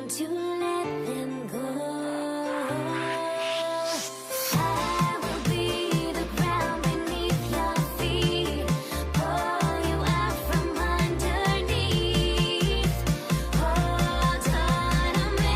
Don't you let them go. I will be the ground beneath your feet, pull you out from underneath. Hold on to me.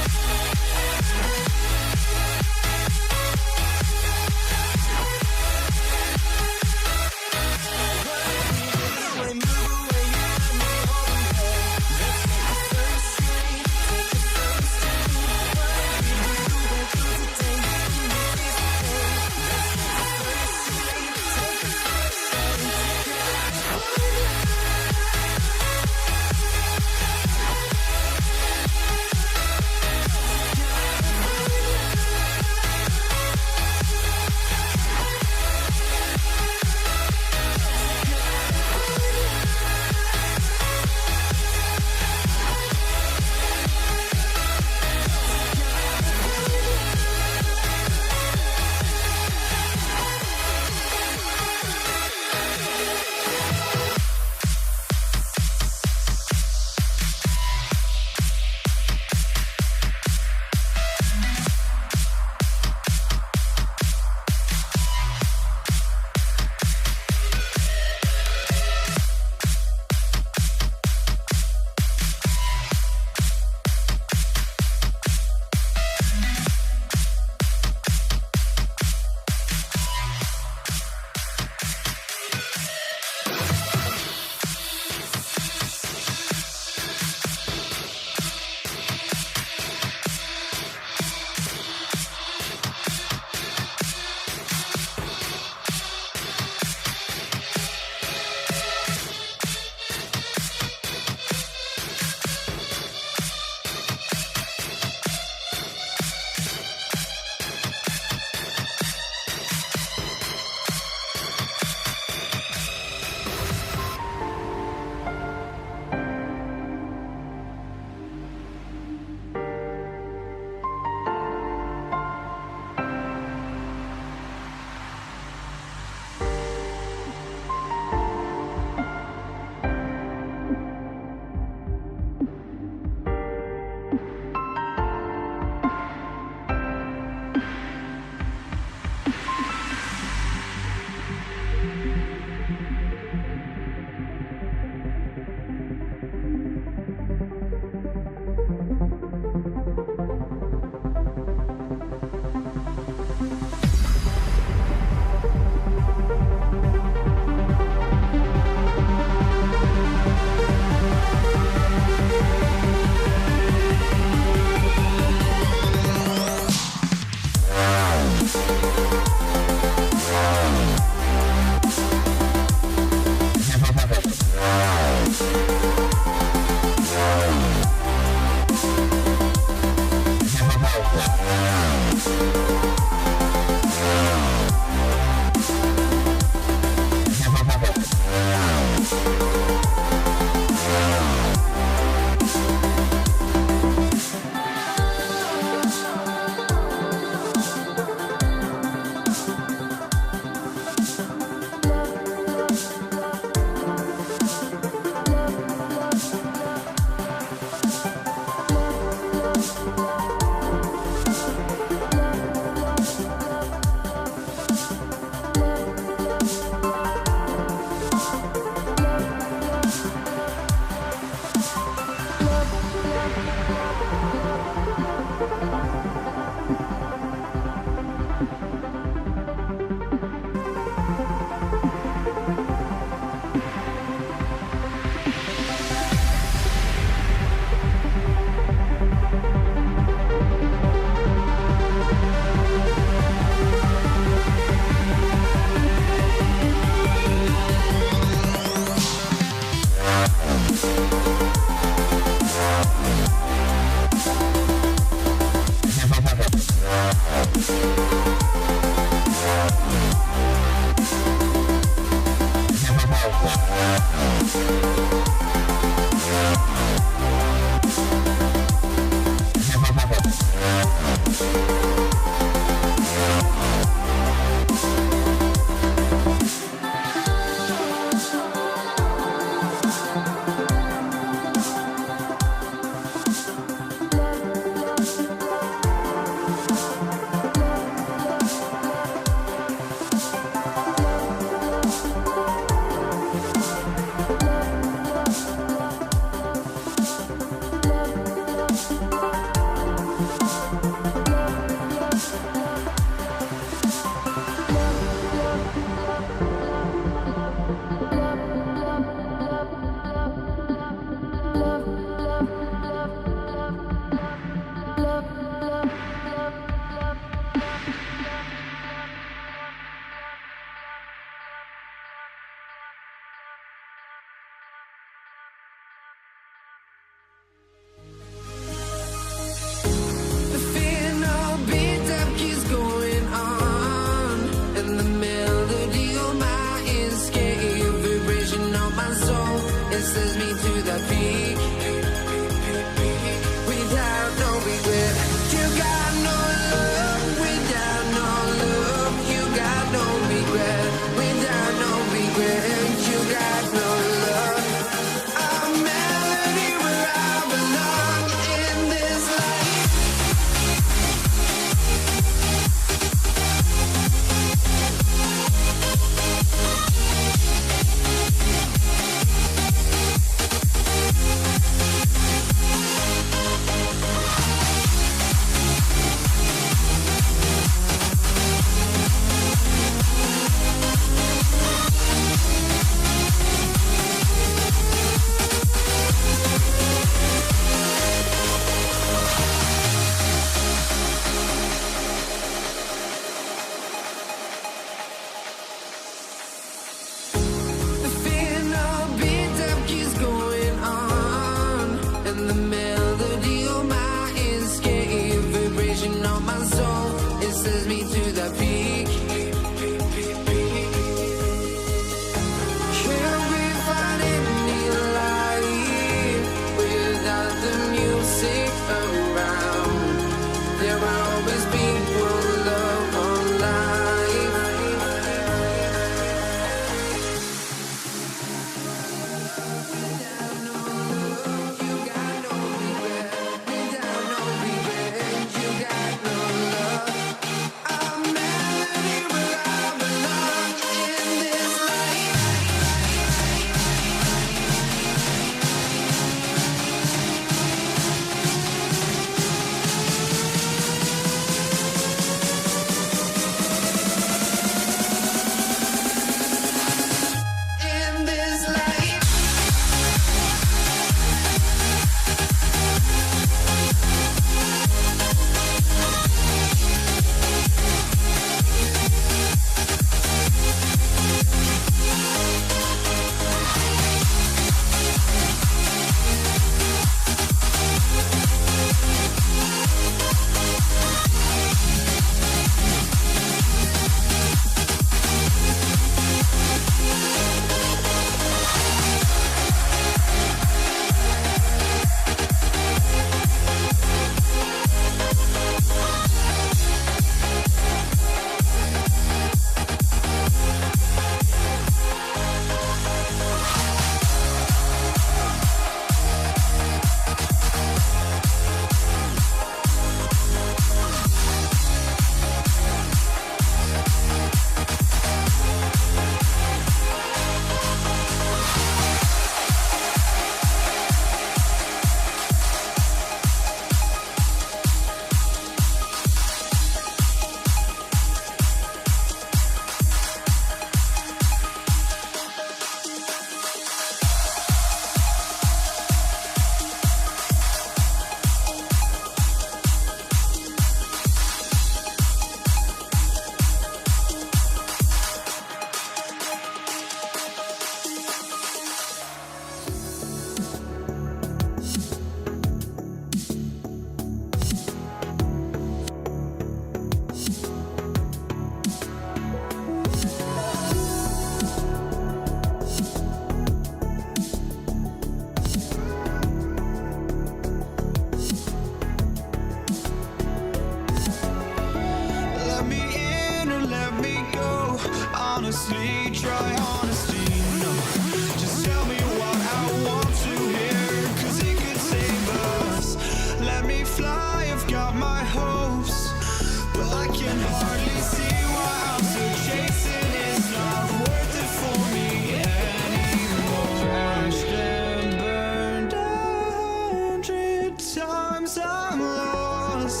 times I'm lost.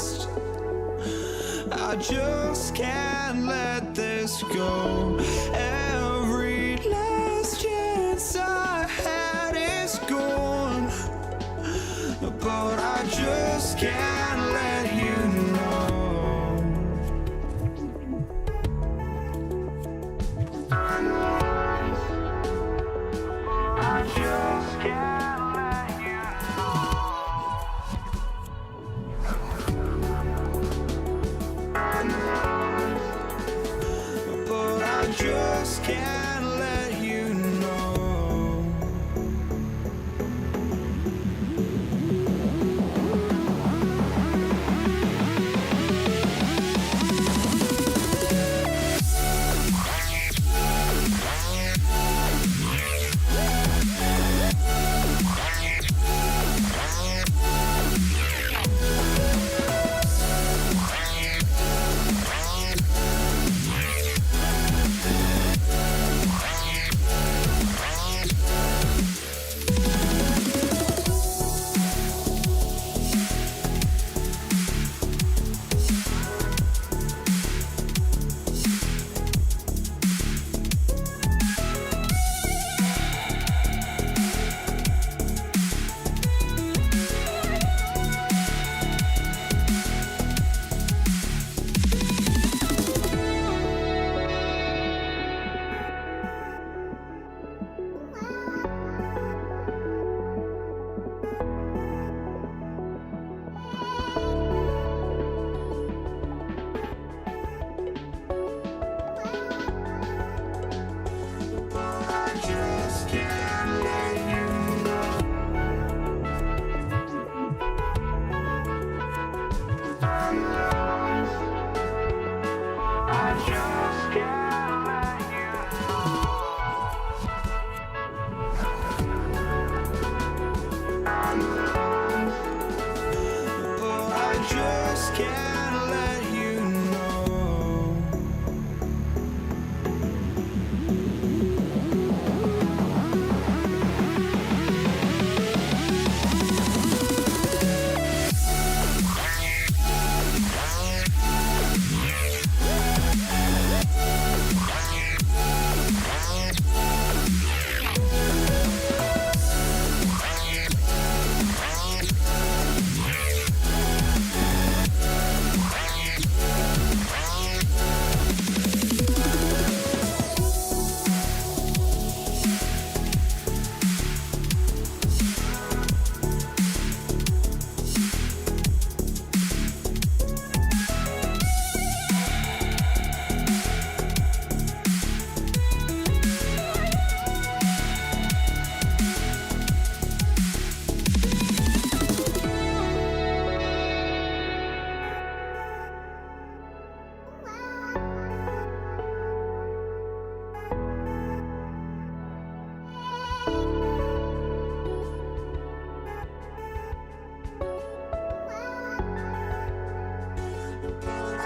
I just can't let this go. Every last chance I had is gone, but I just can't let you know. I just can't let you know. But I just can't let you know.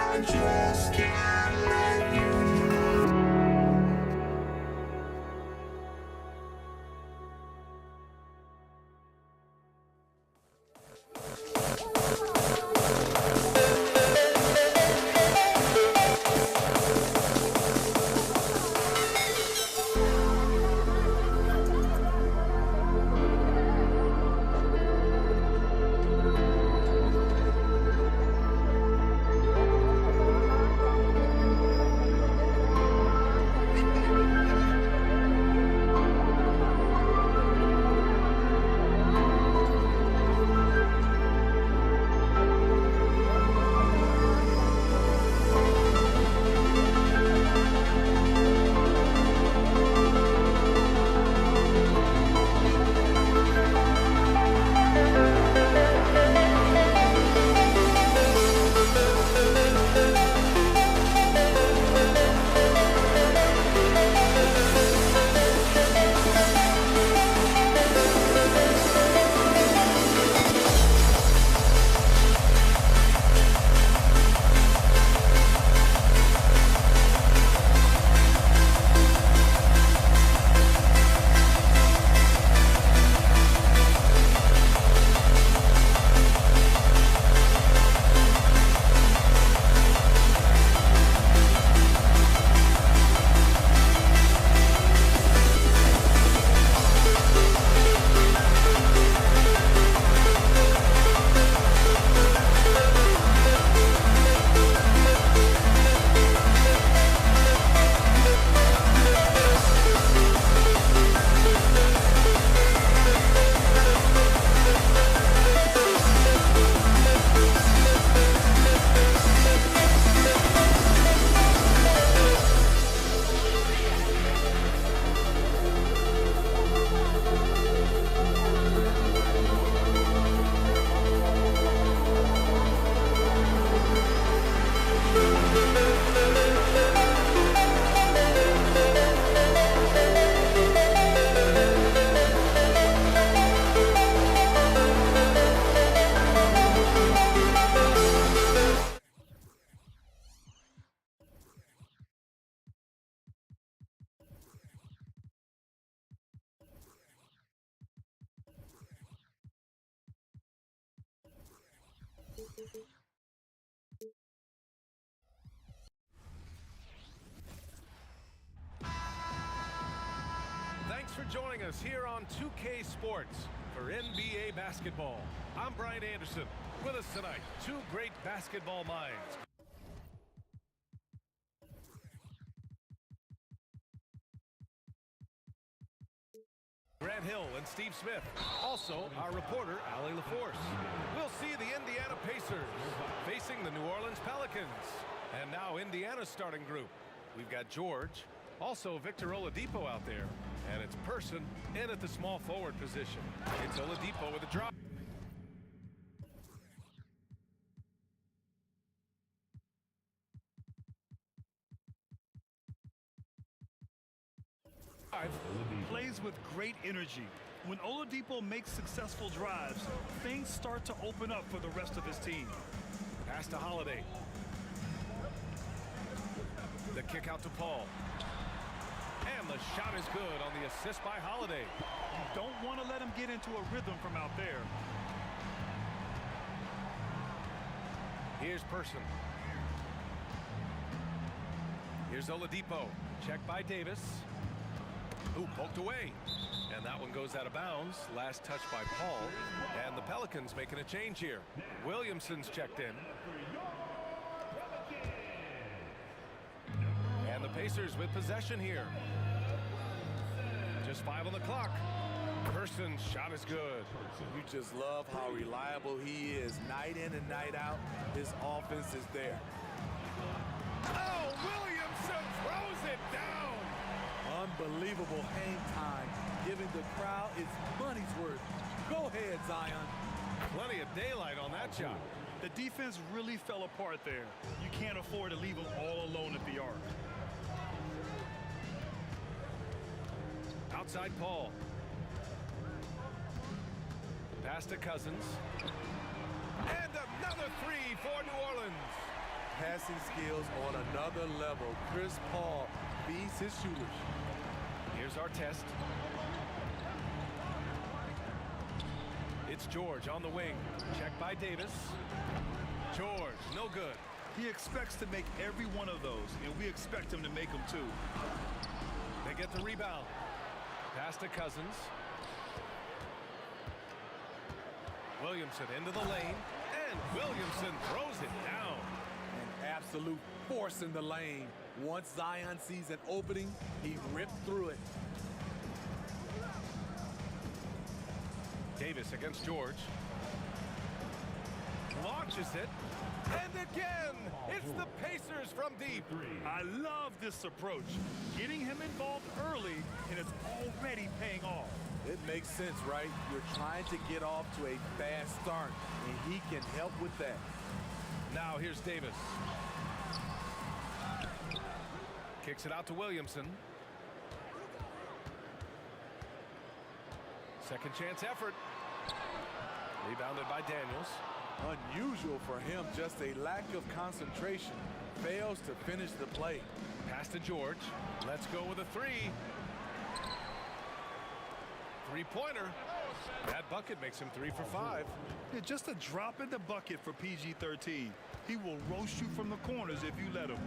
I just can't let you know. Thanks for joining us here on 2K Sports for NBA basketball. I'm Brian Anderson. With us tonight, two great basketball minds. Grant Hill and Steve Smith. Also, our reporter, Allie LaForce. We'll see the Indiana Pacers facing the New Orleans Pelicans. And now Indiana's starting group. We've got George, also Victor Oladipo out there. And it's Person in at the small forward position. It's Oladipo with a drop. Plays with great energy. When Oladipo makes successful drives, things start to open up for the rest of his team. Pass to Holiday. The kick out to Paul. And the shot is good on the assist by Holiday. You don't want to let him get into a rhythm from out there. Here's Person. Here's Oladipo. Check by Davis. Ooh, poked away. And that one goes out of bounds. Last touch by Paul. And the Pelicans making a change here. Williamson's checked in. And the Pacers with possession here. Just 5 on the clock. Person's shot is good. You just love how reliable he is. Night in and night out, his offense is there. Oh, Williamson throws it down. Unbelievable hang time, giving the crowd its money's worth. Go ahead, Zion. Plenty of daylight on that shot. The defense really fell apart there. You can't afford to leave them all alone at the arc. Outside Paul. Pass to Cousins. And another three for New Orleans. Passing skills on another level. Chris Paul beats his shooters. Here's our test. It's George on the wing. Check by Davis. George, no good. He expects to make every one of those, and we expect him to make them too. They get the rebound. Pass to Cousins. Williamson into the lane, and Williamson throws it down. An absolute force in the lane. Once Zion sees an opening, he ripped through it. Davis against George. Launches it. And again, it's the Pacers from deep. I love this approach. Getting him involved early, and it's already paying off. It makes sense, right? You're trying to get off to a fast start, and he can help with that. Now here's Davis. Kicks it out to Williamson. Second chance effort. Rebounded by Daniels. Unusual for him, just a lack of concentration. Fails to finish the play. Pass to George. Let's go with a three. Three-pointer. That bucket makes him 3 for 5. Yeah, just a drop in the bucket for PG-13. He will roast you from the corners if you let him.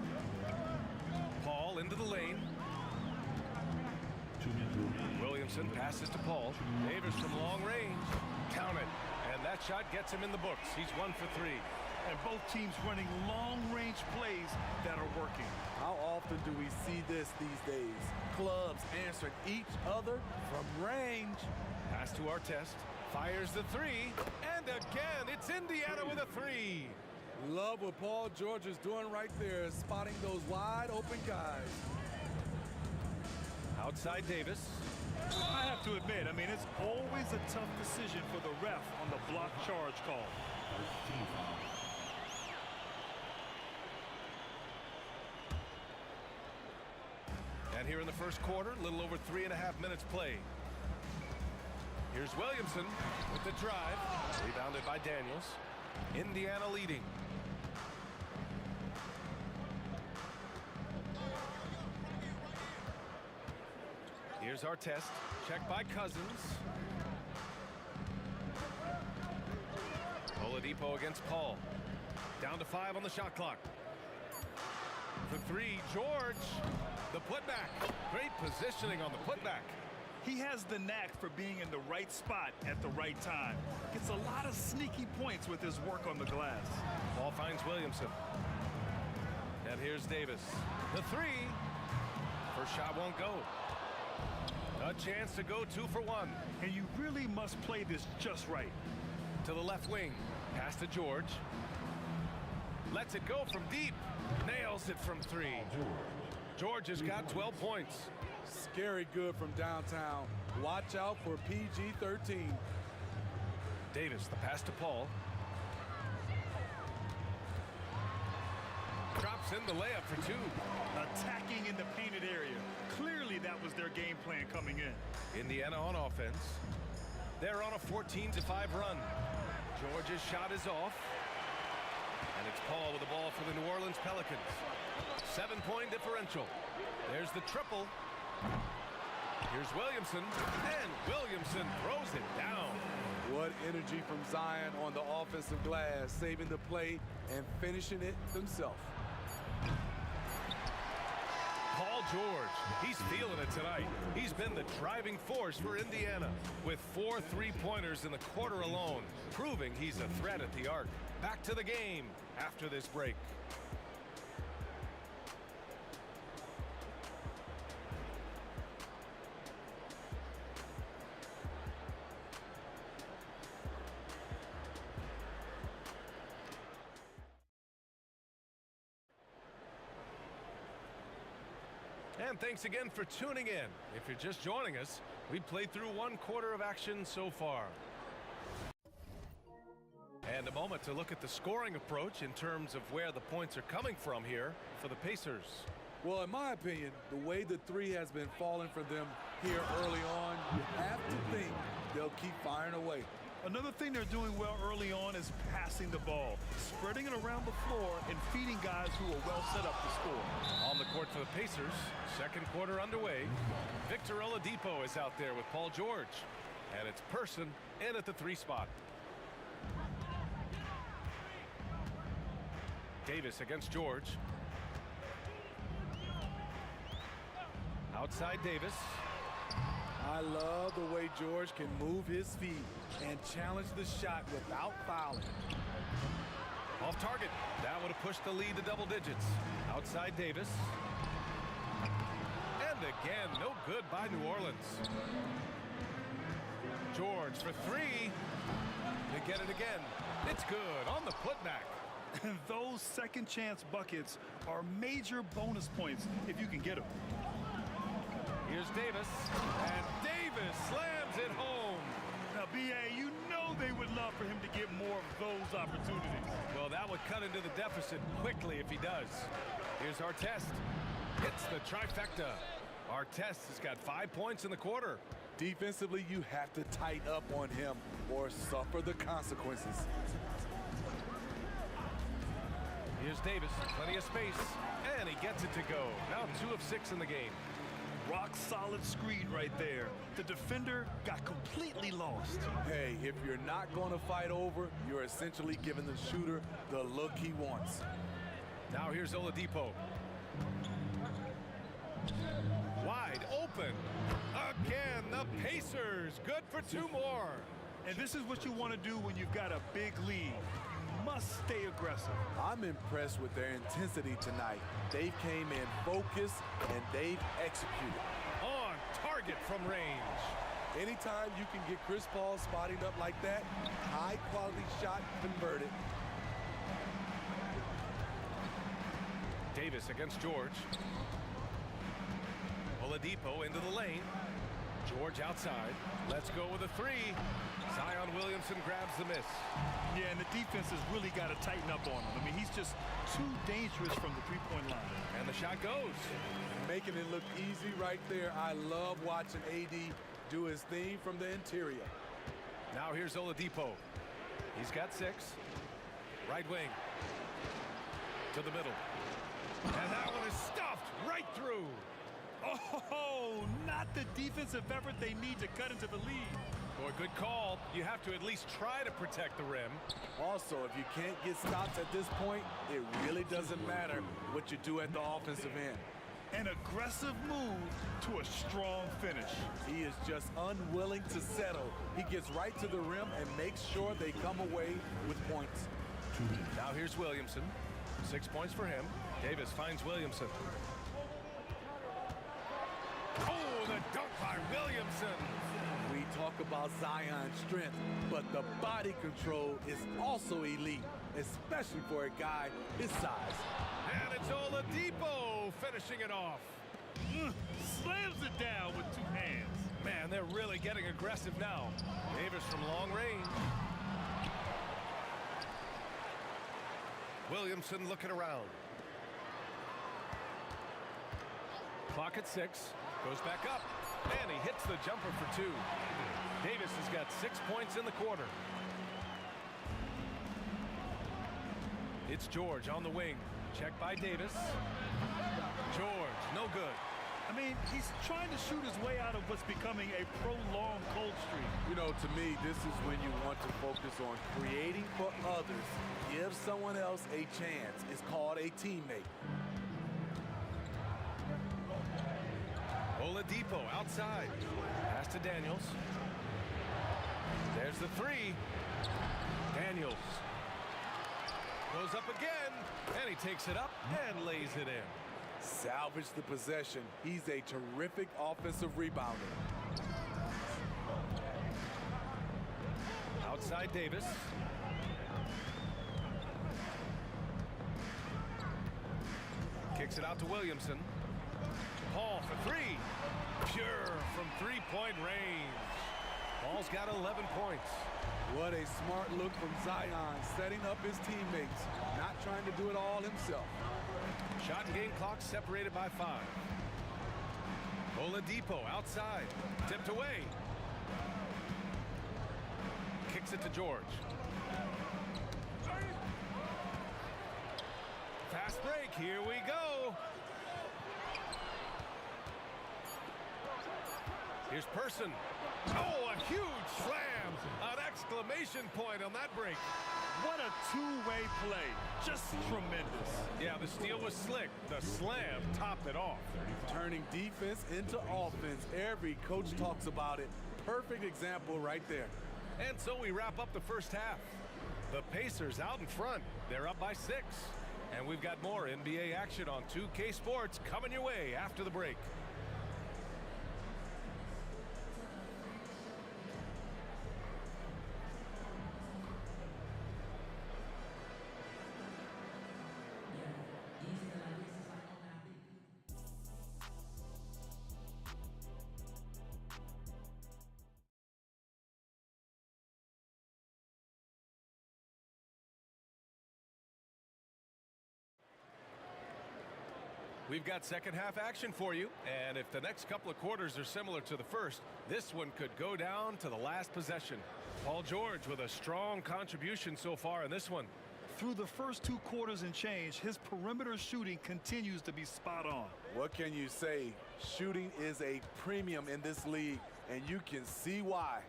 Paul into the lane. Williamson passes to Paul. Davis from long range. Count it. And that shot gets him in the books. He's 1 for 3. And both teams running long-range plays that are working. How often do we see this these days? Clubs answering each other from range. Pass to our test. Fires the three. And again, it's Indiana with a three. Love what Paul George is doing right there, spotting those wide open guys. Outside Davis. I have to admit, it's always a tough decision for the ref on the block charge call. And here in the first quarter, a little over 3.5 minutes played. Here's Williamson with the drive. Rebounded by Daniels. Indiana leading. Here's our test. Check by Cousins. Oladipo against Paul. Down to 5 on the shot clock. For 3, George. The putback. Great positioning on the putback. He has the knack for being in the right spot at the right time. Gets a lot of sneaky points with his work on the glass. Ball finds Williamson. And here's Davis. The 3. First shot won't go. A chance to go 2 for 1. And you really must play this just right. To the left wing. Pass to George. Lets it go from deep. Nails it from 3. George has got 12 points. Scary good from downtown. Watch out for PG-13. Davis, the pass to Paul. Drops in the layup for 2. Attacking in the painted area. Clearly that was their game plan coming in. Indiana on offense. They're on a 14-5 run. George's shot is off. And it's Paul with the ball for the New Orleans Pelicans. 7-point differential. There's the triple. Here's Williamson, and Williamson throws it down. What energy from Zion on the offensive glass, saving the play and finishing it himself. Paul George, he's feeling it tonight. He's been the driving force for Indiana with 4 3-pointers in the quarter alone, proving he's a threat at the arc. Back to the game after this break. And thanks again for tuning in. If you're just joining us, we played through 1 quarter of action so far. And a moment to look at the scoring approach in terms of where the points are coming from here for the Pacers. Well, in my opinion, the way the 3 has been falling for them here early on, you have to think they'll keep firing away. Another thing they're doing well early on is passing the ball, spreading it around the floor and feeding guys who are well set up to score. On the court for the Pacers, second quarter underway. Victor Oladipo is out there with Paul George. And it's Person in at the 3 spot. Davis against George. Outside Davis. I love the way George can move his feet and challenge the shot without fouling. Off target. That would have pushed the lead to double digits. Outside Davis. And again, no good by New Orleans. George for 3. They get it again. It's good on the putback. And those second chance buckets are major bonus points if you can get them. Here's Davis. And Davis slams it home. Now, B.A., you know they would love for him to get more of those opportunities. Well, that would cut into the deficit quickly if he does. Here's Artest. Hits the trifecta. Artest has got 5 points in the quarter. Defensively, you have to tighten up on him or suffer the consequences. Here's Davis, plenty of space, and he gets it to go. Now 2 of 6 in the game. Rock solid screen right there. The defender got completely lost. Hey, if you're not going to fight over, you're essentially giving the shooter the look he wants. Now here's Oladipo. Wide open. Again, the Pacers. Good for 2 more. And this is what you want to do when you've got a big lead. You must stay aggressive. I'm impressed with their intensity tonight. They came in focused and they've executed. On target from range. Anytime you can get Chris Paul spotting up like that, high quality shot converted. Davis against George. Oladipo into the lane. George outside. Let's go with a 3. Zion Williamson grabs the miss. Yeah, and the defense has really got to tighten up on him. I mean, he's just too dangerous from the 3-point line. And the shot goes. Making it look easy right there. I love watching AD do his thing from the interior. Now here's Oladipo. He's got 6. Right wing. To the middle. And that one is stuffed right through. Oh, not the defensive effort they need to cut into the lead. Boy, good call. You have to at least try to protect the rim. Also, if you can't get stops at this point, it really doesn't matter what you do at the offensive end. An aggressive move to a strong finish. He is just unwilling to settle. He gets right to the rim and makes sure they come away with points. Now here's Williamson. 6 points for him. Davis finds Williamson. Oh, the dunk by Williamson. We talk about Zion's strength, but the body control is also elite, especially for a guy his size. And it's Oladipo finishing it off. Slams it down with 2 hands. Man, they're really getting aggressive now. Davis from long range. Williamson looking around. Clock at 6. Goes back up. And he hits the jumper for 2. Davis has got 6 points in the quarter. It's George on the wing. Check by Davis. George, no good. I mean, he's trying to shoot his way out of what's becoming a prolonged cold streak. You know, to me, this is when you want to focus on creating for others. Give someone else a chance. It's called a teammate. Oladipo outside. Pass to Daniels. There's the 3. Daniels goes up again, and he takes it up and lays it in. Salvage the possession. He's a terrific offensive rebounder. Outside Davis. Kicks it out to Williamson. Paul for 3. Pure from 3-point range. Paul's got 11 points. What a smart look from Zion, setting up his teammates, not trying to do it all himself. Shot and game clock separated by 5. Oladipo outside. Tipped away. Kicks it to George. Fast break. Here we go. Here's Person. Oh, a huge slam. An exclamation point on that break. What a two-way play. Just tremendous. Yeah, the steal was slick. The slam topped it off. Turning defense into offense. Every coach talks about it. Perfect example right there. And so we wrap up the first half. The Pacers out in front. They're up by 6. And we've got more NBA action on 2K Sports coming your way after the break. We've got second half action for you, and if the next couple of quarters are similar to the first, this one could go down to the last possession. Paul George with a strong contribution so far in this one. Through the first 2 quarters and change, his perimeter shooting continues to be spot on. What can you say? Shooting is a premium in this league, and you can see why.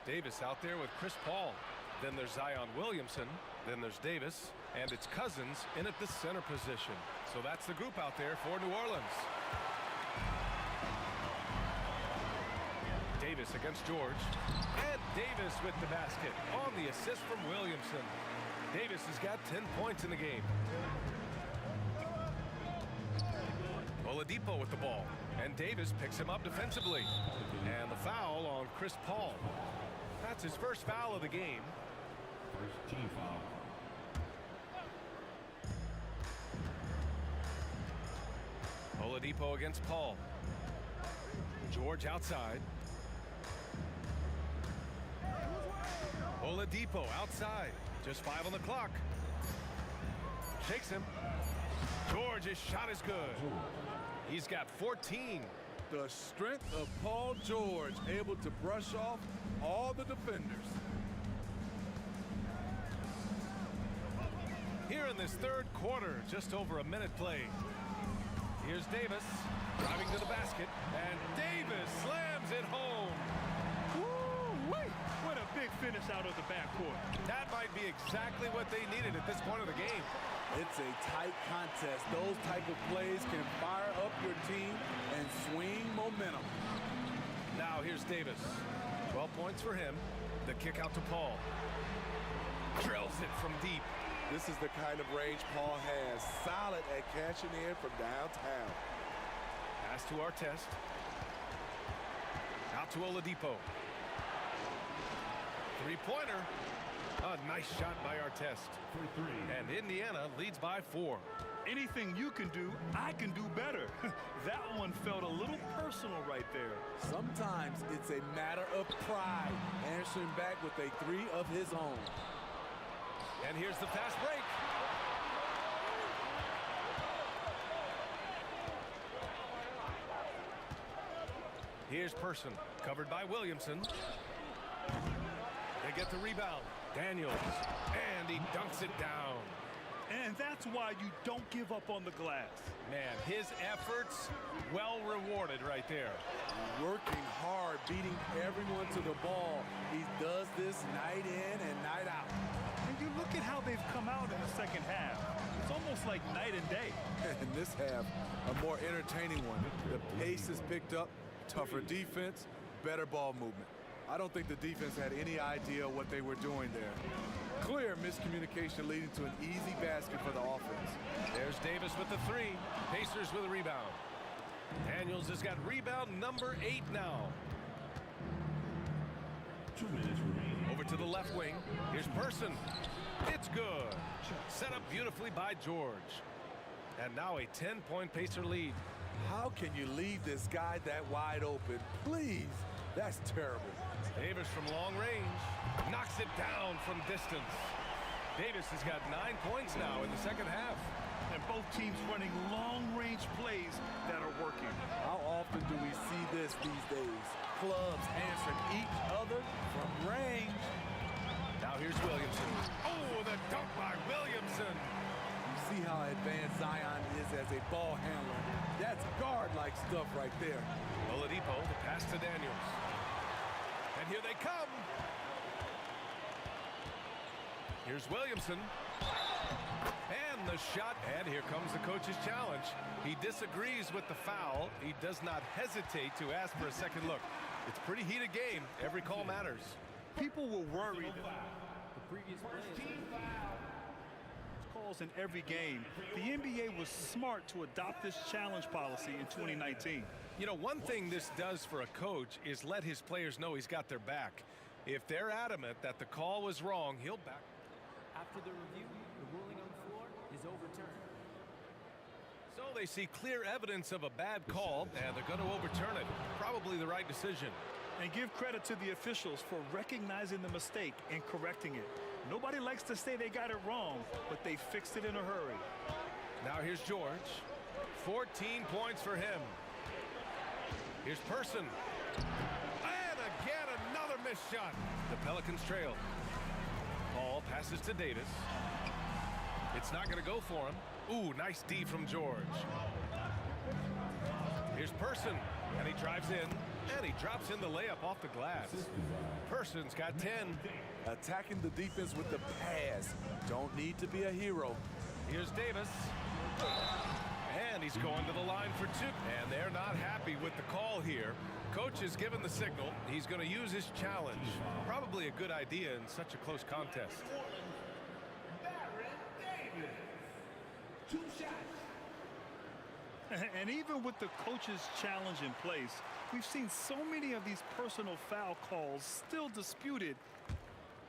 Davis out there with Chris Paul. Then there's Zion Williamson. Then there's Davis. And it's Cousins in at the center position. So that's the group out there for New Orleans. Davis against George. And Davis with the basket on the assist from Williamson. Davis has got 10 points in the game. Oladipo with the ball. And Davis picks him up defensively. And the foul on Chris Paul. That's his first foul of the game. First team foul. Oladipo against Paul. George outside. Oladipo outside. Just 5 on the clock. Shakes him. George's shot is good. He's got 14. The strength of Paul George, able to brush off all the defenders. Here in this third quarter, just over a minute played. Here's Davis driving to the basket, and Davis slams it home. What a big finish out of the backcourt. That might be exactly what they needed at this point of the game. It's a tight contest. Those type of plays can fire up your team and swing momentum. Now here's Davis. 12 points for him. The kick out to Paul. Drills it from deep. This is the kind of range Paul has. Solid at catching in from downtown. Pass to Artest. Out to Oladipo. Three-pointer. A nice shot by Artest. For three. And Indiana leads by 4. Anything you can do, I can do better. That one felt a little personal right there. Sometimes it's a matter of pride. Answering back with a three of his own. And here's the fast break. Here's Person, covered by Williamson. They get the rebound. Daniels, and he dunks it down. And that's why you don't give up on the glass. Man, his efforts well rewarded right there. Working hard, beating everyone to the ball. He does this night in and night out. And you look at how they've come out in the second half. It's almost like night and day. In this half, a more entertaining one. The pace is picked up, tougher defense, better ball movement. I don't think the defense had any idea what they were doing there. Clear miscommunication leading to an easy basket for the offense. There's Davis with the three. Pacers with a rebound. Daniels has got rebound number 8 now. 2 minutes remaining. Over to the left wing. Here's Person. It's good. Set up beautifully by George. And now a 10-point Pacer lead. How can you leave this guy that wide open? Please, that's terrible. Davis from long range. Knocks it down from distance. Davis has got 9 points now in the second half. And both teams running long-range plays that are working. How often do we see this these days? Clubs answering each other from range. Now here's Williamson. Oh, the dunk by Williamson. You see how advanced Zion is as a ball handler. That's guard-like stuff right there. Oladipo to pass to Daniels. And here they come. Here's Williamson. And the shot. And here comes the coach's challenge. He disagrees with the foul. He does not hesitate to ask for a second look. It's a pretty heated game. Every call matters. People were worried. Calls in every game. The NBA was smart to adopt this challenge policy in 2019. You know, one thing this does for a coach is let his players know he's got their back. If they're adamant that the call was wrong, he'll back. After the review, the ruling on the floor is overturned. So they see clear evidence of a bad call, and they're going to overturn it. Probably the right decision. And give credit to the officials for recognizing the mistake and correcting it. Nobody likes to say they got it wrong, but they fixed it in a hurry. Now here's George. 14 points for him. Here's Person. And again, another missed shot. The Pelicans trail. Paul passes to Davis. It's not going to go for him. Ooh, nice D from George. Here's Person, and he drives in, and he drops in the layup off the glass. Person's got 10. Attacking the defense with the pass. Don't need to be a hero. Here's Davis. And he's going to the line for 2. And they're not happy with the call here. Coach has given the signal. He's going to use his challenge. Probably a good idea in such a close contest. 2 shots. And even with the coach's challenge in place, we've seen so many of these personal foul calls still disputed.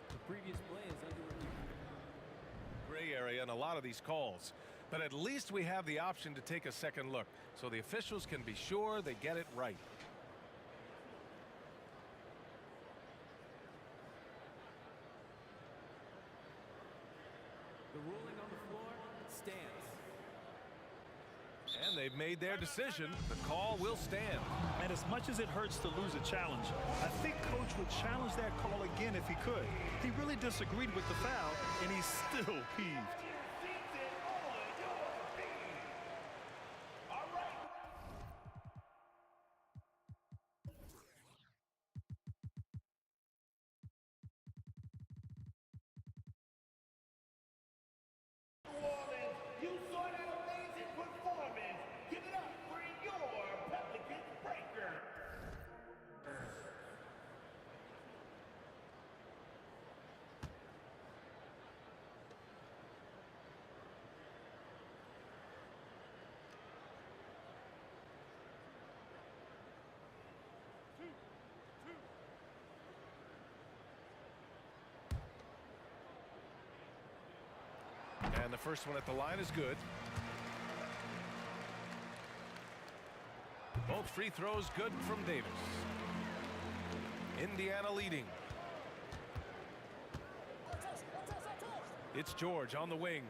The previous play is under review. Gray area in a lot of these calls. But at least we have the option to take a second look, so the officials can be sure they get it right. The ruling on the floor stands. And they've made their decision. The call will stand. And as much as it hurts to lose a challenge, I think Coach would challenge that call again if he could. He really disagreed with the foul, and he's still peeved. And the first one at the line is good. Both free throws good from Davis. Indiana leading. It's George on the wing.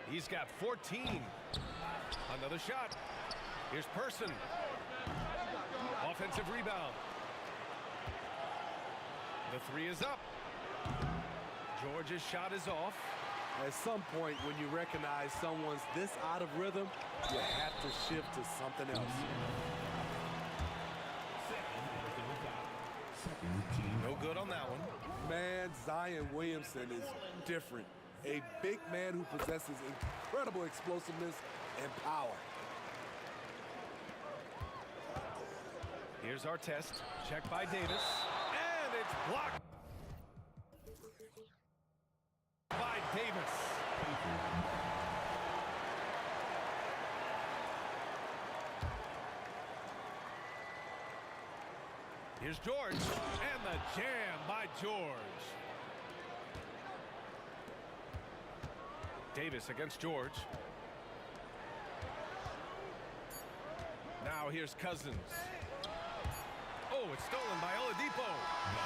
He's got 14. Another shot. Here's Person. Offensive rebound. The three is up. George's shot is off. At some point, when you recognize someone's this out of rhythm, you have to shift to something else. No good on that one. Man, Zion Williamson is different. A big man who possesses incredible explosiveness and power. Here's our test. Check by Davis. And it's blocked by Davis. Here's George. And the jam by George. Davis against George. Now here's Cousins. Oh, it's stolen by Oladipo.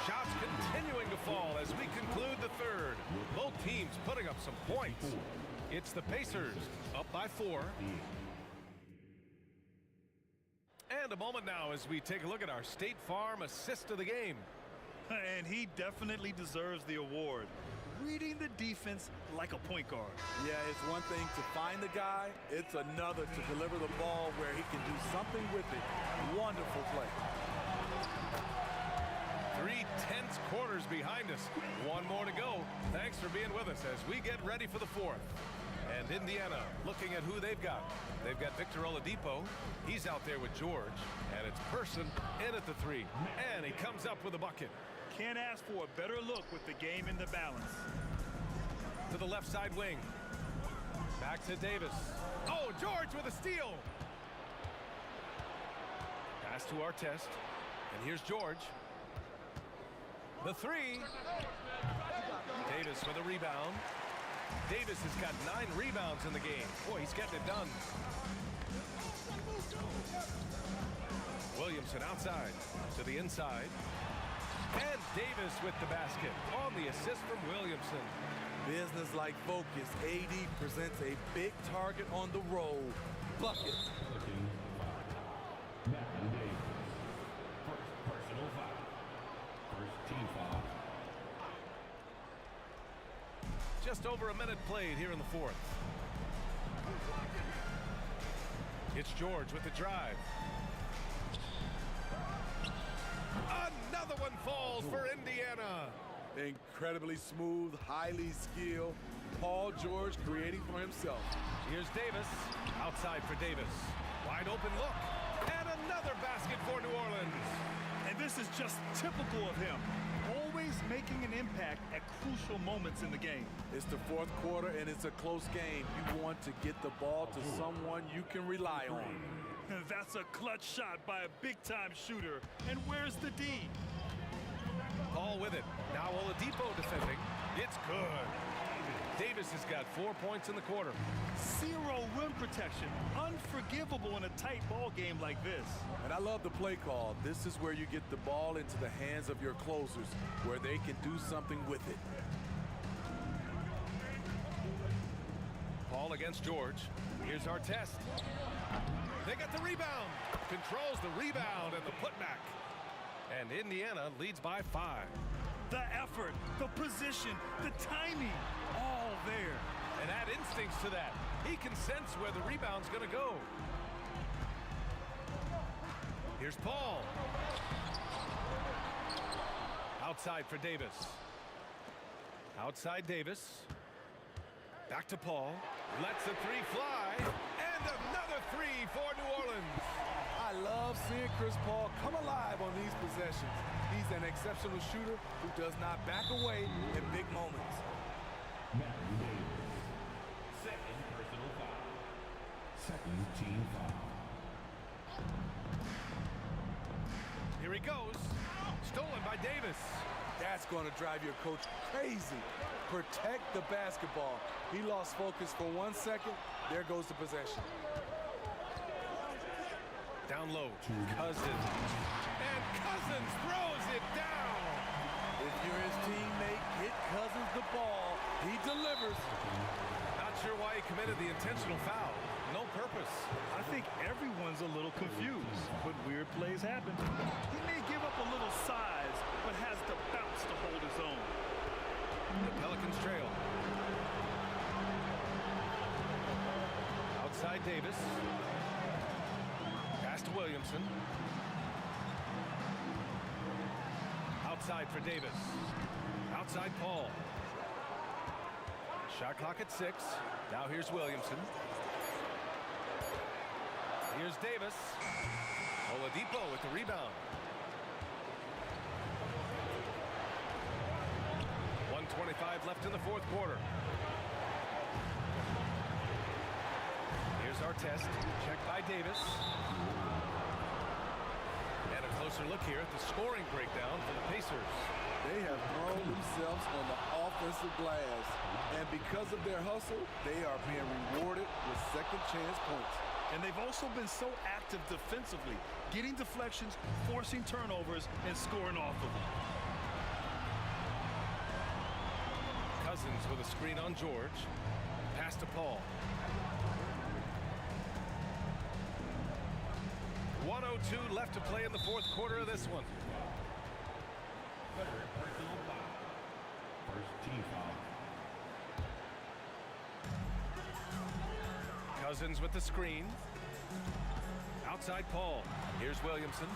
Shots continuing to fall as we conclude the third. Both teams putting up some points. It's the Pacers up by 4. And a moment now as we take a look at our State Farm assist of the game. And he definitely deserves the award. Reading the defense like a point guard. Yeah, it's one thing to find the guy. It's another to deliver the ball where he can do something with it. Wonderful play. 3 tense quarters behind us. One more to go. Thanks for being with us as we get ready for the fourth. And Indiana looking at who they've got. They've got Victor Oladipo. He's out there with George. And it's Person in at the 3. And he comes up with a bucket. Can't ask for a better look with the game in the balance. To the left side wing. Back to Davis. Oh, George with a steal. Pass to Artest. And here's George. The 3. Davis with a rebound. Davis has got 9 rebounds in the game. Boy, he's getting it done. Williamson outside to the inside. And Davis with the basket on the assist from Williamson. Business-like focus. AD presents a big target on the roll. Bucket. Personal foul. First team foul. Just over a minute played here in the fourth. It's George with the drive. Another one falls for Indiana. Incredibly smooth, highly skilled. Paul George creating for himself. Here's Davis. Outside for Davis. Wide open look. And another basket for New Orleans. And this is just typical of him. Always making an impact at crucial moments in the game. It's the fourth quarter and it's a close game. You want to get the ball to someone you can rely on. That's a clutch shot by a big-time shooter. And where's the D? Paul with it. Now Oladipo defending. It's good. Davis has got 4 points in the quarter. 0 rim protection. Unforgivable in a tight ball game like this. And I love the play call. This is where you get the ball into the hands of your closers, where they can do something with it. Paul against George. Here's our test. They got the rebound. Controls the rebound and the putback. And Indiana leads by 5. The effort, the position, the timing, all there. And add instincts to that. He can sense where the rebound's going to go. Here's Paul. Outside for Davis. Outside Davis. Back to Paul. Lets the 3 fly. And another 3 for New Orleans. I love seeing Chris Paul come alive on these possessions. He's an exceptional shooter who does not back away in big moments. Second personal foul. Second team foul. Here he goes. Stolen by Davis. That's going to drive your coach crazy. Protect the basketball. He lost focus for 1 second. There goes the possession. Down low, Cousins. And Cousins throws it down. If you're his teammate, get Cousins the ball. He delivers. Not sure why he committed the intentional foul. No purpose. I think everyone's a little confused, but weird plays happen. He may give up a little size, but has the bounce to hold his own. The Pelicans trail. Outside Davis. Pass to Williamson. Outside for Davis. Outside Paul. Shot clock at 6. Now here's Williamson. Here's Davis. Oladipo with the rebound. 1:25 left in the fourth quarter. Here's our test. Checked by Davis. And a closer look here at the scoring breakdown for the Pacers. They have thrown themselves on the offensive glass. And because of their hustle, they are being rewarded with second chance points. And they've also been so active defensively, getting deflections, forcing turnovers, and scoring off of them. Cousins with a screen on George. Pass to Paul. 1:02 left to play in the fourth quarter of this one. Third personal foul. First team foul. Cousins with the screen. Outside Paul. Here's Williamson.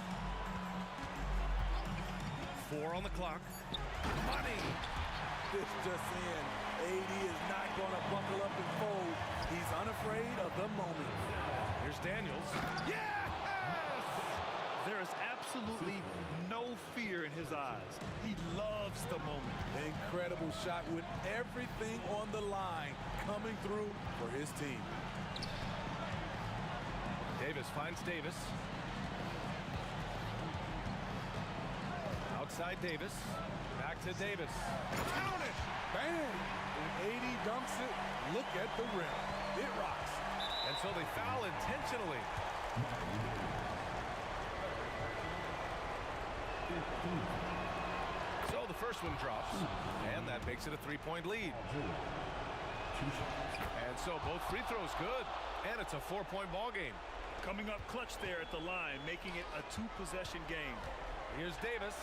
4 on the clock. Money. This just in. AD is not going to buckle up and fold. He's unafraid of the moment. Here's Daniels. Yes! There is absolutely no fear in his eyes. He loves the moment. Incredible shot with everything on the line coming through for his team. Davis finds Davis. Outside Davis. Back to Davis. Count it! Bang! And AD dunks it. Look at the rim. It rocks. And so they foul intentionally. So the first one drops, and that makes it a 3-point lead. And so both free throws good, and it's a 4-point ball game. Coming up clutch there at the line, making it a 2-possession game. Here's Davis,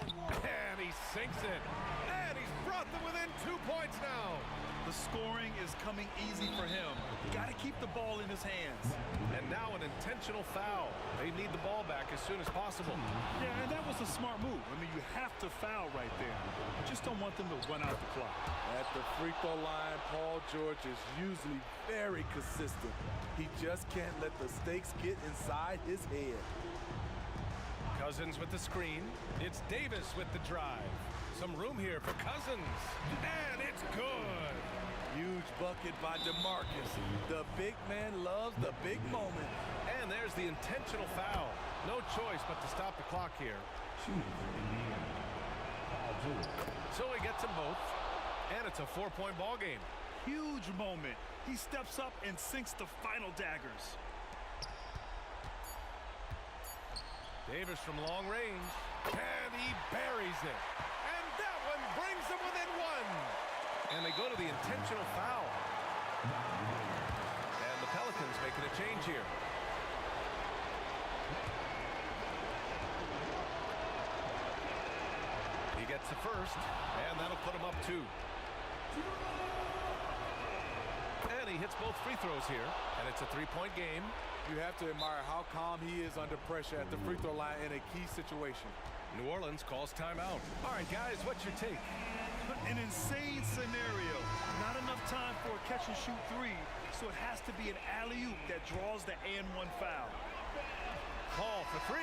and he sinks it, and he's brought them within 2 points now. The scoring is coming easy for him. Got to keep the ball in his hands. And now an intentional foul. They need the ball back as soon as possible. Yeah, and that was a smart move. I mean, you have to foul right there. You just don't want them to run out the clock. At the free throw line, Paul George is usually very consistent. He just can't let the stakes get inside his head. Cousins with the screen. It's Davis with the drive. Some room here for Cousins. And it's good. Huge bucket by DeMarcus. The big man loves the big moment. And there's the intentional foul. No choice but to stop the clock here. Shooting for Indiana. Paul George. So he gets them both. And it's a 4-point ball game. Huge moment. He steps up and sinks the final daggers. Davis from long range. And he buries it. And that one brings them within 1. And they go to the intentional foul. And the Pelicans making a change here. He gets the first, and that'll put him up 2. And he hits both free throws here, and it's a 3-point game. You have to admire how calm he is under pressure at the free throw line in a key situation. New Orleans calls timeout. All right, guys, what's your take? An insane scenario. Not enough time for a catch-and-shoot 3, so it has to be an alley-oop that draws the and-1 foul. Paul for 3.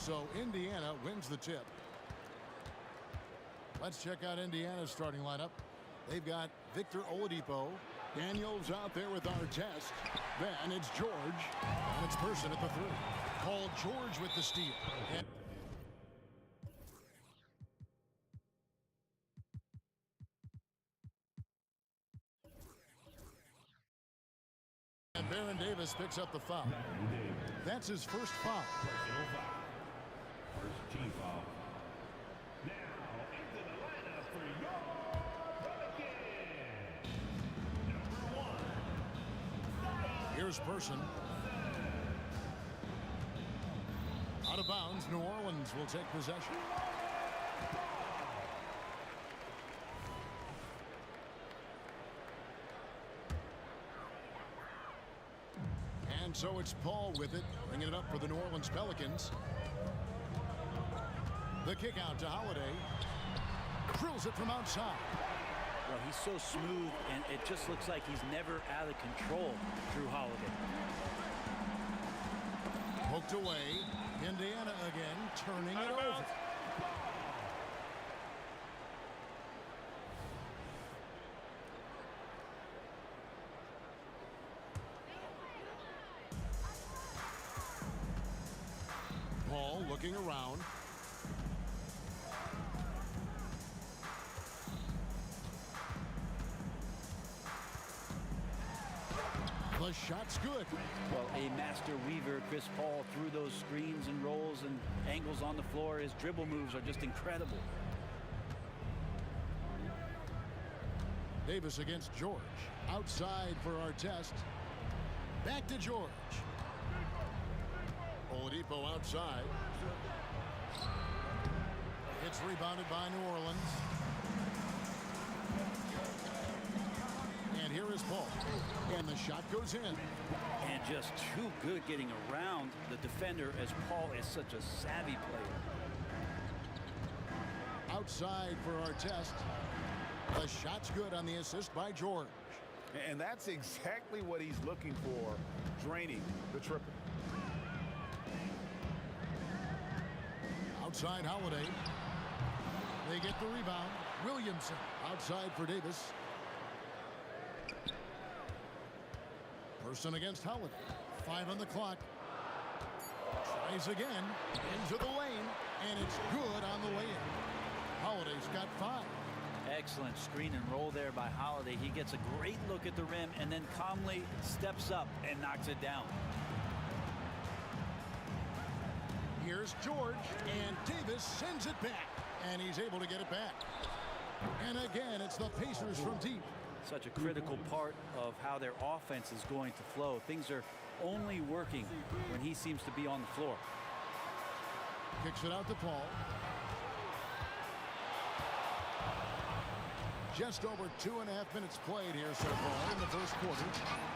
So Indiana wins the tip. Let's check out Indiana's starting lineup. They've got Victor Oladipo. Daniels out there with our test. Then it's George. And it's Person at the 3. Paul George with the steal. And Baron Davis picks up the foul. That's his first foul. Personal foul. First team foul. Now into the lineup for your Pelicans. Number 1. Here's Person. Out of bounds, New Orleans will take possession. And so it's Paul with it, bringing it up for the New Orleans Pelicans. The kick out to Holiday. Drills it from outside. Well, he's so smooth, and it just looks like he's never out of control through Holiday. Poked away. Indiana again, turning it over. Paul looking around. The shot's good. Well, a master weaver, Chris Paul, through those screens and rolls and angles on the floor. His dribble moves are just incredible. Davis against George. Outside for our test. Back to George. Oladipo outside. It's rebounded by New Orleans. And here is Paul. And the shot goes in. And just too good getting around the defender, as Paul is such a savvy player. Outside for our test. The shot's good on the assist by George. And that's exactly what he's looking for, draining the triple. Outside Holiday. They get the rebound. Williamson outside for Davis. Person against Holiday. 5 on the clock. Tries again. Into the lane. And it's good on the way in. Holiday's got 5. Excellent screen and roll there by Holiday. He gets a great look at the rim and then calmly steps up and knocks it down. Here's George, and Davis sends it back, and he's able to get it back. And again, it's the Pacers from deep. Such a critical part of how their offense is going to flow. Things are only working when he seems to be on the floor. Kicks it out to Paul. Just over 2.5 minutes played here so far in the first quarter.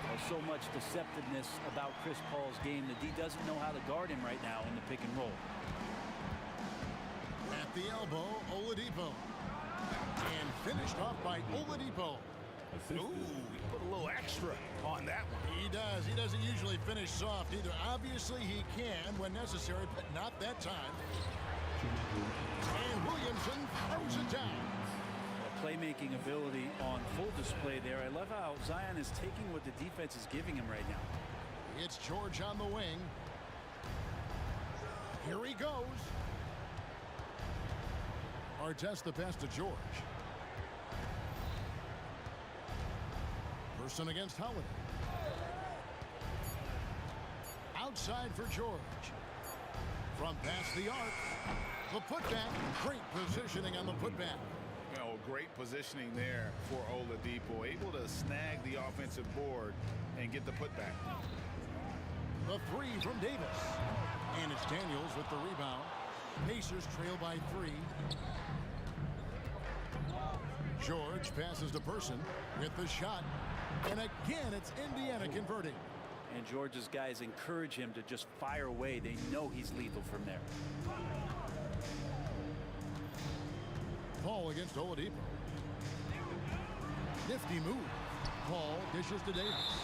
Well, so much deceptiveness about Chris Paul's game that he doesn't know how to guard him right now in the pick and roll. At the elbow, Oladipo. And finished off by Oladipo. Ooh, he put a little extra on that one. He does. He doesn't usually finish soft either. Obviously, he can when necessary, but not that time. And Williamson throws it down. Playmaking ability on full display there. I love how Zion is taking what the defense is giving him right now. It's George on the wing. Here he goes. Artest the pass to George. Person against Holiday. Outside for George. From past the arc. The putback. Great positioning on the putback. You know, great positioning there for Oladipo, able to snag the offensive board and get the putback. The 3 from Davis. And it's Daniels with the rebound. Pacers trail by 3. George passes to Person with the shot. And again, it's Indiana converting. And George's guys encourage him to just fire away. They know he's lethal from there. Paul against Oladipo. Nifty move. Paul dishes to Davis.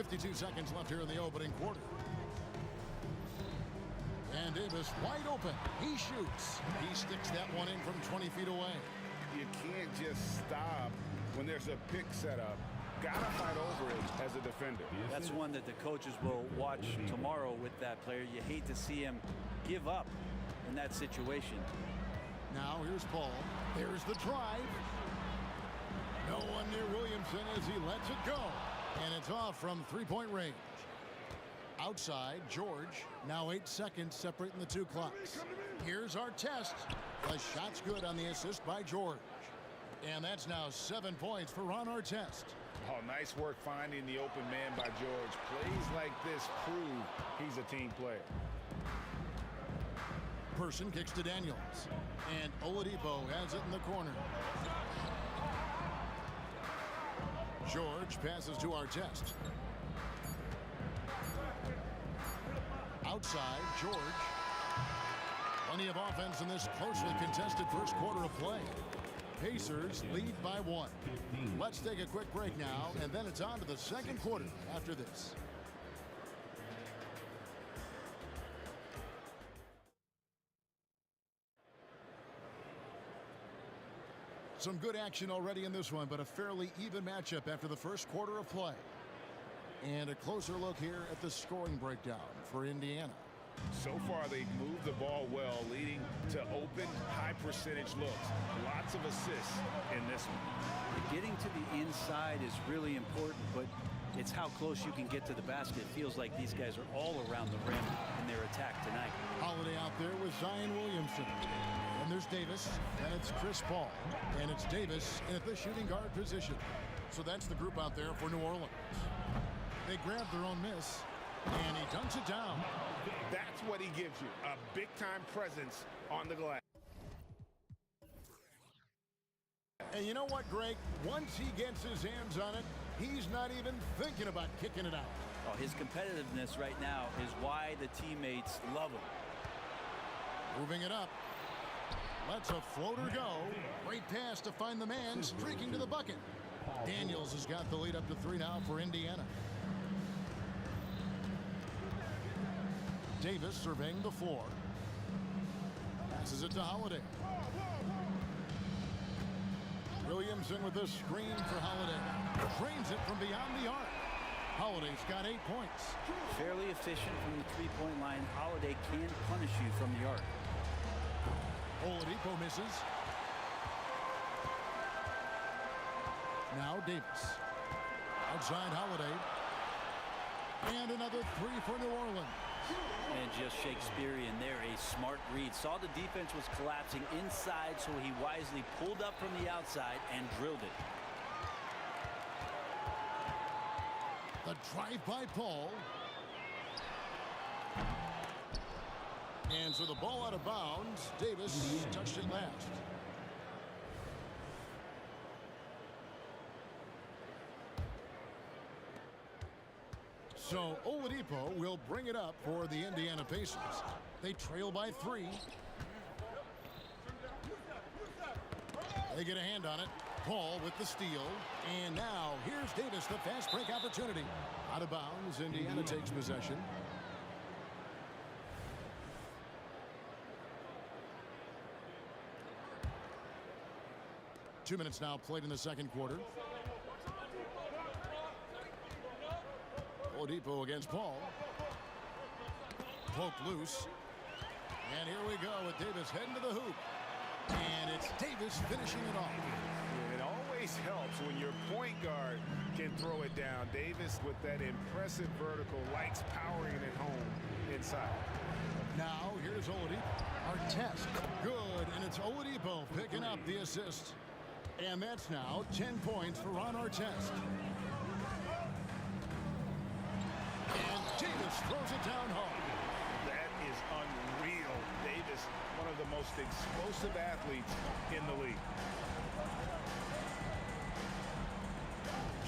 52 seconds left here in the opening quarter. And Davis wide open. He shoots. He sticks that one in from 20 feet away. You can't just stop when there's a pick set up. Gotta fight over it as a defender. That's one that the coaches will watch tomorrow with that player. You hate to see him give up in that situation. Now here's Paul. There's the drive. No one near Williamson as he lets it go. And it's off from three-point range. Outside, George. Now 8 seconds separating the two clocks. Here's our test. The shot's good on the assist by George. And that's now 7 points for Ron Artest. Oh, nice work finding the open man by George. Plays like this prove he's a team player. Person kicks to Daniels. And Oladipo has it in the corner. George passes to Artest. Outside, George. Plenty of offense in this closely contested first quarter of play. Pacers lead by 1. Let's take a quick break now, and then it's on to the second quarter after this. Some good action already in this one, but a fairly even matchup after the first quarter of play. And a closer look here at the scoring breakdown for Indiana. So far, they've moved the ball well, leading to open, high-percentage looks. Lots of assists in this one. Getting to the inside is really important, but it's how close you can get to the basket. It feels like these guys are all around the rim in their attack tonight. Holiday out there with Zion Williamson. And there's Davis, and it's Chris Paul. And it's Davis at the shooting guard position. So that's the group out there for New Orleans. They grab their own miss, and he dunks it down. That's what he gives you, a big-time presence on the glass. And you know what, Greg? Once he gets his hands on it, he's not even thinking about kicking it out. Oh, his competitiveness right now is why the teammates love him. Moving it up. Lets a floater go. Great pass to find the man streaking to the bucket. Daniels has got the lead up to 3 now for Indiana. Davis surveying the floor. Passes it to Holiday. Williamson with a screen for Holiday. Drains it from beyond the arc. Holiday's got 8 points. Fairly efficient from the three-point line. Holiday can punish you from the arc. Oladipo misses. Now Davis. Outside Holiday. And another 3 for New Orleans. And just Shakespearean there, a smart read. Saw the defense was collapsing inside, so he wisely pulled up from the outside and drilled it. The drive by Paul. And so the ball out of bounds. Davis touched it last. So Oladipo will bring it up for the Indiana Pacers. They trail by 3. They get a hand on it. Paul with the steal. And now here's Davis, the fast break opportunity. Out of bounds. Indiana takes possession. Two minutes now played in the second quarter. Oladipo against Paul. Poked loose. And here we go with Davis heading to the hoop. And it's Davis finishing it off. It always helps when your point guard can throw it down. Davis with that impressive vertical likes powering it home inside. Now here's Oladipo. Artest. Good. And it's Oladipo picking up the assist. And that's now 10 points for Ron Artest. And Davis throws it down hard. That is unreal. Davis, one of the most explosive athletes in the league.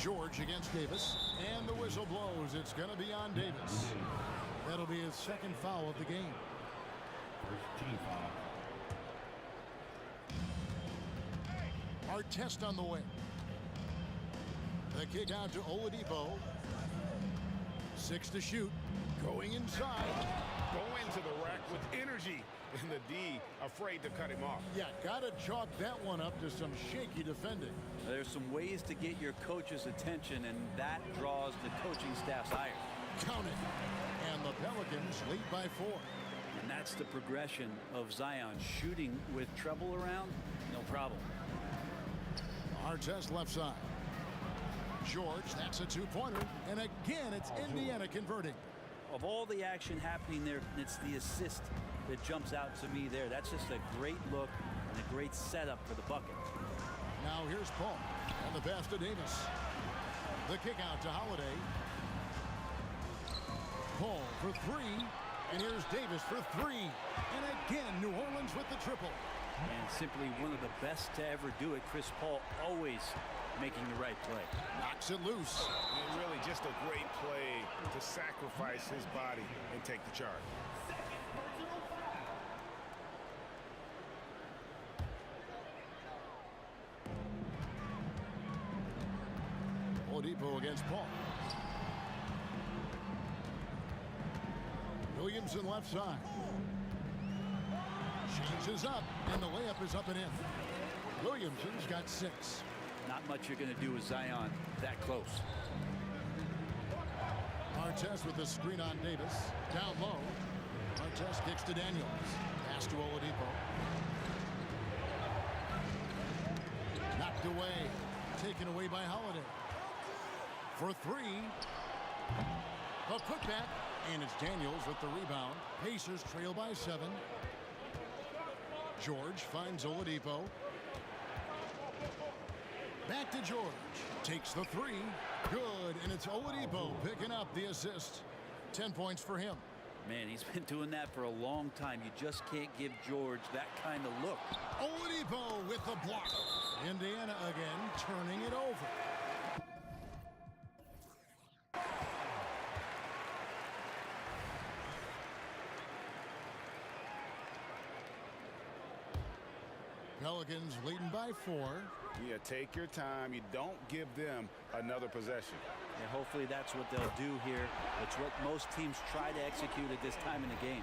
George against Davis. And the whistle blows. It's going to be on Davis. That'll be his second foul of the game. First team foul. Artest on the way. The kick out to Oladipo. 6 to shoot. Going inside. Go into the rack with energy. And the D afraid to cut him off. Yeah, got to chalk that one up to some shaky defending. There's some ways to get your coach's attention, and that draws the coaching staff's ire. Count it. And the Pelicans lead by 4. And that's the progression of Zion. Shooting with trouble around, no problem. Artest left side. George, that's a 2-pointer. And again, it's Indiana converting. Of all the action happening there, it's the assist that jumps out to me there. That's just a great look and a great setup for the bucket. Now here's Paul. And the pass to Davis. The kick out to Holiday. Paul for 3. And here's Davis for 3. And again, New Orleans with the triple. And simply one of the best to ever do it. Chris Paul always making the right play. Knocks it loose. And really just a great play to sacrifice his body and take the charge. Oladipo against Paul. Williamson left side. Changes up, and the layup is up and in. Williamson's got 6. Not much you're going to do with Zion that close. Artest with the screen on Davis. Down low. Artest kicks to Daniels. Pass to Oladipo. Knocked away. Taken away by Holiday. For 3. A putback. And it's Daniels with the rebound. Pacers trail by 7. George finds Oladipo. Back to George. Takes the 3. Good. And it's Oladipo picking up the assist. 10 points for him. Man, he's been doing that for a long time. You just can't give George that kind of look. Oladipo with the block. Indiana again turning it over. Pelicans leading by 4. Yeah, take your time. You don't give them another possession. And hopefully that's what they'll do here. It's what most teams try to execute at this time in the game.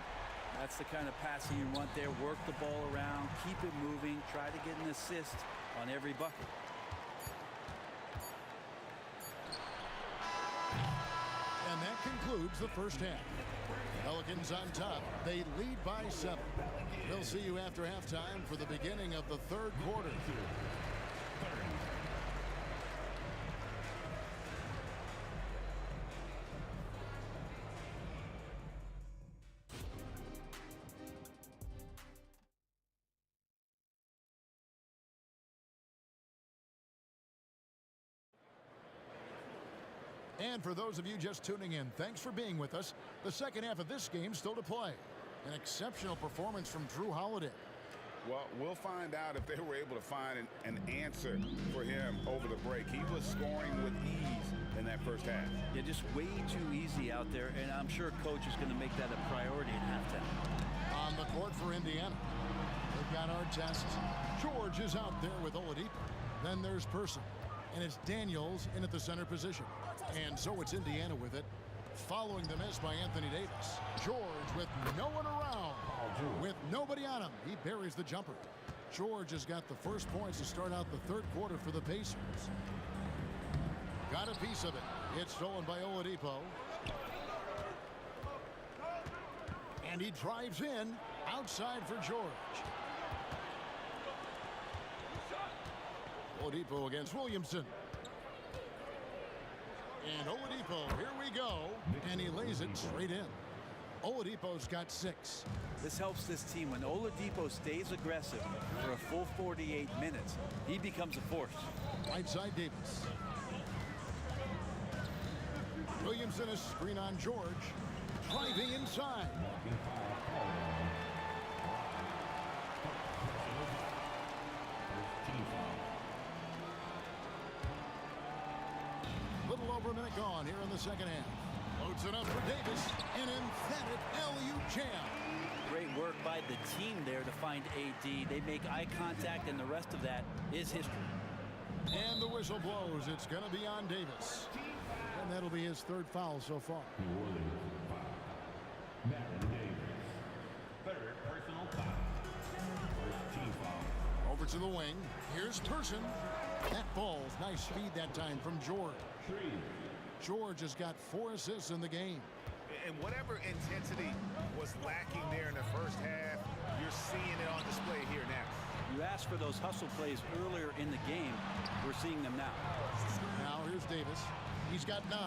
That's the kind of passing you want there. Work the ball around, keep it moving, try to get an assist on every bucket. And that concludes the first half. Pelicans on top. They lead by 7. We'll see you after halftime for the beginning of the third quarter. And for those of you just tuning in, thanks for being with us. The second half of this game still to play. An exceptional performance from Drew Holiday. Well, we'll find out if they were able to find an answer for him over the break. He was scoring with ease in that first half. Yeah, just way too easy out there, and I'm sure coach is going to make that a priority at halftime. On the court for Indiana. They've got Artest. George is out there with Oladipo. Then there's Person. And it's Daniels in at the center position. And so it's Indiana with it. Following the miss by Anthony Davis. George with no one around. With nobody on him. He buries the jumper. George has got the first points to start out the third quarter for the Pacers. Got a piece of it. It's stolen by Oladipo. And he drives in. Outside for George. Oladipo against Williamson. And Oladipo, here we go. And he lays it straight in. Oladipo's got 6. This helps this team. When Oladipo stays aggressive for a full 48 minutes, he becomes a force. Right side Davis. Williamson is screen on George. Driving inside. Little over a minute gone here in the second half. Loads it up for Davis. An emphatic LU jam. Great work by the team there to find AD. They make eye contact, and the rest of that is history. And the whistle blows. It's going to be on Davis. And that'll be his third foul so far. New Orleans foul. Baron Davis. Third personal foul. First team foul. Over to the wing. Here's Turson. That ball's nice speed that time from George. George has got 4 assists in the game. And whatever intensity was lacking there in the first half, you're seeing it on display here now. You asked for those hustle plays earlier in the game. We're seeing them now. Now here's Davis. He's got 9.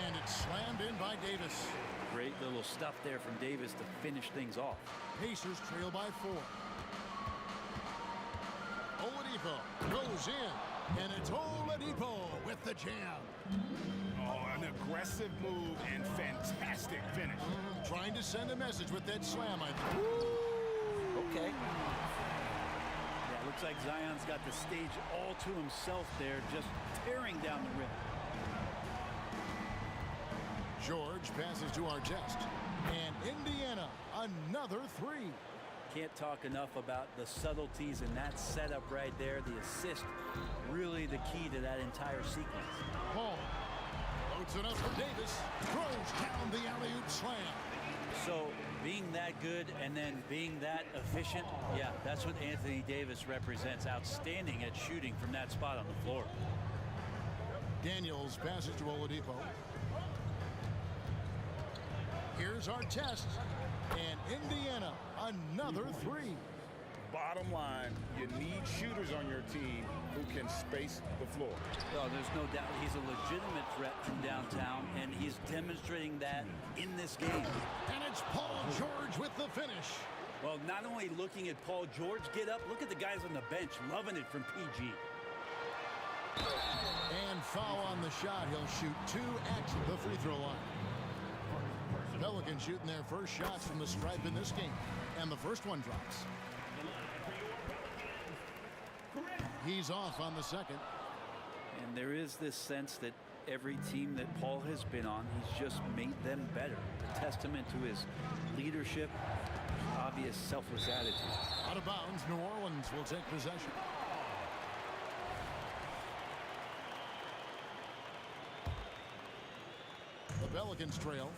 And it's slammed in by Davis. Great little stuff there from Davis to finish things off. Pacers trail by 4. Oladipo goes in. And it's Oladipo with the jam. Oh, an aggressive move and fantastic finish. Trying to send a message with that slam, I think. Okay. Yeah, looks like Zion's got the stage all to himself there, just tearing down the rim. George passes to Artest. And Indiana, another 3. Can't talk enough about the subtleties in that setup right there. The assist, really the key to that entire sequence. Paul loads it up for Davis. Throws down the alley-oop slam. So being that good and then being that efficient, yeah, that's what Anthony Davis represents. Outstanding at shooting from that spot on the floor. Daniels passes to Oladipo. Here's Artest. And Indiana, another 3. Bottom line, you need shooters on your team who can space the floor. Well, there's no doubt he's a legitimate threat from downtown, and he's demonstrating that in this game. And it's Paul George with the finish. Well, not only looking at Paul George get up, look at the guys on the bench loving it from PG. And foul on the shot. He'll shoot 2 at the free throw line. Pelicans shooting their first shots from the stripe in this game. And the first one drops. He's off on the second. And there is this sense that every team that Paul has been on, he's just made them better. A testament to his leadership, obvious selfless attitude. Out of bounds, New Orleans will take possession. The Pelicans trail.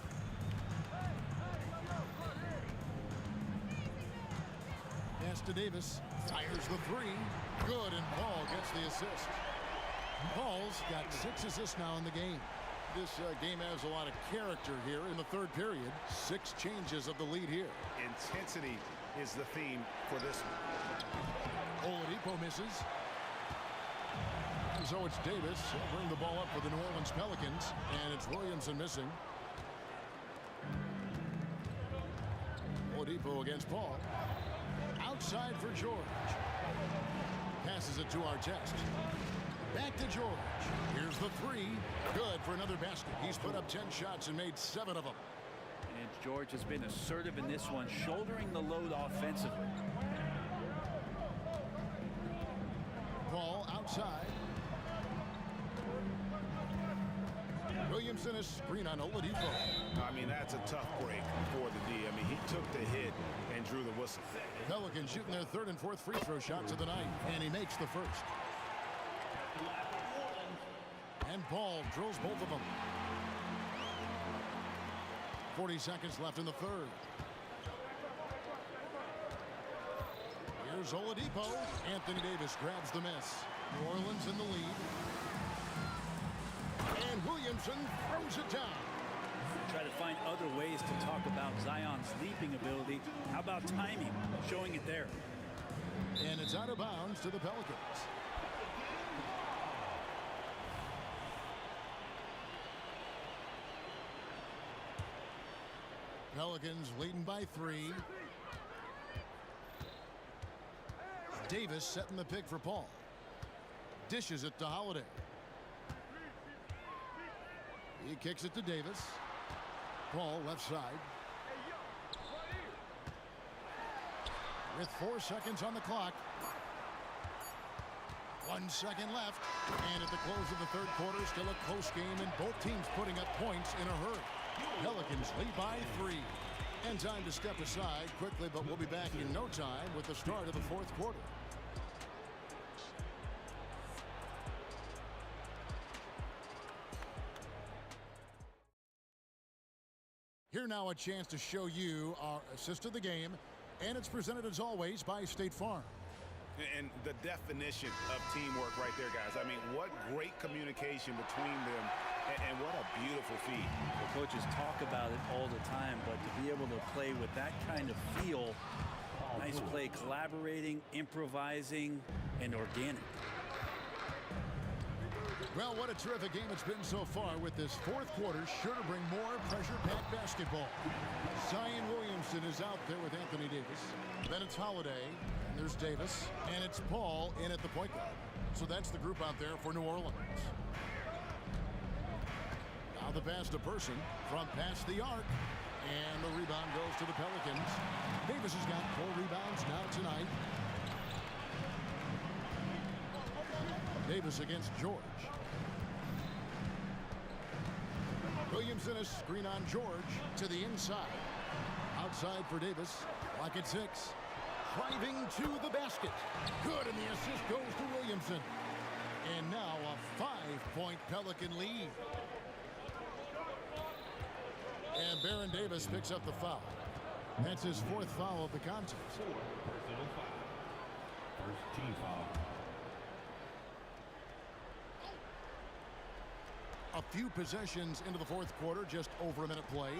Pass to Davis. Fires the 3. Good, and Paul gets the assist. Paul's got 6 assists now in the game. This game has a lot of character here in the third period. 6 changes of the lead here. Intensity is the theme for this one. Oladipo misses. So it's Davis. He'll bring the ball up for the New Orleans Pelicans. And it's Williamson missing. Oladipo against Paul. Outside for George. Passes it to Artest. Back to George. Here's the 3. Good for another basket. He's put up 10 shots and made 7 of them. And George has been assertive in this one, shouldering the load offensively. Paul outside. Williamson is screen on Oladipo. I mean, that's a tough break for the D. I mean, he took the hit and drew the whistle. Pelicans shooting their 3rd and 4th free throw shots of the night, and he makes the first. And Paul drills both of them. 40 seconds left in the 3rd. Here's Oladipo. Anthony Davis grabs the miss. New Orleans in the lead. And Williamson throws it down. Try to find other ways to talk about Zion's leaping ability. How about timing? Showing it there. And it's out of bounds to the Pelicans. Pelicans leading by 3. Davis setting the pick for Paul. Dishes it to Holiday. He kicks it to Davis. Paul left side. With 4 seconds on the clock. 1 second left. And at the close of the 3rd quarter, still a close game, and both teams putting up points in a hurry. Pelicans lead by 3. And time to step aside quickly, but we'll be back in no time with the start of the 4th quarter. Here now a chance to show you our assist of the game, and it's presented as always by State Farm. And the definition of teamwork right there, guys. I mean, what great communication between them, and what a beautiful feat. The coaches talk about it all the time, but to be able to play with that kind of feel, nice play, collaborating, improvising, and organic. Well, what a terrific game it's been so far, with this fourth quarter sure to bring more pressure-packed basketball. Zion Williamson is out there with Anthony Davis. Then it's Holiday, and there's Davis, and it's Paul in at the point guard. So that's the group out there for New Orleans. Now the pass to Person from past the arc, and the rebound goes to the Pelicans. Davis has got 4 rebounds now tonight. Davis against George. Williamson a screen on George to the inside. Outside for Davis. Lock at 6. Driving to the basket. Good, and the assist goes to Williamson. And now a 5-point Pelican lead. And Baron Davis picks up the foul. That's his 4th foul of the contest. Personal foul. First team foul. A few possessions into the 4th quarter, just over a minute played.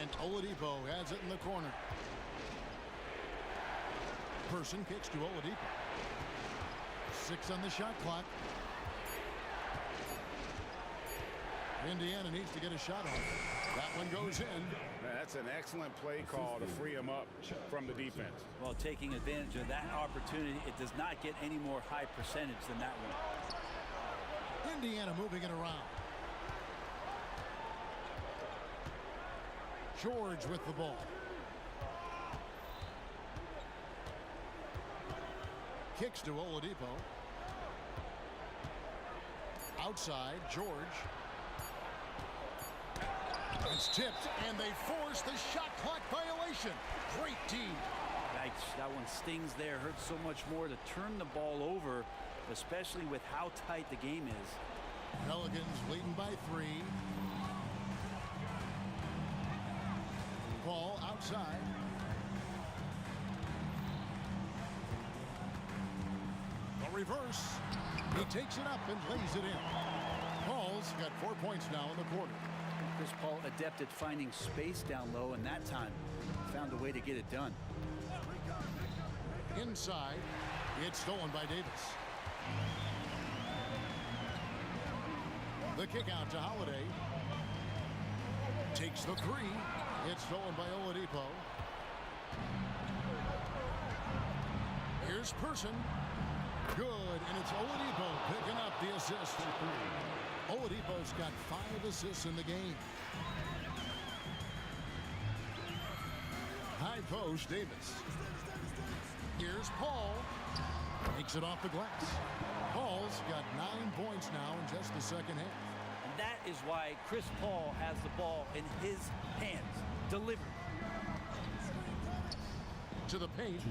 And Oladipo has it in the corner. Person kicks to Oladipo. 6 on the shot clock. Indiana needs to get a shot off. That one goes in. Man, that's an excellent play call to free him up from the defense. Well, taking advantage of that opportunity, it does not get any more high percentage than that one. Indiana moving it around. George with the ball. Kicks to Oladipo. Outside, George. It's tipped, and they force the shot clock violation. Great D. That one stings there. Hurts so much more to turn the ball over, especially with how tight the game is. Pelicans leading by 3. Ball outside. A reverse. He takes it up and lays it in. Paul's got 4 points now in the quarter. Chris Paul adept at finding space down low, and that time found a way to get it done. Inside, it's stolen by Davis. The kick out to Holiday. Takes the 3. It's stolen by Oladipo. Here's Person. Good, and it's Oladipo picking up the assist. Oladipo's got 5 assists in the game. High post, Davis. Here's Paul. Takes it off the glass. Paul's got 9 points now in just the second half. And that is why Chris Paul has the ball in his hands. Delivered. To the paint.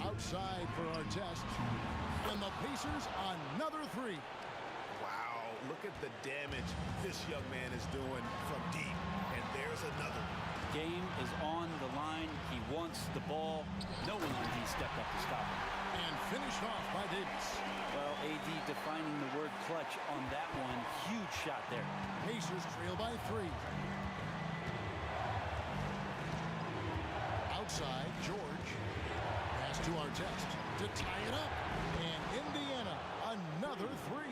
Outside for our test. And the Pacers another 3. Wow, look at the damage this young man is doing from deep. And there's another. Game is on the line. He wants the ball. No one on D stepped up to stop him. And finished off by Davis. Well, AD defining the word clutch on that one. Huge shot there. Pacers trail by 3. Outside, George. Pass to our test to tie it up. And Indiana, another 3.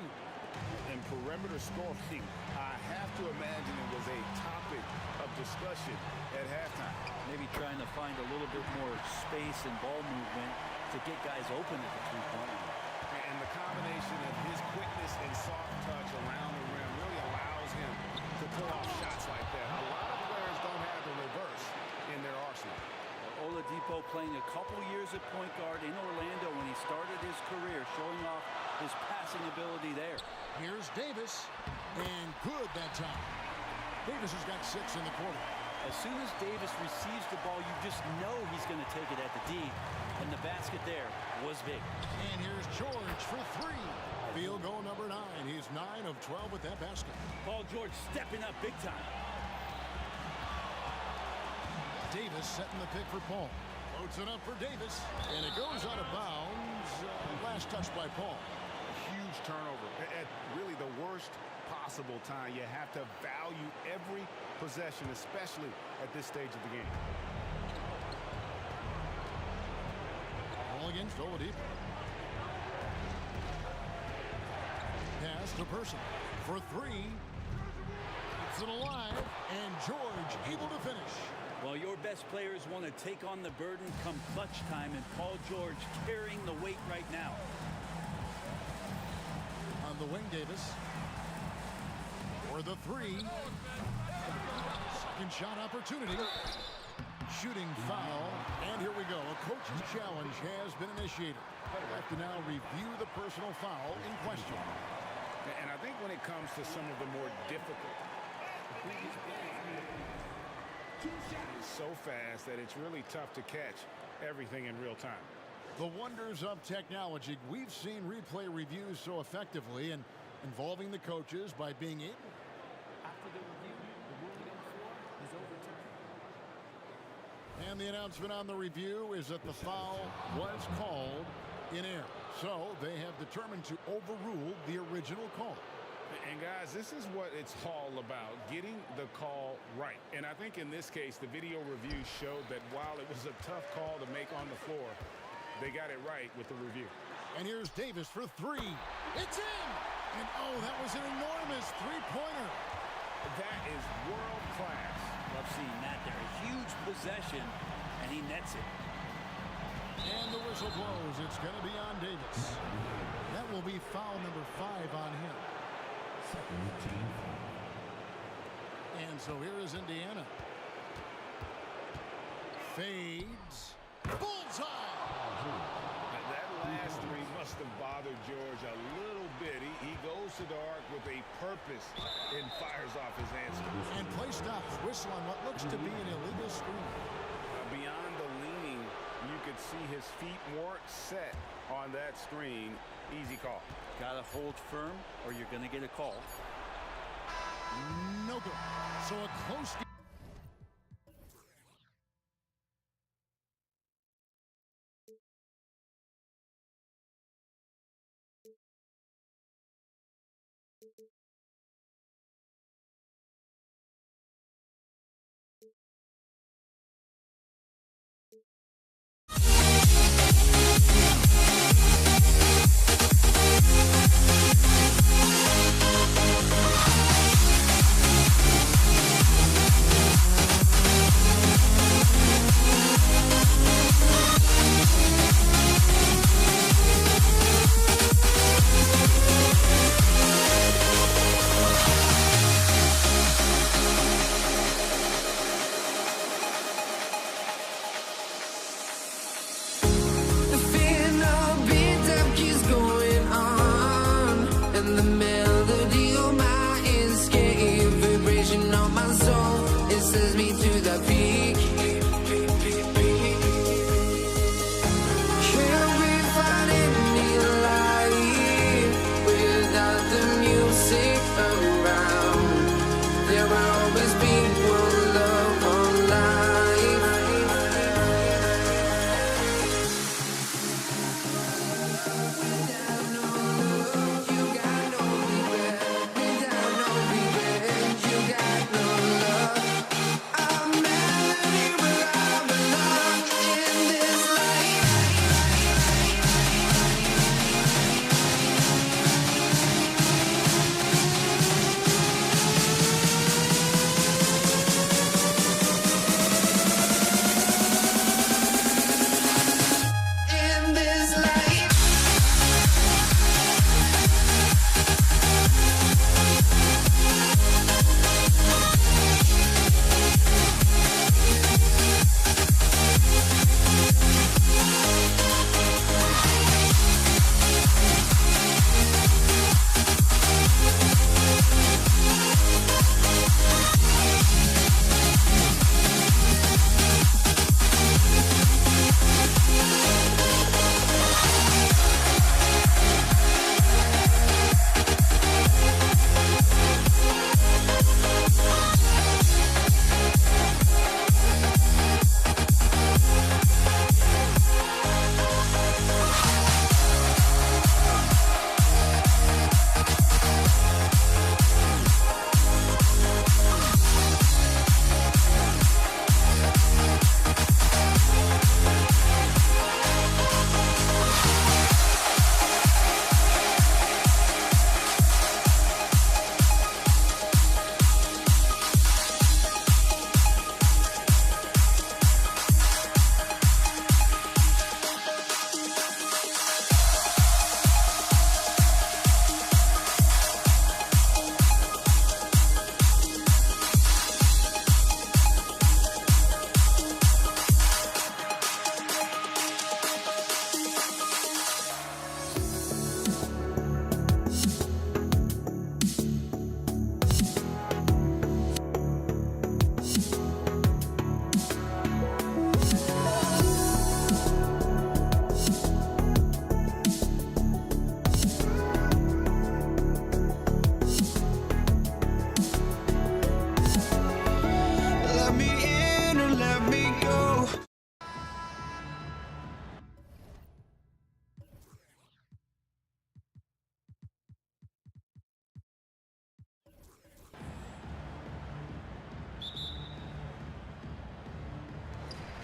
And perimeter scoring, I have to imagine it was a topic of discussion at halftime. Maybe trying to find a little bit more space and ball movement to get guys open at the 3-point line. And the combination of his quickness and soft touch around the rim really allows him to pull off shots like that. A lot of players don't have the reverse in their arsenal. Oladipo playing a couple years at point guard in Orlando when he started his career, showing off his passing ability there. Here's Davis, and good that time. Davis has got 6 in the quarter. As soon as Davis receives the ball, you just know he's going to take it at the D. And the basket there was big. And here's George for three. Field goal number 9. He's 9 of 12 with that basket. Paul George stepping up big time. Davis setting the pick for Paul. Floats it up for Davis. And it goes out of bounds. Last touch by Paul. Huge turnover at really the worst possible time. You have to value every possession, especially at this stage of the game. Ball against Oladipo. Pass to Person for three. It's it alive, and George able to finish. Well, your best players want to take on the burden come clutch time, and Paul George carrying the weight right now. On the wing, Davis. For the three. Second shot opportunity. Shooting foul. And here we go. A coach's challenge has been initiated. We'll have to now review the personal foul in question. And I think when it comes to some of the more difficult, it's so fast that it's really tough to catch everything in real time. The wonders of technology. We've seen replay reviews so effectively and involving the coaches by being able. After the review, the ruling on the floor is overturned. And the announcement on the review is that the foul was called in error. So they have determined to overrule the original call. And guys, this is what it's all about, getting the call right. And I think in this case, the video review showed that while it was a tough call to make on the floor, they got it right with the review. And here's Davis for three. It's in! And oh, that was an enormous three-pointer. That is world class. Love seeing that there. A huge possession, and he nets it. And the whistle blows. It's going to be on Davis. That will be foul number 5 on him. And so here is Indiana. Fades. Bullseye! That last three must have bothered George a little bit. He goes to the arc with a purpose and fires off his answer. And play stops. Whistle on what looks to be an illegal screen. Beyond the leaning, you could see his feet weren't set on that screen. Easy call. Gotta hold firm or you're gonna get a call. No good. So a close game.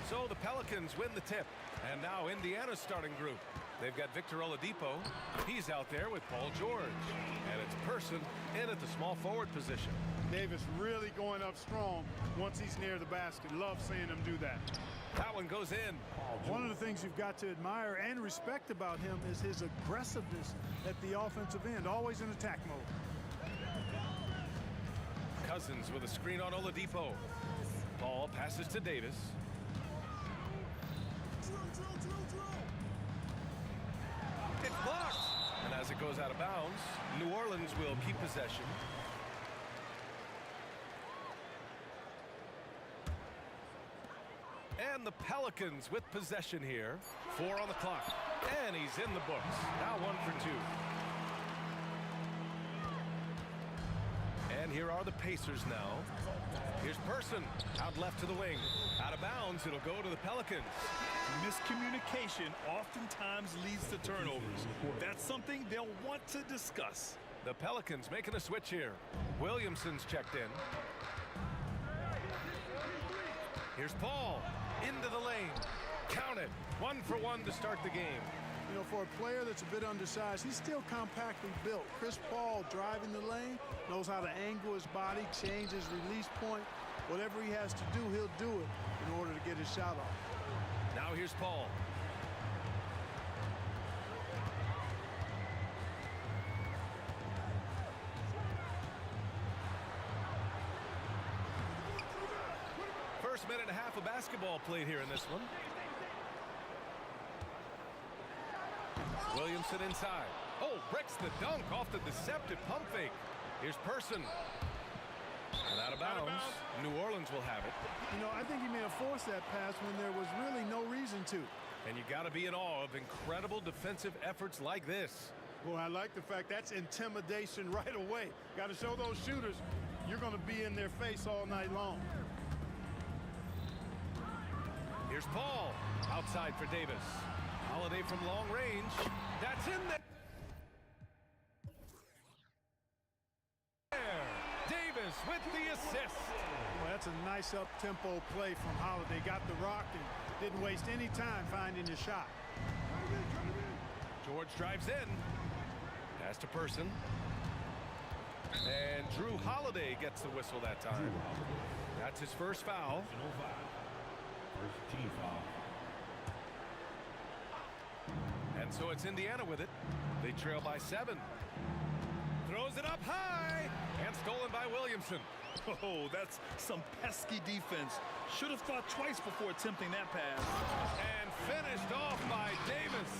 So the Pelicans win the tip. And now Indiana's starting group. They've got Victor Oladipo. He's out there with Paul George. And it's Person in at the small forward position. Davis really going up strong once he's near the basket. Love seeing him do that. That one goes in. One of the things you've got to admire and respect about him is his aggressiveness at the offensive end, always in attack mode. Cousins with a screen on Oladipo. Ball passes to Davis. It's blocked. And as it goes out of bounds, New Orleans will keep possession. And the Pelicans with possession here. 4 on the clock. And he's in the books. Now 1 for 2. And here are the Pacers now. Here's Person out left to the wing. Out of bounds, it'll go to the Pelicans. Miscommunication oftentimes leads to turnovers. That's something they'll want to discuss. The Pelicans making a switch here. Williamson's checked in. Here's Paul into the lane. Count it. 1 for 1 to start the game. You know, for a player that's a bit undersized, he's still compactly built. Chris Paul driving the lane, knows how to angle his body, change his release point. Whatever he has to do, he'll do it in order to get his shot off. Now here's Paul. First minute and a half of basketball played here in this one. Williamson inside. Oh, breaks the dunk off the deceptive pump fake. Here's Person. And out of bounds. New Orleans will have it. You know, I think he may have forced that pass when there was really no reason to. And you got to be in awe of incredible defensive efforts like this. Well, I like the fact that's intimidation right away. Got to show those shooters you're going to be in their face all night long. Here's Paul. Outside for Davis. Holiday from long range. That's in there. Davis with the assist. Well, that's a nice up-tempo play from Holiday. Got the rock and didn't waste any time finding his shot. George drives in. Pass to Person. And Drew Holiday gets the whistle that time. That's his first foul. First team foul. And so it's Indiana with it. They trail by 7. Throws it up high. And stolen by Williamson. Oh, that's some pesky defense. Should have thought twice before attempting that pass. And finished off by Davis.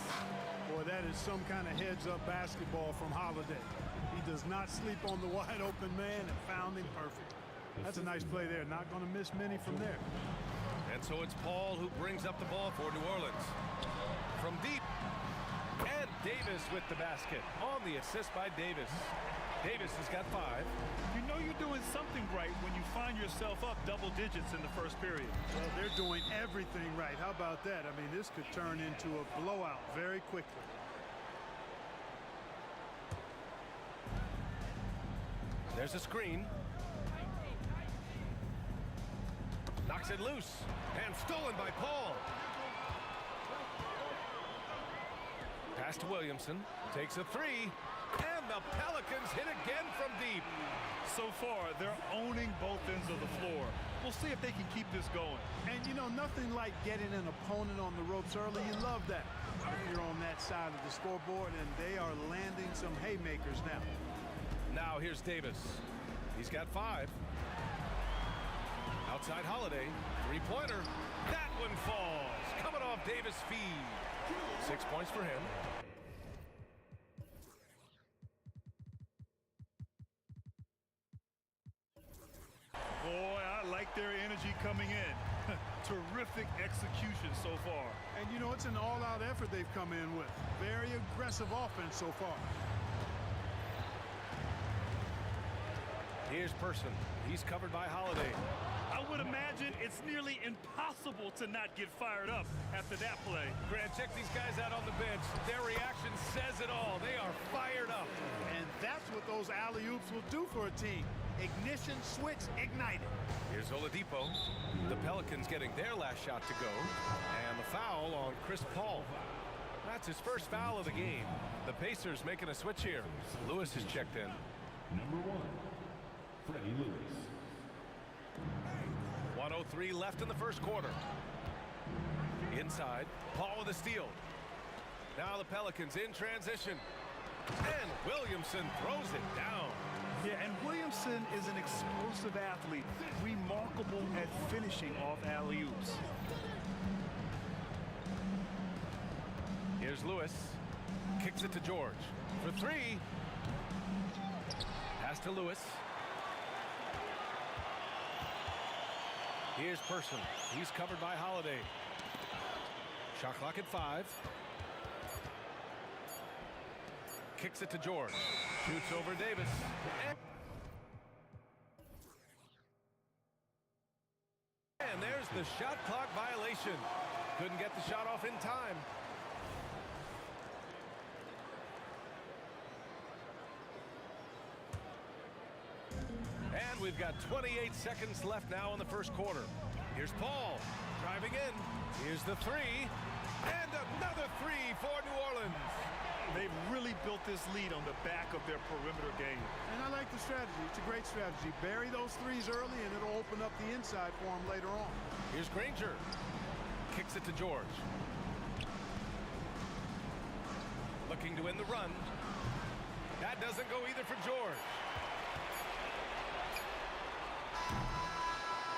Boy, that is some kind of heads-up basketball from Holiday. He does not sleep on the wide-open man and found him perfect. That's a nice play there. Not going to miss many from there. And so it's Paul who brings up the ball for New Orleans. From deep. And Davis with the basket on the assist by Davis. Davis has got 5. You know you're doing something right when you find yourself up double digits in the first period. Well, they're doing everything right. How about that? I mean, this could turn into a blowout very quickly. There's a screen. Knocks it loose. And stolen by Paul. Pass to Williamson. Takes a 3. And the Pelicans hit again from deep. So far, they're owning both ends of the floor. We'll see if they can keep this going. And, you know, nothing like getting an opponent on the ropes early. You love that. If you're on that side of the scoreboard, and they are landing some haymakers now. Now here's Davis. He's got 5. Outside Holiday. 3-pointer. That one falls. Coming off Davis' feed. 6 points for him. Boy, I like their energy coming in. Terrific execution so far. And, you know, it's an all-out effort they've come in with. Very aggressive offense so far. Here's Person. He's covered by Holiday. I would imagine it's nearly impossible to not get fired up after that play. Grant, check these guys out on the bench. Their reaction says it all. They are fired up. And that's what those alley-oops will do for a team. Ignition switch ignited. Here's Oladipo. The Pelicans getting their last shot to go. And the foul on Chris Paul. That's his first foul of the game. The Pacers making a switch here. Lewis has checked in. Number 1, Freddie Lewis. 1:03 left in the first quarter. Inside, Paul with a steal. Now the Pelicans in transition. And Williamson throws it down. Yeah, and Williamson is an explosive athlete, remarkable at finishing off alley-oops. Here's Lewis. Kicks it to George. For three. Pass to Lewis. Here's Person. He's covered by Holiday. Shot clock at 5. Kicks it to George. Shoots over Davis. And there's the shot clock violation. Couldn't get the shot off in time. And we've got 28 seconds left now in the first quarter. Here's Paul driving in. Here's the three. And another three for New Orleans. They've really built this lead on the back of their perimeter game. And I like the strategy. It's a great strategy. Bury those threes early, and it'll open up the inside for them later on. Here's Granger. Kicks it to George. Looking to win the run. That doesn't go either for George.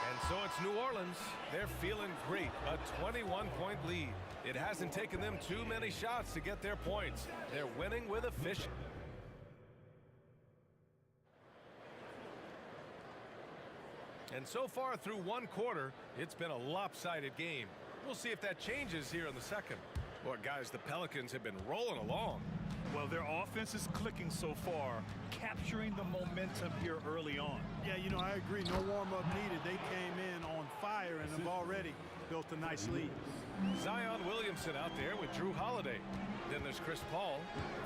And so it's New Orleans. They're feeling great. A 21-point lead. It hasn't taken them too many shots to get their points. They're winning with efficiency. And so far through one quarter, it's been a lopsided game. We'll see if that changes here in the second. Boy, guys, the Pelicans have been rolling along. Well, their offense is clicking so far, capturing the momentum here early on. Yeah, you know, I agree. No warm-up needed. They came in on fire and have already built a nice lead. Zion Williamson out there with Drew Holiday. Then there's Chris Paul.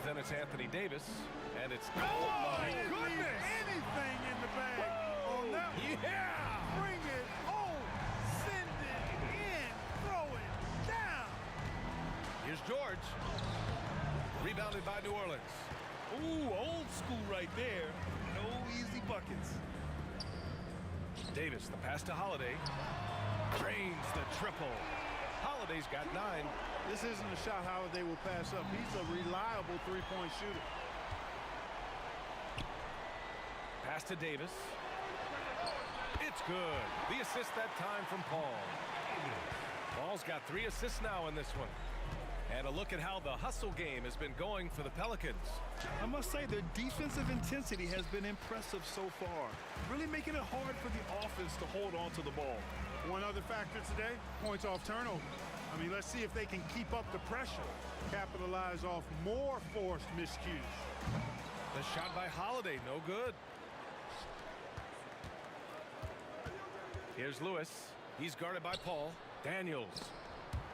Then it's Anthony Davis. And it's... Oh, my goodness! Anything in the bag on that one. Yeah! Bring it home. Send it in. Throw it down. Here's George. Rebounded by New Orleans. Ooh, old school right there. No easy buckets. Davis, the pass to Holiday. Drains the triple. Holiday's got 9. This isn't a shot Holiday will pass up. He's a reliable three-point shooter. Pass to Davis. It's good. The assist that time from Paul. Paul's got 3 assists now in this one. And a look at how the hustle game has been going for the Pelicans. I must say their defensive intensity has been impressive so far, really making it hard for the offense to hold on to the ball. One other factor today, points off turnover. I mean, let's see if they can keep up the pressure, capitalize off more forced miscues. The shot by Holiday, no good. Here's Lewis. He's guarded by Paul. Daniels.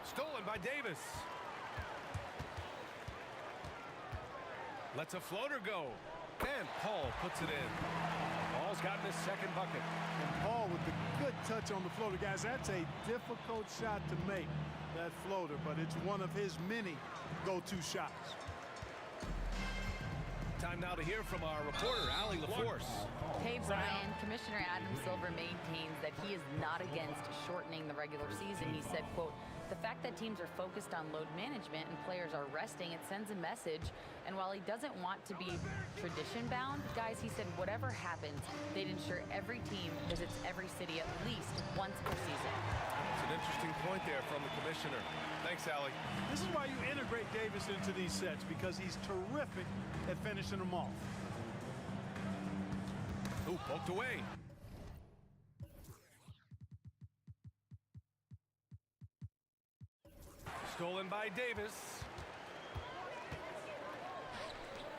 Stolen by Davis. Lets a floater go. And Paul puts it in. Paul's gotten his second bucket. And Paul with the good touch on the floater. Guys, that's a difficult shot to make, that floater, but it's one of his many go-to shots. Time now to hear from our reporter, Allie LaForce. Hey, Brian. Commissioner Adam Silver maintains that he is not against shortening the regular season. He said, quote, the fact that teams are focused on load management and players are resting, it sends a message. And while he doesn't want to be tradition-bound, guys, he said whatever happens, they'd ensure every team visits every city at least once per season. It's an interesting point there from the commissioner. Thanks, Allie. This is why you integrate Davis into these sets, because he's terrific at finishing them off. Ooh, poked away. Stolen by Davis.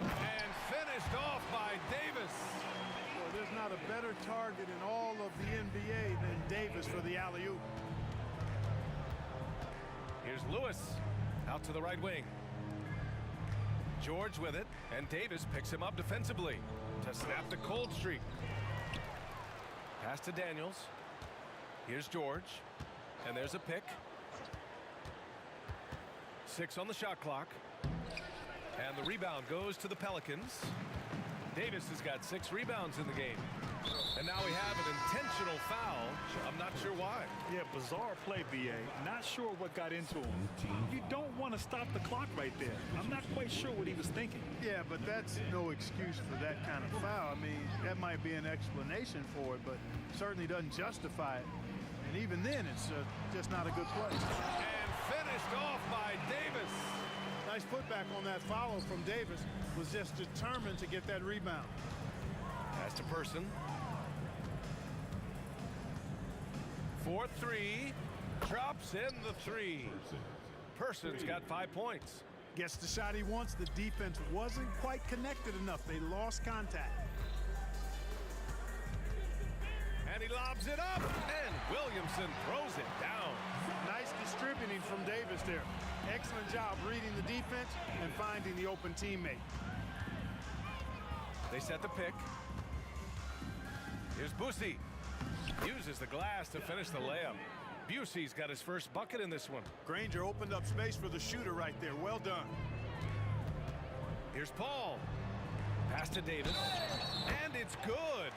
And finished off by Davis. Well, there's not a better target in all of the NBA than Davis for the alley-oop. Here's Lewis out to the right wing. George with it, and Davis picks him up defensively to snap the cold streak. Pass to Daniels. Here's George. And there's a pick. 6 on the shot clock. And the rebound goes to the Pelicans. Davis has got 6 rebounds in the game. And now we have an intentional foul. I'm not sure why. Yeah, bizarre play, B.A. Not sure what got into him. You don't want to stop the clock right there. I'm not quite sure what he was thinking. Yeah, but that's no excuse for that kind of foul. I mean, that might be an explanation for it, but certainly doesn't justify it. And even then, it's just not a good play. And finished off by Davis. Nice putback on that follow from Davis. Was just determined to get that rebound. Pass to Person. 4-3. Drops in the 3. Person's got 5 points. Gets the shot he wants. The defense wasn't quite connected enough. They lost contact. And he lobs it up. And Williamson throws it down. Nice distributing from Davis there. Excellent job reading the defense and finding the open teammate. They set the pick. Here's Busey. Uses the glass to finish the layup. Busey's got his first bucket in this one. Granger opened up space for the shooter right there. Well done. Here's Paul. Pass to Davis. And it's good.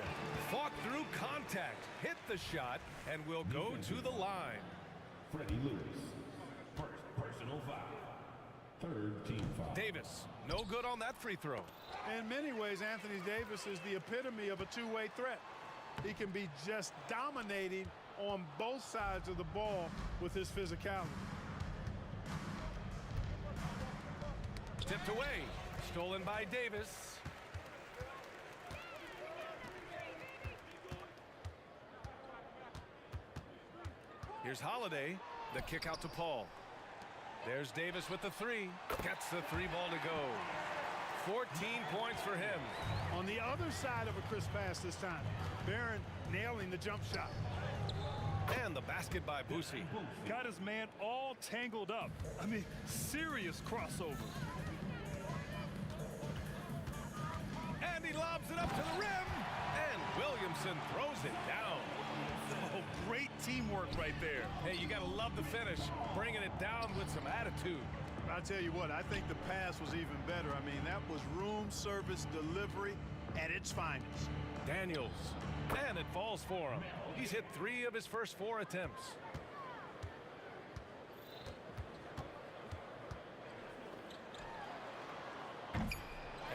Fought through contact. Hit the shot and will go to the line. Freddie Lewis. First personal foul. Third team foul. Davis, no good on that free throw. In many ways, Anthony Davis is the epitome of a two-way threat. He can be just dominating on both sides of the ball with his physicality. Tipped away. Stolen by Davis. Here's Holiday. The kick out to Paul. There's Davis with the 3. Gets the 3 ball to go. 14 points for him. On the other side of a crisp pass this time. Barron nailing the jump shot. And the basket by Busey. Got his man all tangled up. I mean, serious crossover. And he lobs it up to the rim. And Williamson throws it down. Oh, great teamwork right there. Hey, you got to love the finish. Bringing it down with some attitude. I'll tell you what, I think the pass was even better. I mean, that was room service delivery at its finest. Daniels. And it falls for him. He's hit 3 of his first 4 attempts.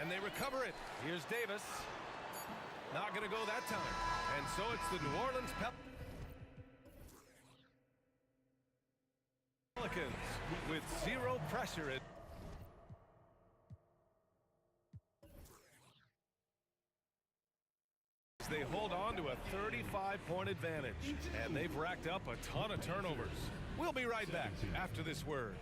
And they recover it. Here's Davis. Not going to go that time. And so it's the New Orleans Pelicans with 0 pressure. They hold on to a 35-point advantage, and they've racked up a ton of turnovers. We'll be right back after this word.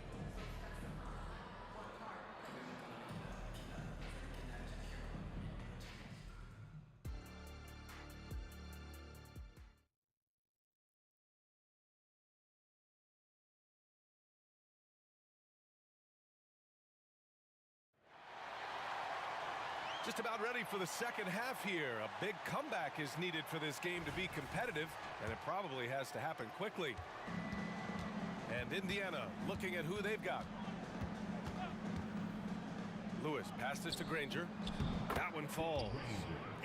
Just about ready for the second half here. A big comeback is needed for this game to be competitive, and it probably has to happen quickly. And Indiana looking at who they've got. Lewis passes to Granger. That one falls.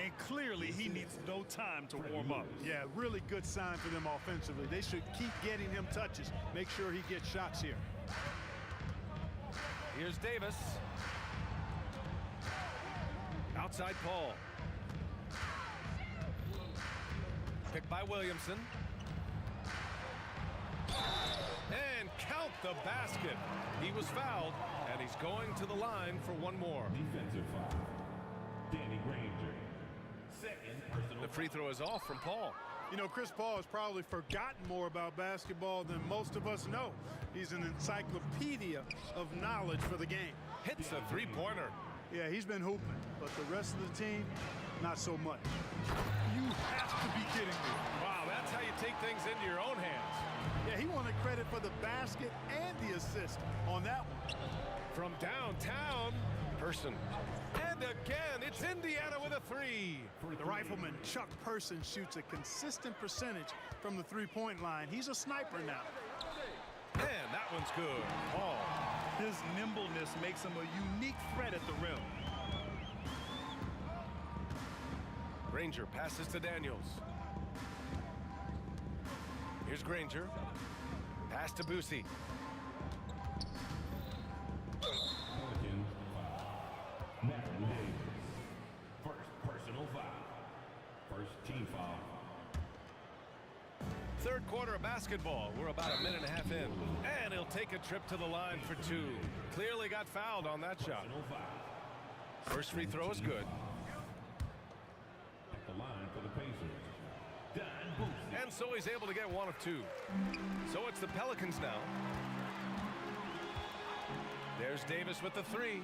And clearly he needs no time to warm up. Yeah, really good sign for them offensively. They should keep getting him touches. Make sure he gets shots here. Here's Davis. Outside Paul. Picked by Williamson. And count the basket. He was fouled, and he's going to the line for one more. Defensive foul. Danny Granger. Second personal. The free throw is off from Paul. You know, Chris Paul has probably forgotten more about basketball than most of us know. He's an encyclopedia of knowledge for the game. Hits a three-pointer. Yeah, he's been hooping, but the rest of the team, not so much. You have to be kidding me. Wow, that's how you take things into your own hands. Yeah, he wanted credit for the basket and the assist on that one. From downtown, Person. And again, it's Indiana with a three. The rifleman Chuck Person shoots a consistent percentage from the three-point line. He's a sniper now. And that one's good. Paul. His nimbleness makes him a unique threat at the rim. Granger passes to Daniels. Here's Granger. Pass to Boosie. Pelicans foul. Matthew Davis. First personal foul. First team foul. Third quarter of basketball. We're about a minute and a half in. And he'll take a trip to the line for two. Clearly got fouled on that shot. Personal foul. First free throw is good. At the line for the Pacers. Dan Boosie. And so he's able to get one of two. So it's the Pelicans now. There's Davis with the three.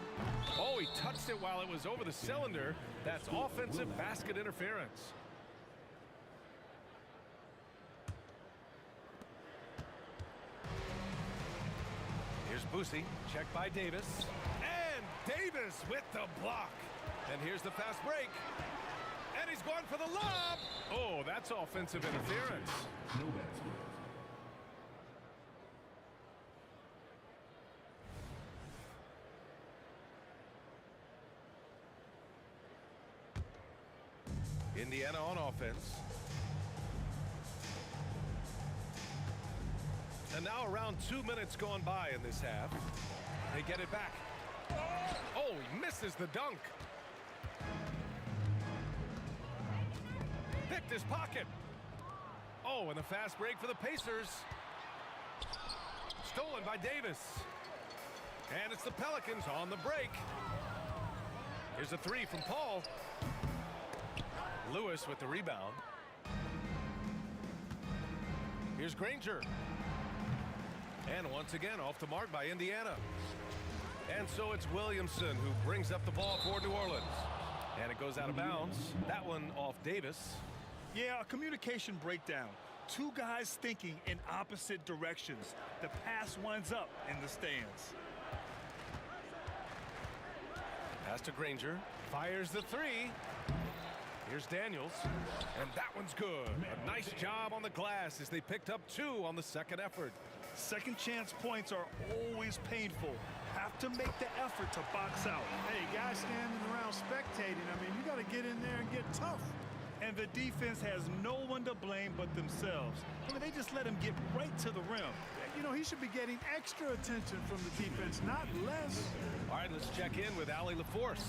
Oh, he touched it while it was over the cylinder. That's offensive basket interference. Here's Boosie, checked by Davis. And Davis with the block. And here's the fast break. And he's going for the lob. Oh, that's offensive interference. No basket. Indiana on offense. And now around 2 minutes gone by in this half. They get it back. Oh, he misses the dunk. Picked his pocket. Oh, and the fast break for the Pacers. Stolen by Davis. And it's the Pelicans on the break. Here's a three from Paul. Lewis with the rebound. Here's Granger. And once again off the mark by Indiana. And so it's Williamson who brings up the ball for New Orleans. And it goes out of bounds. That one off Davis. Yeah, a communication breakdown. Two guys thinking in opposite directions. The pass winds up in the stands. Pass to Granger. Fires the three. Here's Daniels. And that one's good. A nice job on the glass as they picked up two on the second effort. Second chance points are always painful. Have to make the effort to box out. Hey, guys standing around spectating, I mean, you got to get in there and get tough. And the defense has no one to blame but themselves. I mean, they just let him get right to the rim. You know, he should be getting extra attention from the defense, not less. All right, let's check in with Allie LaForce.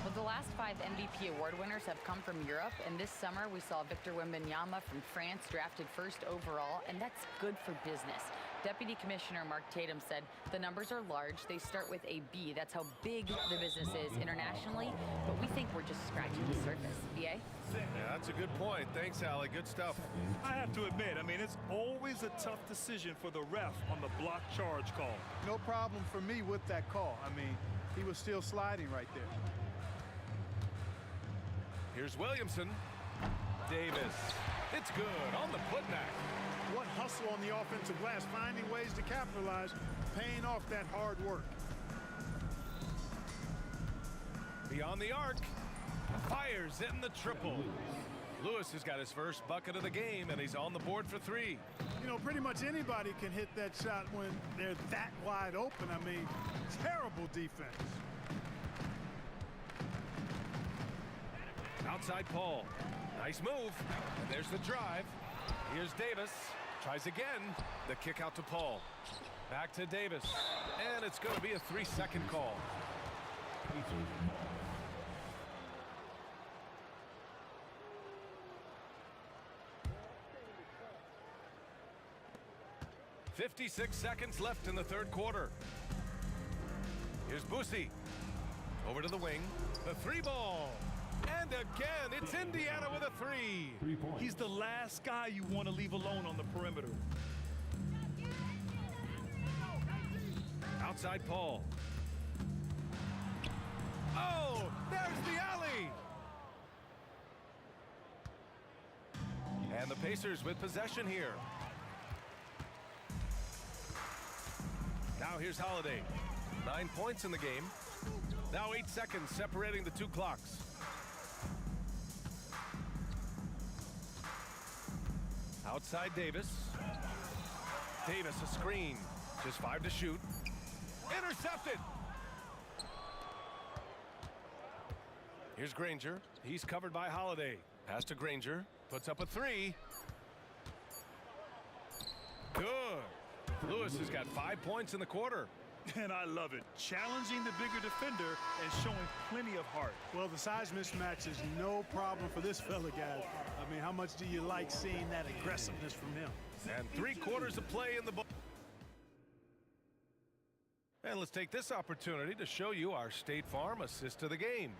Well, the last 5 MVP award winners have come from Europe, and this summer we saw Victor Wembanyama from France drafted first overall, and that's good for business. Deputy Commissioner Mark Tatum said the numbers are large. They start with a B. That's how big the business is internationally, but we think we're just scratching the surface. BA? Yeah, that's a good point. Thanks, Allie. Good stuff. I have to admit, I mean, it's always a tough decision for the ref on the block charge call. No problem for me with that call. I mean, he was still sliding right there. Here's Williamson. Davis. It's good on the putback. What hustle on the offensive glass, finding ways to capitalize, paying off that hard work. Beyond the arc. Fires in the triple. Lewis has got his first bucket of the game, and he's on the board for three. You know, pretty much anybody can hit that shot when they're that wide open. I mean, terrible defense. Outside Paul. Nice move. And there's the drive. Here's Davis. Tries again. The kick out to Paul. Back to Davis. And it's going to be a 3-second call. 56 seconds left in the third quarter. Here's Boosie. Over to the wing. The three ball. And again, it's Indiana with a three. He's the last guy you want to leave alone on the perimeter. Outside Paul. Oh, there's the alley. And the Pacers with possession here. Now here's Holiday. 9 points in the game. Now 8 seconds separating the two clocks. Outside Davis. Davis a screen. Just 5 to shoot. Intercepted. Here's Granger. He's covered by Holiday. Pass to Granger. Puts up a 3. Good. Lewis has got 5 points in the quarter. And I love it. Challenging the bigger defender and showing plenty of heart. Well, the size mismatch is no problem for this fella, guys. I mean, how much do you like seeing that aggressiveness from him? And 3/4 of play in the ball. And let's take this opportunity to show you our State Farm assist to the game.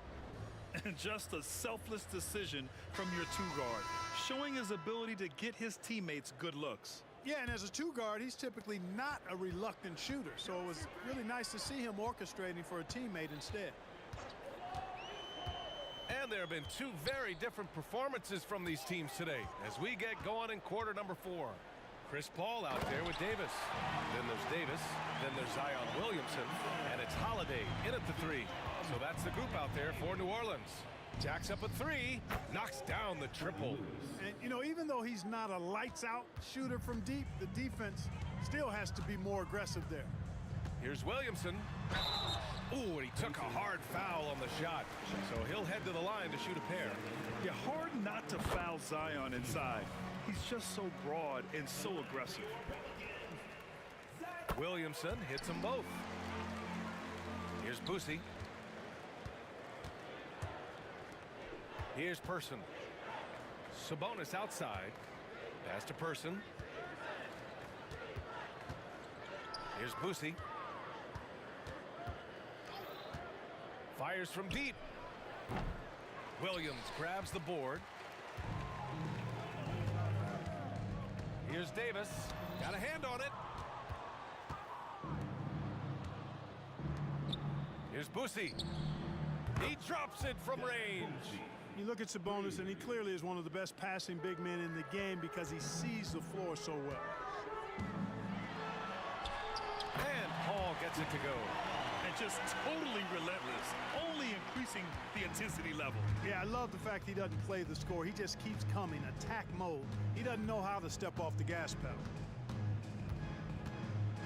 And just a selfless decision from your two-guard, showing his ability to get his teammates good looks. Yeah, and as a two-guard, he's typically not a reluctant shooter, so it was really nice to see him orchestrating for a teammate instead. And there have been 2 very different performances from these teams today as we get going in quarter number 4. Chris Paul out there with Davis. Then there's Davis. Then there's Zion Williamson. And it's Holiday in at the 3. So that's the group out there for New Orleans. Jacks up a 3. Knocks down the triple. And, you know, even though he's not a lights-out shooter from deep, the defense still has to be more aggressive there. Here's Williamson. Ooh, and he took a hard foul on the shot. So he'll head to the line to shoot a pair. Yeah, hard not to foul Zion inside. He's just so broad and so aggressive. Williamson hits them both. Here's Boosie. Here's Person. Sabonis outside. Pass to Person. Here's Boosie. Fires from deep. Williams grabs the board. Here's Davis. Got a hand on it. Here's Boosie. He drops it from range. You look at Sabonis, and he clearly is one of the best passing big men in the game because he sees the floor so well. And Paul gets it to go. And just totally relentless, only increasing the intensity level. Yeah, I love the fact he doesn't play the score. He just keeps coming, attack mode. He doesn't know how to step off the gas pedal.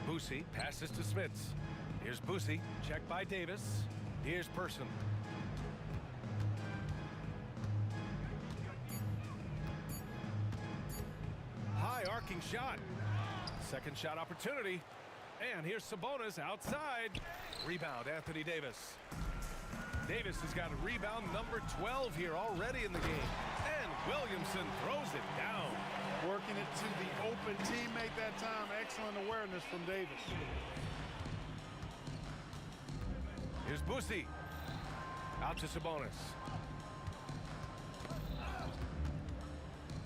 Boosie passes to Smits. Here's Boosie, checked by Davis. Here's Person. High arcing shot. Second shot opportunity. And here's Sabonis outside. Rebound, Anthony Davis. Davis has got a rebound number 12 here already in the game. And Williamson throws it down. Working it to the open teammate that time. Excellent awareness from Davis. Here's Boosie. Out to Sabonis.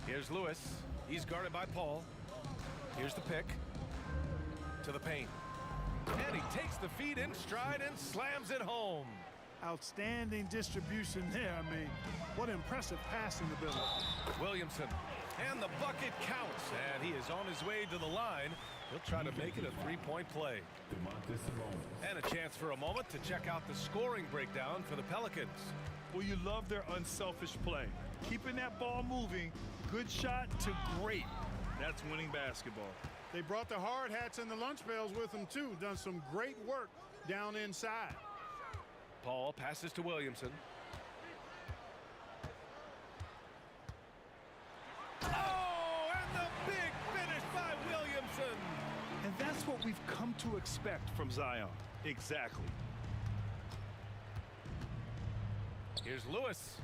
Here's Lewis. He's guarded by Paul. Here's the pick. To the paint. And he takes the feed in stride and slams it home. Outstanding distribution there. I mean, what impressive passing ability. Williamson. And the bucket counts. And he is on his way to the line. He'll try to make it a three-point play. And a chance for a moment to check out the scoring breakdown for the Pelicans. Well, you love their unselfish play. Keeping that ball moving, good shot to great. That's winning basketball. They brought the hard hats and the lunch pails with them, too. Done some great work down inside. Paul passes to Williamson. Oh, and the big finish by Williamson. And that's what we've come to expect from Zion. Exactly. Here's Lewis.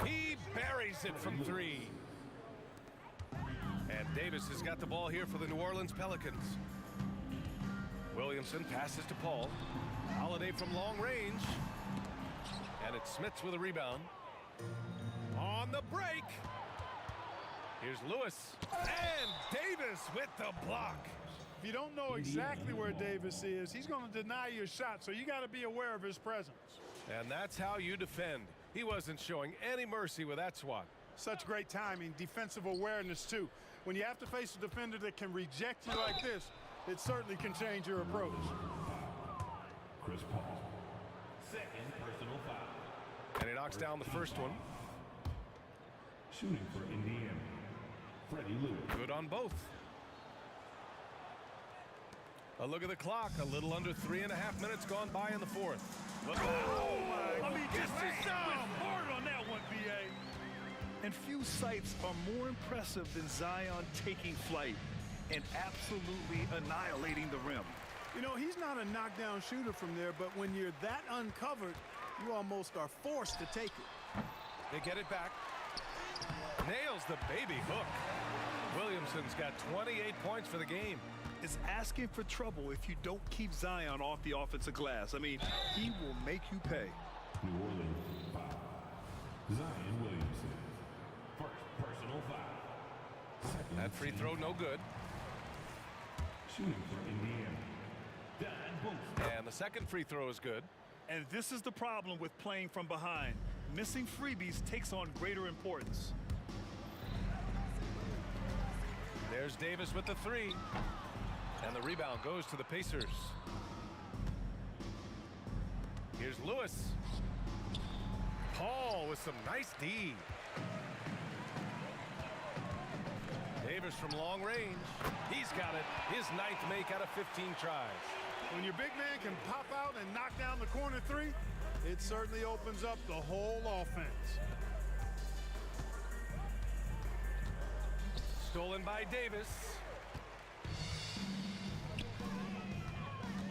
He buries it from 3. And Davis has got the ball here for the New Orleans Pelicans. Williamson passes to Paul. Holiday from long range. And it's Smits with a rebound. On the break. Here's Lewis. And Davis with the block. If you don't know exactly where Davis is, he's going to deny your shot, so you got to be aware of his presence. And that's how you defend. He wasn't showing any mercy with that swat. Such great timing, defensive awareness, too. When you have to face a defender that can reject you like this, it certainly can change your approach. Chris Paul, Second personal foul. And he knocks down the first one. Shooting for Indiana, Freddie Lewis. Good on both. A look at the clock. A little under 3.5 minutes gone by in the fourth. Look out. Oh, my. I mean, just hard on that one, B.A. And few sights are more impressive than Zion taking flight and absolutely annihilating the rim. You know, he's not a knockdown shooter from there, but when you're that uncovered, you almost are forced to take it. They get it back. Nails the baby hook. Williamson's got 28 points for the game. It's asking for trouble if you don't keep Zion off the offensive glass. I mean, he will make you pay. New Orleans foul. Zion Williamson. First personal foul. Second That free throw no good. Shooting for Indiana, Don Booster. And the second free throw is good. And this is the problem with playing from behind. Missing freebies takes on greater importance. There's Davis with the three. And the rebound goes to the Pacers. Here's Lewis. Paul with some nice D. Davis from long range. He's got it. His 9th make out of 15 tries. When your big man can pop out and knock down the corner three, it certainly opens up the whole offense. Stolen by Davis.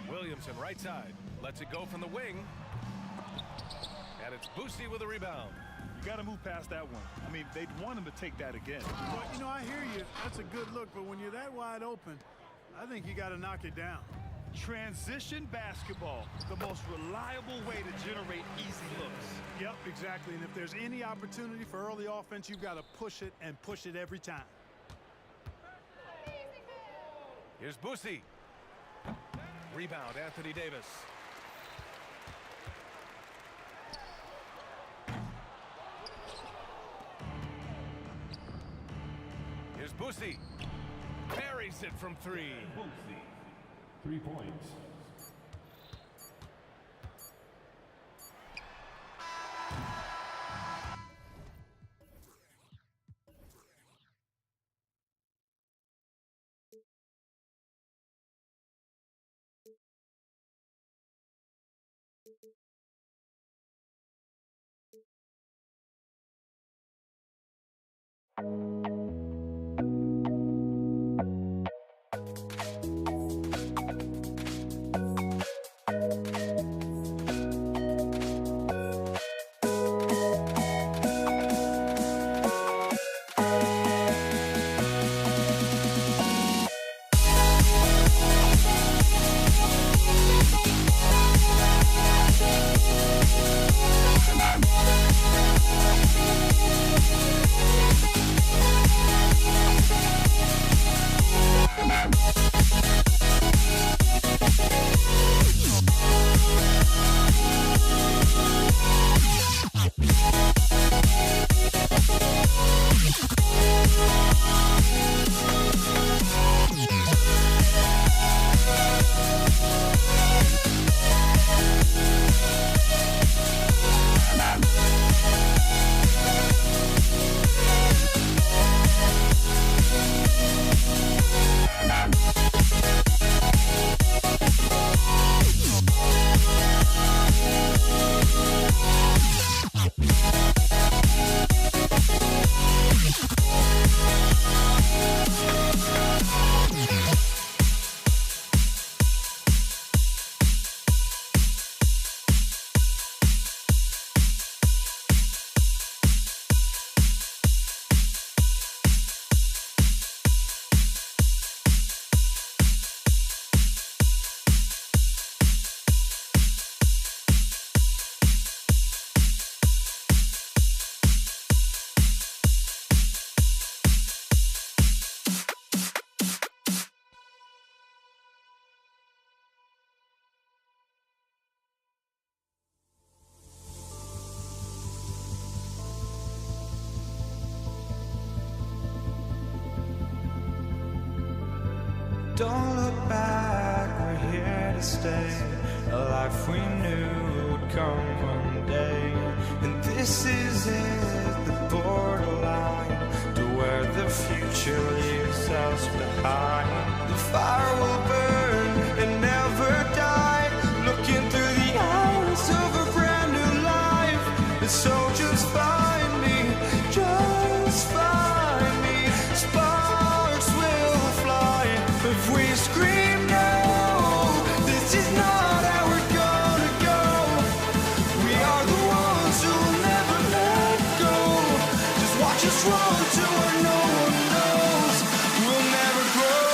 Williamson right side. Lets it go from the wing. And it's Boosie with a rebound. You got to move past that one. I mean, they'd want him to take that again. But, you know, I hear you. That's a good look. But when you're that wide open, I think you got to knock it down. Transition basketball, the most reliable way to generate easy looks. Yep, exactly. And if there's any opportunity for early offense, you've got to push it and push it every time. Here's Boosie. Rebound, Anthony Davis. Here's Boosie. Buries it from three. Boosie. 3 points. Don't look back, we're here to stay. A life we knew come one day. And this is it, the borderline to where the future leaves us behind. The fire will burn and never die, looking through the eyes of a brand new life. And so just find me, just find me. Sparks will fly if we scream no. This is not how we're gonna go. We are the ones who will never let go. Just watch us run to where no one knows. We'll never grow.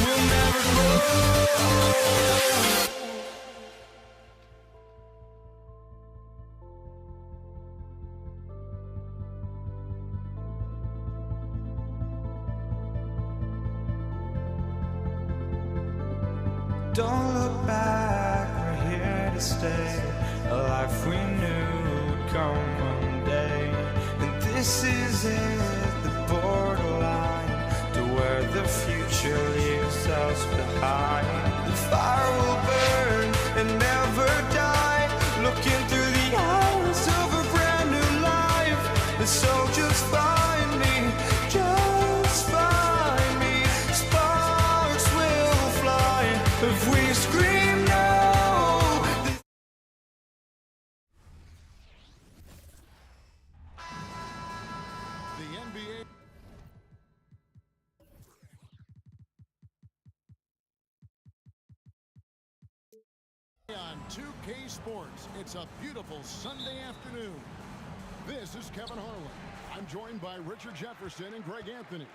We'll never grow. Don't look back, we're here to stay. A life we knew would come one day. And this is it, the borderline to where the future leaves us behind. The fire will burn and never die, looking through the eyes of a brand new life. And so just find me, just find me. Sparks will fly if we scream no. The NBA. On 2K Sports, it's a beautiful Sunday afternoon. This is Kevin Harlan. I'm joined by Richard Jefferson and Greg Anthony.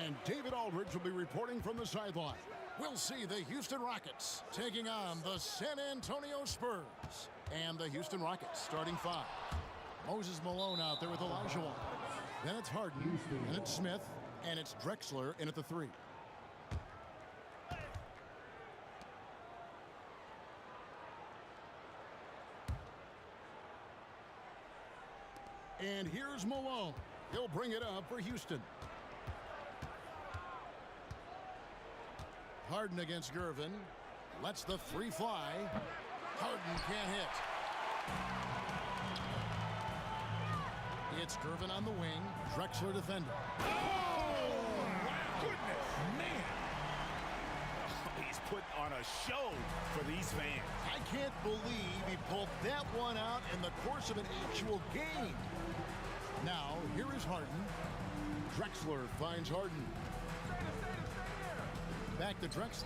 And David Aldridge will be reporting from the sideline. We'll see the Houston Rockets taking on the San Antonio Spurs. And the Houston Rockets starting five. Moses Malone out there with Elijah. Then it's Harden, and it's Smith, and it's Drexler in at the three. And here's Malone. He'll bring it up for Houston. Harden against Gervin. Lets the three fly. Harden can't hit. It's Gervin on the wing. Drexler defender. Oh, my goodness, man. He's put on a show for these fans. I can't believe he pulled that one out in the course of an actual game. Now, here is Harden. Drexler finds Harden. Back to Drexler.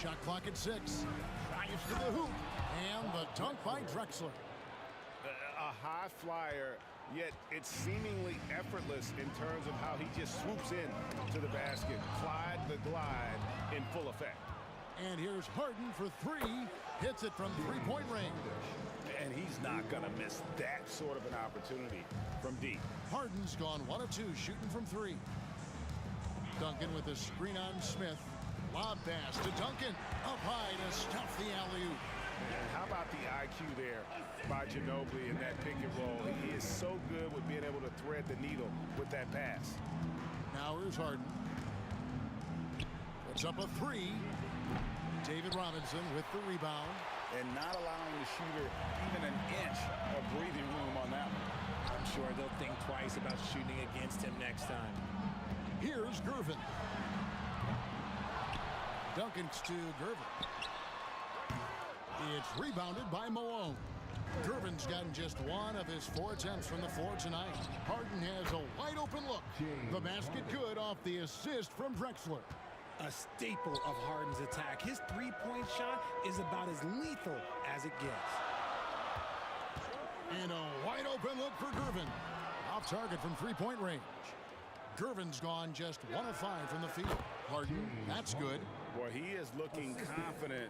Shot clock at 6. Drives to the hoop. And the dunk by Drexler. A high flyer, yet it's seemingly effortless in terms of how he just swoops in to the basket. Clyde the glide in full effect. And here's Harden for three. Hits it from three-point range. And he's not going to miss that sort of an opportunity from deep. Harden's gone 1 of 2 shooting from three. Duncan with a screen on Smith. Lob pass to Duncan. Up high to stuff the alley-oop. And how about the IQ there by Ginobili in that pick and roll? He is so good with being able to thread the needle with that pass. Now here's Harden. Puts up a three. David Robinson with the rebound. And not allowing the shooter even an inch of breathing room on that one. I'm sure they'll think twice about shooting against him next time. Here's Gervin. Duncan's to Gervin. It's rebounded by Malone. Gervin's gotten just 1 of his 4 attempts from the floor tonight. Harden has a wide open look. The basket good off the assist from Drexler. A staple of Harden's attack. His three-point shot is about as lethal as it gets. And a wide open look for Gervin. Off target from three-point range. Gervin's gone just 1 of 5 from the field. Harden, that's good. Well, he is looking confident.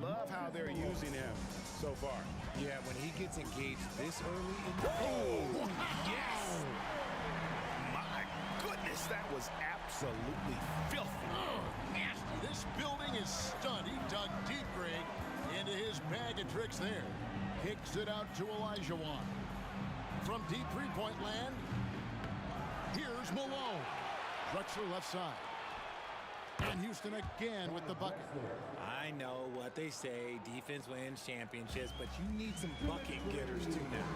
Love how they're using him so far. Yeah, when he gets engaged this early in the game. Yes! My goodness, that was absolutely filthy. Nasty. This building is stunned. He dug deep, Greg, into his bag of tricks there. Kicks it out to Olajuwon. From deep three-point land, here's Malone. Drexler left side. And Houston again with the bucket. I know what they say, defense wins championships, but you need some bucket getters too now.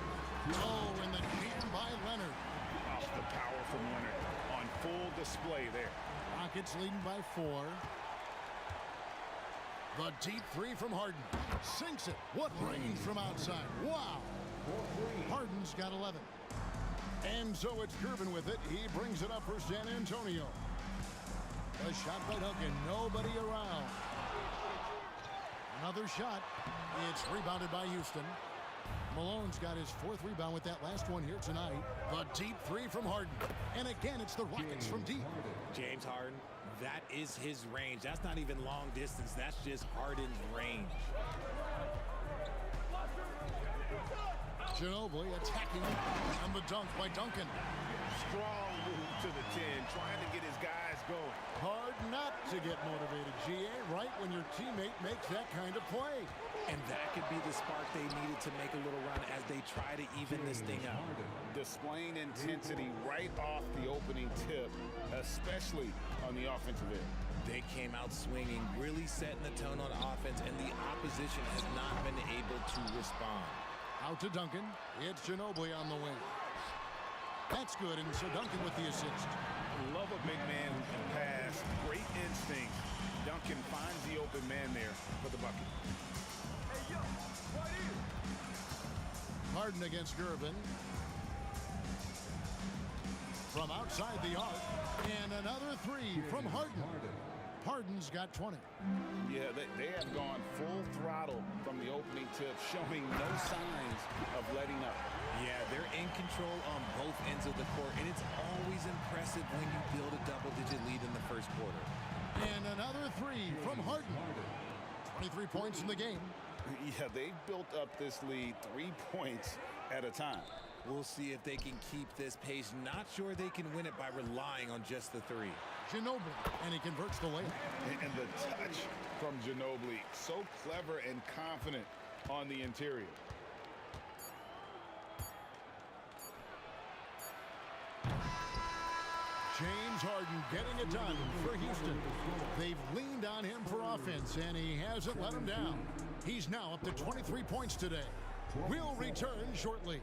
Oh, and the jam by Leonard. Oh, the power from Leonard on full display there. Rockets leading by 4. The deep three from Harden. Sinks it. What range from outside. Wow. Harden's got 11. And so it's Gervin with it. He brings it up for San Antonio. A shot by Duncan. Nobody around. Another shot. It's rebounded by Houston. Malone's got his 4th rebound with that last one here tonight. The deep three from Harden. And again, it's the Rockets from deep. James Harden, that is his range. That's not even long distance. That's just Harden's range. Ginobili attacking. And the dunk by Duncan. Strong move to the 10, trying to get his guys going. Hard not to get motivated, GA, right when your teammate makes that kind of play. And that could be the spark they needed to make a little run as they try to even this thing out. Displaying intensity right off the opening tip, especially on the offensive end. They came out swinging, really setting the tone on offense, and the opposition has not been able to respond. Out to Duncan. It's Ginobili on the wing. That's good, and so Duncan with the assist. Love a big man who can pass. Great instinct. Duncan finds the open man there for the bucket. Hey, yo, right here. Harden against Gervin. From outside the arc. And another three from Harden. Harden's got 20. Yeah, they have gone full throttle from the opening tip, showing no signs of letting up. Yeah, they're in control on both ends of the court, and it's always impressive when you build a double-digit lead in the first quarter. And another three from Harden. 23 points in the game. Yeah, they've built up this lead 3 points at a time. We'll see if they can keep this pace. Not sure they can win it by relying on just the 3. Ginobili, and he converts the layup. And the touch from Ginobili, so clever and confident on the interior. James Harden getting it done for Houston. They've leaned on him for offense, and he hasn't let them down. He's now up to 23 points today. We'll return shortly.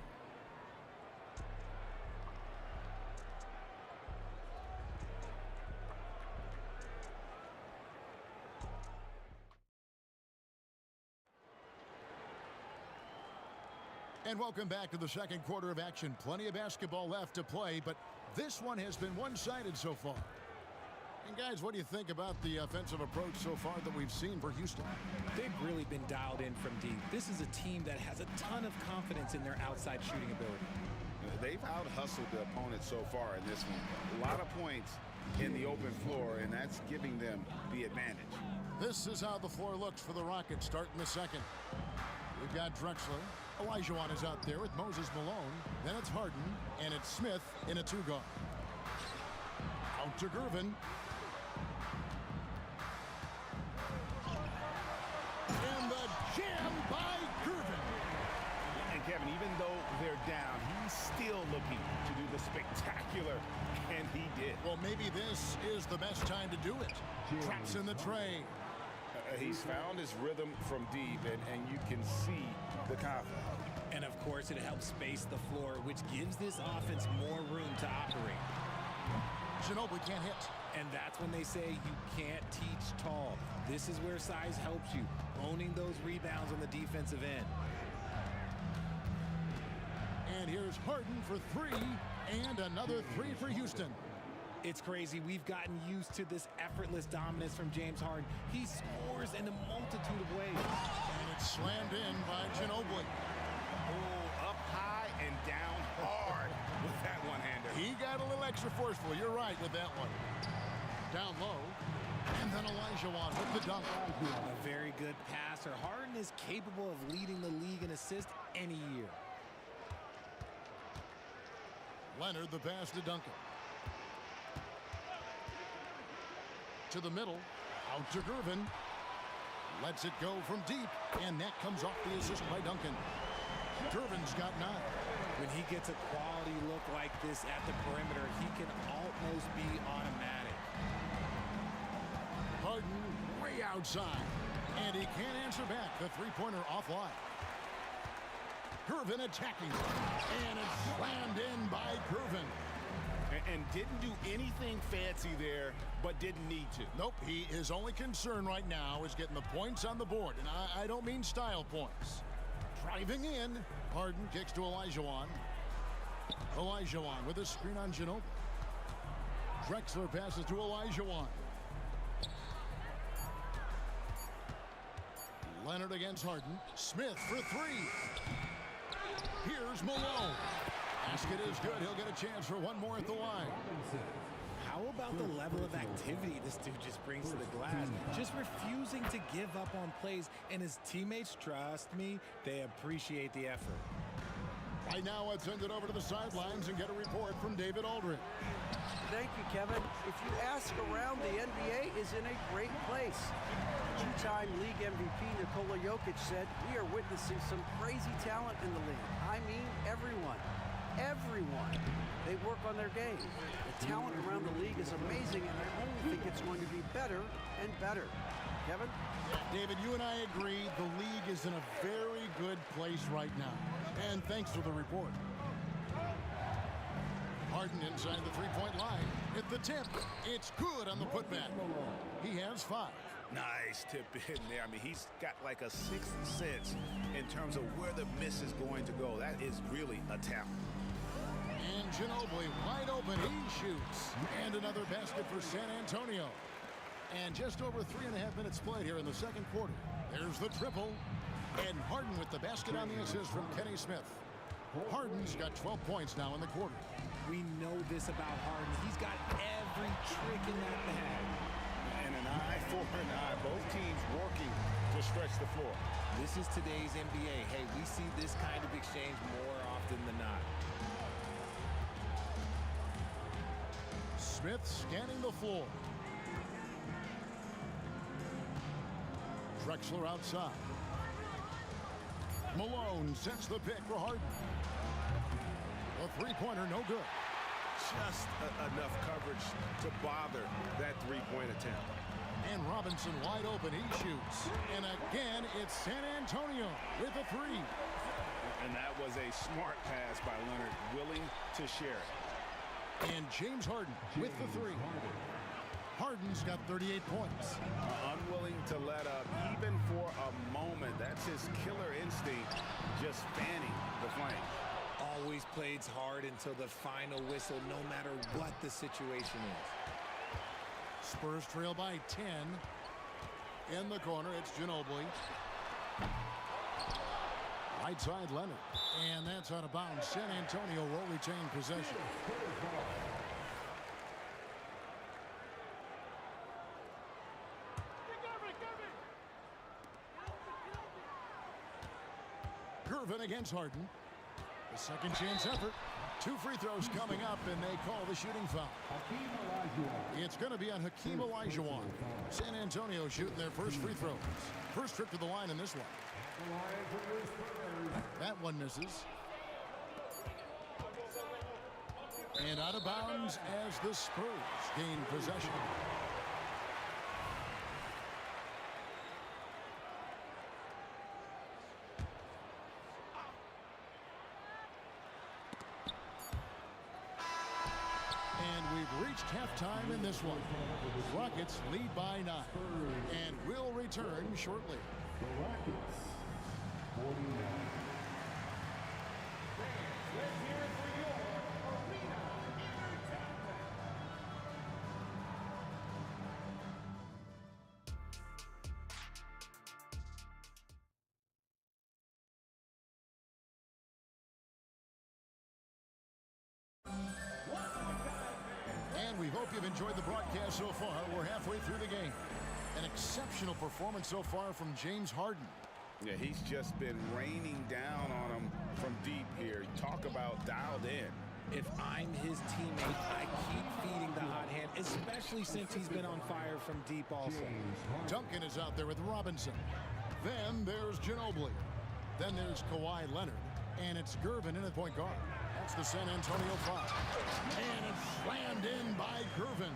And welcome back to the second quarter of action. Plenty of basketball left to play, but this one has been one-sided so far. And guys, what do you think about the offensive approach so far that we've seen for Houston? They've really been dialed in from deep. This is a team that has a ton of confidence in their outside shooting ability. They've out-hustled the opponent so far in this one. A lot of points in the open floor, and that's giving them the advantage. This is how the floor looks for the Rockets starting the second. We've got Drexler. Olajuwon is out there with Moses Malone. Then it's Harden, and it's Smith in a 2-guard. Out to Gervin. And the jam by Gervin. And Kevin, even though they're down, he's still looking to do the spectacular, and he did. Well, maybe this is the best time to do it. Traps in the tray. He's found his rhythm from deep, and you can see the confidence. And, of course, it helps space the floor, which gives this offense more room to operate. Ginobili can't hit. And that's when they say you can't teach tall. This is where size helps you, owning those rebounds on the defensive end. And here's Harden for 3, and another 3 for Houston. It's crazy. We've gotten used to this effortless dominance from James Harden. He scores in a multitude of ways. And it's slammed in by Ginobili. Oh, up high and down hard with that one-hander. He got a little extra forceful. You're right with that one. Down low. And then Olajuwon with the dunk. A very good passer. Harden is capable of leading the league in assists any year. Leonard, the pass to Duncan. To the middle. Out to Gervin. Lets it go from deep. And that comes off the assist by Duncan. Gervin's got 9. When he gets a quality look like this at the perimeter, he can almost be automatic. Harden way outside. And he can't answer back. The three-pointer offline. Gervin attacking. And it's slammed in by Gervin. And didn't do anything fancy there, but didn't need to. Nope, his only concern right now is getting the points on the board. And I don't mean style points. Driving in. Harden kicks to Olajuwon. Olajuwon with a screen on Ginobili. Drexler passes to Olajuwon. Leonard against Harden. Smith for 3. Here's Malone. Basket is good. He'll get a chance for one more at the line. How about the level of activity this dude just brings to the glass? Just refusing to give up on plays, and his teammates, trust me, they appreciate the effort. Right now, let's send it over to the sidelines and get a report from David Aldridge. Thank you, Kevin. If you ask around, the NBA is in a great place. Two-time league MVP Nikola Jokic said, "We are witnessing some crazy talent in the league. I mean, everyone. Everyone. They work on their game. The talent around the league is amazing, and I only think it's going to be better and better." Kevin? David, you and I agree the league is in a very good place right now. And thanks for the report. Harden inside the three-point line. At the tip. It's good on the putback. He has 5. Nice tip in there. I mean, he's got like a 6th sense in terms of where the miss is going to go. That is really a talent. And Ginobili wide open. He shoots. And another basket for San Antonio. And just over 3.5 minutes played here in the second quarter. There's the triple. And Harden with the basket on the assist from Kenny Smith. Harden's got 12 points now in the quarter. We know this about Harden. He's got every trick in that bag. And an eye for an eye. Both teams working to stretch the floor. This is today's NBA. Hey, we see this kind of exchange more often than not. Smith scanning the floor. Drexler outside. Malone sets the pick for Harden. The three-pointer no good. Just enough coverage to bother that three-point attempt. And Robinson wide open. He shoots. And again, it's San Antonio with a 3. And that was a smart pass by Leonard, willing to share it. And James Harden with the 3. Harden's got 38 points. Unwilling to let up even for a moment. That's his killer instinct, just fanning the flame. Always plays hard until the final whistle, no matter what the situation is. Spurs trail by 10. In the corner, it's Ginobili. Right side, Leonard. And that's out of bounds. San Antonio will retain possession. Gervin against Harden. The second chance effort. 2 free throws coming up, and they call the shooting foul. It's going to be on Hakeem Olajuwon. San Antonio shooting their first free throws. First trip to the line in this one. That one misses. And out of bounds as the Spurs gain possession. Reached halftime in this one. Rockets lead by 9 and will return shortly. The Rockets, 49. Let's hear it for your arena entertainment. And we hope you've enjoyed the broadcast so far. We're halfway through the game. An exceptional performance so far from James Harden. Yeah, he's just been raining down on him from deep here. Talk about dialed in. If I'm his teammate, I keep feeding the hot hand, especially since he's been on fire from deep also. Duncan is out there with Robinson. Then there's Ginobili. Then there's Kawhi Leonard. And it's Gervin in at point guard. That's the San Antonio foul. And it's slammed in by Gervin.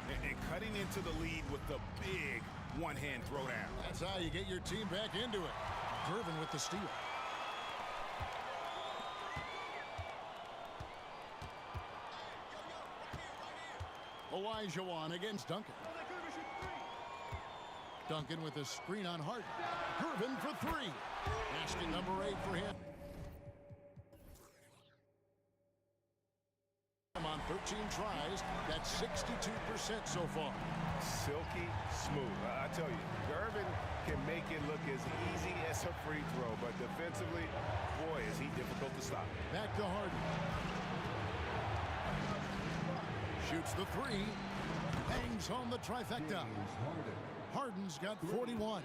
And cutting into the lead with the big one-hand throwdown. That's how you get your team back into it. Gervin with the steal. Olajuwon against Duncan. Duncan with a screen on Harden. Gervin for three. Basket number 8 for him. On 13 tries, that's 62% so far. Silky smooth. I tell you, Gervin can make it look as easy as a free throw, but defensively, boy, is he difficult to stop. Back to Harden. Shoots the three. Hangs home the trifecta. Harden's got 41.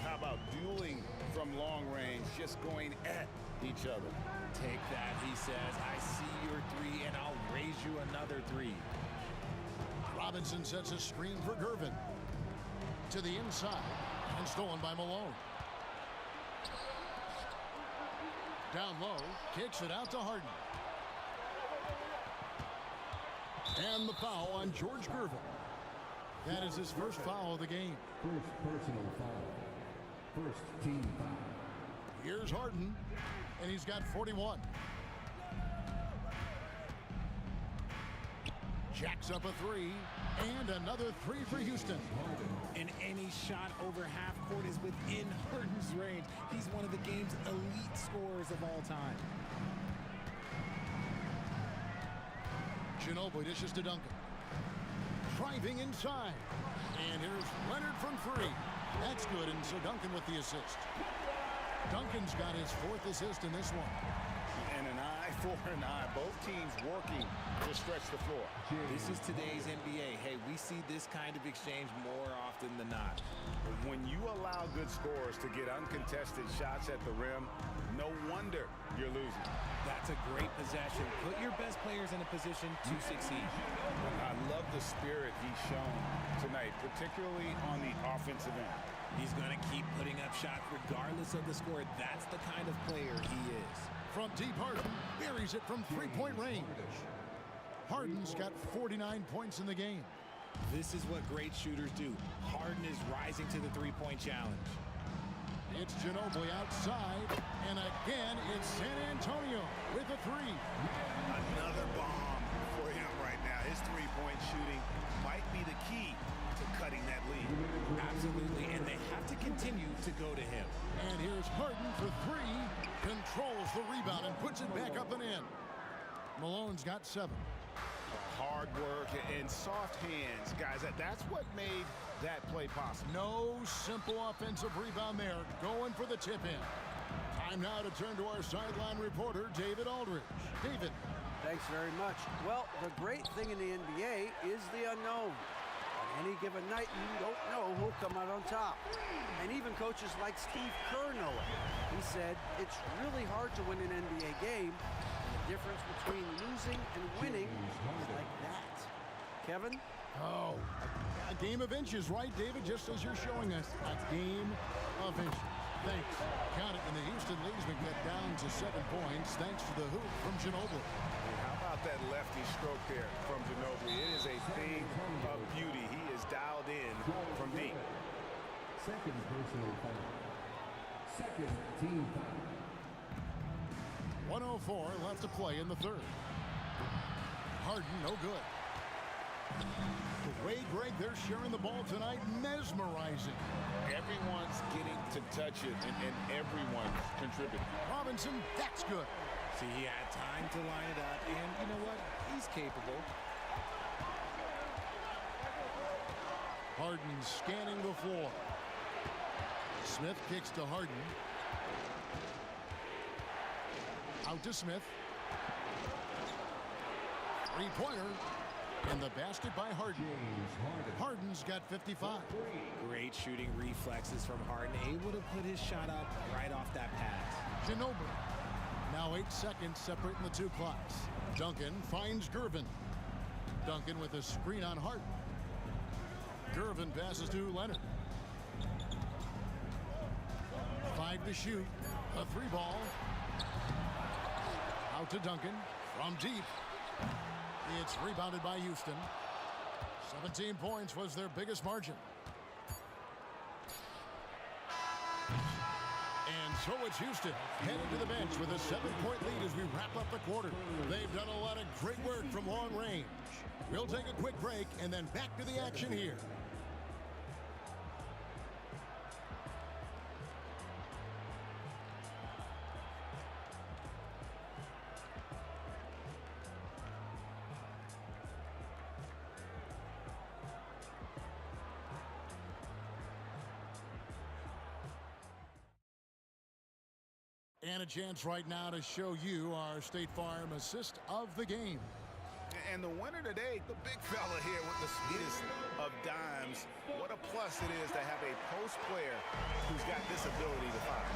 How about dueling from long range, just going at each other? Take that, he says. I see your three, and I'll raise you another three. Robinson sets a screen for Gervin. To the inside, and stolen by Malone. Down low, kicks it out to Harden. And the foul on George Gervin. That is his first foul of the game. First personal foul. First team foul. Here's Harden, and he's got 41. Jacks up a three, and another three for Houston. And any shot over half court is within Harden's range. He's one of the game's elite scorers of all time. Ginobili dishes to Duncan. Driving inside. And here's Leonard from three. That's good, and so Duncan with the assist. Duncan's got his 4th assist in this one. And an eye for an eye. Both teams working to stretch the floor. This is today's NBA. Hey, we see this kind of exchange more often than not. When you allow good scorers to get uncontested shots at the rim, no wonder you're losing. That's a great possession. Put your best players in a position to succeed. I love the spirit he's shown tonight, particularly on the offensive end. He's going to keep putting up shots regardless of the score. That's the kind of player he is. From deep, Harden buries it from three-point range. Harden's got 49 points in the game. This is what great shooters do. Harden is rising to the three-point challenge. It's Ginobili outside, and again, it's San Antonio with a three. Another bomb for him right now. His three-point shooting might be the key to cutting that lead. Absolutely, and they have to continue to go to him. And here's Harden for three, controls the rebound and puts it back up and in. Malone's got 7. Hard work and soft hands, guys. That's what made that play possible. No simple offensive rebound there. Going for the tip-in. Time now to turn to our sideline reporter, David Aldridge. David. Thanks very much. Well, the great thing in the NBA is the unknown. On any given night, you don't know who'll come out on top. And even coaches like Steve Kerr know it. He said, it's really hard to win an NBA game. The difference between losing and winning is like that. Kevin? Oh, a game of inches, right, David? Just as you're showing us, a game of inches. Thanks. Count it, and the Houston lead's been cut down to 7 points thanks to the hoop from Ginobili. How about that lefty stroke there from Ginobili? It is a thing of beauty. He is dialed in from deep. Second personal foul. Second team foul. 1:04 left to play in the third. Harden, no good. Wade Greg, they're sharing the ball tonight, mesmerizing. Everyone's getting to touch it, and everyone's contributing. Robinson, that's good. See, he had time to line it up, and you know what? He's capable. Harden scanning the floor. Smith kicks to Harden. Out to Smith. Three-pointer. And the basket by Harden. Harden's got 55. Great shooting reflexes from Harden, able to put his shot up right off that pass. Ginobili. Now 8 seconds separating the two clocks. Duncan finds Gervin. Duncan with a screen on Harden. Gervin passes to Leonard. 5 to shoot. A 3-ball. Out to Duncan. From deep. It's rebounded by Houston. 17 points was their biggest margin. And so it's Houston heading to the bench with a 7-point lead as we wrap up the quarter. They've done a lot of great work from long range. We'll take a quick break and then back to the action here. And a chance right now to show you our State Farm assist of the game. And the winner today, the big fella here with the sweetest of dimes. What a plus it is to have a post player who's got this ability to fire.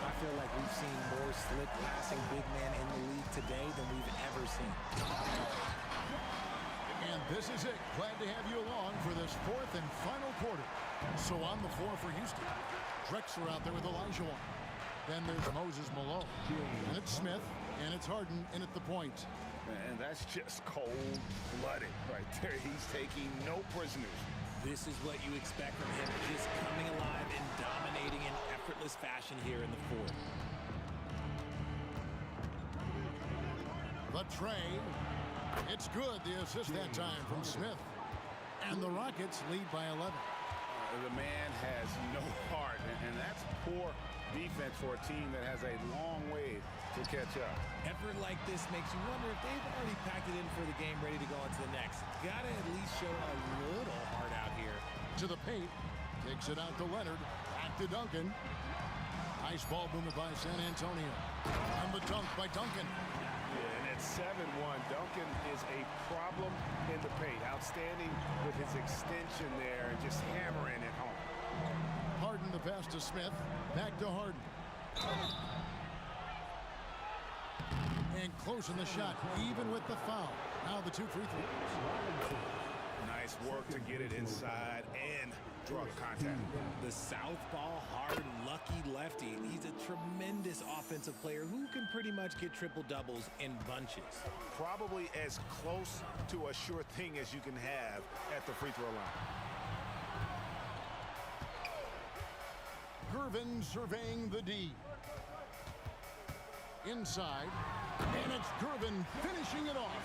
I feel like we've seen more slick passing big men in the league today than we've ever seen. And this is it. Glad to have you along for this 4th and final quarter. So on the floor for Houston, Drexler out there with Elijah. Then there's Moses Malone. And it's Smith. And it's Harden in at the point. And that's just cold-blooded right there. He's taking no prisoners. This is what you expect from him. Just coming alive and dominating in effortless fashion here in the 4th. The tray. It's good. The assist that time from Smith. And the Rockets lead by 11. The man has no heart. And that's poor defense for a team that has a long way to catch up. Effort like this makes you wonder if they've already packed it in for the game, ready to go on to the next. Gotta at least show a little heart out here. To the paint. Takes it out to Leonard. Back to Duncan. Nice ball movement by San Antonio. And the dunk by Duncan. Yeah, and at 7-1, Duncan is a problem in the paint. Outstanding with his extension there and just hammering it home. Harden the pass to Smith. Back to Harden. And close in the shot, even with the foul. Now the 2 free throws. Nice work to get it inside and draw contact. The southpaw, hard, lucky lefty. He's a tremendous offensive player who can pretty much get triple-doubles in bunches. Probably as close to a sure thing as you can have at the free throw line. Gervin surveying the D. Inside. And it's Gervin finishing it off.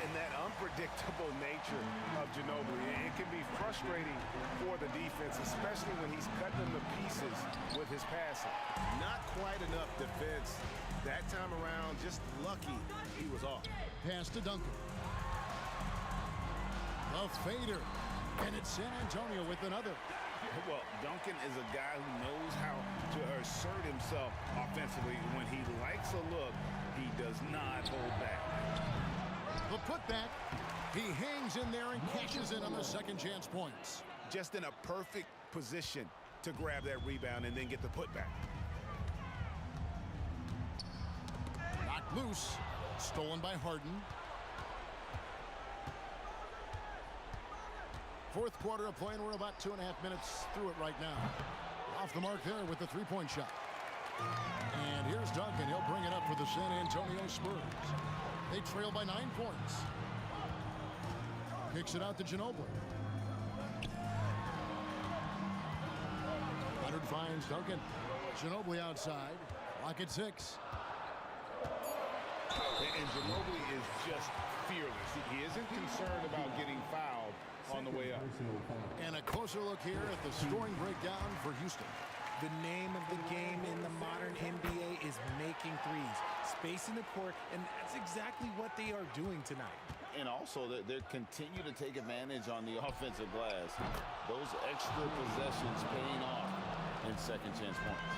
And that unpredictable nature of Ginobili, it can be frustrating for the defense, especially when he's cutting them to pieces with his passing. Not quite enough defense that time around. Just lucky he was off. Pass to Duncan. The fader. And it's San Antonio with another. Well, Duncan is a guy who knows how to assert himself offensively. When he likes a look, he does not hold back. The putback. He hangs in there and cashes in on the second chance points. Just in a perfect position to grab that rebound and then get the putback. Knocked loose. Stolen by Harden. 4th quarter of play, and we're about 2.5 minutes through it right now. Off the mark there with the 3-point shot. And here's Duncan. He'll bring it up for the San Antonio Spurs. They trail by 9 points. Kicks it out to Ginobili. Leonard finds Duncan. Ginobili outside. Lock at 6. And Ginobili is just fearless. He isn't concerned about getting fouled on the way up. And a closer look here at the scoring breakdown for Houston. The name of the game in the modern NBA is making threes, spacing the court, and that's exactly what they are doing tonight. And also, they continue to take advantage on the offensive glass. Those extra possessions paying off in second chance points.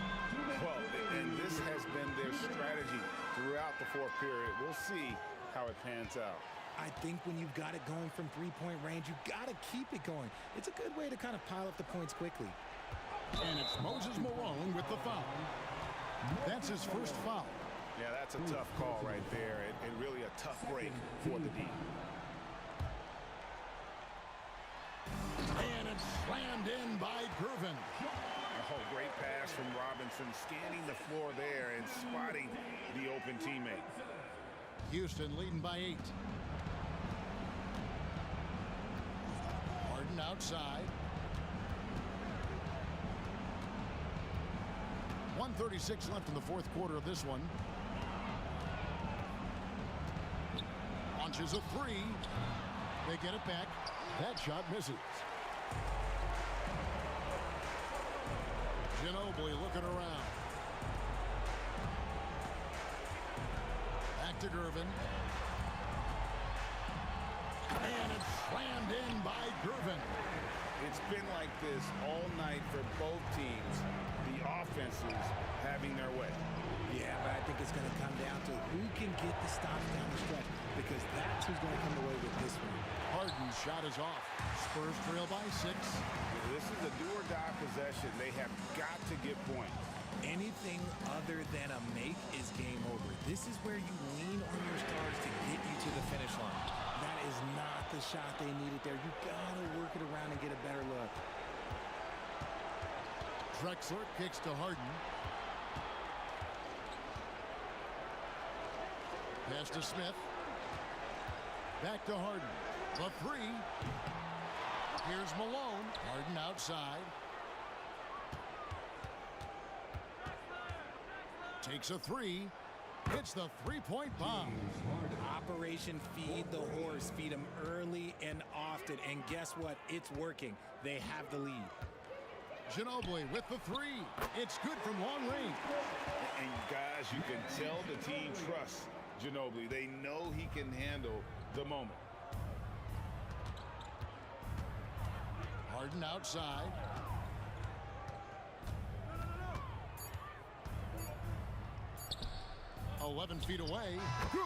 Well, and this has been their strategy throughout the 4th period. We'll see how it pans out. I think when you've got it going from three-point range, you've got to keep it going. It's a good way to kind of pile up the points quickly. And it's Moses Malone with the foul. That's his first foul. Yeah, that's a tough call right there, and really a tough break for the D. And it's slammed in by Gervin. Oh, great pass from Robinson, scanning the floor there and spotting the open teammate. Houston leading by 8. Harden outside. 1:36 left in the fourth quarter of this one. Launches a 3. They get it back. That shot misses. Ginobili looking around. Back to Gervin. And it's slammed in by Gervin. It's been like this all night for both teams. The offenses having their way. Yeah, but I think it's going to come down to who can get the stops down the stretch, because that's who's going to come away with this one. Harden's shot is off. Spurs trail by 6. This is a do-or-die possession. They have got to get points. Anything other than a make is game over. This is where you lean on your stars to get you to the finish line. That is not the shot they needed there. You got to work it around and get a better look. Drexler kicks to Harden. Pass to Smith. Back to Harden. The 3. Here's Malone. Harden outside. Takes a 3. Hits the three-point bomb. Operation Feed the Horse. Feed him early and often. And guess what? It's working. They have the lead. Ginobili with the 3. It's good from long range. And guys, you can tell the team trusts Ginobili. They know he can handle the moment. Harden outside. No. 11 feet away. Good.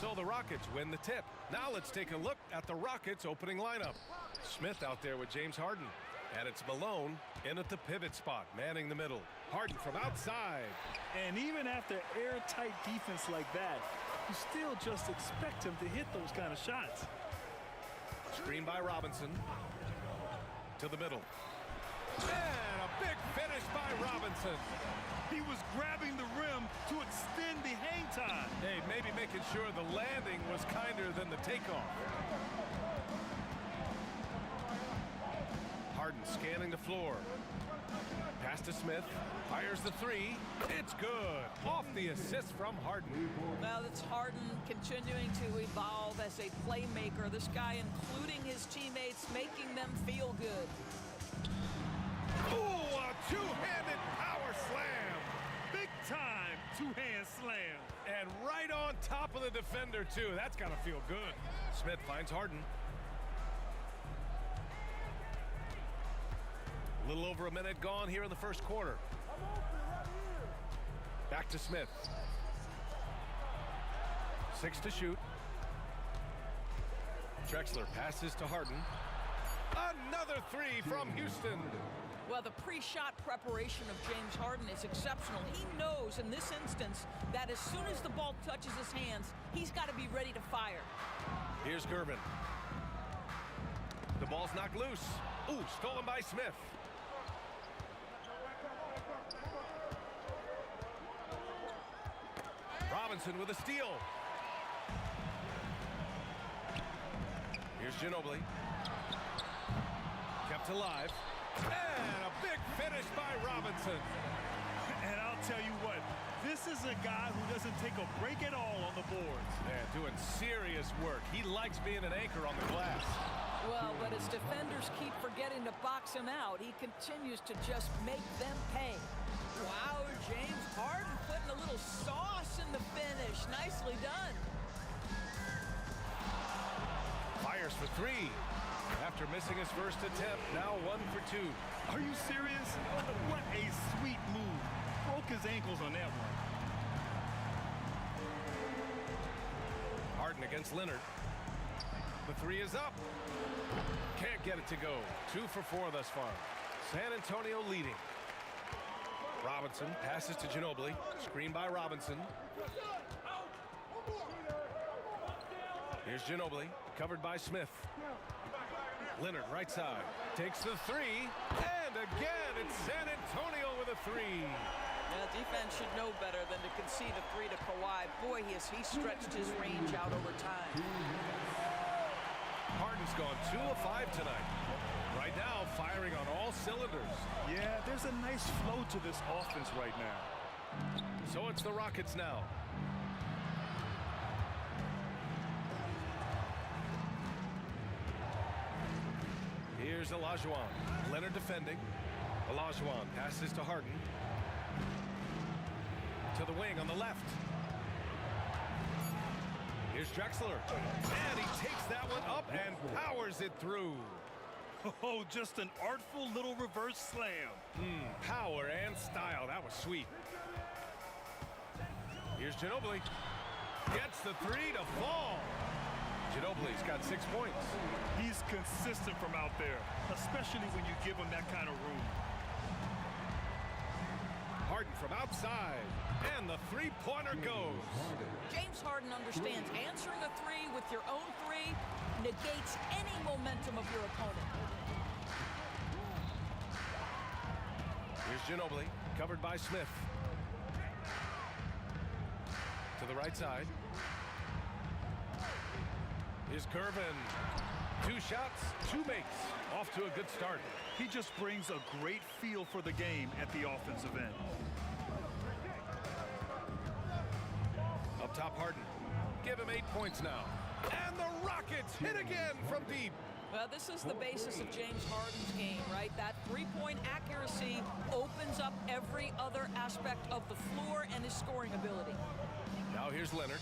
So the Rockets win the tip. Now let's take a look at the Rockets opening lineup. Smith out there with James Harden. And it's Malone in at the pivot spot, manning the middle. Harden from outside. And even after airtight defense like that, you still just expect him to hit those kind of shots. Screen by Robinson. To the middle. And a big finish by Robinson. He was grabbing the rim to extend the hang time. Hey, maybe making sure the landing was kinder than the takeoff. Harden scanning the floor. Pass to Smith. Fires the three. It's good. Off the assist from Harden. Well, it's Harden continuing to evolve as a playmaker. This guy, including his teammates, making them feel good. Ooh, a two-handed power slam. Big time two-hand slam. And right on top of the defender, too. That's got to feel good. Smith finds Harden. little over a minute gone here in the first quarter. Back to Smith. 6 to shoot. Drexler passes to Harden. Another three from Houston. Well, the pre-shot preparation of James Harden is exceptional. He knows in this instance that as soon as the ball touches his hands, he's got to be ready to fire. Here's Gervin. The ball's knocked loose. Ooh, stolen by Smith. Robinson with a steal. Here's Ginobili. Kept alive. And a big finish by Robinson. And I'll tell you what, this is a guy who doesn't take a break at all on the boards. Yeah, doing serious work. He likes being an anchor on the glass. Well, but as defenders keep forgetting to box him out, he continues to just make them pay. Wow, James Harden putting a little sauce in the finish. Nicely done. Fires for three. After missing his first attempt, now 1 for 2. Are you serious? What a sweet move. Broke his ankles on that one. Harden against Leonard. The three is up. Can't get it to go. 2 for 4 thus far. San Antonio leading. Robinson passes to Ginobili. Screen by Robinson. Here's Ginobili, covered by Smith. Leonard, right side, takes the three, and again, it's San Antonio with a three. Yeah, defense should know better than to concede a three to Kawhi. Boy, he stretched his range out over time. Harden's gone 2 of 5 tonight. Right now, firing on all cylinders. Yeah, there's a nice flow to this offense right now. So it's the Rockets now. Here's Olajuwon. Leonard defending. Olajuwon passes to Harden. To the wing on the left. Here's Drexler. And he takes that one up and powers it through. Oh, just an artful little reverse slam. Power and style. That was sweet. Here's Ginobili. Gets the three to fall. Ginobili's got 6 points. He's consistent from out there, especially when you give him that kind of room. Harden from outside, and the three-pointer goes. James Harden understands answering a three with your own three negates any momentum of your opponent. Here's Ginobili, covered by Smith. To the right side. Here's Gervin. 2 shots, 2 makes. Off to a good start. He just brings a great feel for the game at the offensive end. Up top, Harden. Give him 8 points now. And the Rockets hit again from deep. Well, this is the basis of James Harden's game, right? That three-point accuracy opens up every other aspect of the floor and his scoring ability. Now here's Leonard.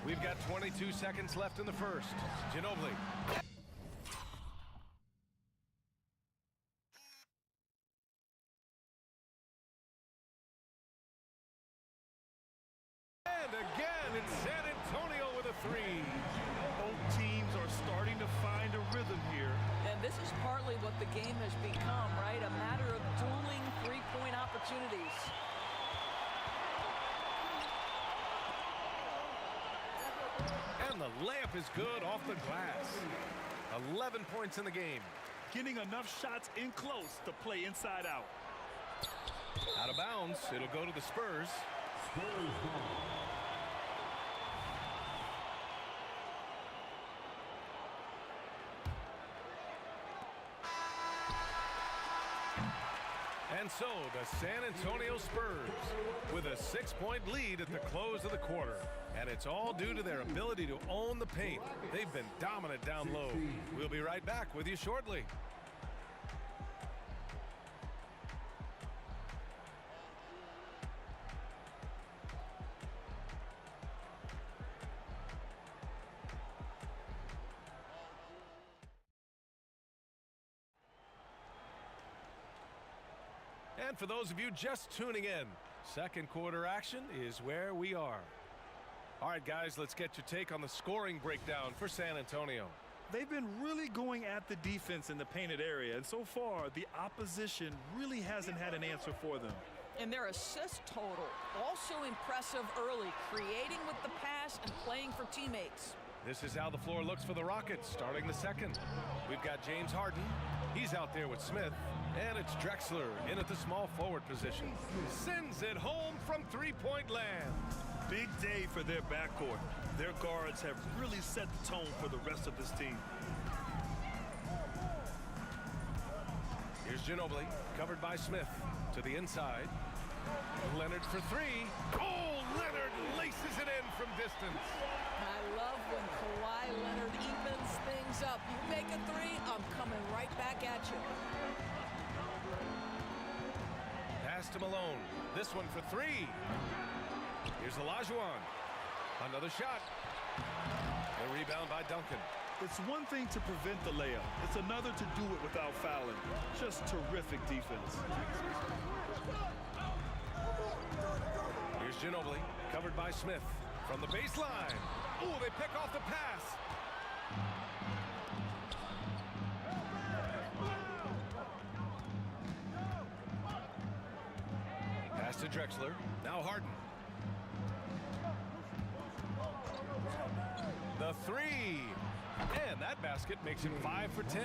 We've got 22 seconds left in the first. Ginobili. And again, it's San Antonio with a three. Both teams are starting to find a rhythm here. And this is partly what the game has become, right? A matter of dueling three-point opportunities. And the layup is good off the glass. 11 points in the game. Getting enough shots in close to play inside out. Out of bounds. It'll go to the Spurs. And so the San Antonio Spurs with a 6-point lead at the close of the quarter. And it's all due to their ability to own the paint. They've been dominant down low. We'll be right back with you shortly. And for those of you just tuning in, second quarter action is where we are. All right, guys, let's get your take on the scoring breakdown for San Antonio. They've been really going at the defense in the painted area, and so far, the opposition really hasn't had an answer for them. And their assist total, also impressive early, creating with the pass and playing for teammates. This is how the floor looks for the Rockets starting the second. We've got James Harden. He's out there with Smith. And it's Drexler in at the small forward position. Sends it home from three-point land. Big day for their backcourt. Their guards have really set the tone for the rest of this team. Here's Ginobili, covered by Smith. To the inside. Leonard for three. Oh, Leonard laces it in from distance. I love when Kawhi Leonard evens things up. You make a three, I'm coming right back at you. Pass to Malone. This one for three. Here's Olajuwon. Another shot. A rebound by Duncan. It's one thing to prevent the layup. It's another to do it without fouling. Just terrific defense. Here's Ginobili, covered by Smith. From the baseline. Oh, they pick off the pass. Pass to Drexler. Now Harden. The three. And that basket makes it 5 for 10.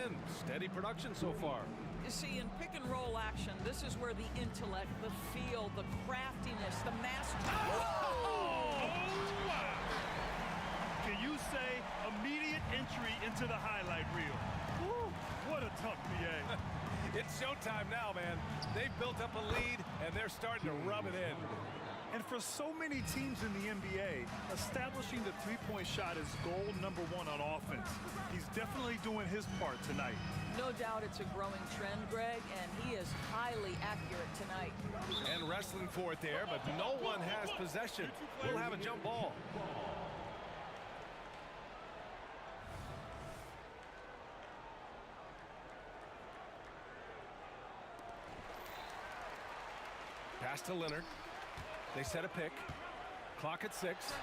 Steady production so far. You see, in pick and roll action, this is where the intellect, the feel, the craftiness, the mastery. Oh! Wow. Can you say immediate entry into the highlight reel? Woo, what a tough BA. It's showtime now, man. They've built up a lead, and they're starting to rub it in. And for so many teams in the NBA, establishing the three-point shot is goal number one on offense. He's definitely doing his part tonight. No doubt it's a growing trend, Greg, and he is highly accurate tonight. And wrestling for it there, but no one has possession. We'll have a jump ball. Pass to Leonard. They set a pick. Clock at 6.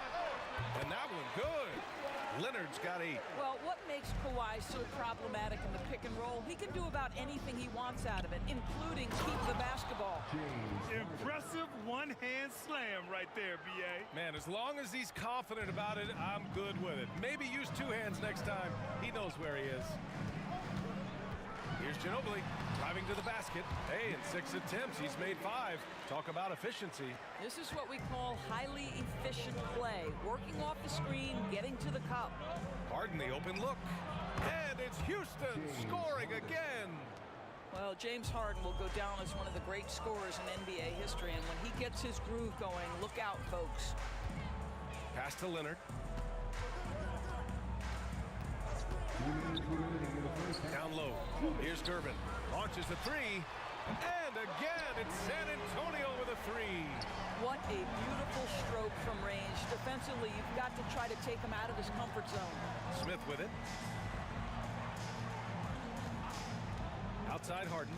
And that one good. Leonard's got 8. Well, what makes Kawhi so problematic in the pick and roll? He can do about anything he wants out of it, including keep the basketball. Impressive one-hand slam right there, B.A. Man, as long as he's confident about it, I'm good with it. Maybe use 2 hands next time. He knows where he is. Here's Ginobili driving to the basket. Hey, in 6 attempts, he's made 5. Talk about efficiency. This is what we call highly efficient play. Working off the screen, getting to the cup. Harden the open look. And it's Houston scoring again. Well, James Harden will go down as one of the great scorers in NBA history. And when he gets his groove going, look out, folks. Pass to Leonard. Down low. Here's Durbin. Launches the 3. And again, it's San Antonio with a 3. What a beautiful stroke from range. Defensively, you've got to try to take him out of his comfort zone. Smith with it. Outside Harden.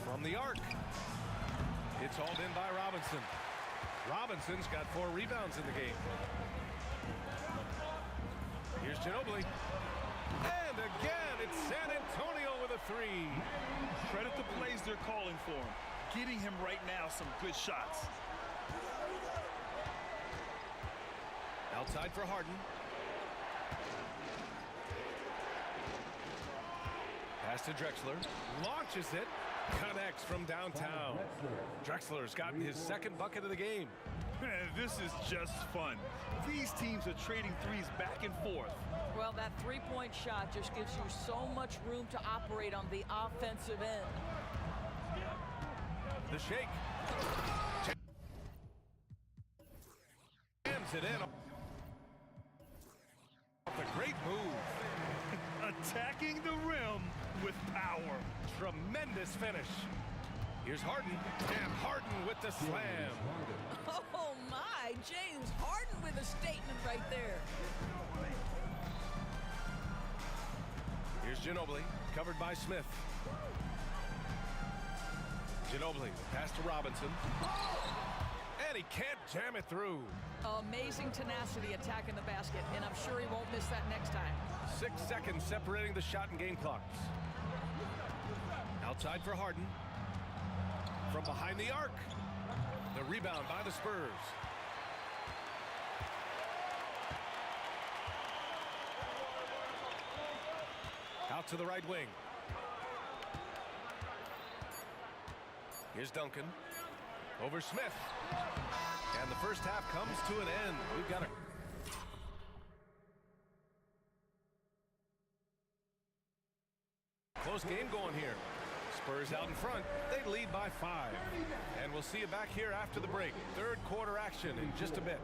From the arc. It's hauled in by Robinson. Robinson's got 4 rebounds in the game. Here's Ginobili. And again, it's San Antonio with a 3. Credit the plays they're calling for him. Getting him right now some good shots. Outside for Harden. Pass to Drexler. Launches it. Connects from downtown. Drexler's gotten his 2nd bucket of the game. Man, this is just fun. These teams are trading threes back and forth. Well, that three-point shot just gives you so much room to operate on the offensive end. The shake. Jams it in. A great move. Attacking the rim with power. Tremendous finish. Here's Harden. And Harden with the slam. Oh, my. James Harden with a statement right there. Here's Ginobili, covered by Smith. Ginobili, pass to Robinson. And he can't jam it through. Amazing tenacity attacking the basket, and I'm sure he won't miss that next time. 6 seconds separating the shot and game clocks. Outside for Harden. From behind the arc. The rebound by the Spurs. Out to the right wing. Here's Duncan. Over Smith. And the first half comes to an end. We've got a close game going here. Spurs out in front. They lead by 5. And we'll see you back here after the break. Third quarter action in just a bit.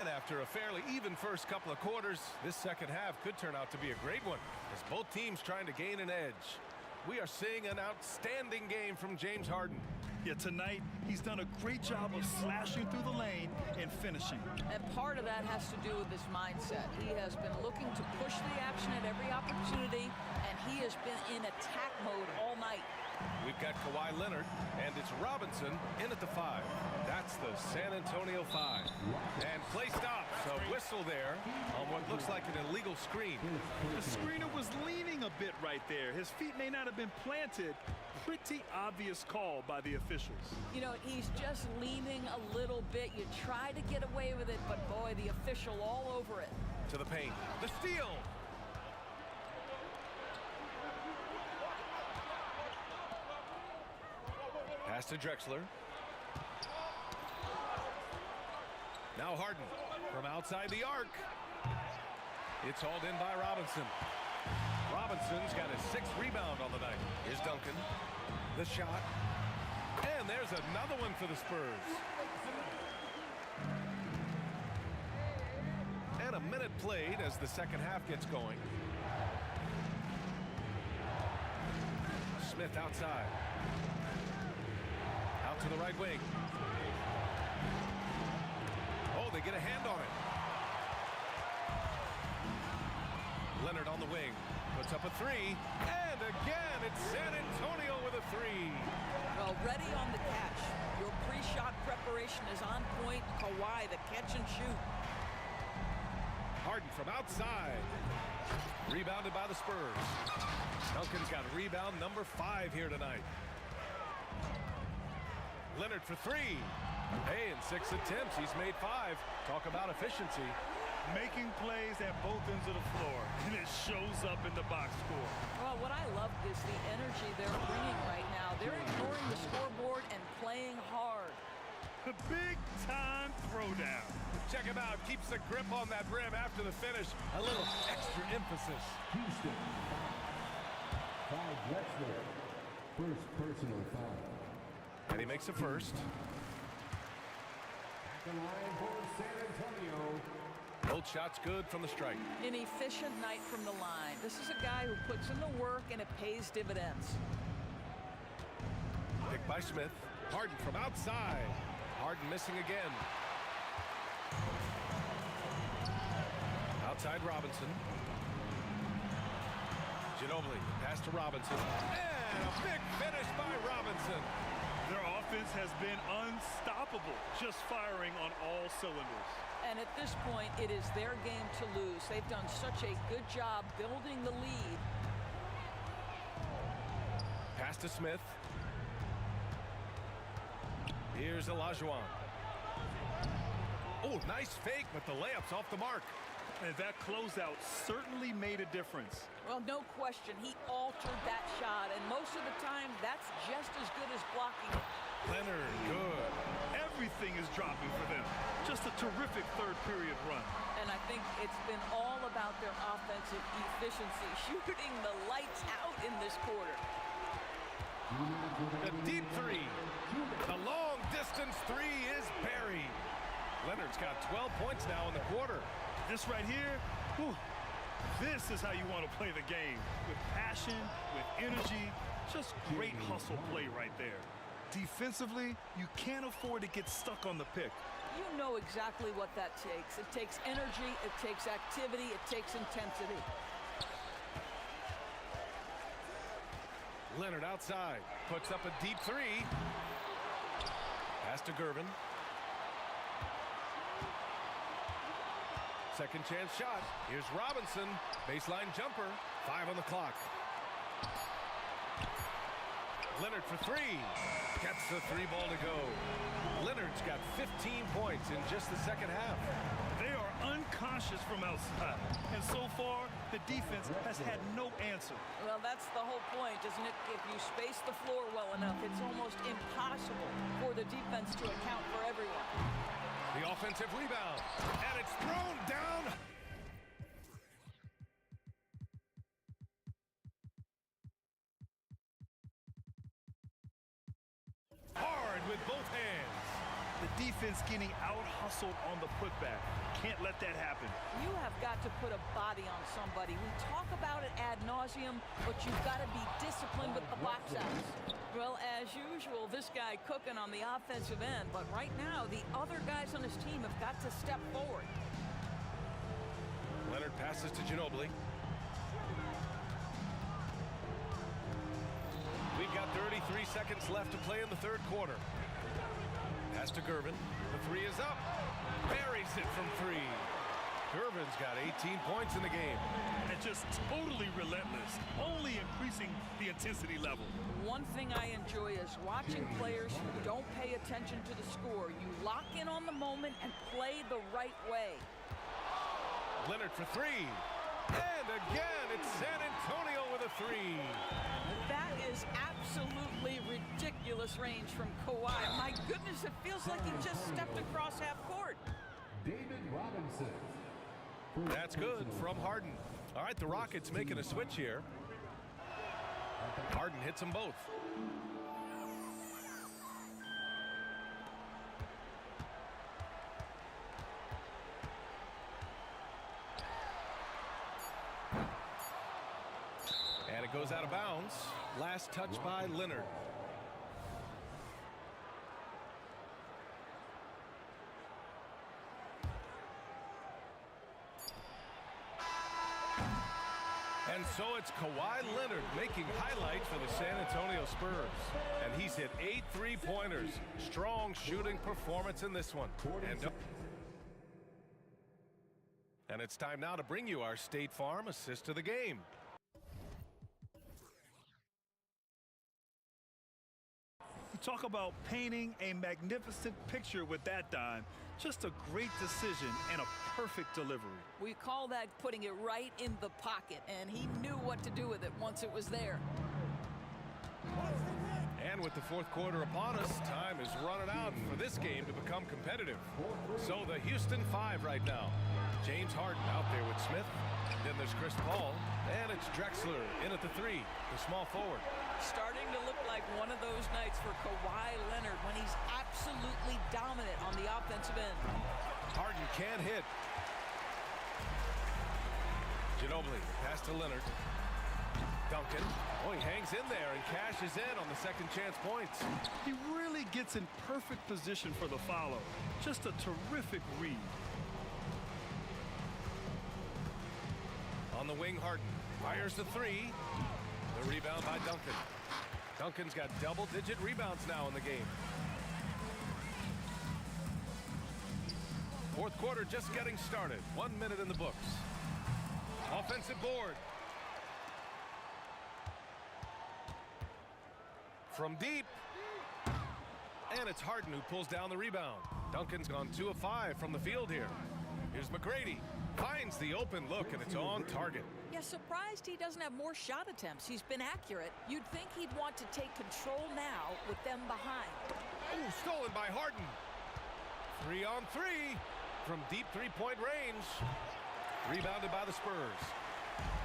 And after a fairly even first couple of quarters, this second half could turn out to be a great one as both teams trying to gain an edge. We are seeing an outstanding game from James Harden. Yeah, tonight he's done a great job of slashing through the lane and finishing. And part of that has to do with his mindset. He has been looking to push the action at every opportunity, and he has been in attack mode all night. We've got Kawhi Leonard, and it's Robinson in at the 5. That's the San Antonio 5. And play stops. A whistle there on what looks like an illegal screen. The screener was leaning a bit right there. His feet may not have been planted. Pretty obvious call by the officials. You know, he's just leaning a little bit. You try to get away with it, but boy, the official all over it. To the paint. The steal. Pass to Drexler. Now Harden from outside the arc. It's hauled in by Robinson. Robinson's got his 6th rebound on the night. Here's Duncan. The shot. And there's another one for the Spurs. And a minute played as the second half gets going. Smith outside. Out to the right wing. Oh, they get a hand on it. Leonard on the wing. Puts up a 3. And again, it's San Antonio with a 3. Well, ready on the catch. Your pre-shot preparation is on point. Kawhi, the catch and shoot. Harden from outside. Rebounded by the Spurs. Duncan's got rebound number 5 here tonight. Leonard for 3. Hey, in 6 attempts, he's made 5. Talk about efficiency. Making plays at both ends of the floor, and it shows up in the box score. Well, what I love is the energy they're bringing right now. They're ignoring the scoreboard and playing hard. A big-time throwdown. Check him out. Keeps the grip on that rim after the finish. A little extra emphasis. Houston. Foul Drexler. First personal foul. And he makes a first. The line for San Antonio. Both shots good from the strike. An efficient night from the line. This is a guy who puts in the work and it pays dividends. Picked by Smith. Harden from outside. Harden missing again. Outside Robinson. Ginobili. Pass to Robinson. And a big finish by Robinson. Their offense has been unstoppable, just firing on all cylinders. And at this point, it is their game to lose. They've done such a good job building the lead. Pass to Smith. Here's Olajuwon. Oh, nice fake, but the layup's off the mark. And that closeout certainly made a difference. Well, no question. He altered that shot, and most of the time, that's just as good as blocking it. Leonard, good. Everything is dropping for them. Just a terrific third period run. And I think it's been all about their offensive efficiency, shooting the lights out in this quarter. The deep three. The long distance three is buried. Leonard's got 12 points now in the quarter. This right here, whew, this is how you want to play the game. With passion, with energy, just great hustle play right there. Defensively, you can't afford to get stuck on the pick. You know exactly what that takes. It takes energy, it takes activity, it takes intensity. Leonard outside, puts up a deep three. Pass to Gervin. Second chance shot. Here's Robinson. Baseline jumper. 5 on the clock. Leonard for three. Gets the three ball to go. Leonard's got 15 points in just the second half. They are unconscious from outside. And so far, the defense has had no answer. Well, that's the whole point, isn't it? If you space the floor well enough, it's almost impossible for the defense to account for everyone. The offensive rebound. And it's thrown down. Hard with both hands. The defense getting out-hustled on the putback. Can't let that happen. You have got to put a body on somebody. We talk about it ad nauseum, but you've got to be disciplined with the box outs. Well, as usual, this guy cooking on the offensive end, but right now, the other guys on his team have got to step forward. Leonard passes to Ginobili. We've got 33 seconds left to play in the third quarter. Pass to Gervin. The three is up. Buries it from three. Gervin's got 18 points in the game. And just totally relentless, only increasing the intensity level. One thing I enjoy is watching players who don't pay attention to the score. You lock in on the moment and play the right way. Leonard for three. And again, it's San Antonio with a three. That is absolutely ridiculous range from Kawhi. My goodness, it feels like he just stepped across half court. David Robinson. That's good from Harden. All right, the Rockets making a switch here. Harden hits them both. And it goes out of bounds. Last touch by Leonard. And so it's Kawhi Leonard making highlights for the San Antonio Spurs. And he's hit 8 3-pointers. Strong shooting performance in this one. And it's time now to bring you our State Farm assist of the game. Talk about painting a magnificent picture with that dime. Just a great decision and a perfect delivery. We call that putting it right in the pocket, and he knew what to do with it once it was there. And with the fourth quarter upon us, time is running out for this game to become competitive. So the Houston 5 right now. James Harden out there with Smith. Then there's Chris Paul. And it's Drexler in at the 3, the small forward. Starting to look like one of those nights for Kawhi Leonard when he's absolutely dominant on the offensive end. Harden can't hit. Ginobili, pass to Leonard. Duncan, oh, he hangs in there and cashes in on the second chance points. He really gets in perfect position for the follow. Just a terrific read. On the wing, Harden fires the 3. The rebound by Duncan. Duncan's got double-digit rebounds now in the game. Fourth quarter just getting started. 1 minute in the books. Offensive board. From deep. And it's Harden who pulls down the rebound. Duncan's gone 2 of 5 from the field here. Here's McGrady. Finds the open look, and it's on target. Yeah, surprised he doesn't have more shot attempts. He's been accurate. You'd think he'd want to take control now with them behind. Oh, stolen by Harden. 3-on-3 from deep three-point range. Rebounded by the Spurs.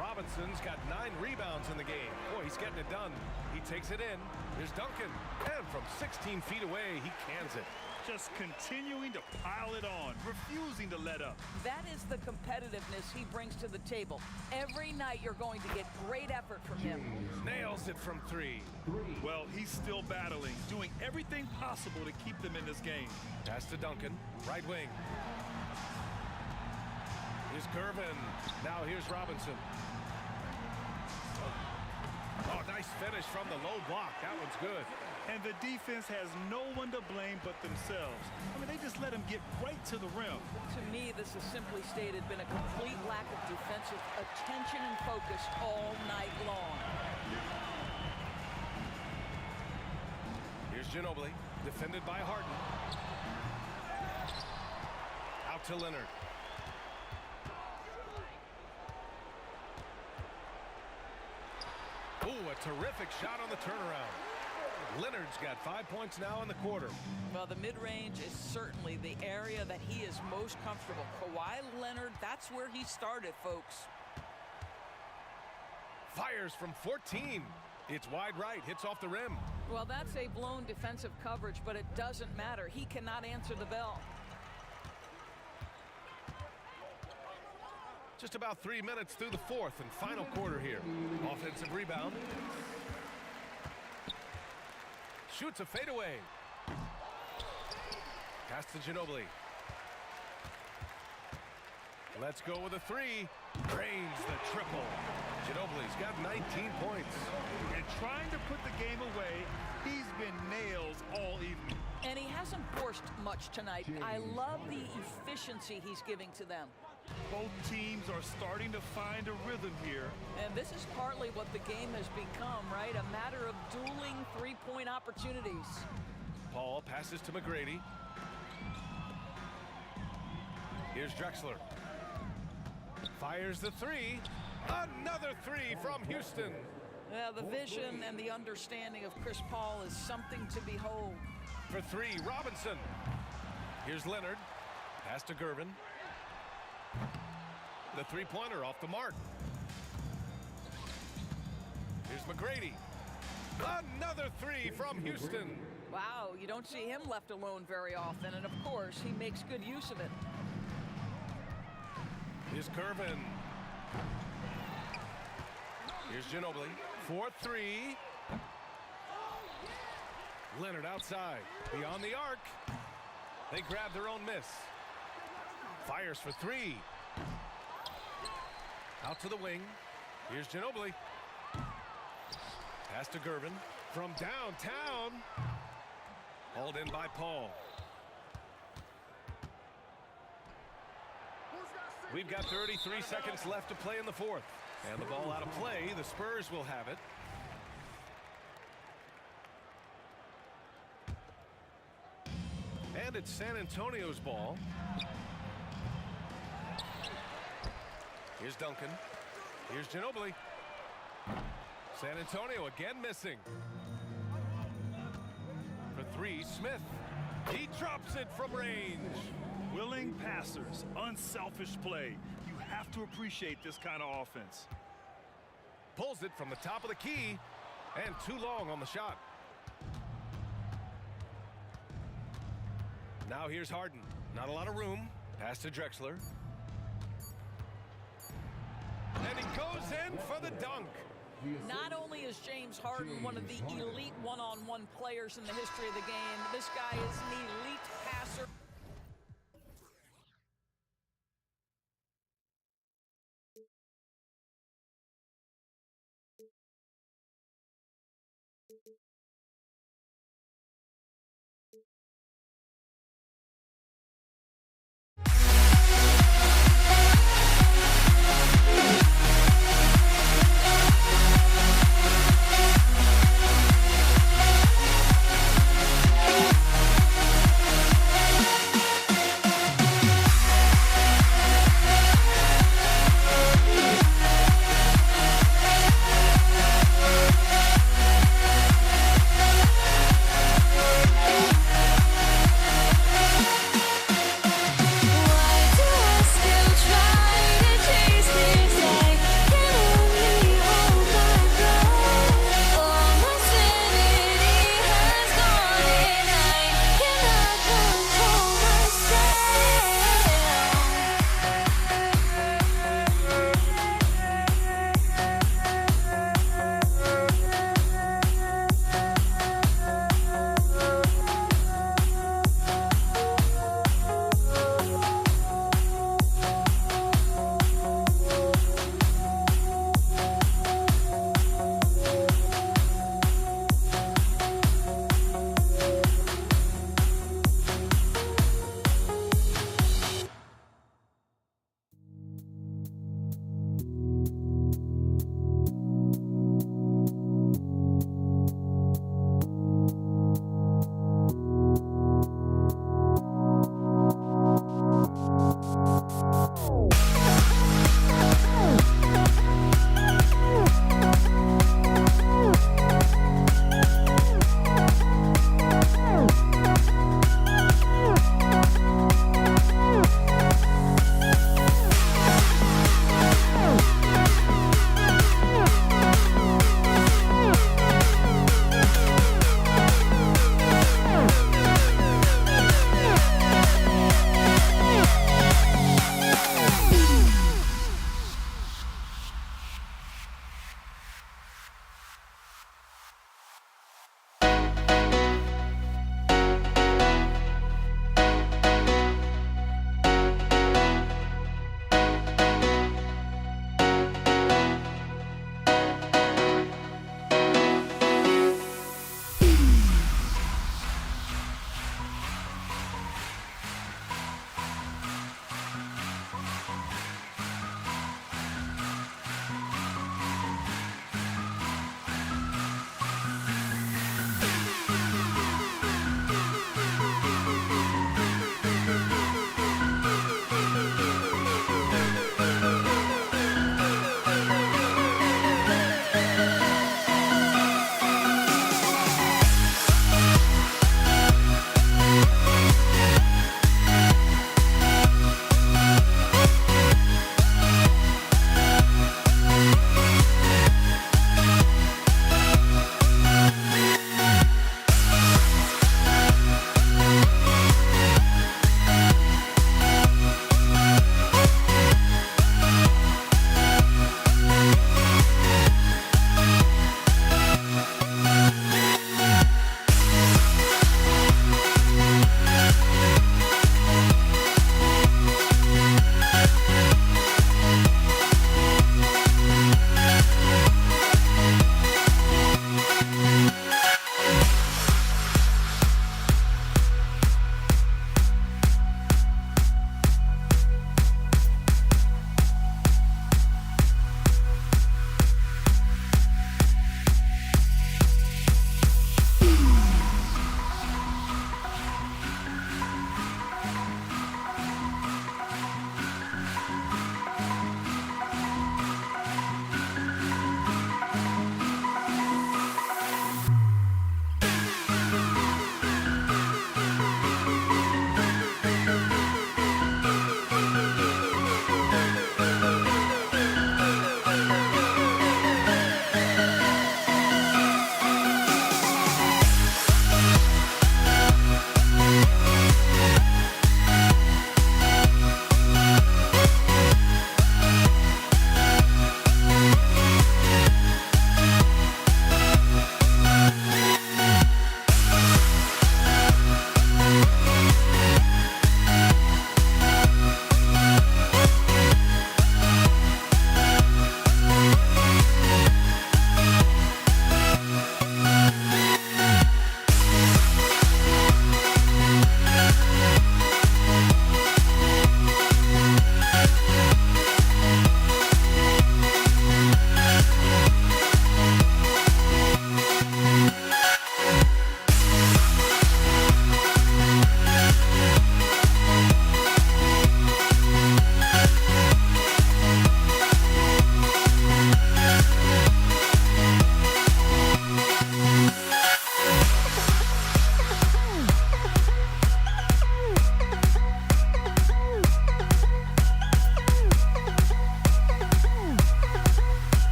Robinson's got 9 rebounds in the game. Boy, he's getting it done. He takes it in. Here's Duncan. And from 16 feet away, he cans it. Just continuing to pile it on, refusing to let up. That is the competitiveness he brings to the table. Every night you're going to get great effort from him. Nails it from 3. Well, he's still battling, doing everything possible to keep them in this game. Pass to Duncan, right wing. Here's Gervin. Now here's Robinson. Oh, nice finish from the low block. That one's good. And the defense has no one to blame but themselves. I mean, they just let him get right to the rim. To me, this has simply stated been a complete lack of defensive attention and focus all night long. Here's Ginobili, defended by Harden. Out to Leonard. Ooh, a terrific shot on the turnaround. Leonard's got 5 points now in the quarter. Well, the mid-range is certainly the area that he is most comfortable. Kawhi Leonard, that's where he started, folks. Fires from 14. It's wide right, hits off the rim. Well, that's a blown defensive coverage, but it doesn't matter. He cannot answer the bell. Just about 3 minutes through the fourth and final quarter here. Offensive rebound. Shoots a fadeaway. Pass to Ginobili. Let's go with a 3. Drains the triple. Ginobili's got 19 points. And trying to put the game away, he's been nails all evening. And he hasn't forced much tonight. I love the efficiency he's giving to them. Both teams are starting to find a rhythm here. And this is partly what the game has become, right? A matter of dueling three-point opportunities. Paul passes to McGrady. Here's Drexler. Fires the 3. Another 3 from Houston. Yeah, the vision and the understanding of Chris Paul is something to behold. For 3, Robinson. Here's Leonard. Pass to Gervin. The three-pointer off the mark. Here's McGrady. Another 3 from Houston. Wow, you don't see him left alone very often, and of course, he makes good use of it. Here's Gervin. Here's Ginobili. 4-3. Leonard outside. Beyond the arc. They grab their own miss. Fires for 3. Out to the wing. Here's Ginobili. Pass to Gervin. From downtown. Hauled in by Paul. We've got 33 seconds left to play in the fourth. And the ball out of play. The Spurs will have it. And it's San Antonio's ball. Here's Duncan. Here's Ginobili. San Antonio again missing. For 3, Smith. He drops it from range. Willing passers, unselfish play. You have to appreciate this kind of offense. Pulls it from the top of the key. And too long on the shot. Now here's Harden. Not a lot of room. Pass to Drexler. And he goes in for the dunk. Not only is James Harden one of the elite one-on-one players in the history of the game, this guy is an elite passer.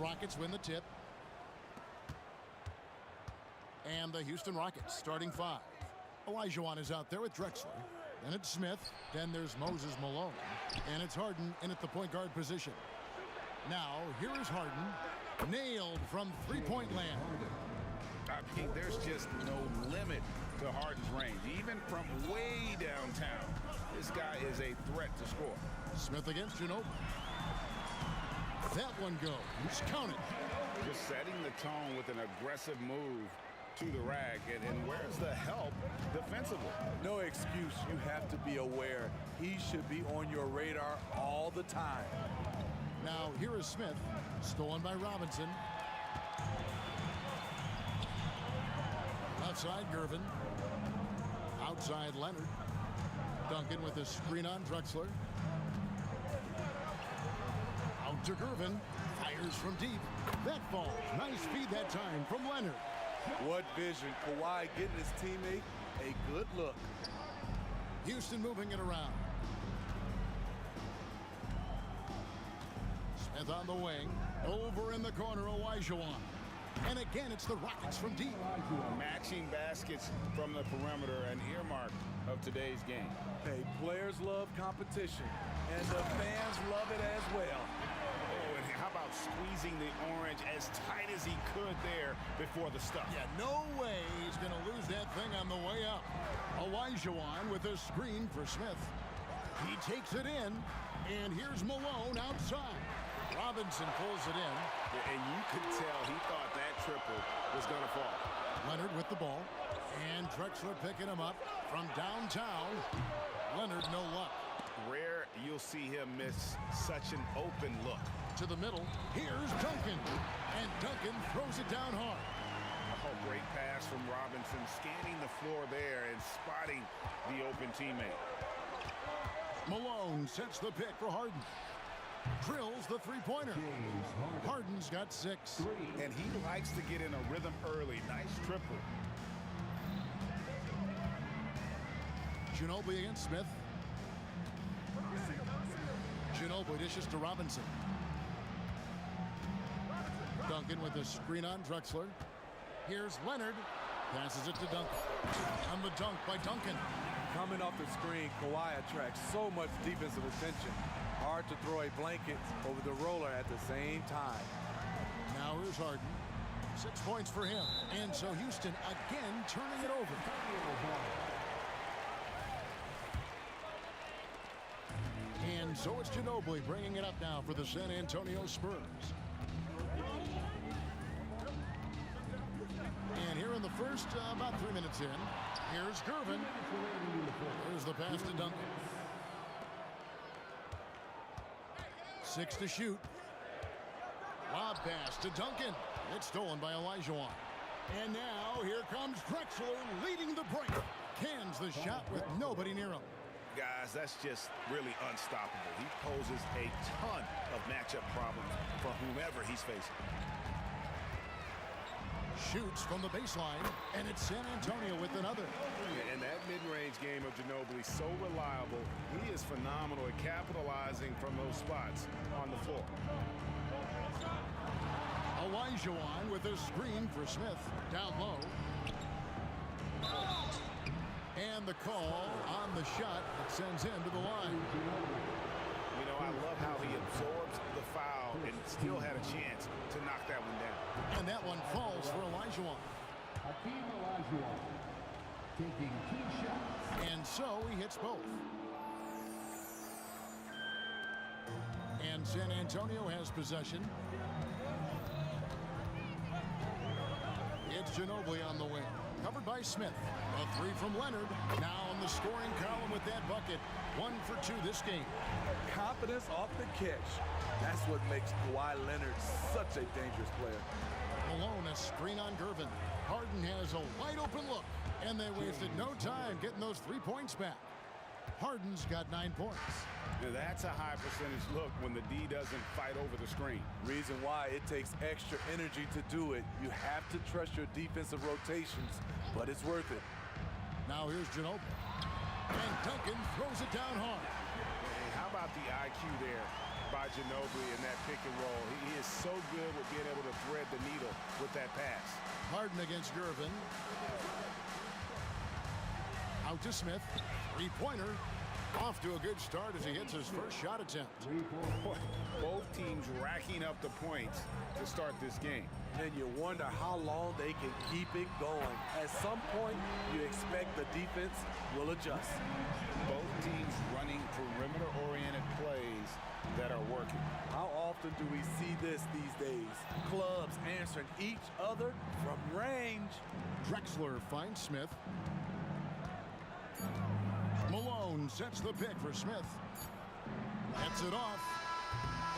Rockets win the tip. And the Houston Rockets starting 5. Olajuwon is out there with Drexler. Then it's Smith. Then there's Moses Malone. And it's Harden in at the point guard position. Now, here is Harden. Nailed from three-point land. I mean, there's just no limit to Harden's range. Even from way downtown, this guy is a threat to score. Smith against Ginobili. That one goes. Count it. Just setting the tone with an aggressive move to the rack. And where's the help defensively? No excuse. You have to be aware. He should be on your radar all the time. Now, here is Smith. Stolen by Robinson. Outside Gervin. Outside Leonard. Duncan with a screen on Drexler. Out to Gervin. Fires from deep. That falls. Nice feed that time from Leonard. What vision. Kawhi getting his teammate a good look. Houston moving it around. Smith on the wing. Over in the corner, Olajuwon. And again, it's the Rockets from deep. Matching baskets from the perimeter, an earmark of today's game. Hey, players love competition, and the fans love it as well. Oh, and how about squeezing the orange as tight as he could there before the stuff? Yeah, no way he's going to lose that thing on the way up. Olajuwon with a screen for Smith. He takes it in, and here's Malone outside. Robinson pulls it in. And you could tell he thought that triple was going to fall. Leonard with the ball. And Drexler picking him up from downtown. Leonard, no luck. Rare you'll see him miss such an open look. To the middle. Here's Duncan. And Duncan throws it down hard. Oh, great pass from Robinson. Scanning the floor there and spotting the open teammate. Malone sets the pick for Harden. Drills the three-pointer. Harden's got 6. And he likes to get in a rhythm early. Nice triple. Ginobili against Smith. Ginobili dishes to Robinson. Duncan with a screen on Drexler. Here's Leonard. Passes it to Duncan. And the dunk by Duncan. Coming off the screen, Kawhi attracts so much defensive attention. Hard to throw a blanket over the roller at the same time. Now here's Harden. 6 points for him. And so Houston again turning it over. And so it's Ginobili bringing it up now for the San Antonio Spurs. And here in the first, about 3 minutes in, here's Gervin. Here's the pass to Duncan. 6 to shoot. Lob pass to Duncan. It's stolen by Olajuwon. And now here comes Drexler leading the break. Cans the shot with nobody near him. Guys, that's just really unstoppable. He poses a ton of matchup problems for whomever he's facing. Shoots from the baseline, and it's San Antonio with another. And that mid-range game of Ginobili, so reliable. He is phenomenal at capitalizing from those spots on the floor. Olajuwon with a screen for Smith. Down low. And the call on the shot that sends him to the line. You know, I love how he absorbs the foul and still had a chance to knock that one down. And that one falls for Olajuwon. Hakeem Olajuwon taking 2 shots. And so he hits both. And San Antonio has possession. It's Ginobili on the wing. Covered by Smith. A 3 from Leonard. Now in the scoring column with that bucket. 1 for 2 this game. Confidence off the catch. That's what makes Kawhi Leonard such a dangerous player. Malone a screen on Gervin. Harden has a wide open look. And they wasted no time getting those 3 points back. Harden's got 9 points. Now that's a high percentage look when the D doesn't fight over the screen. Reason why it takes extra energy to do it. You have to trust your defensive rotations, but it's worth it. Now here's Ginobili. And Duncan throws it down hard. Hey, how about the IQ there by Ginobili in that pick and roll. He is so good with being able to thread the needle with that pass. Harden against Gervin. Out to Smith. Three-pointer. Off to a good start as he hits his first shot attempt. Both teams racking up the points to start this game. And you wonder how long they can keep it going. At some point, you expect the defense will adjust. Both teams running perimeter-oriented plays that are working. How often do we see this these days? Clubs answering each other from range. Drexler finds Smith. Malone sets the pick for Smith. Gets it off.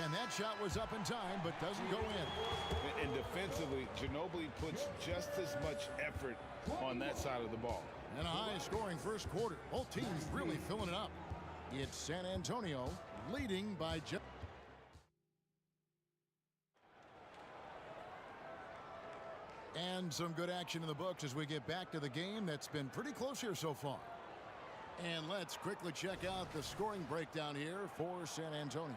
And that shot was up in time, but doesn't go in. And defensively, Ginobili puts just as much effort on that side of the ball. And a high-scoring first quarter. Both teams really filling it up. It's San Antonio leading by just... And some good action in the books as we get back to the game that's been pretty close here so far. And let's quickly check out the scoring breakdown here for San Antonio.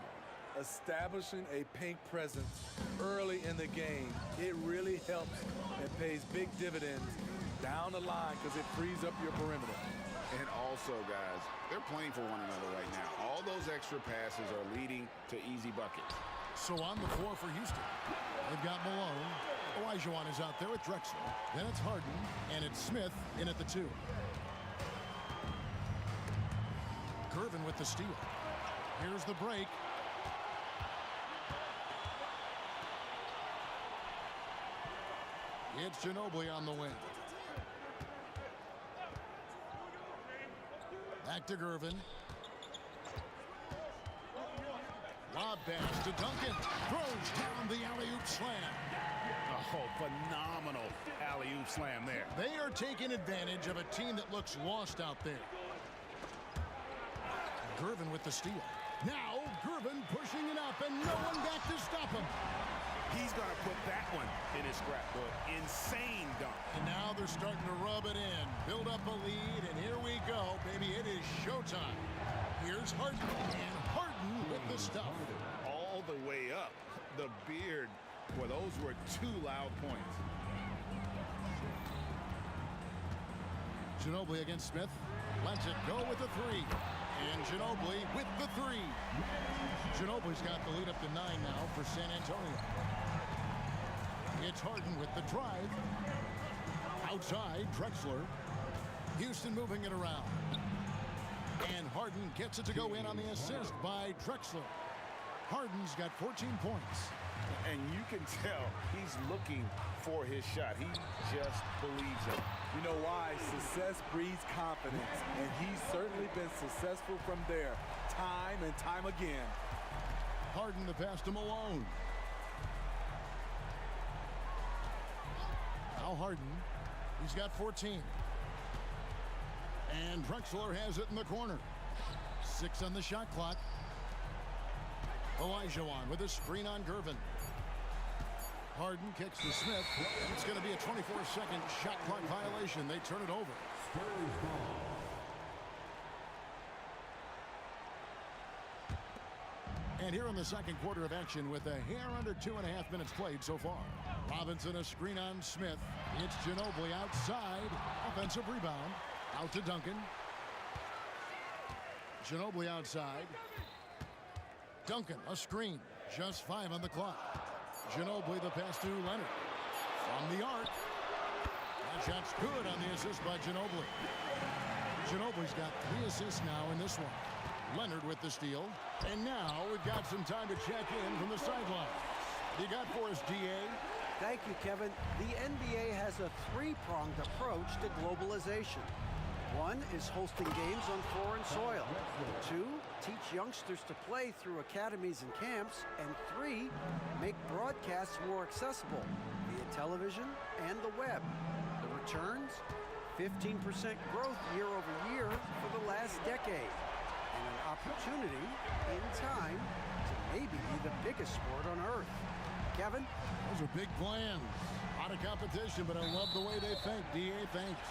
Establishing a paint presence early in the game, it really helps and pays big dividends down the line because it frees up your perimeter. And also, guys, they're playing for one another right now. All those extra passes are leading to easy buckets. So on the floor for Houston, they've got Malone. Olajuwon is out there with Drexler. Then it's Harden, and it's Smith in at the 2. Gervin with the steal. Here's the break. It's Ginobili on the wing. Back to Gervin. Lob pass to Duncan. Throws down the alley-oop slam. Oh, phenomenal alley-oop slam there. They are taking advantage of a team that looks lost out there. Gervin with the steal. Now Gervin pushing it up and no one back to stop him. He's going to put that one in his scrapbook. Insane dunk. And now they're starting to rub it in. Build up a lead, and here we go, baby. It is showtime. Here's Harden, and Harden with the stuff. All the way up. The beard. Boy, those were 2 loud points. Ginobili against Smith. Lets it go with the 3. And Ginobili with the 3. Ginobili's got the lead up to 9 now for San Antonio. It's Harden with the drive. Outside, Drexler. Houston moving it around. And Harden gets it to go in on the assist by Drexler. Harden's got 14 points. And you can tell he's looking for his shot. He just believes it. You know why? Success breeds confidence, and he's certainly been successful from there time and time again. Harden the pass to Malone. Now Harden, he's got 14. And Drexler has it in the corner. 6 on the shot clock. Olajuwon with a screen on Gervin. Harden kicks to Smith. It's going to be a 24-second shot clock violation. They turn it over. And here in the second quarter of action with a hair under 2.5 minutes played so far. Robinson a screen on Smith. It's Ginobili outside. Offensive rebound. Out to Duncan. Ginobili outside. Duncan a screen. Just 5 on the clock. Ginobili the pass to Leonard. From the arc. That shot's good on the assist by Ginobili. Ginobili's got 3 assists now in this one. Leonard with the steal. And now we've got some time to check in from the sideline. You got for us, DA? Thank you, Kevin. The NBA has a 3-pronged approach to globalization. 1 is hosting games on foreign soil. 2, teach youngsters to play through academies and camps. And 3, make broadcasts more accessible via television and the web. The returns? 15% growth year over year for the last decade. And an opportunity in time to maybe be the biggest sport on earth. Kevin? Those are big plans. A lot of competition, but I love the way they think. DA thanks.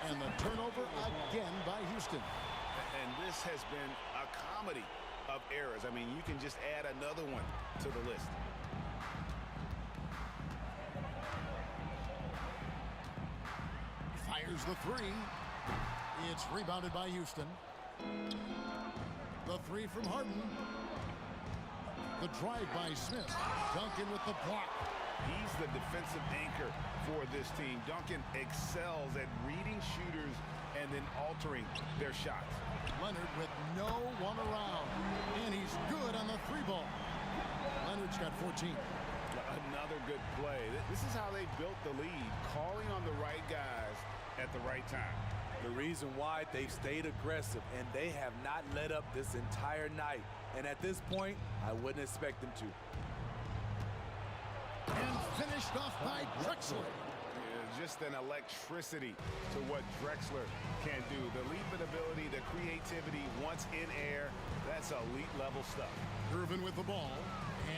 And the turnover again by Houston. And this has been a comedy of errors. I mean, you can just add another one to the list. Fires the three. It's rebounded by Houston. The three from Harden. The drive by Smith. Duncan with the block. He's the defensive anchor for this team. Duncan excels at reading shooters and then altering their shots. Leonard with no one around. And he's good on the three ball. Leonard's got 14. Another good play. This is how they built the lead, calling on the right guys at the right time. The reason why they've stayed aggressive, and they have not let up this entire night. And at this point, I wouldn't expect them to. And finished off by Drexler. Yeah, just an electricity to what Drexler can do. The leaping ability, the creativity once in air, that's elite level stuff. Irvin with the ball,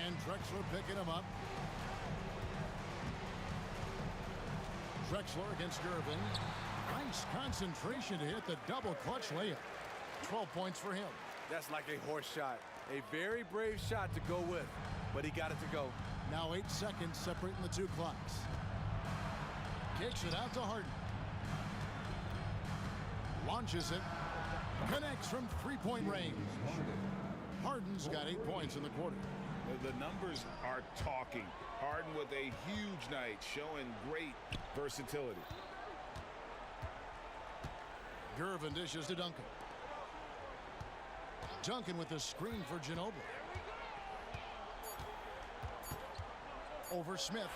and Drexler picking him up. Drexler against Irvin. Nice concentration to hit the double clutch layup. 12 points for him. That's like a horse shot. A very brave shot to go with, but he got it to go. Now 8 seconds separating the two clocks. Kicks it out to Harden. Launches it. Connects from three-point range. Harden's got 8 points in the quarter. The numbers are talking. Harden with a huge night, showing great versatility. Gervin dishes to Duncan. Duncan with the screen for Ginobili. Over Smith.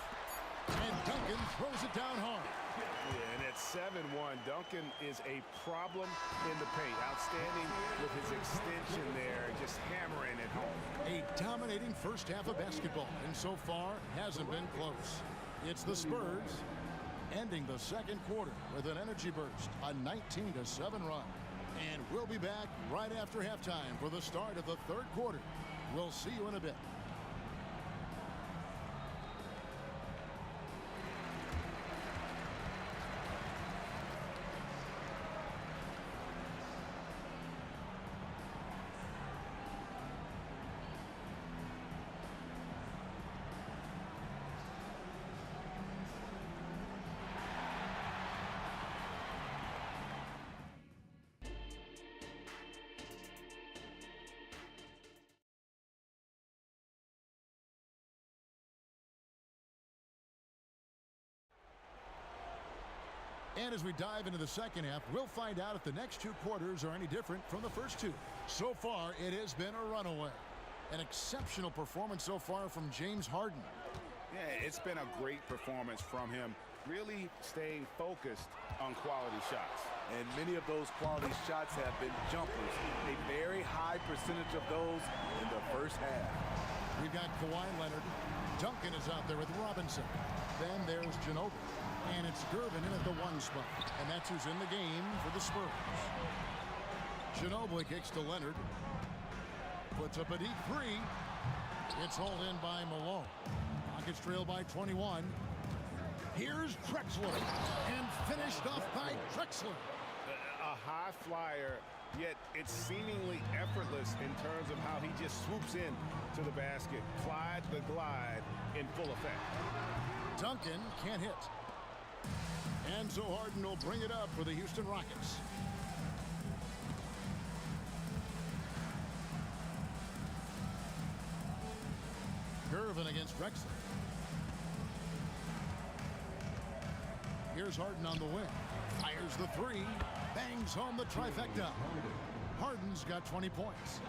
And Duncan throws it down hard. Yeah, and at 7-1, Duncan is a problem in the paint. Outstanding with his extension there, just hammering it home. A dominating first half of basketball, and so far hasn't been close. It's the Spurs ending the second quarter with an energy burst, a 19-7 run. And we'll be back right after halftime for the start of the third quarter. We'll see you in a bit. And as we dive into the second half, we'll find out if the next two quarters are any different from the first two. So far, it has been a runaway. An exceptional performance so far from James Harden. Yeah, it's been a great performance from him, really staying focused on quality shots. And many of those quality shots have been jumpers. A very high percentage of those in the first half. We've got Kawhi Leonard. Duncan is out there with Robinson. Then there's Ginobili. And it's Gervin in at the 1 spot. And that's who's in the game for the Spurs. Ginobili kicks to Leonard. Puts up a deep three. It's hauled in by Malone. Rockets trail by 21. Here's Drexler. And finished off by Drexler. A high flyer, yet it's seemingly effortless in terms of how he just swoops in to the basket. Clyde the glide in full effect. Duncan can't hit. And so Harden will bring it up for the Houston Rockets. Gervin against Drexler. Here's Harden on the wing. Fires the three. Bangs home the trifecta. Harden's got 20 points.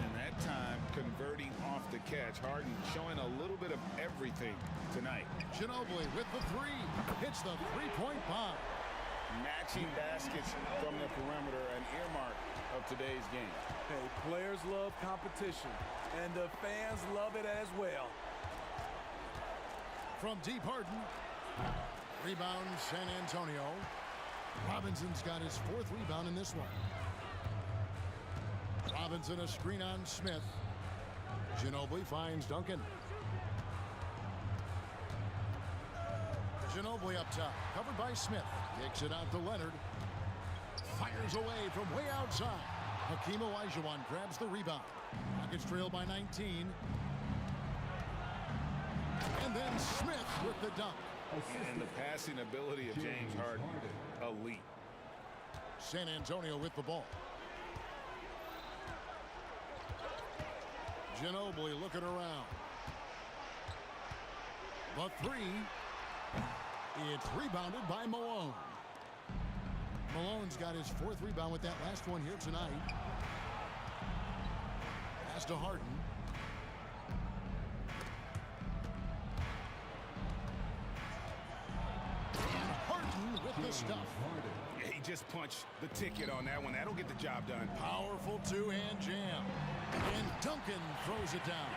And that time converting off the catch. Harden showing a little bit of everything tonight. Ginobili with the three. Hits the three-point bomb. Matching baskets from the perimeter, an earmark of today's game. Hey, players love competition, and the fans love it as well. From deep, Harden. Rebound San Antonio. Robinson's got his 4th rebound in this one. Robinson a screen on Smith. Ginobili finds Duncan. Ginobili up top, covered by Smith. Kicks it out to Leonard. Fires away from way outside. Hakeem Olajuwon grabs the rebound. Rockets trail by 19. And then Smith with the dunk. And the passing ability of James Harden, elite. San Antonio with the ball. Ginobili looking around. The three. It's rebounded by Malone. Malone's got his 4th rebound with that last one here tonight. Pass to Harden. And Harden with the stuff. Yeah, he just punched the ticket on that one. That'll get the job done. Powerful two-hand jam. And Duncan throws it down.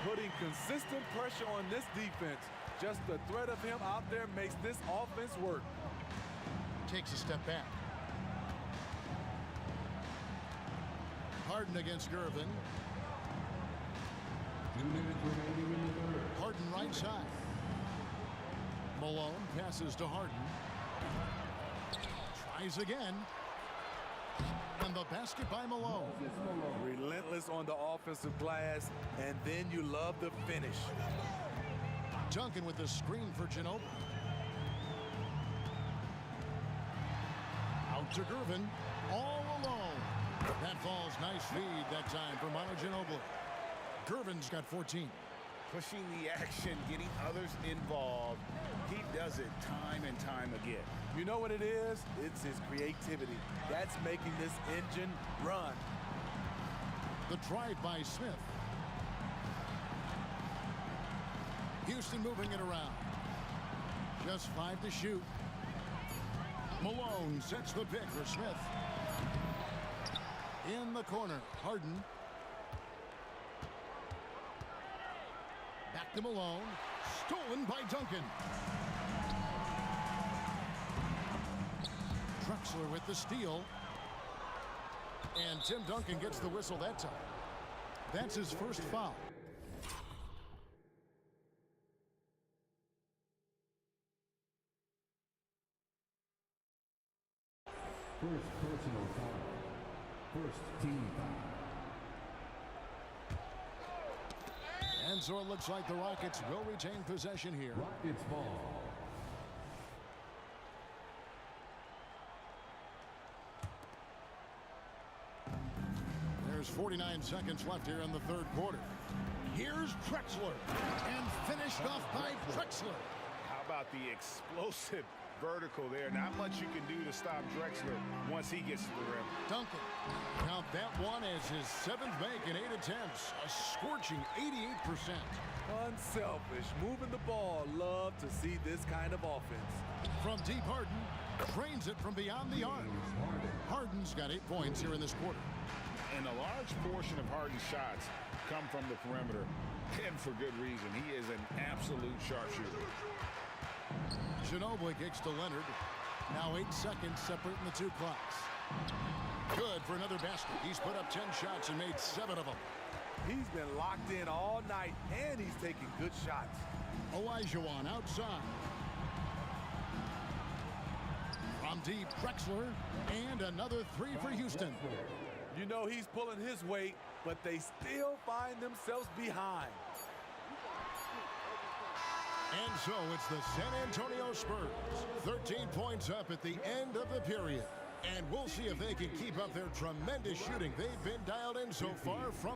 Putting consistent pressure on this defense. Just the threat of him out there makes this offense work. Takes a step back. Harden against Gervin. 2 minutes remaining in the third. Harden right side. Malone passes to Harden. Tries again. And the basket by Malone. Relentless on the offensive glass, and then you love the finish. Duncan with the screen for Ginobili. Out to Gervin. All alone. That falls. Nice feed that time for Manu Ginobili. Gervin's got 14. Pushing the action, getting others involved. He does it time and time again. You know what it is? It's his creativity. That's making this engine run. The drive by Smith. Houston moving it around. Just 5 to shoot. Malone sets the pick for Smith. In the corner, Harden. Back to Malone. Stolen by Duncan. Drexler with the steal. And Tim Duncan gets the whistle that time. That's his first foul. First personal foul. First team foul. And so it looks like the Rockets will retain possession here. Rockets ball. There's 49 seconds left here in the third quarter. Here's Drexler. And finished off by Drexler. How about the explosive vertical there? Not much you can do to stop Drexler once he gets to the rim. Duncan. Count that one as his 7th make in 8 attempts. A scorching 88%. Unselfish, moving the ball. Love to see this kind of offense. From deep, Harden drains it from beyond the arc. Harden's got 8 points here in this quarter. And a large portion of Harden's shots come from the perimeter, and for good reason. He is an absolute sharpshooter. Ginobili kicks to Leonard. Now 8 seconds separating the 2 clocks. Good for another basket. He's put up 10 shots and made 7 of them. He's been locked in all night, and he's taking good shots. Olajuwon outside. From deep, Drexler. And another 3 for Houston. You know he's pulling his weight, but they still find themselves behind. And so it's the San Antonio Spurs. 13 points up at the end of the period. And we'll see if they can keep up their tremendous shooting they've been dialed in so far from.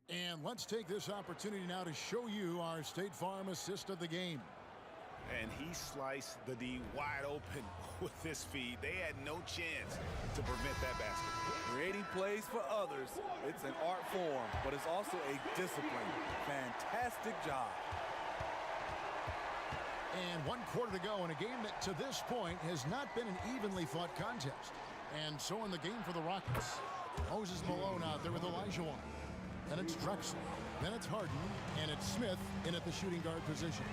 And let's take this opportunity now to show you our State Farm assist of the game. And he sliced the D wide open with this feed. They had no chance to prevent that basket. Creating plays for others, it's an art form, but it's also a discipline. Fantastic job. And 1 quarter to go in a game that to this point has not been an evenly fought contest. And so in the game for the Rockets, Moses Malone out there with Olajuwon. Then it's Drexler. Then it's Harden. And it's Smith in at the shooting guard position.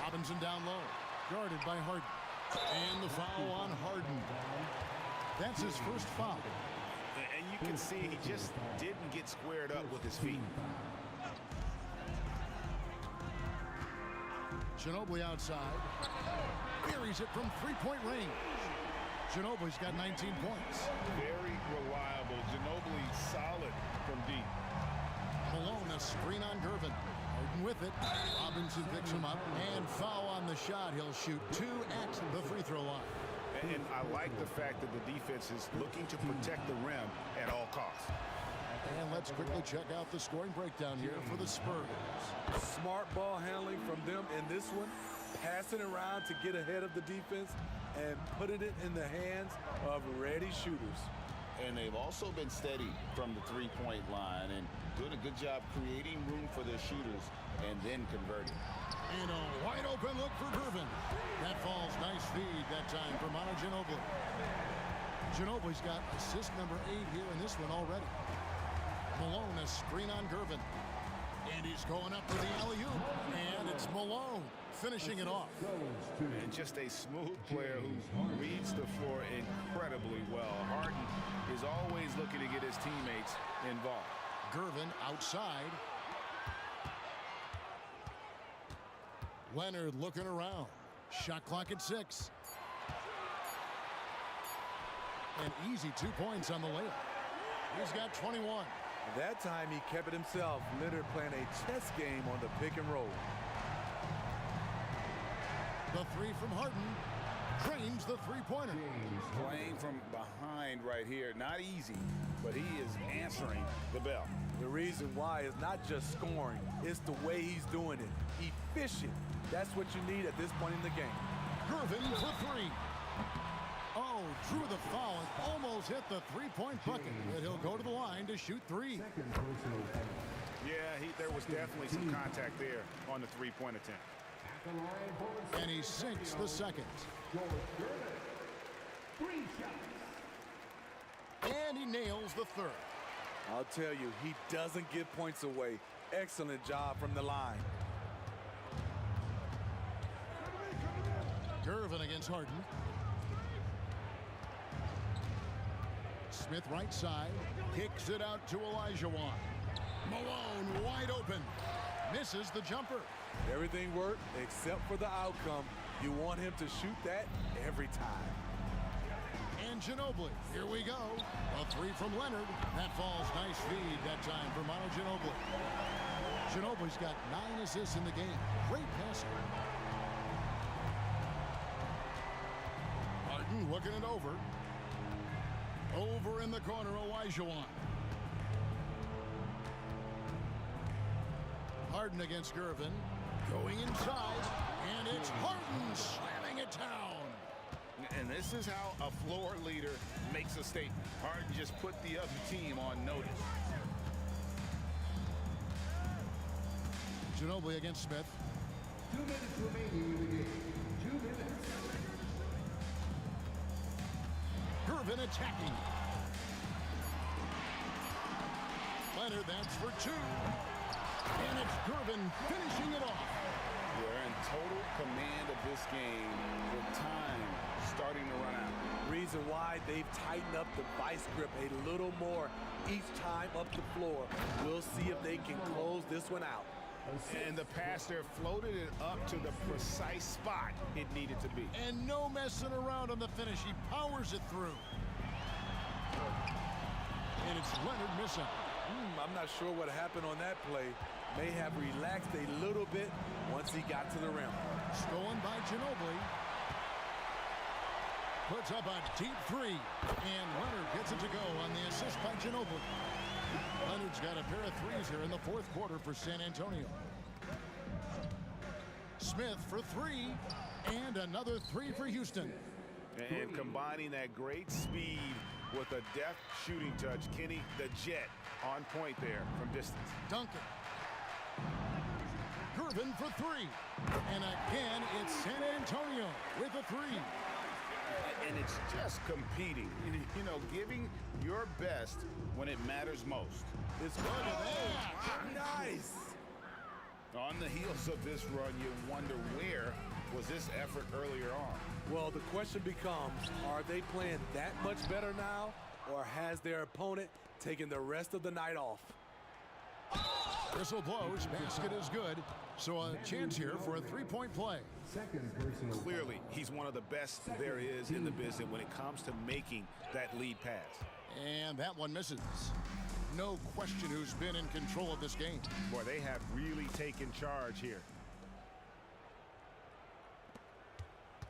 Robinson down low. Guarded by Harden. And the foul on Harden. That's his first foul. And you can see he just didn't get squared up with his feet. Ginobili outside. buries it from three-point range. Ginobili's got 19 points. Very reliable. Ginobili solid from deep. Malone, a screen on Gervin. Harden with it. Robinson picks him up. And foul on the shot. He'll shoot 2 at the free throw line. And I like the fact that the defense is looking to protect the rim at all costs. And let's quickly check out the scoring breakdown here for the Spurs. Smart ball handling from them in this one. Passing around to get ahead of the defense and putting it in the hands of ready shooters. And they've also been steady from the three-point line and doing a good job creating room for their shooters and then converting. And a wide open look for Gervin. That falls. Nice feed that time for Manu Ginobili. Ginobili's got assist number 8 here in this one already. Malone, a screen on Gervin. And he's going up for the alley-oop. And it's Malone finishing it off. And just a smooth player who reads the floor incredibly well. Harden is always looking to get his teammates involved. Gervin outside. Leonard looking around. Shot clock at 6. An easy 2 points on the layup. He's got 21. That time he kept it himself. Leonard playing a chess game on the pick and roll. The 3 from Harden drains the three-pointer. Playing from behind right here. Not easy, but he is answering the bell. The reason why is not just scoring. It's the way he's doing it. Efficient. That's what you need at this point in the game. Gervin for 3. Oh, drew the foul and almost hit the three-point bucket. But he'll go to the line to shoot 3. Yeah, there was definitely some contact there on the three-point attempt. And he sinks the second. And he nails the third. I'll tell you, he doesn't give points away. Excellent job from the line. Gervin against Harden. Smith right side. Kicks it out to Olajuwon. Malone wide open. Misses the jumper. Everything worked except for the outcome. You want him to shoot that every time. And Ginobili, here we go. A 3 from Leonard. That falls. Nice feed that time for Manu Ginobili. Ginobili's got 9 assists in the game. Great passer. Harden looking it over. Over in the corner, Olajuwon. Harden against Gervin. Going inside. And it's Harden slamming it down. And this is how a floor leader makes a statement. Harden just put the other team on notice. Ginobili against Smith. 2 minutes remaining in the game. 2 minutes. Gervin attacking. Leonard, that's for 2. And it's Gervin finishing it off. They're in total command of this game with time starting to run out. Reason why they've tightened up the vice grip a little more each time up the floor. We'll see if they can close this one out. And the pass there floated it up to the precise spot it needed to be. And no messing around on the finish. He powers it through. And it's Leonard missing. I'm not sure what happened on that play. May have relaxed a little bit once he got to the rim. Stolen by Ginobili. Puts up a deep 3. And Leonard gets it to go on the assist by Ginobili. Leonard's got a pair of 3s here in the fourth quarter for San Antonio. Smith for 3. And another 3 for Houston. And combining that great speed with a deft shooting touch. Kenny, the Jet, on point there from distance. Duncan. Gervin for 3. And again, it's San Antonio with a 3. And it's just competing. You know, giving your best when it matters most. It's good. Nice. On the heels of this run, you wonder where was this effort earlier on? Well, the question becomes, are they playing that much better now, or has their opponent taken the rest of the night off? Whistle blows. Basket is good. So a chance here for a three-point play. Clearly, he's one of the best there is in the business when it comes to making that lead pass. And that one misses. No question who's been in control of this game. Boy, they have really taken charge here.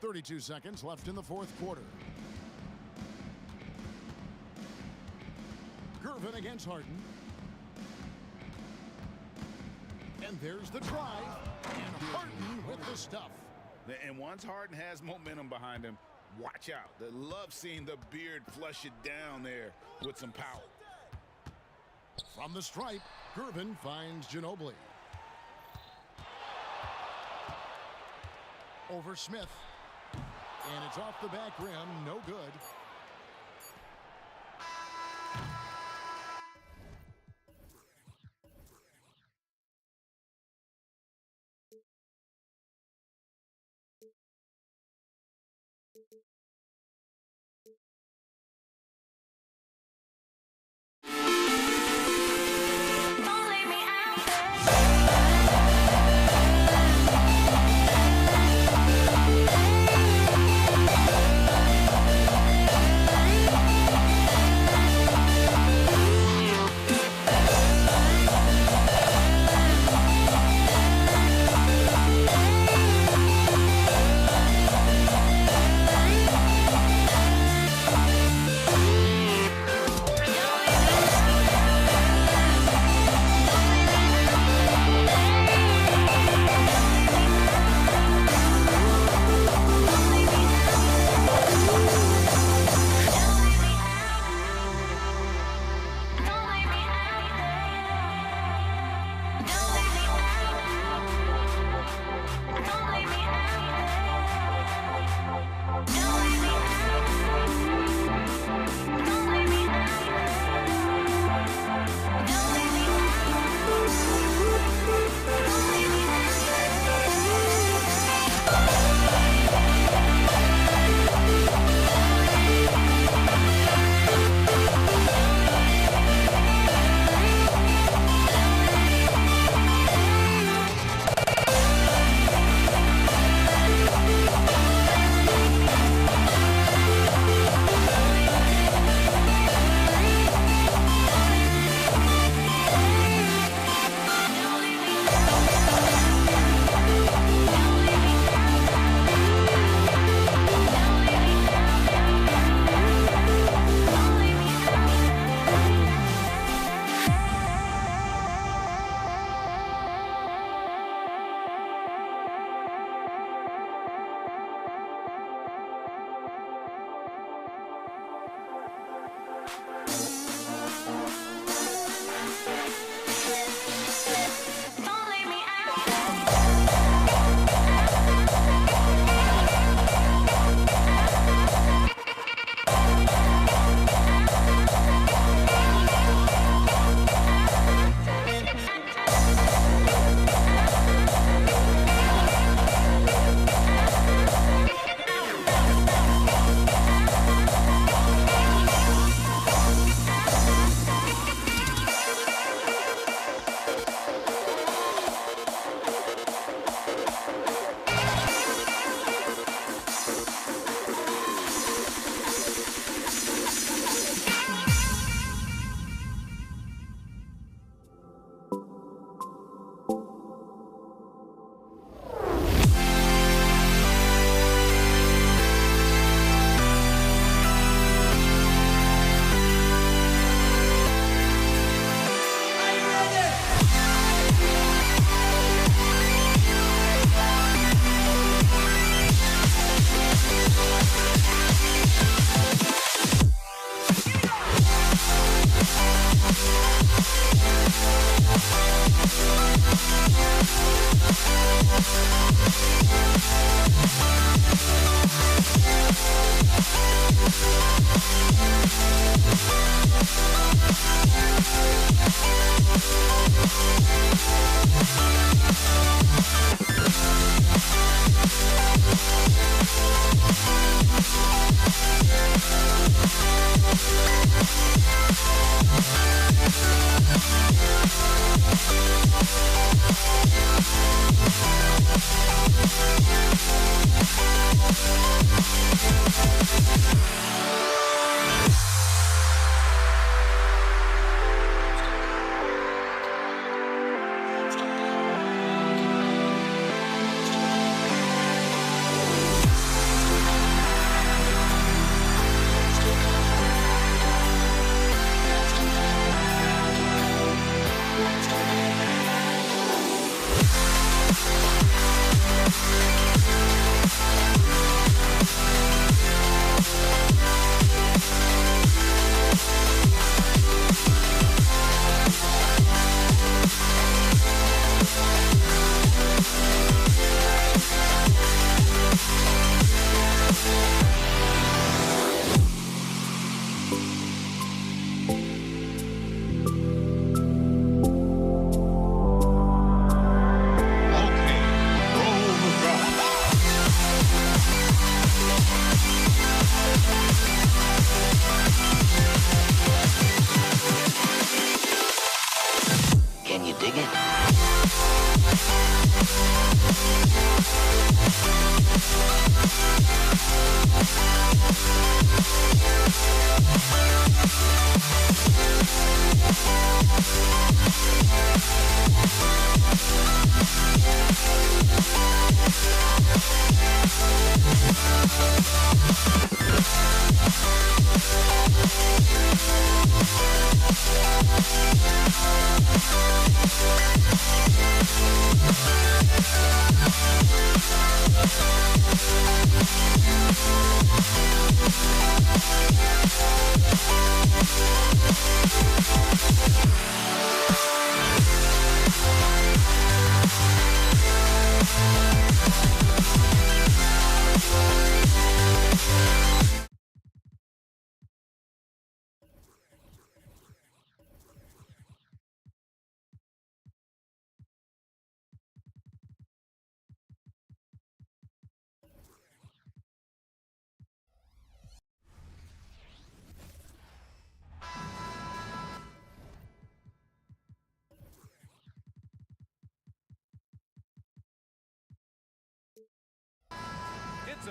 32 seconds left in the fourth quarter. Gervin against Harden. And there's the drive. And Harden with the stuff. And once Harden has momentum behind him, watch out. They love seeing the beard flush it down there with some power. From the stripe, Gervin finds Ginobili. Over Smith. And it's off the back rim. No good. Don't leave me out there.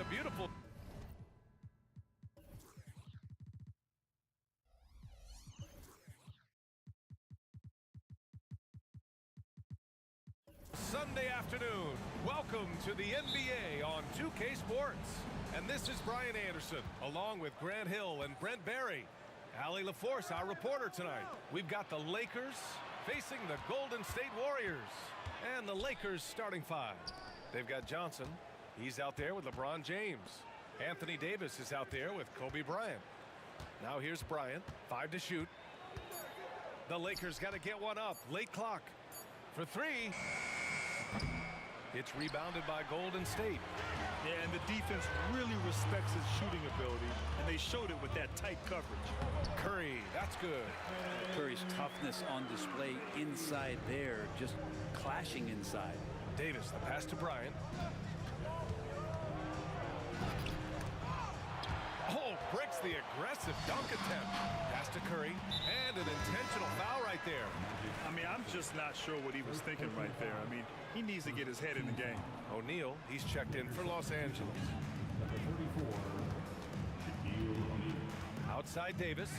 a beautiful... Sunday afternoon. Welcome to the NBA on 2K Sports. And this is Brian Anderson, along with Grant Hill and Brent Barry. Allie LaForce, our reporter tonight. We've got the Lakers facing the Golden State Warriors. And the Lakers starting five. They've got Johnson. He's out there with LeBron James. Anthony Davis is out there with Kobe Bryant. Now here's Bryant. 5 to shoot. The Lakers got to get one up. Late clock. For 3. It's rebounded by Golden State. Yeah, and the defense really respects his shooting ability, and they showed it with that tight coverage. Curry, that's good. Curry's toughness on display inside there, just clashing inside. Davis, the pass to Bryant. Oh, breaks the aggressive dunk attempt. Pass to Curry, and an intentional foul right there. I mean, I'm just not sure what he was thinking right there. I mean, he needs to get his head in the game. O'Neal, he's checked in for Los Angeles. Outside Davis.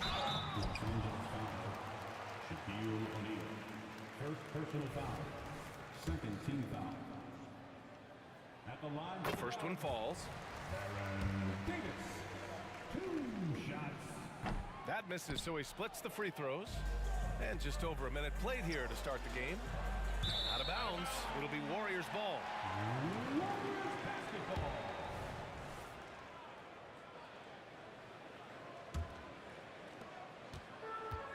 Shaquille O'Neal. First personal foul. Second team foul. At the line. The first one falls. Davis. 2 shots. That misses, so he splits the free throws. And just over a minute played here to start the game. Out of bounds. It'll be Warriors ball. Warriors basketball.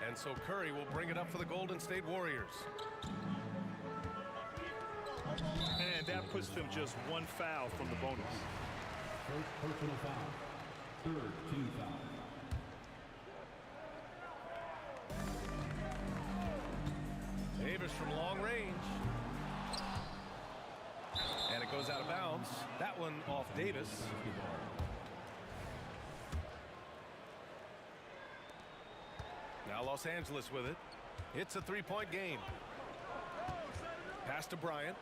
And so Curry will bring it up for the Golden State Warriors. And that puts them just 1 foul from the bonus. First personal foul. Third team foul. Davis from long range. And it goes out of bounds. That one off Davis. Now Los Angeles with it. It's a 3-point game. Pass to Bryant.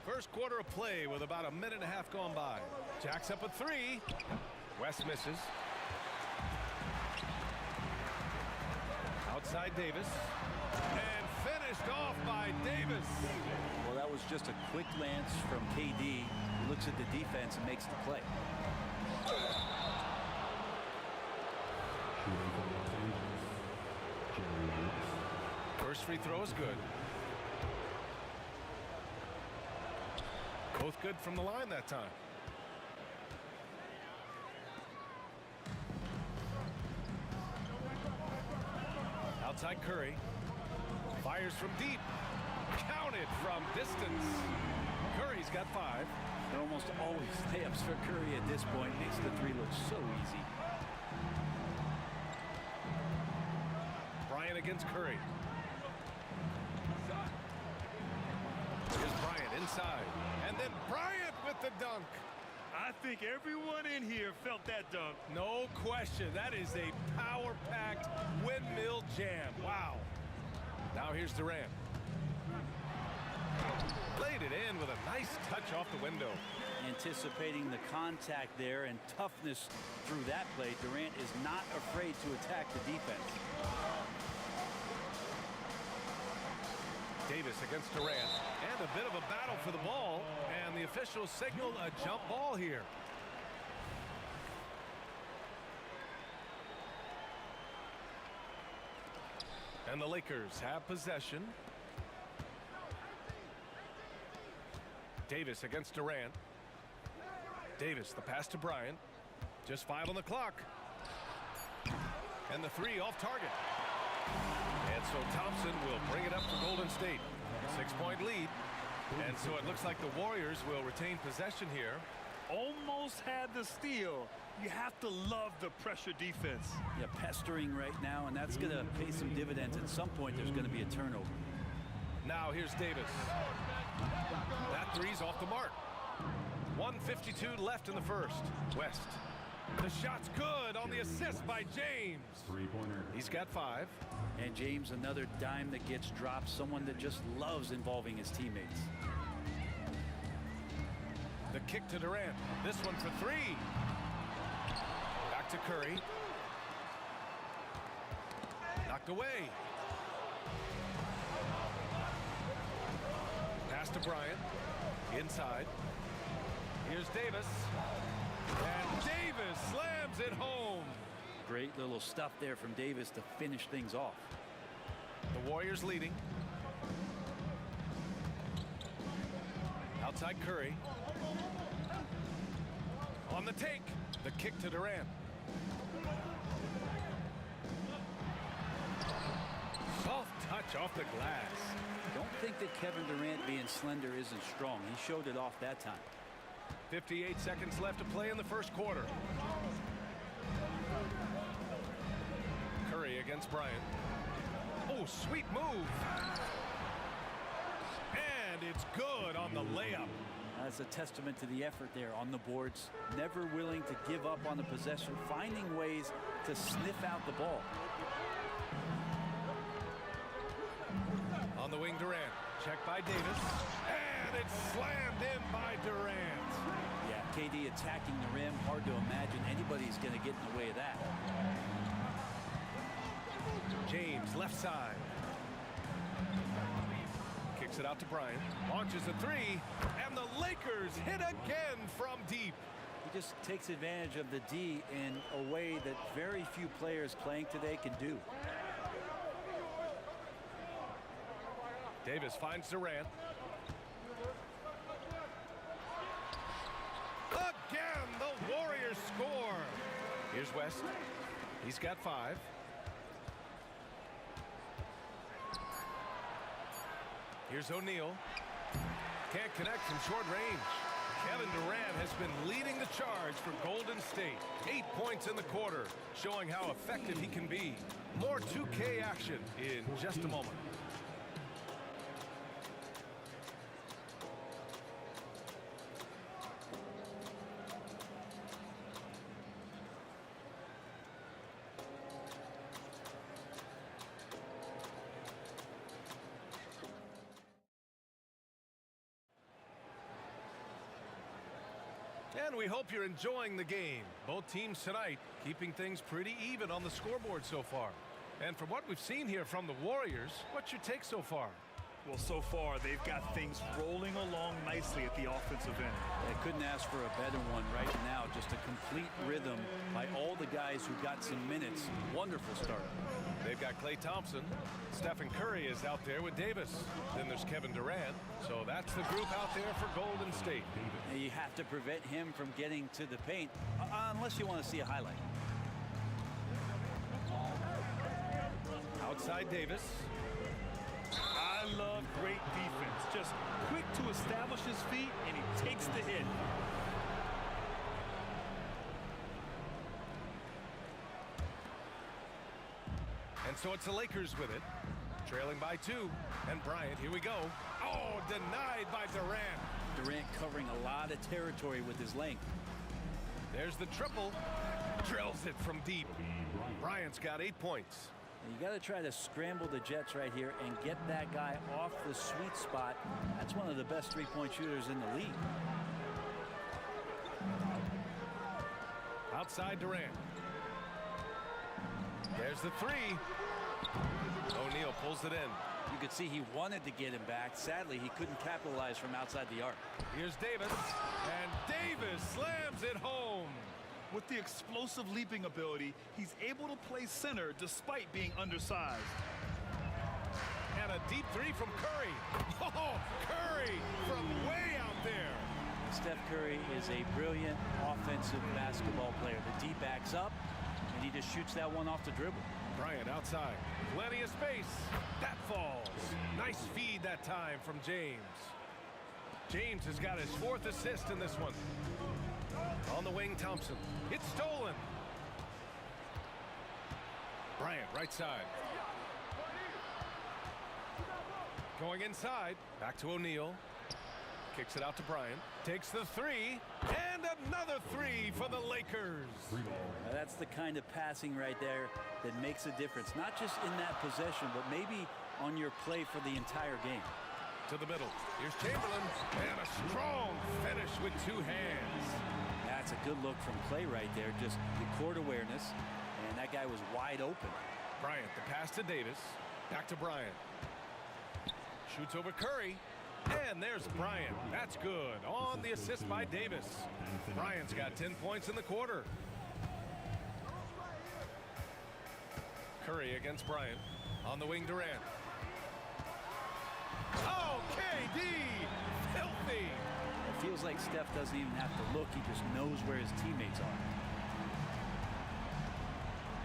First quarter of play with about a minute and a half gone by. Jacks up a 3. West misses. Outside Davis. And finished off by Davis. Well, that was just a quick glance from KD. He looks at the defense and makes the play. First free throw is good. Both good from the line that time. Outside Curry. Fires from deep. Counted from distance. Curry's got 5. They're almost always layups for Curry at this point. Makes the 3 look so easy. Bryant against Curry. Here's Bryant inside. And then Bryant with the dunk. I think everyone in here felt that dunk. No question. That is a power-packed windmill jam. Wow. Now here's Durant. Played it in with a nice touch off the window. Anticipating the contact there and toughness through that play, Durant is not afraid to attack the defense. Davis against Durant. And a bit of a battle for the ball. And the officials signaled a jump ball here. And the Lakers have possession. Davis against Durant. Davis, the pass to Bryant. Just 5 on the clock. And the 3 off target. And so Thompson will bring it up for Golden State. 6-point lead. And so it looks like the Warriors will retain possession here. Almost had the steal. You have to love the pressure defense. Yeah, pestering right now, and that's going to pay some dividends. At some point, there's going to be a turnover. Now here's Davis. That 3's off the mark. 1:52 left in the first. West. The shot's good on the assist by James. Three-pointer. He's got 5. And James, another dime that gets dropped, someone that just loves involving his teammates. The kick to Durant. This one for 3. Back to Curry. Knocked away. Pass to Bryant. Inside. Here's Davis. And Davis slams it home. Great little stuff there from Davis to finish things off. The Warriors leading. Outside Curry. On the take. The kick to Durant. Soft touch off the glass. Don't think that Kevin Durant being slender isn't strong. He showed it off that time. 58 seconds left to play in the first quarter. Curry against Bryant. Oh, sweet move. And it's good on the layup. That's a testament to the effort there on the boards. Never willing to give up on the possession, finding ways to sniff out the ball. On the wing, Durant. Checked by Davis. And it's slammed in by Durant. Yeah, KD attacking the rim. Hard to imagine anybody's going to get in the way of that. James, left side. Kicks it out to Bryant. Launches a 3. And the Lakers hit again from deep. He just takes advantage of the D in a way that very few players playing today can do. Davis finds Durant. Again, the Warriors score. Here's West. He's got 5. Here's O'Neal. Can't connect from short range. Kevin Durant has been leading the charge for Golden State. 8 points in the quarter, showing how effective he can be. More 2K action in just a moment. And we hope you're enjoying the game. Both teams tonight keeping things pretty even on the scoreboard so far. And from what we've seen here from the Warriors, what's your take so far? Well, so far, they've got things rolling along nicely at the offensive end. I couldn't ask for a better one right now. Just a complete rhythm by all the guys who got some minutes. Wonderful start. They've got Klay Thompson. Stephen Curry is out there with Davis. Then there's Kevin Durant. So that's the group out there for Golden State. And you have to prevent him from getting to the paint, unless you want to see a highlight. Outside Davis. I love great defense. Just quick to establish his feet, and he takes the hit. And so it's the Lakers with it. Trailing by 2. And Bryant, here we go. Oh, denied by Durant. Durant covering a lot of territory with his length. There's the triple. Drills it from deep. Bryant's got 8 points. You got to try to scramble the Jets right here and get that guy off the sweet spot. That's one of the best three-point shooters in the league. Outside Durant. There's the 3. O'Neal pulls it in. You could see he wanted to get him back. Sadly, he couldn't capitalize from outside the arc. Here's Davis. And Davis slams it home. With the explosive leaping ability, he's able to play center despite being undersized. And a deep 3 from Curry. Oh, Curry from way out there. Steph Curry is a brilliant offensive basketball player. The D backs up, and he just shoots that one off the dribble. Bryant outside. Plenty of space. That falls. Nice feed that time from James. James has got his 4th assist in this one. On the wing, Thompson. It's stolen. Bryant, right side. Going inside. Back to O'Neal. Kicks it out to Bryant. Takes the three. And another three for the Lakers. Now that's the kind of passing right there that makes a difference. Not just in that possession, but maybe on your play for the entire game. To the middle. Here's Chamberlain. And a strong finish with two hands. That's a good look from Clay right there. Just the court awareness. And that guy was wide open. Bryant, the pass to Davis. Back to Bryant. Shoots over Curry. And there's Bryant. That's good. On the assist by Davis. Bryant's got 10 points in the quarter. Curry against Bryant. On the wing, Durant. Oh, KD! Filthy! It feels like Steph doesn't even have to look. He just knows where his teammates are.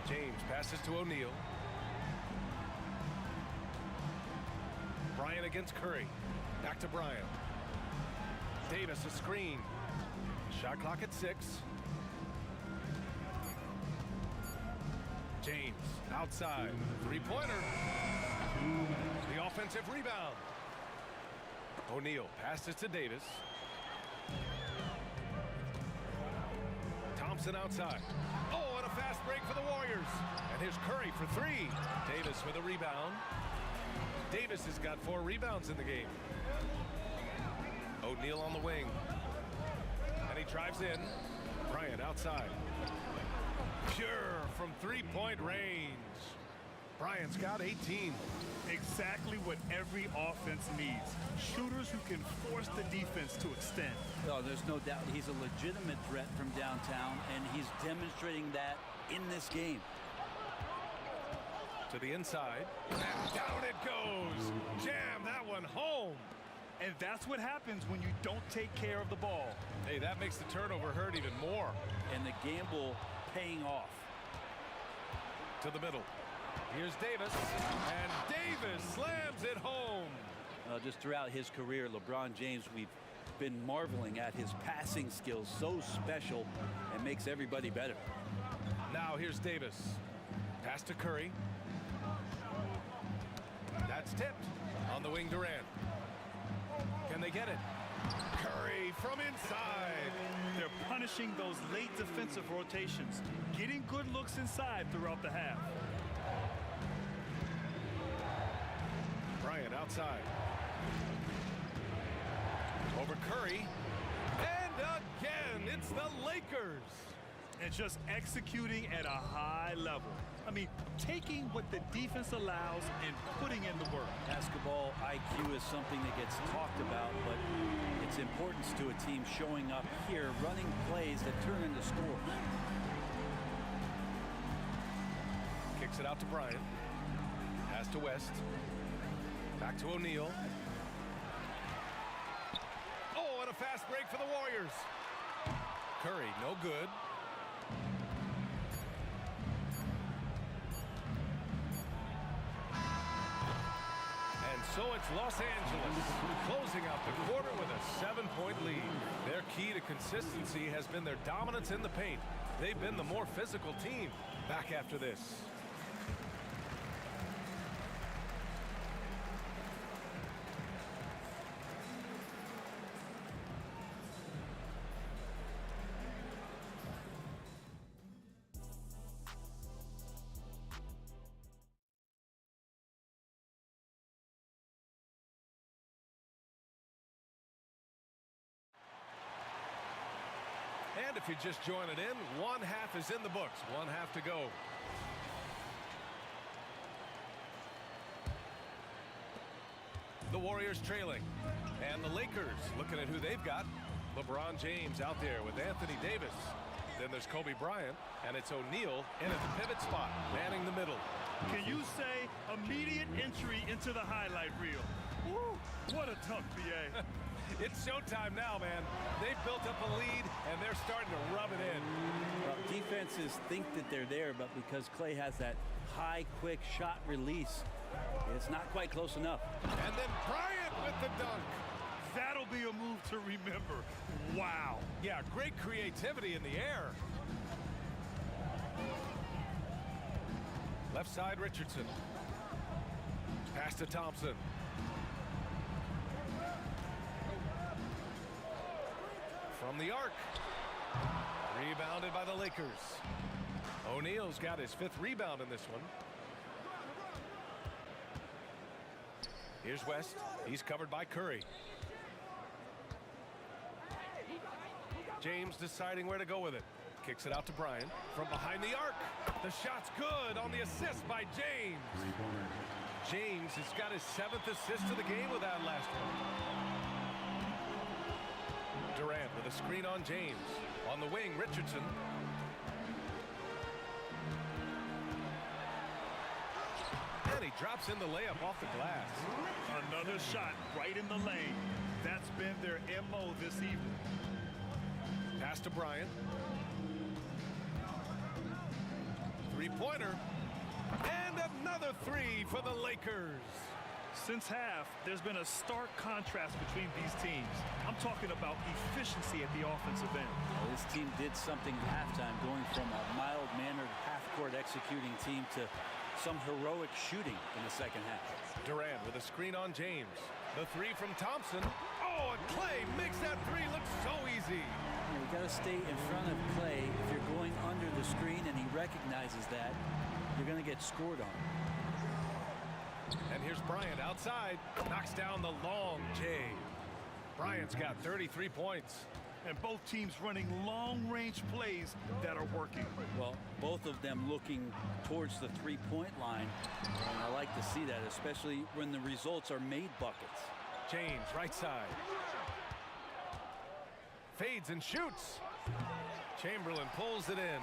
James passes to O'Neal. Bryant against Curry. Back to Bryant. Davis a screen. Shot clock at 6. James outside. Three-pointer. The offensive rebound. O'Neal passes to Davis. Thompson outside. Oh, and a fast break for the Warriors. And here's Curry for three. Davis with a rebound. Davis has got 4 rebounds in the game. O'Neal on the wing. And he drives in. Bryant outside. Pure from three-point range. Bryant's got 18. Exactly what every offense needs. Shooters who can force the defense to extend. Oh, there's no doubt he's a legitimate threat from downtown, and he's demonstrating that in this game. To the inside. And down it goes. Jam that one home. And that's what happens when you don't take care of the ball. Hey, that makes the turnover hurt even more. And the gamble paying off. To the middle. Here's Davis. And Davis slams it home. Just throughout his career, LeBron James, we've been marveling at his passing skills. So special and makes everybody better. Now here's Davis. Pass to Curry. That's tipped. On the wing, Durant. Can they get it? Curry from inside. They're punishing those late defensive rotations, getting good looks inside throughout the half. Bryant outside. Over Curry. And again, it's the Lakers. And just executing at a high level. I mean, taking what the defense allows and putting in the work. Basketball IQ is something that gets talked about, but its importance to a team showing up here, running plays that turn into scores. Kicks it out to Bryant. Pass to West. Back to O'Neal. Oh, and a fast break for the Warriors. Curry, no good. So it's Los Angeles closing out the quarter with a 7-point lead. Their key to consistency has been their dominance in the paint. They've been the more physical team. Back after this. And if you just join it in, one half is in the books. One half to go. The Warriors trailing. And the Lakers looking at who they've got. LeBron James out there with Anthony Davis. Then there's Kobe Bryant. And it's O'Neal in at the pivot spot, manning the middle. Can you say immediate entry into the highlight reel? Woo, what a dunk, B.A. It's showtime now, man. They've built up a lead, and they're starting to rub it in. Well, defenses think that they're there, but because Clay has that high, quick shot release, it's not quite close enough. And then Bryant with the dunk. That'll be a move to remember. Wow. Yeah, great creativity in the air. Left side, Richardson. Pass to Thompson. from the arc. Rebounded by the Lakers. O'Neal's got his 5th rebound in this one. Here's West. He's covered by Curry. James deciding where to go with it. Kicks it out to Bryant from behind the arc. The shot's good on the assist by James. James has got his 7th assist of the game with that last one. Durant with a screen on James. On the wing, Richardson. And he drops in the layup off the glass. Another shot right in the lane. That's been their MO this evening. Pass to Bryant. Three-pointer. And another 3 for the Lakers. Since half, there's been a stark contrast between these teams. I'm talking about efficiency at the offensive end. Well, this team did something at halftime, going from a mild-mannered half-court executing team to some heroic shooting in the second half. Durant with a screen on James. The 3 from Thompson. Oh, and Clay makes that 3 look so easy. You got to stay in front of Clay. If you're going under the screen and he recognizes that, you're going to get scored on. And here's Bryant outside. Knocks down the long J. Bryant's got 33 points. And both teams running long-range plays that are working. Well, both of them looking towards the three-point line. And I like to see that, especially when the results are made buckets. James, right side. Fades and shoots. Chamberlain pulls it in.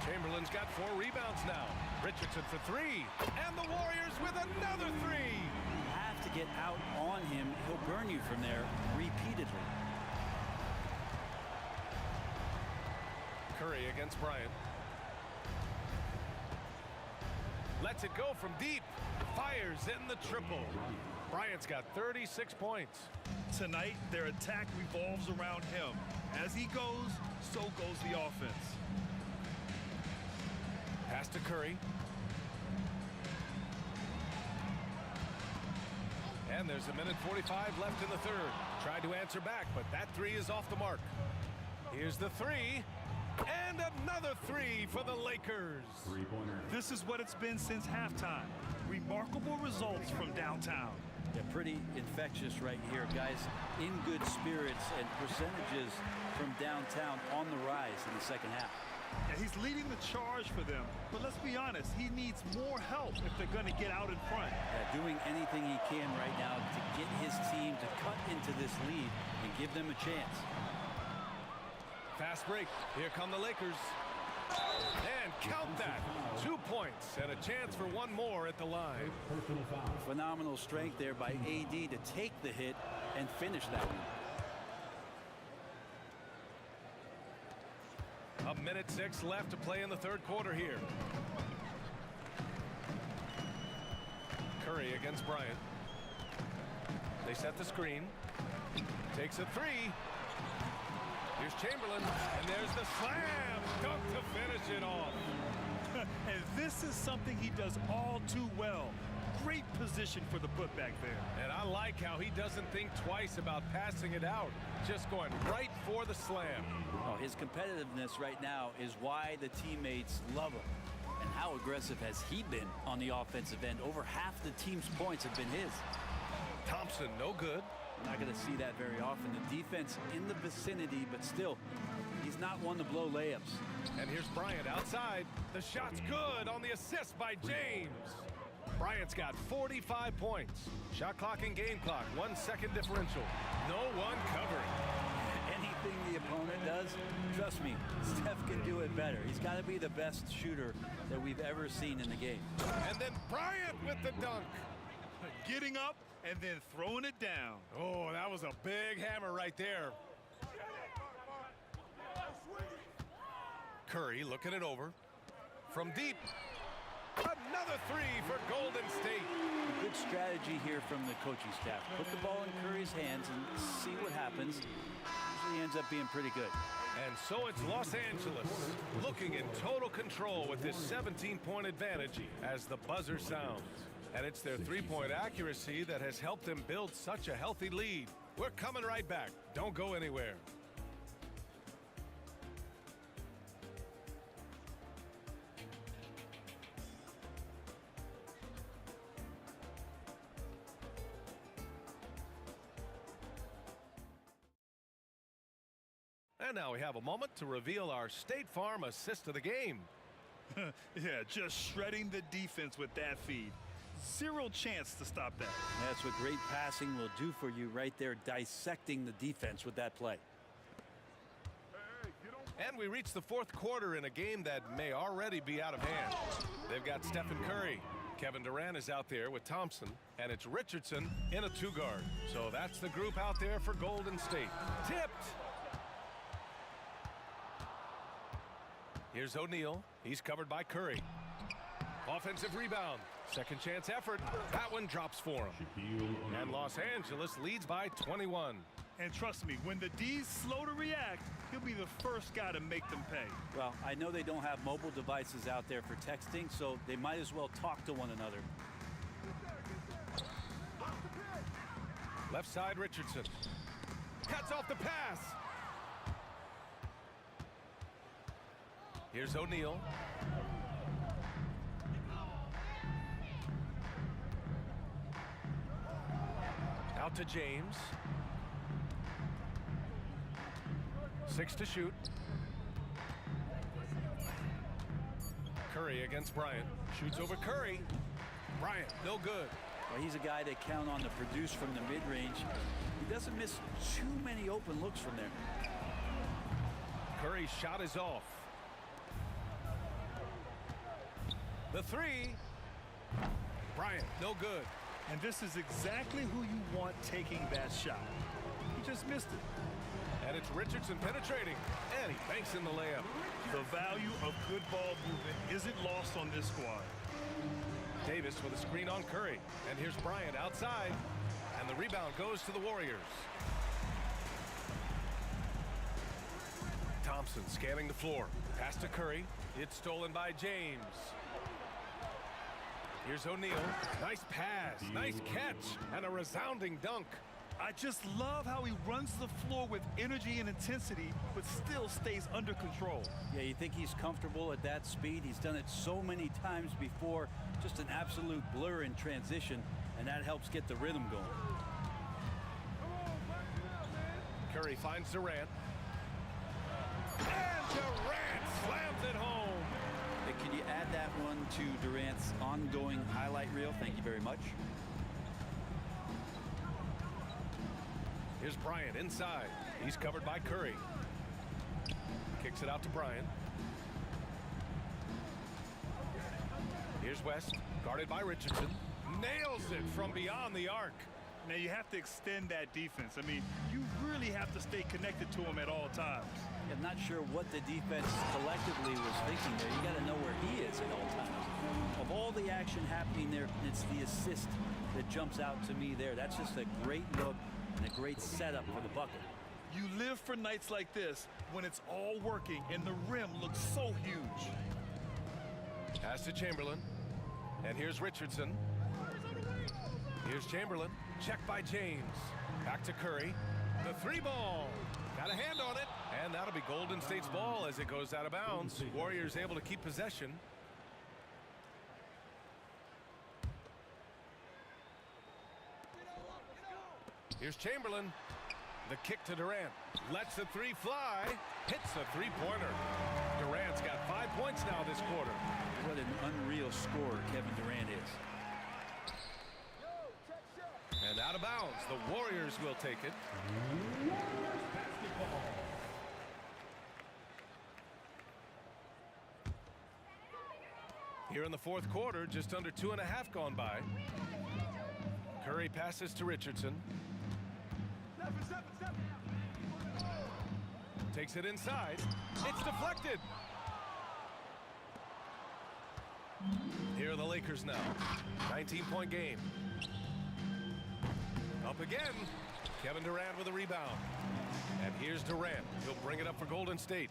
Chamberlain's got 4 rebounds now. Richardson for 3. And the Warriors with another 3. You have to get out on him. He'll burn you from there repeatedly. Curry against Bryant. Lets it go from deep. Fires in the triple. Bryant's got 36 points. Tonight, their attack revolves around him. As he goes, so goes the offense. Pass to Curry. And there's 1:45 left in the third. Tried to answer back, but that 3 is off the mark. Here's the 3. And another 3 for the Lakers. This is what it's been since halftime. Remarkable results from downtown. Yeah, pretty infectious right here, guys. In good spirits and percentages from downtown on the rise in the second half. And he's leading the charge for them. But let's be honest, he needs more help if they're going to get out in front. Yeah, doing anything he can right now to get his team to cut into this lead and give them a chance. Fast break. Here come the Lakers. And count that. 2 points and a chance for 1 more at the line. Phenomenal strength there by AD to take the hit and finish that one. 1:06 left to play in the third quarter here. Curry against Bryant. They set the screen. Takes a 3. Here's Chamberlain, and there's the slam dunk to finish it off. And this is something he does all too well. Great position for the putback there. And I like how he doesn't think twice about passing it out, just going right for the slam. Oh, his competitiveness right now is why the teammates love him. And how aggressive has he been on the offensive end? Over half the team's points have been his. Thompson, no good. We're not going to see that very often. The defense in the vicinity, but still, he's not one to blow layups. And here's Bryant outside. The shot's good on the assist by James. Bryant's got 45 points. Shot clock and game clock, 1 second differential. No one covering. Anything the opponent does, trust me, Steph can do it better. He's got to be the best shooter that we've ever seen in the game. And then Bryant with the dunk. Getting up and then throwing it down. Oh, that was a big hammer right there. Curry looking it over. From deep. Another 3 for Golden State. Good strategy here from the coaching staff. Put the ball in Curry's hands and see what happens. Usually ends up being pretty good. And so it's Los Angeles looking in total control with this 17-point advantage as the buzzer sounds. And it's their three-point accuracy that has helped them build such a healthy lead. We're coming right back. Don't go anywhere. And now we have a moment to reveal our State Farm assist of the game. Yeah, just shredding the defense with that feed. Zero chance to stop that. That's what great passing will do for you right there, dissecting the defense with that play. And we reach the fourth quarter in a game that may already be out of hand. They've got Stephen Curry. Kevin Durant is out there with Thompson, and it's Richardson in a two-guard. So that's the group out there for Golden State. Tipped! Here's O'Neal. He's covered by Curry. Offensive rebound. Second chance effort. That one drops for him. And Los Angeles leads by 21. And trust me, when the D's slow to react, he'll be the first guy to make them pay. Well, I know they don't have mobile devices out there for texting, so they might as well talk to one another. Left side, Richardson. Cuts off the pass. Here's O'Neal. Out to James. 6 to shoot. Curry against Bryant. Shoots over Curry. Bryant, no good. Well, he's a guy that count on to produce from the mid-range. He doesn't miss too many open looks from there. Curry's shot is off. The three. Bryant, no good. And this is exactly who you want taking that shot. He just missed it. And it's Richardson penetrating, and he banks in the layup. The value of good ball movement isn't lost on this squad. Davis with a screen on Curry, and here's Bryant outside, and the rebound goes to the Warriors. Thompson scanning the floor. Pass to Curry. It's stolen by James. Here's O'Neal. Nice pass, nice catch, and a resounding dunk. I just love how he runs the floor with energy and intensity, but still stays under control. Yeah, you think he's comfortable at that speed? He's done it so many times before. Just an absolute blur in transition, and that helps get the rhythm going. Curry finds Durant. And Durant slams it home. Hey, can you add that one to Durant's ongoing highlight reel? Thank you very much. Here's Bryant inside. He's covered by Curry. Kicks it out to Bryant. Here's West, guarded by Richardson. Nails it from beyond the arc. Now you have to extend that defense. I mean, you really have to stay connected to him at all times. I'm not sure what the defense collectively was thinking there. You got to know where he is at all times. Of all the action happening there, it's the assist that jumps out to me there. That's just a great look and a great setup for the bucket. You live for nights like this when it's all working and the rim looks so huge. Pass to Chamberlain. And here's Richardson. Here's Chamberlain. Checked by James. Back to Curry. The three ball. Got a hand on it. And that'll be Golden State's ball as it goes out of bounds. Warriors able to keep possession. Here's Chamberlain. The kick to Durant. Lets the three fly. Hits a three-pointer. Durant's got 5 points now this quarter. What an unreal scorer Kevin Durant is. And out of bounds. The Warriors will take it. Here in the fourth quarter, just under 2.5 gone by. Curry passes to Richardson. Takes it inside. It's deflected. Here are the Lakers now. 19-point game. Up again. Kevin Durant with a rebound. And here's Durant. He'll bring it up for Golden State.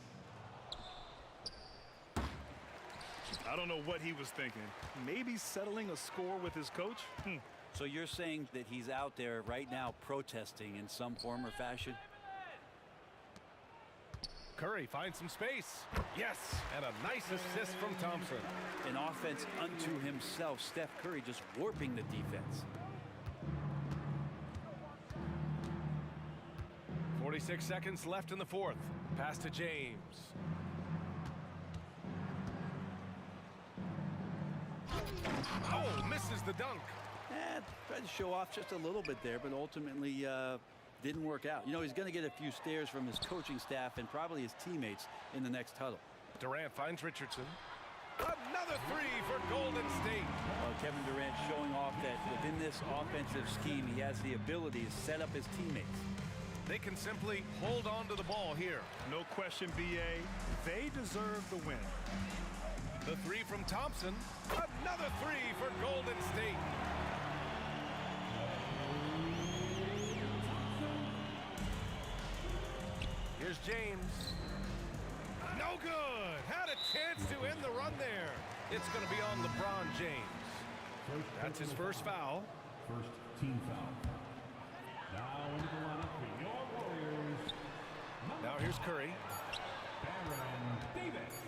I don't know what he was thinking. Maybe settling a score with his coach? So you're saying that he's out there right now protesting in some form or fashion? Curry finds some space. Yes, and a nice assist from Thompson. An offense unto himself. Steph Curry just warping the defense. 46 seconds left in the fourth. Pass to James. Oh, misses the dunk. Tried to show off just a little bit there, but ultimately didn't work out. You know, he's going to get a few stares from his coaching staff and probably his teammates in the next huddle. Durant finds Richardson. Another three for Golden State. Kevin Durant showing off that within this offensive scheme, he has the ability to set up his teammates. They can simply hold on to the ball here. No question, BA. They deserve the win. The three from Thompson. Another three for Golden State. Here's James. No good. Had a chance to end the run there. It's going to be on LeBron James. That's his first foul. First team foul. Now into the lineup for your Warriors. Now here's Curry. Baron Davis.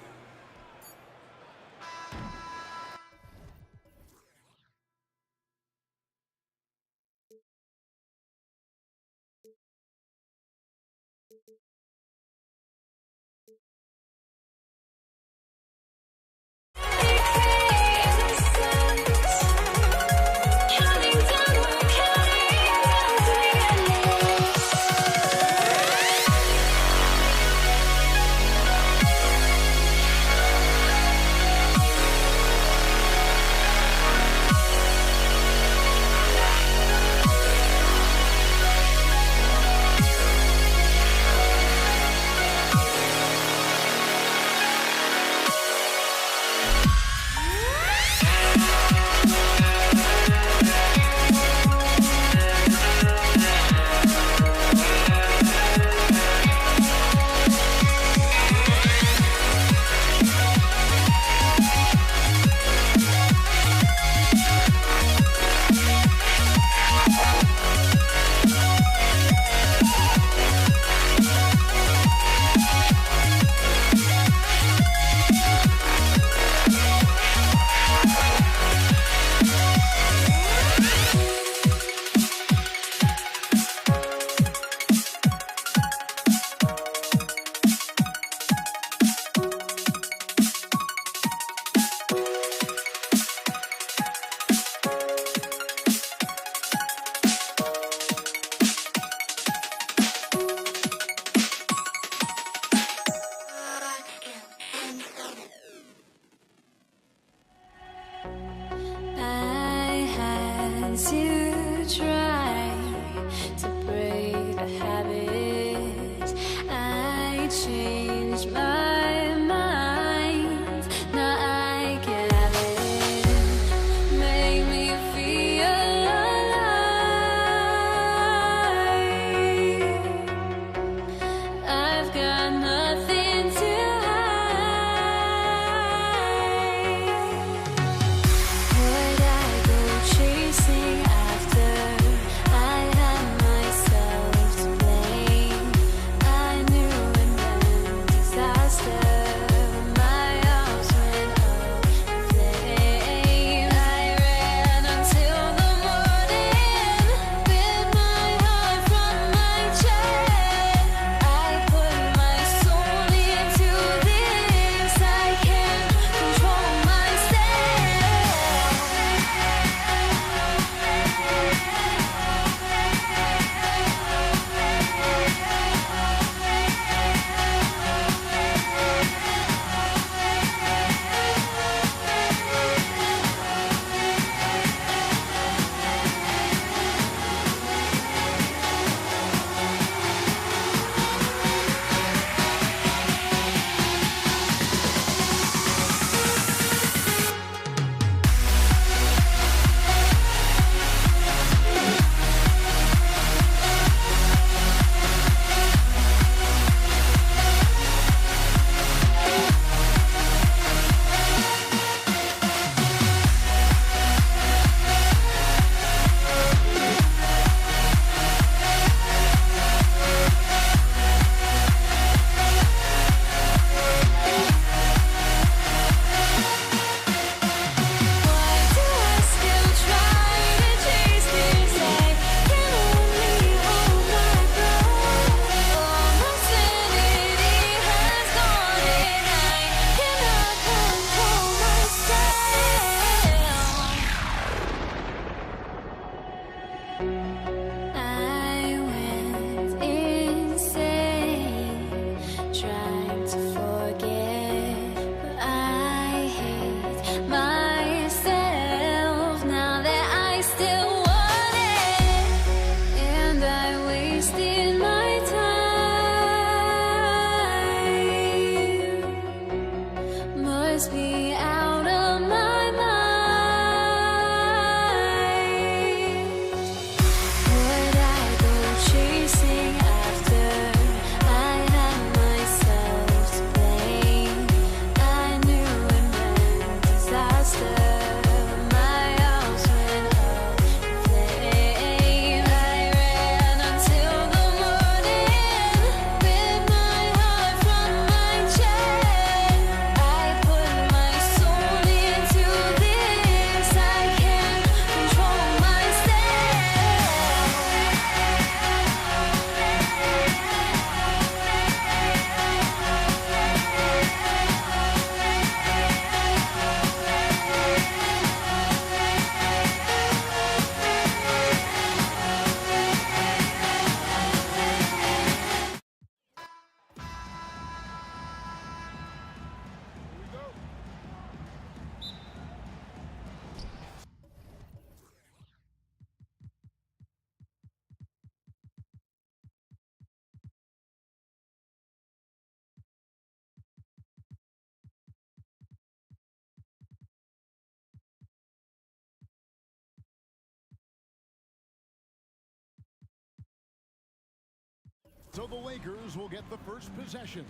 So the Lakers will get the first possession.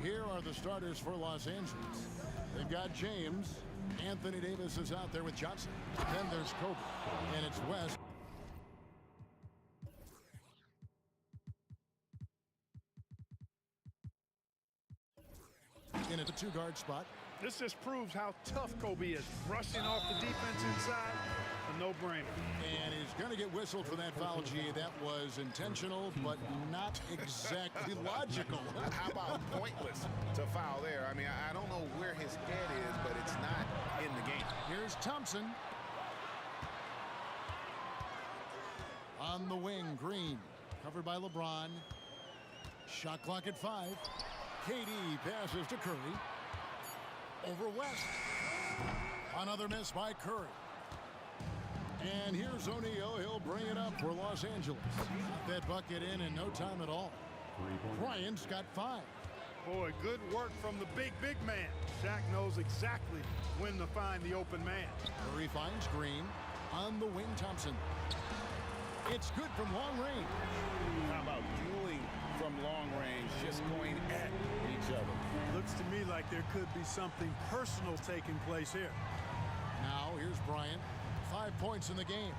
Here are the starters for Los Angeles. They've got James. Anthony Davis is out there with Johnson. Then there's Kobe. And it's West. In at the two-guard spot. This just proves how tough Kobe is. Rushing off the defense inside, a no-brainer. And he's going to get whistled for that foul, G. That was intentional, but not exactly logical. How about pointless to foul there? I mean, I don't know where his head is, but it's not in the game. Here's Thompson. On the wing, Green. Covered by LeBron. Shot clock at 5. KD passes to Curry. Over West. Another miss by Curry. And here's O'Neal. He'll bring it up for Los Angeles. Got that bucket in no time at all. Bryant's got 5. Boy, good work from the big man. Shaq knows exactly when to find the open man. Curry finds Green. On the wing, Thompson. It's good from long range. How about dueling from long range, just going at each other? Looks to me like there could be something personal taking place here. Now, here's Bryant. 5 points in the game.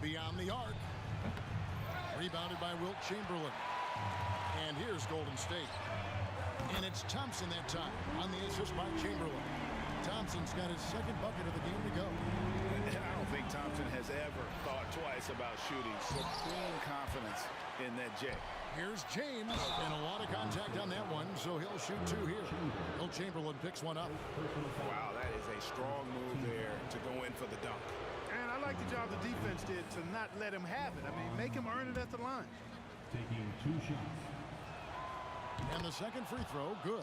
Beyond the arc. Rebounded by Wilt Chamberlain. And here's Golden State. And it's Thompson that time on the assist by Chamberlain. Thompson's got his second bucket of the game to go. I don't think Thompson has ever thought twice about shooting. Supreme confidence in that J. Here's James, and a lot of contact on that one, so he'll shoot 2 here. Wilt Chamberlain picks one up. Wow, that is a strong move there to go in for the dunk. And I like the job the defense did to not let him have it. I mean, make him earn it at the line. Taking 2 shots. And the second free throw, good.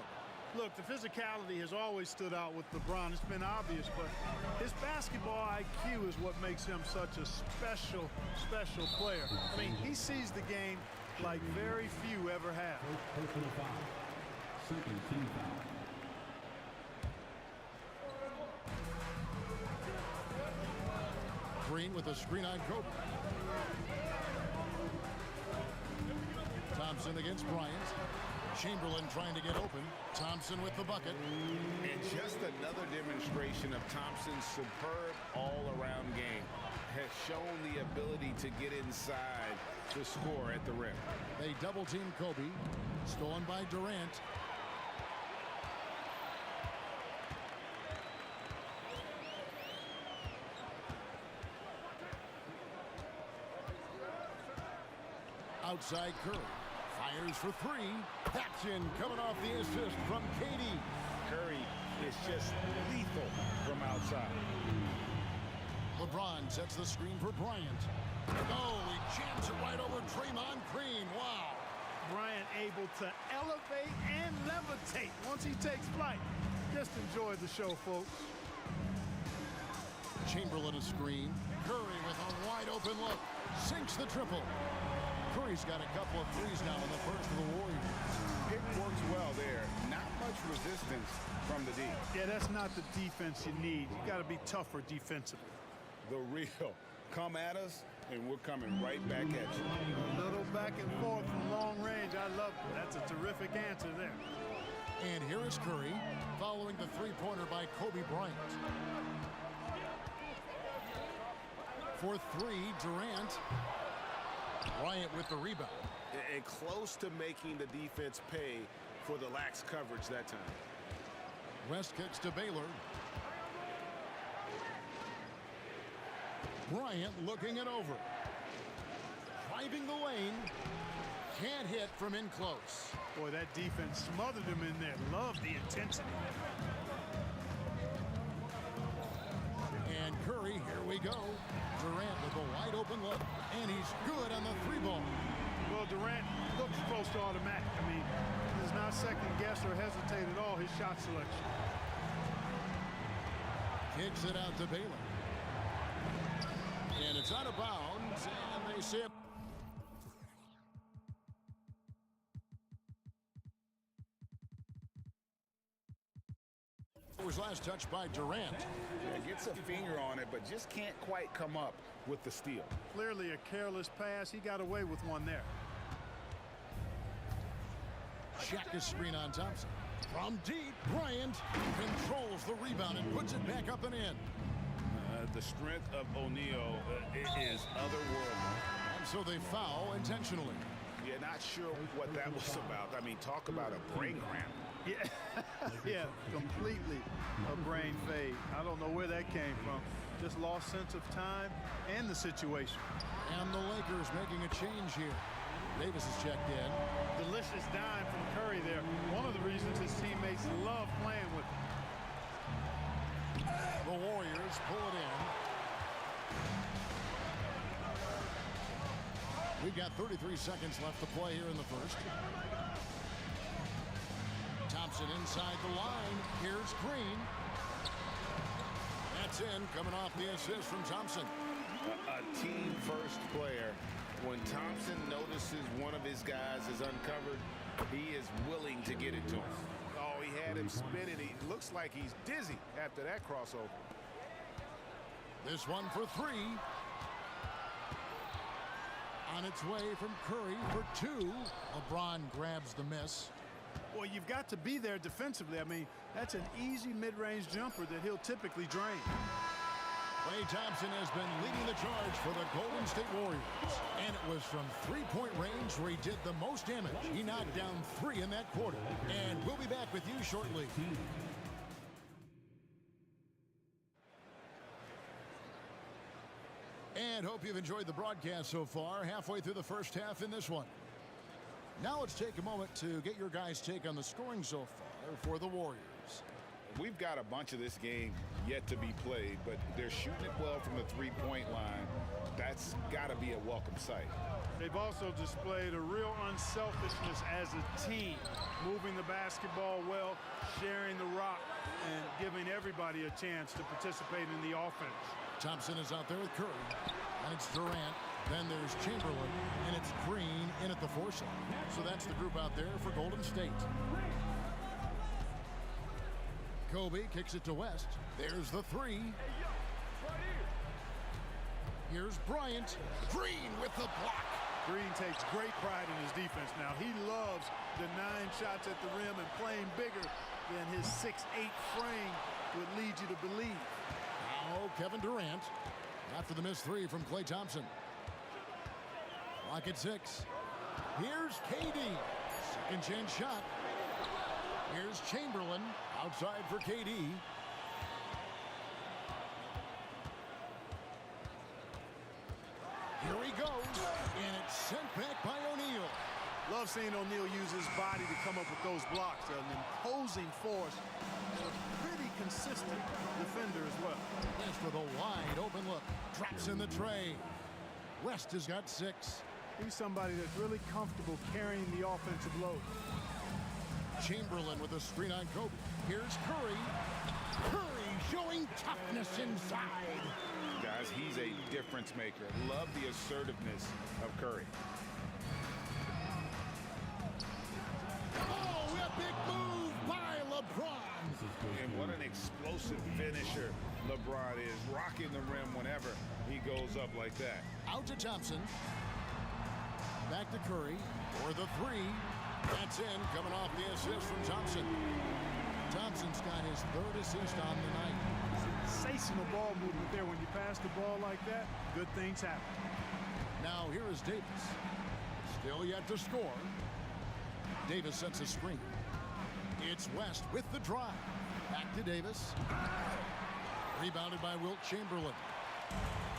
Look, the physicality has always stood out with LeBron. It's been obvious, but his basketball IQ is what makes him such a special player. I mean, he sees the game like very few ever have. Personal foul. Second team foul. Green with a screen on Kobe. Thompson against Bryant. Chamberlain trying to get open. Thompson with the bucket. And just another demonstration of Thompson's superb all-around game. Has shown the ability to get inside to score at the rim. They double-team Kobe. Stolen by Durant. Outside Curry. Fires for 3. That's in, coming off the assist from KD. Curry is just lethal from outside. LeBron sets the screen for Bryant. Oh, he jams it right over Draymond Green. Wow. Bryant able to elevate and levitate once he takes flight. Just enjoy the show, folks. Chamberlain a screen. Curry with a wide open look. Sinks the triple. Curry's got a couple of threes now in the first of the Warriors. It works well there. Not much resistance from the D. Yeah, that's not the defense you need. You got to be tougher defensively. The real. Come at us, and we're coming right back at you. A little back and forth from long range. I love it. That's a terrific answer there. And here is Curry following the three-pointer by Kobe Bryant. For 3, Durant. Bryant with the rebound. And close to making the defense pay for the lax coverage that time. West kicks to Baylor. Bryant looking it over. Driving the lane. Can't hit from in close. Boy, that defense smothered him in there. Love the intensity. And Curry, here we go. Durant with a wide open look. And he's good on the 3-ball. Well, Durant looks close to automatic. I mean, there's not second guess or hesitate at all his shot selection. Kicks it out to Baylor. And it's out of bounds, and they say it. Was last touched by Durant. Yeah, gets a finger on it, but just can't quite come up with the steal. Clearly a careless pass. He got away with one there. Check his screen on Thompson. From deep, Bryant controls the rebound and puts it back up and in. The strength of O'Neal is otherworldly. And so they foul intentionally. Yeah, not sure what that was about. I mean, talk about a brain cramp. Yeah, yeah, completely a brain fade. I don't know where that came from. Just lost sense of time and the situation. And the Lakers making a change here. Davis is checked in. Delicious dime from Curry there. One of the reasons his teammates love playing with him. The Warriors pull it in. We've got 33 seconds left to play here in the first. Thompson inside the line. Here's Green. That's in, coming off the assist from Thompson. A team-first player. When Thompson notices one of his guys is uncovered, he is willing to get it to him. Oh, he had him spinning. He looks like he's dizzy after that crossover. This one for three. On its way from Curry for two. LeBron grabs the miss. Well, you've got to be there defensively. I mean, that's an easy mid-range jumper that he'll typically drain. Klay Thompson has been leading the charge for the Golden State Warriors. And it was from three-point range where he did the most damage. He knocked down 3 in that quarter. And we'll be back with you shortly. And hope you've enjoyed the broadcast so far. Halfway through the first half in this one. Now let's take a moment to get your guys' take on the scoring so far for the Warriors. We've got a bunch of this game yet to be played, but they're shooting it well from the three-point line. That's got to be a welcome sight. They've also displayed a real unselfishness as a team, moving the basketball well, sharing the rock, and giving everybody a chance to participate in the offense. Thompson is out there with Curry, and it's Durant. Then there's Chamberlain, and it's Green in at the 4 slot. So that's the group out there for Golden State. Kobe kicks it to West. There's the 3. Here's Bryant. Green with the block. Green takes great pride in his defense now. He loves the 9 shots at the rim and playing bigger than his 6'8" frame would lead you to believe. Now Kevin Durant after the missed 3 from Klay Thompson. Clock at 6. Here's KD. Second chance shot. Here's Chamberlain outside for KD. Here he goes, and it's sent back by O'Neal. Love seeing O'Neal use his body to come up with those blocks. An imposing force and a pretty consistent defender as well. This with a wide open look. Drops in the tray. West has got 6. He's somebody that's really comfortable carrying the offensive load. Chamberlain with a screen on Kobe. Here's Curry. Curry showing toughness inside. Guys, he's a difference maker. Love the assertiveness of Curry. Oh, a big move by LeBron. And what an explosive finisher LeBron is. Rocking the rim whenever he goes up like that. Out to Thompson. Back to Curry for the 3. That's in, coming off the assist from Thompson. Thompson's got his 3rd assist on the night. Sensational ball movement there. When you pass the ball like that, good things happen. Now here is Davis. Still yet to score. Davis sets a screen. It's West with the drive. Back to Davis. Rebounded by Wilt Chamberlain.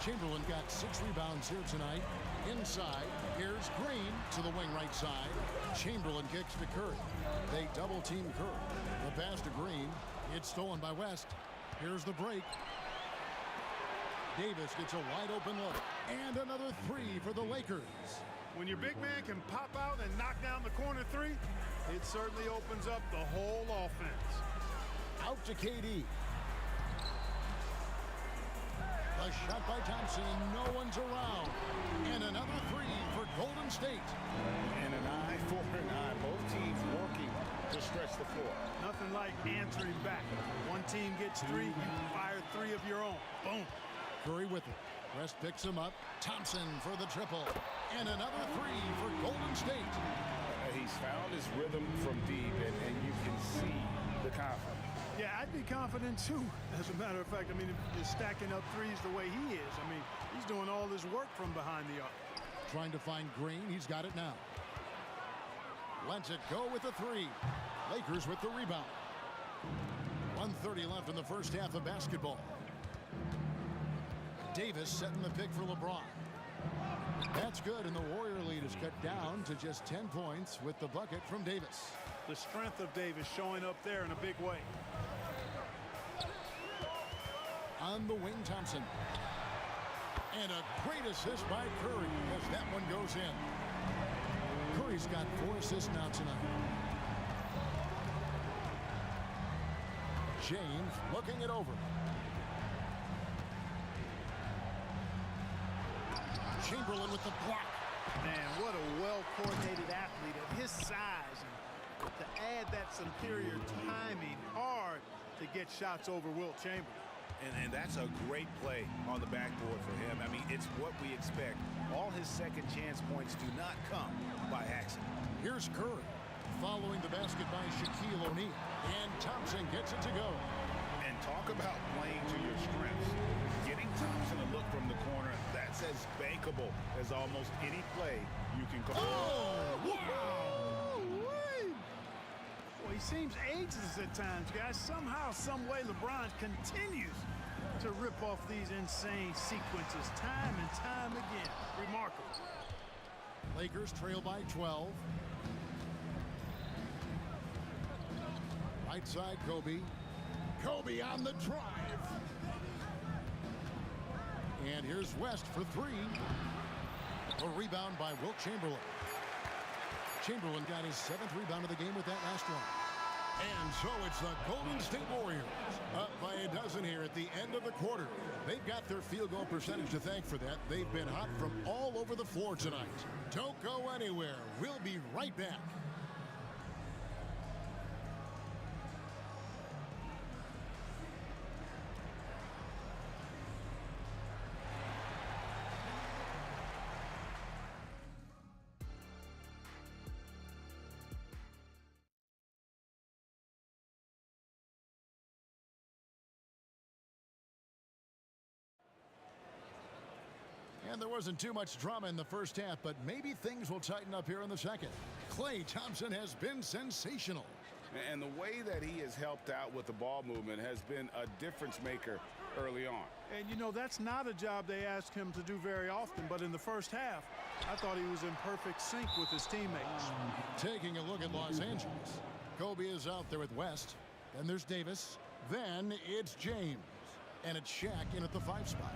Chamberlain got 6 rebounds here tonight. Inside, here's Green to the wing right side. Chamberlain kicks to Curry. They double team Curry. The pass to Green. It's stolen by West. Here's the break. Davis gets a wide open look. And another 3 for the Lakers. When your big man can pop out and knock down the corner 3, it certainly opens up the whole offense. Out to KD. A shot by Thompson, and no one's around. And another 3 for Golden State. And an eye for an eye. Both teams working to stretch the floor. Nothing like answering back. One team gets 3, you fire 3 of your own. Boom. Curry with it. West picks him up. Thompson for the triple. And another 3 for Golden State. He's found his rhythm from deep, and you can see the confidence. Yeah, I'd be confident too. As a matter of fact, I mean, if you're stacking up threes the way he is, I mean, he's doing all this work from behind the arc. Trying to find Green. He's got it now. Lets it go with the 3. Lakers with the rebound. 1:30 left in the first half of basketball. Davis setting the pick for LeBron. That's good, and the Warrior lead is cut down to just 10 points with the bucket from Davis. The strength of Davis showing up there in a big way. On the wing, Thompson. And a great assist by Curry as that one goes in. Curry's got 4 assists now tonight. James looking it over. Chamberlain with the block. Man, what a well-coordinated athlete at his size. And to add that superior timing, hard to get shots over Wilt Chamberlain. And that's a great play on the backboard for him. I mean, it's what we expect. All his second chance points do not come by accident. Here's Curry following the basket by Shaquille O'Neal. And Thompson gets it to go. And talk about playing to your strengths. Getting Thompson a look from the corner, that's as bankable as almost any play you can call. Oh, wow! Well, he seems ageless at times, guys. Somehow, some way, LeBron continues to rip off these insane sequences time and time again. Remarkable. Lakers trail by 12. Right side, Kobe. Kobe on the drive. And here's West for 3. A rebound by Wilt Chamberlain. Chamberlain got his 7th rebound of the game with that last one. And so it's the Golden State Warriors up by a dozen here at the end of the quarter. They've got their field goal percentage to thank for that. They've been hot from all over the floor tonight. Don't go anywhere. We'll be right back. And there wasn't too much drama in the first half, but maybe things will tighten up here in the second. Klay Thompson has been sensational. And the way that he has helped out with the ball movement has been a difference maker early on. And, you know, that's not a job they ask him to do very often, but in the first half, I thought he was in perfect sync with his teammates. Taking a look at Los Angeles. Kobe is out there with West. Then there's Davis. Then it's James. And it's Shaq in at the 5 spot.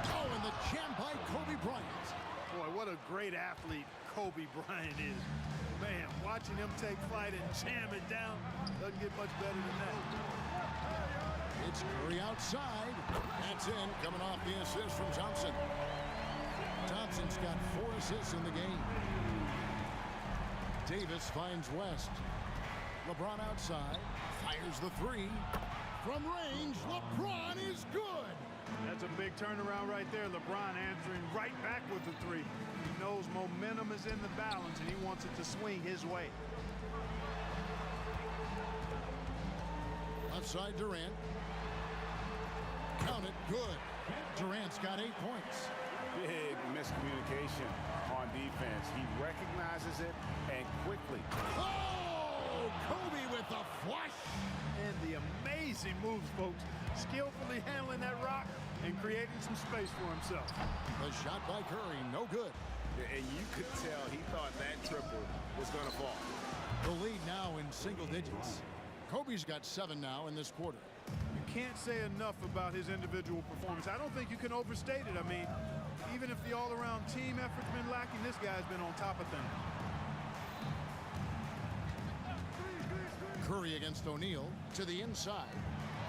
Oh, and the jam by Kobe Bryant. Boy, what a great athlete Kobe Bryant is. Man, watching him take flight and jam it down doesn't get much better than that. It's Curry outside. That's in, coming off the assist from Thompson. Thompson's got 4 assists in the game. Davis finds West. LeBron outside. Fires the 3. From range, LeBron is good. That's a big turnaround right there. LeBron answering right back with the 3. He knows momentum is in the balance, and he wants it to swing his way. Left side, Durant. Count it, good. Durant's got 8 points. Big miscommunication on defense. He recognizes it and quickly. Oh, Kobe with the flush. And the amazing moves, folks. Skillfully handling that rock and creating some space for himself. The shot by Curry, no good. And you could tell he thought that triple was going to fall. The lead now in single digits. Kobe's got 7 now in this quarter. You can't say enough about his individual performance. I don't think you can overstate it. I mean, even if the all-around team effort's been lacking, this guy's been on top of things. Curry against O'Neal to the inside.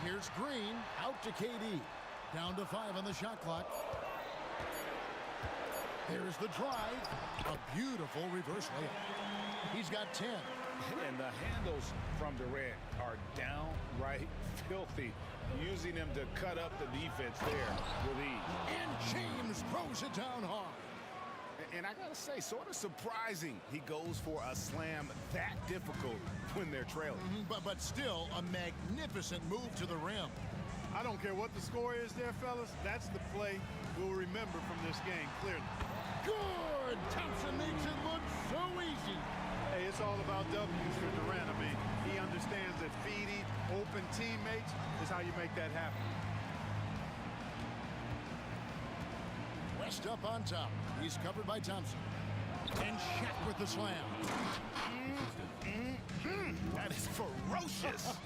Here's Green out to KD. Down to 5 on the shot clock. There's the drive. A beautiful reverse layup. He's got 10. And the handles from Durant are downright filthy, using him to cut up the defense there with ease. And James throws it down hard. And I gotta say, sort of surprising he goes for a slam that difficult when they're trailing. But still a magnificent move to the rim. I don't care what the score is there, fellas. That's the play we'll remember from this game, clearly. Good! Thompson makes it look so easy. Hey, it's all about W's for Durant. I mean, he understands that feeding open teammates is how you make that happen. West up on top. He's covered by Thompson. And Shaq with the slam. That is ferocious.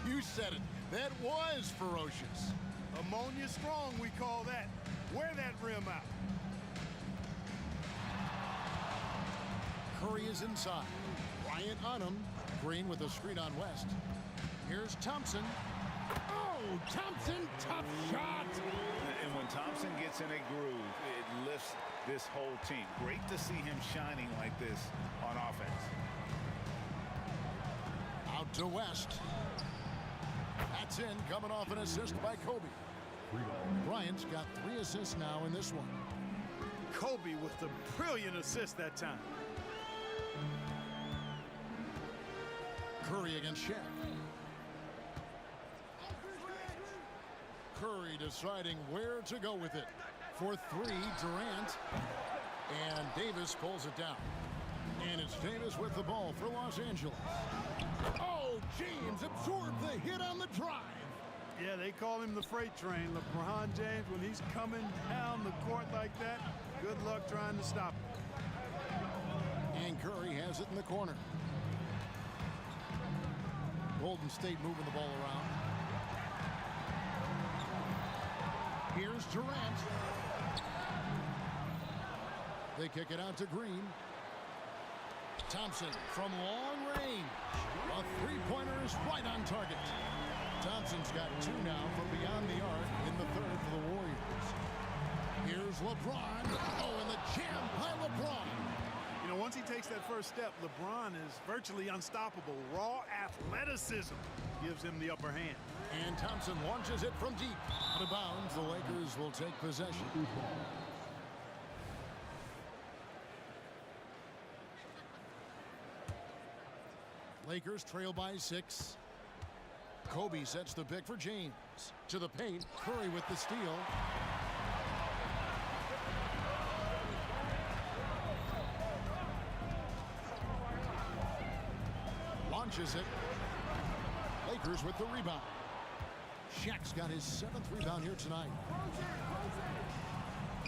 You said it. That was ferocious. Ammonia strong, we call that. Wear that rim out. Curry is inside. Bryant on him. Green with a screen on West. Here's Thompson. Oh, Thompson, tough shot. And when Thompson gets in a groove, it lifts this whole team. Great to see him shining like this on offense. Out to West. That's in, coming off an assist by Kobe. Bryant's got 3 assists now in this one. Kobe with the brilliant assist that time. Curry against Shaq. Curry deciding where to go with it. For 3, Durant. And Davis pulls it down. And it's Davis with the ball for Los Angeles. Oh, James absorbed the hit on the drive. Yeah, they call him the freight train. LeBron James, when he's coming down the court like that, good luck trying to stop him. And Curry has it in the corner. Golden State moving the ball around. Here's Durant. They kick it out to Green. Thompson from long range. A three-pointer is right on target. Thompson's got 2 now from beyond the arc in the third for the Warriors. Here's LeBron. Oh, and the jam by LeBron. You know, once he takes that first step, LeBron is virtually unstoppable. Raw athleticism gives him the upper hand. And Thompson launches it from deep. Out of bounds, the Lakers will take possession. Lakers trail by 6. Kobe sets the pick for James. To the paint, Curry with the steal. Launches it. Lakers with the rebound. Shaq's got his 7th rebound here tonight.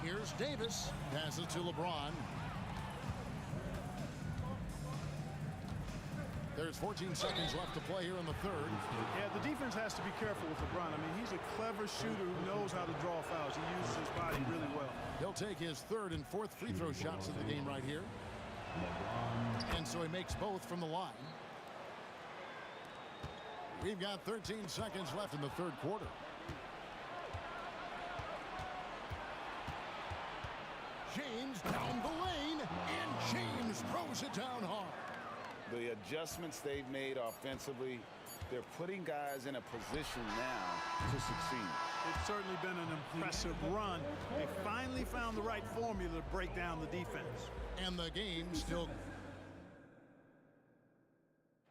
Here's Davis. Passes to LeBron. There's 14 seconds left to play here in the third. Yeah, the defense has to be careful with LeBron. I mean, he's a clever shooter who knows how to draw fouls. He uses his body really well. He'll take his 3rd and 4th free throw shots of the game right here. And so he makes both from the line. We've got 13 seconds left in the third quarter. James down the lane, and James throws it down hard. The adjustments they've made offensively, they're putting guys in a position now to succeed. It's certainly been an impressive run. They finally found the right formula to break down the defense. And the game still...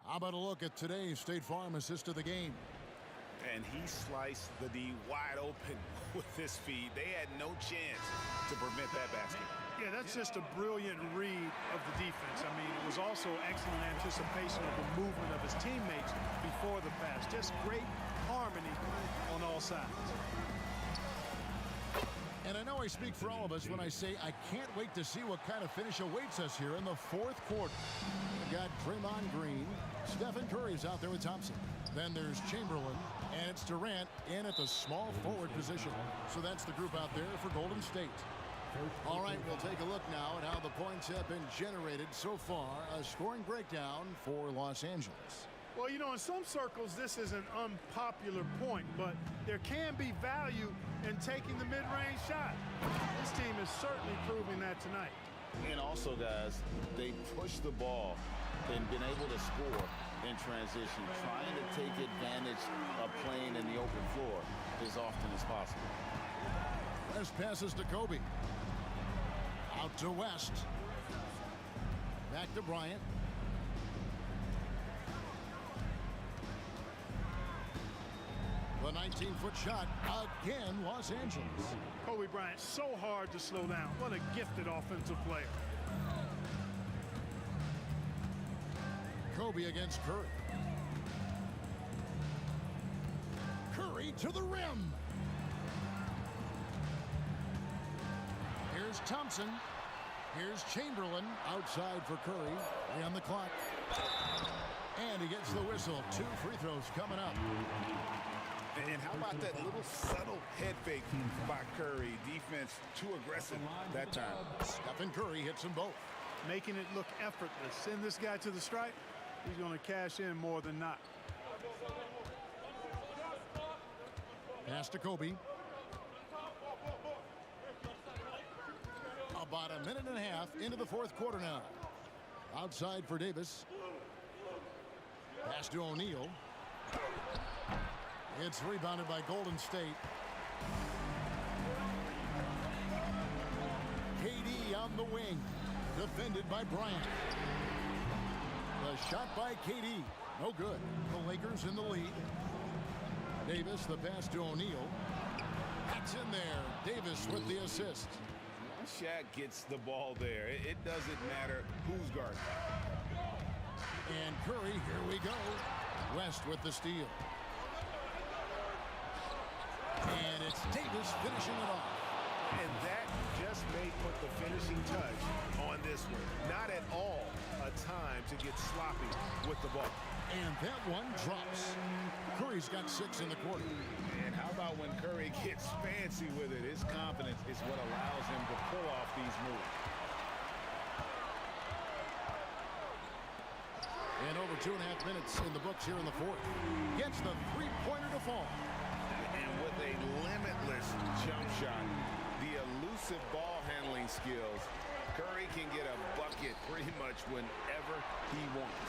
How about a look at today's State Farm assist of the game? And he sliced the D wide open with his feed. They had no chance to prevent that basket. Yeah, that's just a brilliant read of the defense. I mean, it was also excellent anticipation of the movement of his teammates before the pass. Just great harmony on all sides. And I know I speak for all of us when I say I can't wait to see what kind of finish awaits us here in the fourth quarter. We've got Draymond Green. Stephen Curry's out there with Thompson. Then there's Chamberlain, and it's Durant in at the small forward position. So that's the group out there for Golden State. All right, we'll take a look now at how the points have been generated so far. A scoring breakdown for Los Angeles. Well, you know, in some circles, this is an unpopular point, but there can be value in taking the mid-range shot. This team is certainly proving that tonight. And also, guys, they push the ball and been able to score in transition, trying to take advantage of playing in the open floor as often as possible. West passes to Kobe. Out to West. Back to Bryant. The 19-foot shot again, Los Angeles. Kobe Bryant, so hard to slow down. What a gifted offensive player. Kobe against Curry. Curry to the rim. Here's Thompson. Here's Chamberlain outside for Curry. 3 on the clock. And he gets the whistle. 2 free throws coming up. And how about that little subtle head fake by Curry? Defense too aggressive that time. Stephen Curry hits them both. Making it look effortless. Send this guy to the stripe. He's going to cash in more than not. Pass to Kobe. About a minute and a half into the fourth quarter now. Outside for Davis. Pass to O'Neal. It's rebounded by Golden State. KD on the wing. Defended by Bryant. The shot by KD. No good. The Lakers in the lead. Davis, the pass to O'Neal. That's in there. Davis with the assist. Shaq gets the ball there. It doesn't matter who's guarding. And Curry, here we go. West with the steal. And it's Davis finishing it off. And that just may put the finishing touch on this one. Not at all a time to get sloppy with the ball. And that one drops. Curry's got 6 in the quarter. And how about when Curry gets fancy with it? His confidence is what allows him to pull off these moves. And over 2.5 minutes in the books here in the fourth. Gets the three-pointer to fall. And with a limitless jump shot, the elusive ball handling skills, Curry can get a bucket pretty much whenever he wants.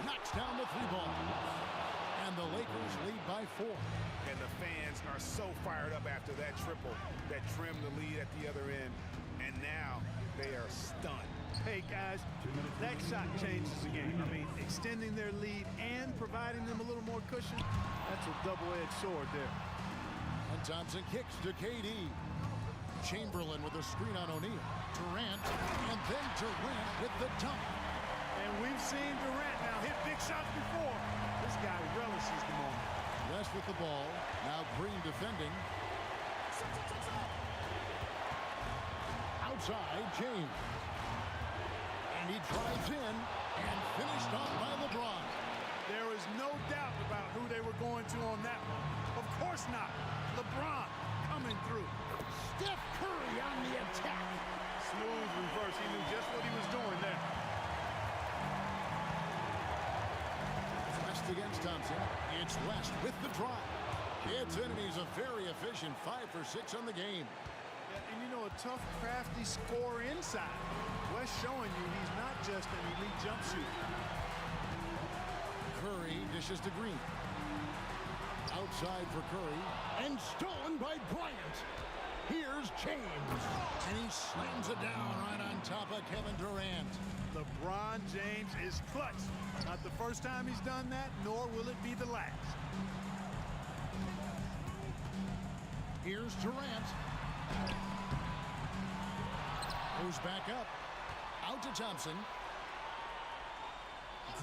Knocks down the 3-ball. And the Lakers lead by 4. And the fans are so fired up after that triple that trimmed the lead at the other end. And now they are stunned. Hey, guys, that shot changes the game. I mean, extending their lead and providing them a little more cushion, that's a double-edged sword there. And Thompson kicks to KD. Chamberlain with a screen on O'Neal. Durant, and then Durant with the dunk. And we've seen Durant now hit big shots before. This guy relishes the moment. West with the ball. Now Green defending. Outside, James. And he drives in and finished off by LeBron. There is no doubt about who they were going to on that one. Of course not. LeBron coming through. Steph Curry on the attack. Smooth reverse. He knew just what he was doing there. West against Thompson. It's West with the drive. Its enemies a very efficient 5 for 6 on the game. Yeah, and you know, a tough, crafty scorer inside. West showing you he's not just an elite jump shooter. Curry dishes to Green. Outside for Curry. And stolen by Bryant. Here's James. And he slams it down right on top of Kevin Durant. LeBron James is clutch. Not the first time he's done that, nor will it be the last. Here's Durant. Goes back up. Out to Thompson.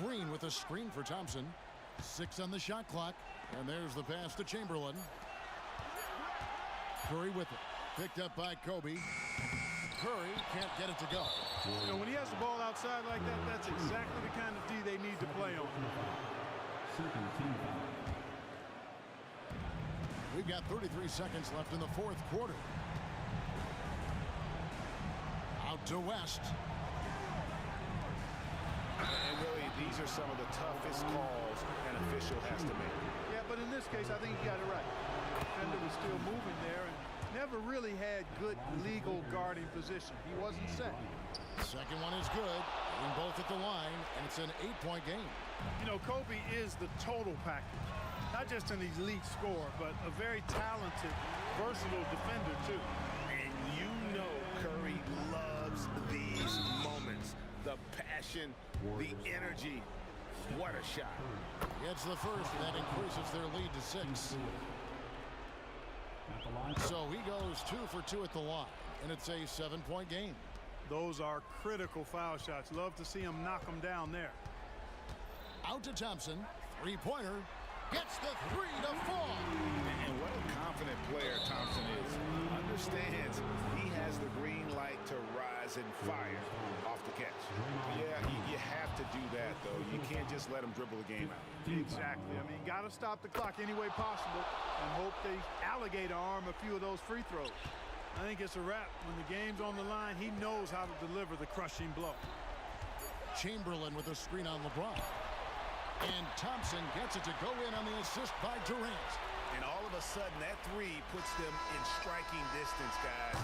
Green with a screen for Thompson. 6 on the shot clock. And there's the pass to Chamberlain. Curry with it. Picked up by Kobe. Curry can't get it to go. You know, when he has the ball outside like that, that's exactly the kind of D they need to play on. We've got 33 seconds left in the fourth quarter. Out to West. And really, these are some of the toughest calls an official has to make. Yeah, but in this case, I think he got it right. The defender was still moving there and never really had good legal guarding position. He wasn't set. Second one is good. Getting both at the line, and it's an 8-point game. You know, Kobe is the total package. Not just an elite scorer, but a very talented, versatile defender, too. And you know Curry loves these moments. The passion, the energy. What a shot. Gets the first, and that increases their lead to 6. So he goes 2 for 2 at the line, and it's a 7-point game. Those are critical foul shots. Love to see him knock them down there. Out to Thompson. Three-pointer. Gets the 3 to fall. And what a confident player Thompson is. Understands he has the green light to rise and fire off the catch. Yeah, you have to do that, though. You can't just let him dribble the game out. Exactly. I mean, got to stop the clock any way possible and hope they alligator arm a few of those free throws. I think it's a wrap. When the game's on the line, he knows how to deliver the crushing blow. Chamberlain with a screen on LeBron. And Thompson gets it to go in on the assist by Durant. And all of a sudden, that 3 puts them in striking distance, guys.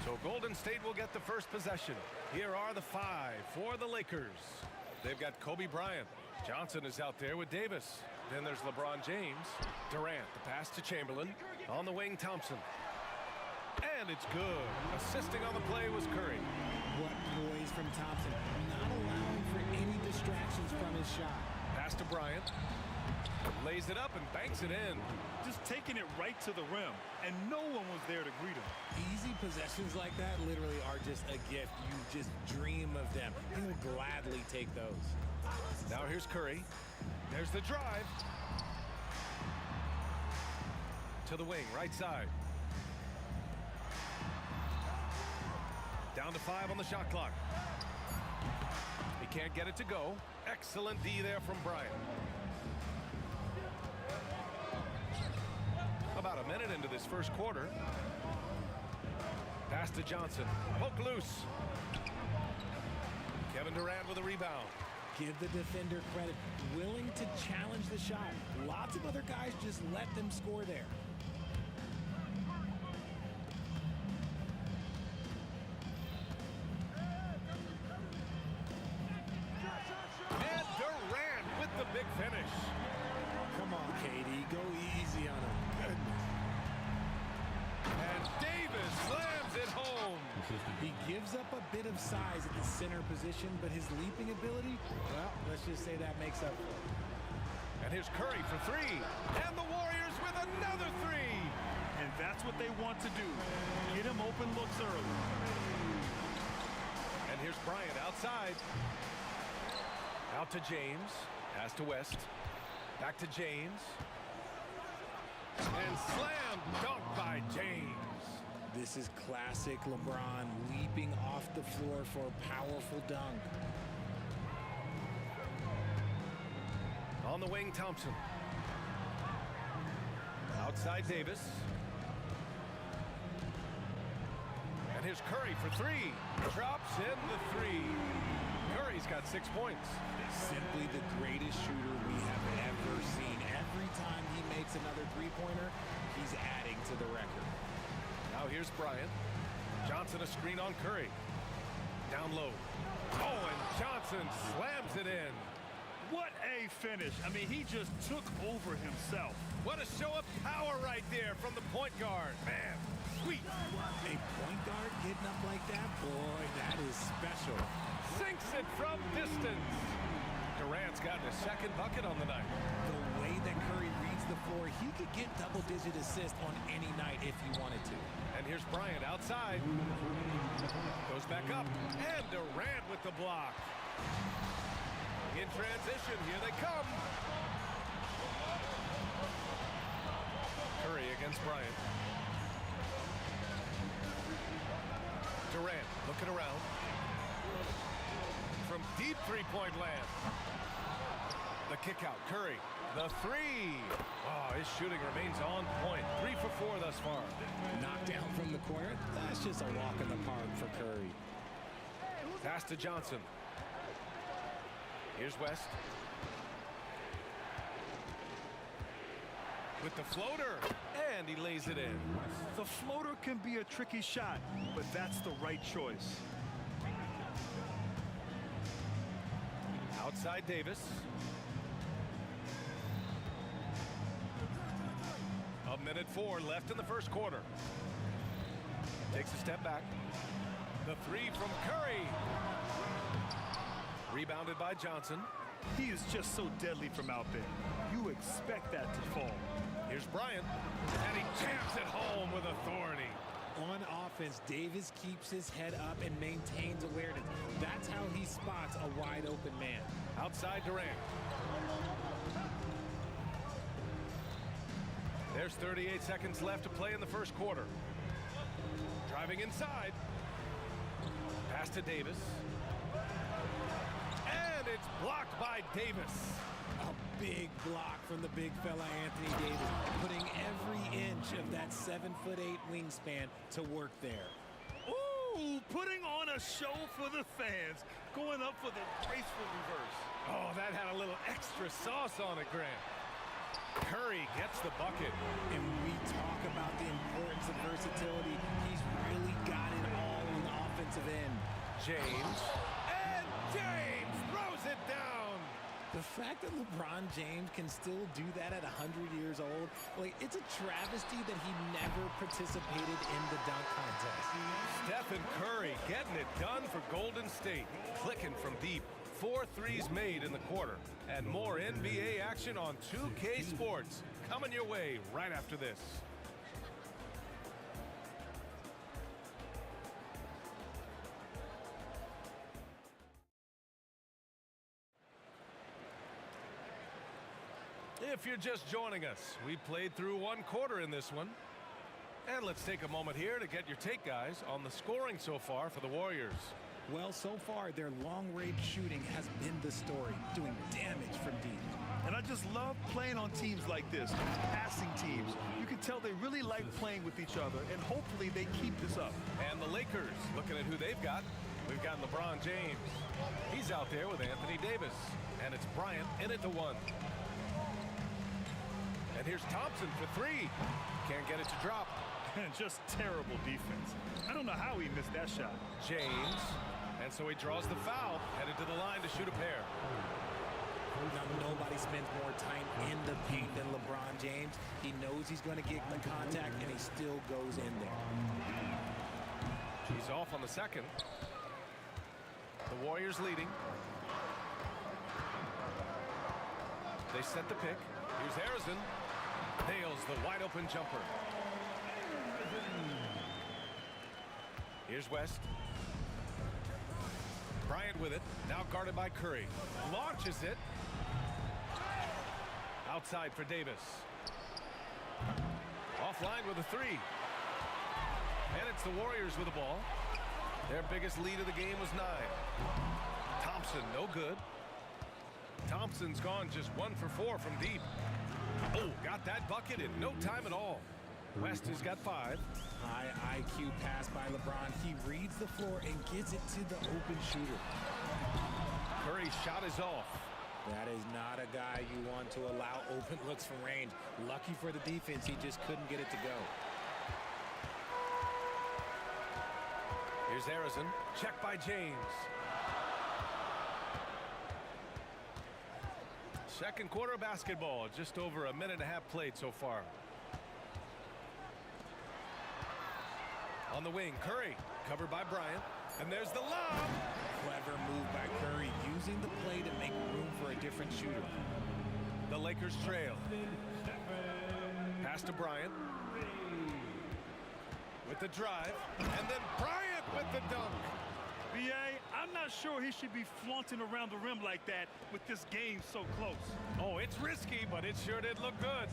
So Golden State will get the first possession. Here are the 5 for the Lakers. They've got Kobe Bryant. Johnson is out there with Davis. Then there's LeBron James. Durant, the pass to Chamberlain. On the wing, Thompson. And it's good. Assisting on the play was Curry. What poise from Thompson. Not allowing for any distractions from his shot. Pass to Bryant. Lays it up and banks it in. Just taking it right to the rim, and no one was there to greet him. Easy possessions like that literally are just a gift. You just dream of them. He'll gladly take those. Now here's Curry. There's the drive. To the wing, right side. Down to 5 on the shot clock. He can't get it to go. Excellent D there from Bryant. About a minute into this first quarter. Pass to Johnson. Poke loose. Kevin Durant with a rebound. Give the defender credit. Willing to challenge the shot. Lots of other guys just let them score there. And Durant with the big finish. Come on, KD. Go easy on him. Goodness. And Davis slams it home. He gives up a bit of size at the center position, but his leaping ability, well, let's just say that makes up for it. And here's Curry for 3. And the Warriors with another 3. And that's what they want to do. Get him open looks early. And here's Bryant outside. Out to James. Pass to West. Back to James. And slam dunk by James. This is classic LeBron leaping off the floor for a powerful dunk. On the wing, Thompson. Outside Davis. And here's Curry for 3. Drops in the 3. Curry's got 6 points. Simply the greatest shooter we have ever seen. Every time he makes another three-pointer, he's adding to the record. Now here's Bryant. Johnson a screen on Curry. Down low. Oh, and Johnson slams it in. What a finish. I mean, he just took over himself. What a show of power right there from the point guard. Man, sweet. A point guard getting up like that? Boy, that is special. Sinks it from distance. Durant's gotten a second bucket on the night. The way that Curry reads the floor, he could get double-digit assists on any night if he wanted to. And here's Bryant outside. Goes back up. And Durant with the block. In transition, here they come. Curry against Bryant. Durant looking around. From deep three-point land. The kick out, Curry. The 3. Oh, his shooting remains on point. 3 for 4 thus far. Knocked down from the corner. That's just a walk in the park for Curry. Pass to Johnson. Here's West. With the floater. And he lays it in. The floater can be a tricky shot, but that's the right choice. Outside Davis. A minute 4 left in the first quarter. Takes a step back. The 3 from Curry. Rebounded by Johnson. He is just so deadly from out there. You expect that to fall. Here's Bryant. And he jams it home with authority. On offense, Davis keeps his head up and maintains awareness. That's how he spots a wide open man. Outside Durant. There's 38 seconds left to play in the first quarter. Driving inside. Pass to Davis. And it's blocked by Davis. A big block from the big fella Anthony Davis, putting every inch of that 7'8" wingspan to work there. Ooh, putting on a show for the fans, going up for the graceful reverse. Oh, that had a little extra sauce on it, Grant. Curry gets the bucket. And when we talk about the importance of versatility, he's really got it all on the offensive end. James. And James throws it down. The fact that LeBron James can still do that at 100 years old, like, it's a travesty that he never participated in the dunk contest. Stephen Curry getting it done for Golden State. Clicking from deep. 4 threes made in the quarter. And more NBA action on 2K Sports. Coming your way right after this. If you're just joining us, we played through one quarter in this one. And let's take a moment here to get your take, guys, on the scoring so far for the Warriors. Well, so far, their long-range shooting has been the story, doing damage from deep. And I just love playing on teams like this, passing teams. You can tell they really like playing with each other, and hopefully they keep this up. And the Lakers, looking at who they've got. We've got LeBron James. He's out there with Anthony Davis. And it's Bryant in it to 1. And here's Thompson for 3. Can't get it to drop. And just terrible defense. I don't know how he missed that shot. James. And so he draws the foul, headed to the line to shoot a pair. Now, nobody spends more time in the paint than LeBron James. He knows he's going to get the contact, and he still goes in there. He's off on the second. The Warriors leading. They set the pick. Here's Harrison. Nails the wide open jumper. Here's West. Bryant with it. Now guarded by Curry. Launches it. Outside for Davis. Offline with a 3. And it's the Warriors with the ball. Their biggest lead of the game was 9. Thompson, no good. Thompson's gone just 1 for 4 from deep. Oh, got that bucket in no time at all. West has got 5. High IQ pass by LeBron. He reads the floor and gets it to the open shooter. Curry's shot is off. That is not a guy you want to allow open looks from range. Lucky for the defense, he just couldn't get it to go. Here's Harrison. Check by James. Second quarter of basketball. Just over a minute and a half played so far. On the wing, Curry, covered by Bryant. And there's the lob. Clever move by Curry, using the play to make room for a different shooter. The Lakers trail. Pass to Bryant. With the drive. And then Bryant with the dunk. B.A., I'm not sure he should be flaunting around the rim like that with this game so close. Oh, it's risky, but it sure did look good.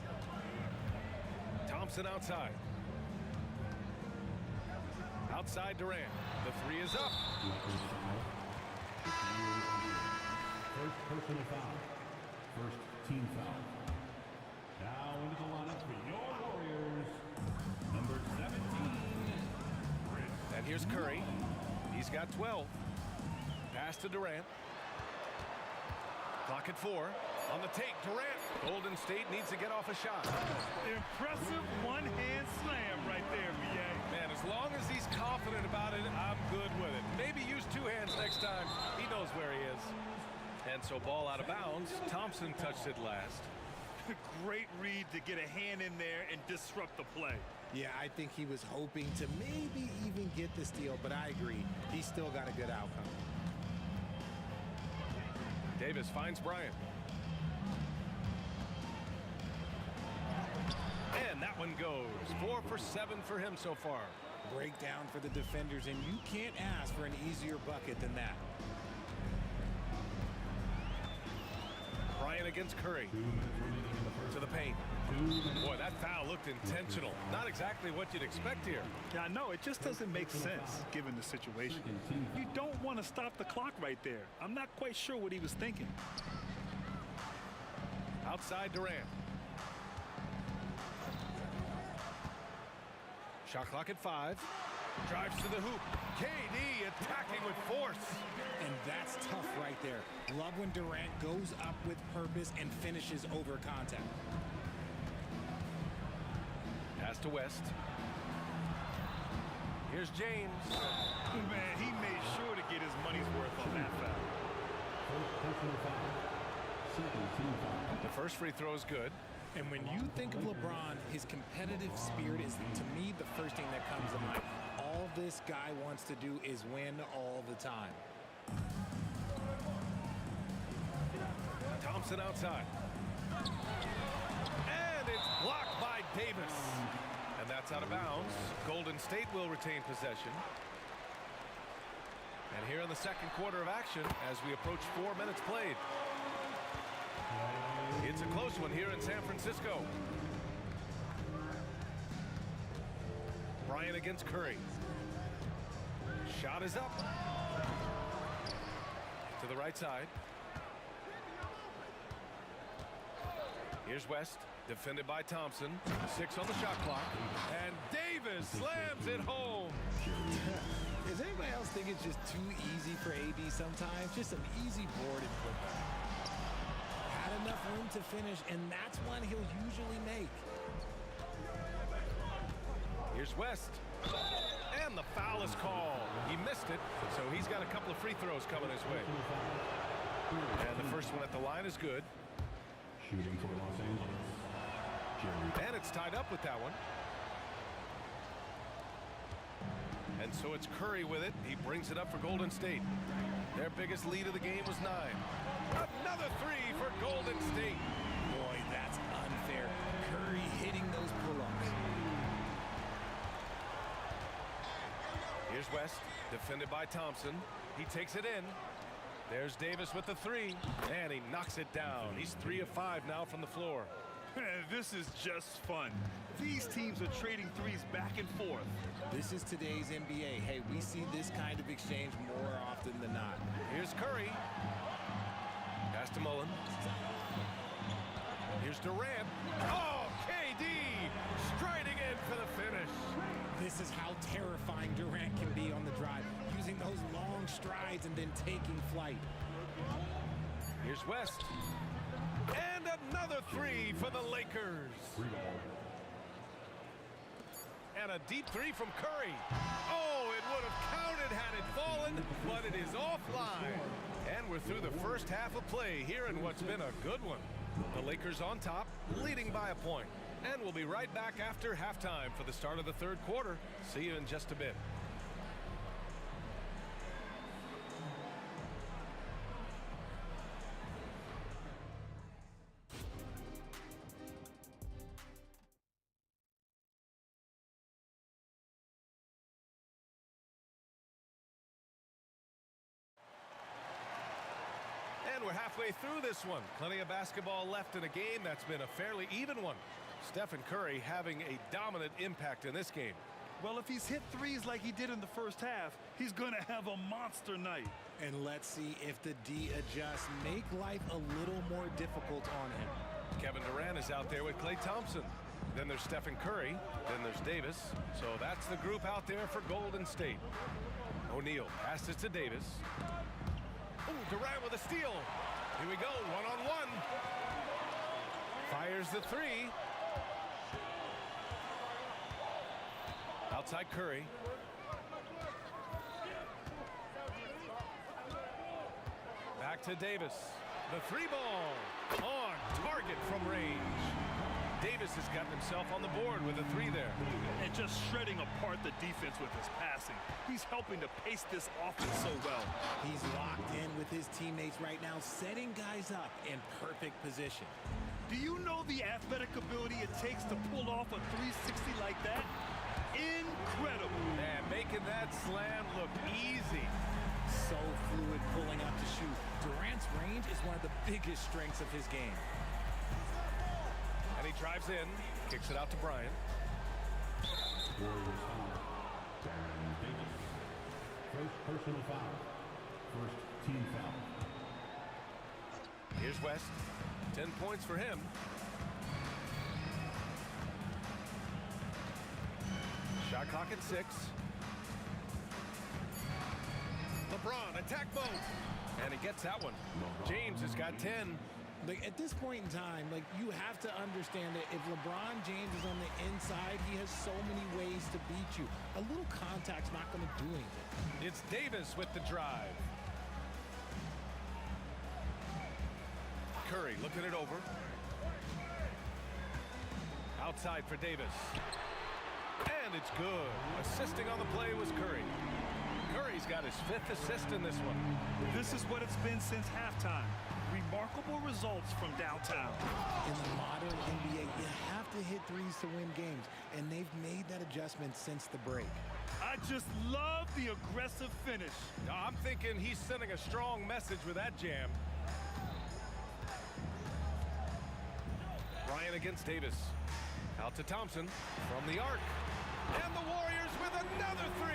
Thompson outside. Outside Durant. The 3 is up. First personal foul. First team foul. Now into the lineup for your Warriors. Number 17. And here's Curry. He's got 12. Pass to Durant. Clock at 4. On the take, Durant. Golden State needs to get off a shot. Impressive one-hand slam right there, B.A. Man, as long as he's confident about it, I'm good with it. Maybe use 2 hands next time. He knows where he is. And so ball out of bounds. Thompson touched it last. Great read to get a hand in there and disrupt the play. Yeah, I think he was hoping to maybe even get the steal, but I agree. He's still got a good outcome. Davis finds Bryant. And that one goes. 4 for 7 for him so far. Breakdown for the defenders, and you can't ask for an easier bucket than that. Bryant against Curry. To the paint. Boy, that foul looked intentional. Not exactly what you'd expect here. Yeah, I know. It just doesn't make sense given the situation. You don't want to stop the clock right there. I'm not quite sure what he was thinking. Outside Durant. Shot clock at 5. Drives to the hoop. KD attacking with force. And that's tough right there. Love when Durant goes up with purpose and finishes over contact. Pass to West. Here's James. Man, he made sure to get his money's worth on that foul. The first free throw is good. And when you think of LeBron, his competitive spirit is, to me, the first thing that comes to mind. All this guy wants to do is win all the time. Thompson outside. And it's blocked by Davis. And that's out of bounds. Golden State will retain possession. And here in the second quarter of action as we approach 4 minutes played. It's a close one here in San Francisco. Bryant against Curry. Shot is up. To the right side. Here's West, defended by Thompson. 6 on the shot clock. And Davis slams it home. Does anybody else think it's just too easy for AD sometimes? Just an easy board and putback. Had enough room to finish, and that's one he'll usually make. Here's West. And the foul is called. He missed it, so he's got a couple of free throws coming his way. And the first one at the line is good. Shooting for Los Angeles. And it's tied up with that one. And so it's Curry with it. He brings it up for Golden State. Their biggest lead of the game was 9. Another 3 for Golden State. Boy, that's unfair. Curry hitting those pull-ups. Here's West, defended by Thompson. He takes it in. There's Davis with the 3, and he knocks it down. He's 3 of 5 now from the floor. This is just fun. These teams are trading threes back and forth. This is today's NBA. Hey, we see this kind of exchange more often than not. Here's Curry. Pass to Mullen. Here's Durant. Oh, KD striding in for the finish. This is how terrifying Durant can be on the drive, using those long strides and then taking flight. Here's West. And another 3 for the Lakers. And a deep 3 from Curry. Oh, it would have counted had it fallen, but it is offline. And we're through the first half of play here in what's been a good one. The Lakers on top, leading by a point. And we'll be right back after halftime for the start of the third quarter. See you in just a bit. And we're halfway through this one. Plenty of basketball left in a game that's been a fairly even one. Stephen Curry having a dominant impact in this game. Well, if he's hit threes like he did in the first half, he's going to have a monster night. And let's see if the D adjusts, make life a little more difficult on him. Kevin Durant is out there with Klay Thompson. Then there's Stephen Curry. Then there's Davis. So that's the group out there for Golden State. O'Neal passes to Davis. Oh, Durant with a steal. Here we go, one-on-one. Fires the 3. Outside Curry. Back to Davis. The 3 ball on target from range. Davis has gotten himself on the board with a 3 there. And just shredding apart the defense with his passing. He's helping to pace this offense so well. He's locked in with his teammates right now, setting guys up in perfect position. Do you know the athletic ability it takes to pull off a 360 like that? Incredible. And making that slam look easy. So fluid pulling up to shoot. Durant's range is one of the biggest strengths of his game. And he drives in, kicks it out to Bryant. Warriors foul. Baron Davis. First personal foul. First team foul. Here's West. 10 points for him. Shot clock at 6. LeBron, attack mode. And he gets that one. James has got 10. Like, at this point in time, like, you have to understand that if LeBron James is on the inside, he has so many ways to beat you. A little contact's not going to do anything. It's Davis with the drive. Curry looking it over. Outside for Davis. And it's good. Assisting on the play was Curry. Curry's got his 5th assist in this one. This is what it's been since halftime. Remarkable results from downtown. In the modern NBA, you have to hit threes to win games, and they've made that adjustment since the break. I just love the aggressive finish. I'm thinking he's sending a strong message with that jam. Bryant against Davis. Out to Thompson from the arc. And the Warriors with another 3.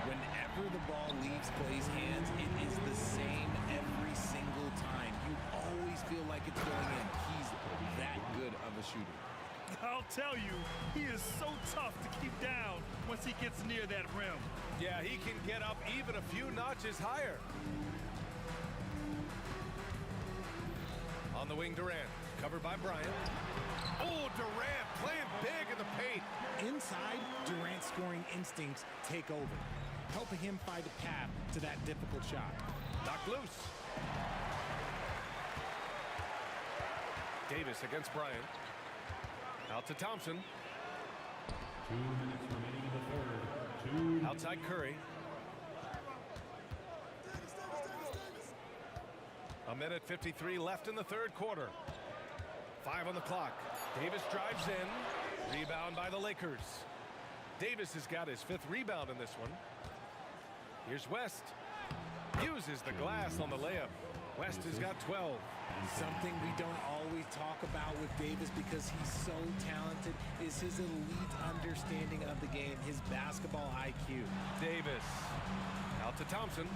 Whenever the ball leaves Clay's hands, it is the same every single time. You always feel like it's going in. He's that good of a shooter. I'll tell you, he is so tough to keep down once he gets near that rim. Yeah, he can get up even a few notches higher. On the wing, Durant. Covered by Bryant. Oh, Durant playing big in the paint. Inside, Durant's scoring instincts take over, helping him find a path to that difficult shot. Knocked loose. Davis against Bryant. Out to Thompson. 2 minutes remaining in the third. Outside Curry. A minute 53 left in the third quarter. 5 on the clock. Davis drives in. Rebound by the Lakers. Davis has got his 5th rebound in this one. Here's West. Uses the glass on the layup. West has got 12. Something we don't always talk about with Davis because he's so talented is his elite understanding of the game, his basketball IQ. Davis. Out to Thompson.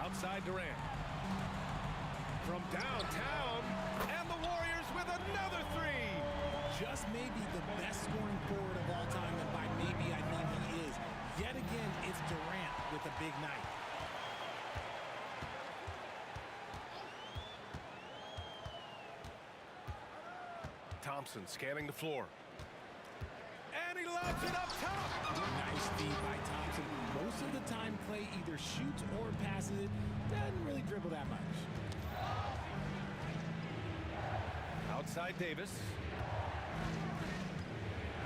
Outside Durant. From downtown. And the Warriors with another 3. Just maybe the best scoring forward of all time, and by maybe I mean he is. Yet again, it's Durant with a big night. Thompson scanning the floor. And he lobs it up top. Nice feed by Thompson. Most of the time, Clay either shoots or passes it. Doesn't really dribble that much. Outside Davis.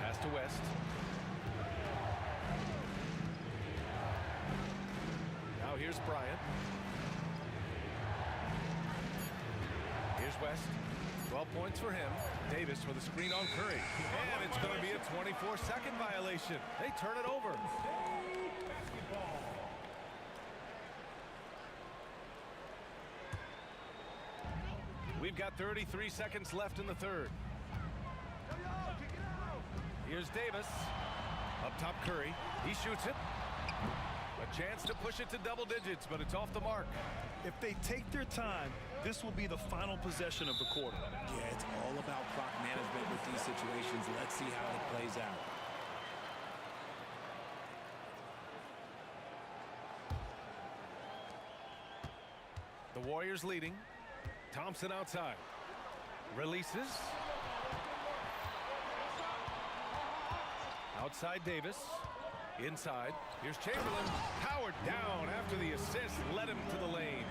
Pass to West. Now here's Bryant. Here's West. 12 points for him. Davis with a screen on Curry. And it's going to be a 24-second violation. They turn it over. We've got 33 seconds left in the third. Here's Davis. Up top Curry. He shoots it. A chance to push it to double digits, but it's off the mark. If they take their time, this will be the final possession of the quarter. Yeah, it's all about clock management with these situations. Let's see how it plays out. The Warriors leading. Thompson outside. Releases. Outside Davis. Inside. Here's Chamberlain. Powered down after the assist led him to the lane.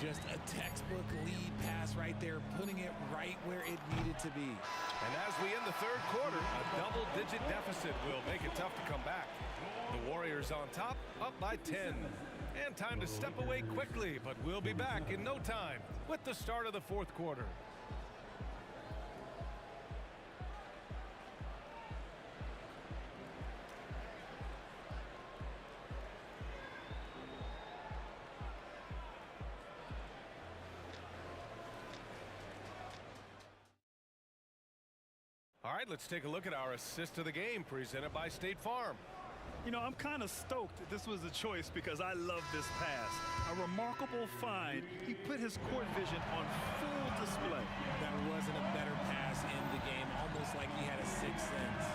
Just a textbook lead pass right there, putting it right where it needed to be. And as we end the third quarter, a double-digit deficit will make it tough to come back. The Warriors on top, up by 10. And time to step away quickly, but we'll be back in no time with the start of the fourth quarter. All right, let's take a look at our assist of the game presented by State Farm. You know, I'm kind of stoked that this was a choice because I love this pass. A remarkable find. He put his court vision on full display. That wasn't a better pass in the game, almost like he had a sixth sense.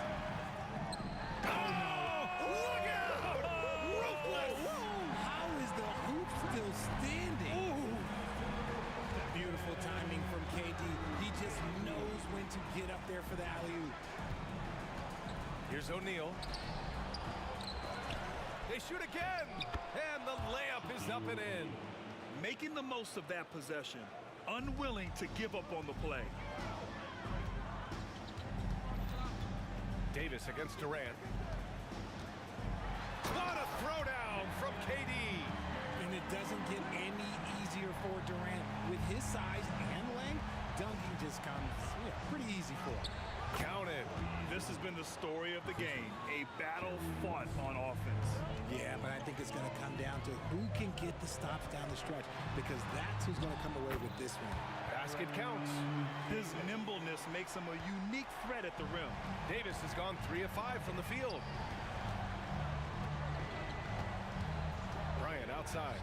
Oh, look out! Ruthless! How is the hoop still standing? Ooh. Beautiful timing from KD. He just knows when to get up there for the alley-oop. Here's O'Neal. They shoot again, and the layup is up and in. Making the most of that possession. Unwilling to give up on the play. Davis against Durant. What a throwdown from KD. And it doesn't get any easier for Durant. With his size and length, dunking just comes pretty easy for him. Counted. This has been the story of the game. A battle fought on offense. Yeah, but I think it's going to come down to who can get the stops down the stretch, because that's who's going to come away with this one. Basket counts. His nimbleness makes him a unique threat at the rim. Davis has gone 3 of 5 from the field. Bryant outside.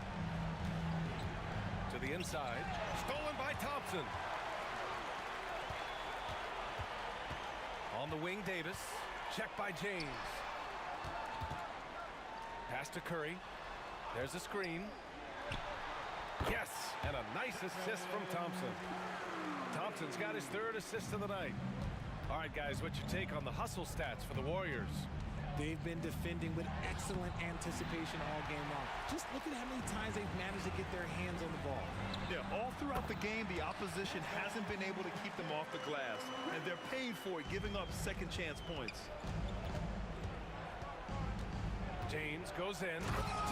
To the inside. Stolen by Thompson. On the wing, Davis. Checked by James. Pass to Curry. There's a screen. Yes, and a nice assist from Thompson. Thompson's got his 3rd assist of the night. All right, guys, what's your take on the hustle stats for the Warriors? They've been defending with excellent anticipation all game long. Just look at how many times they've managed to get their hands on the ball. Yeah, all throughout the game, the opposition hasn't been able to keep them off the glass, and they're paying for it, giving up second chance points. James goes in.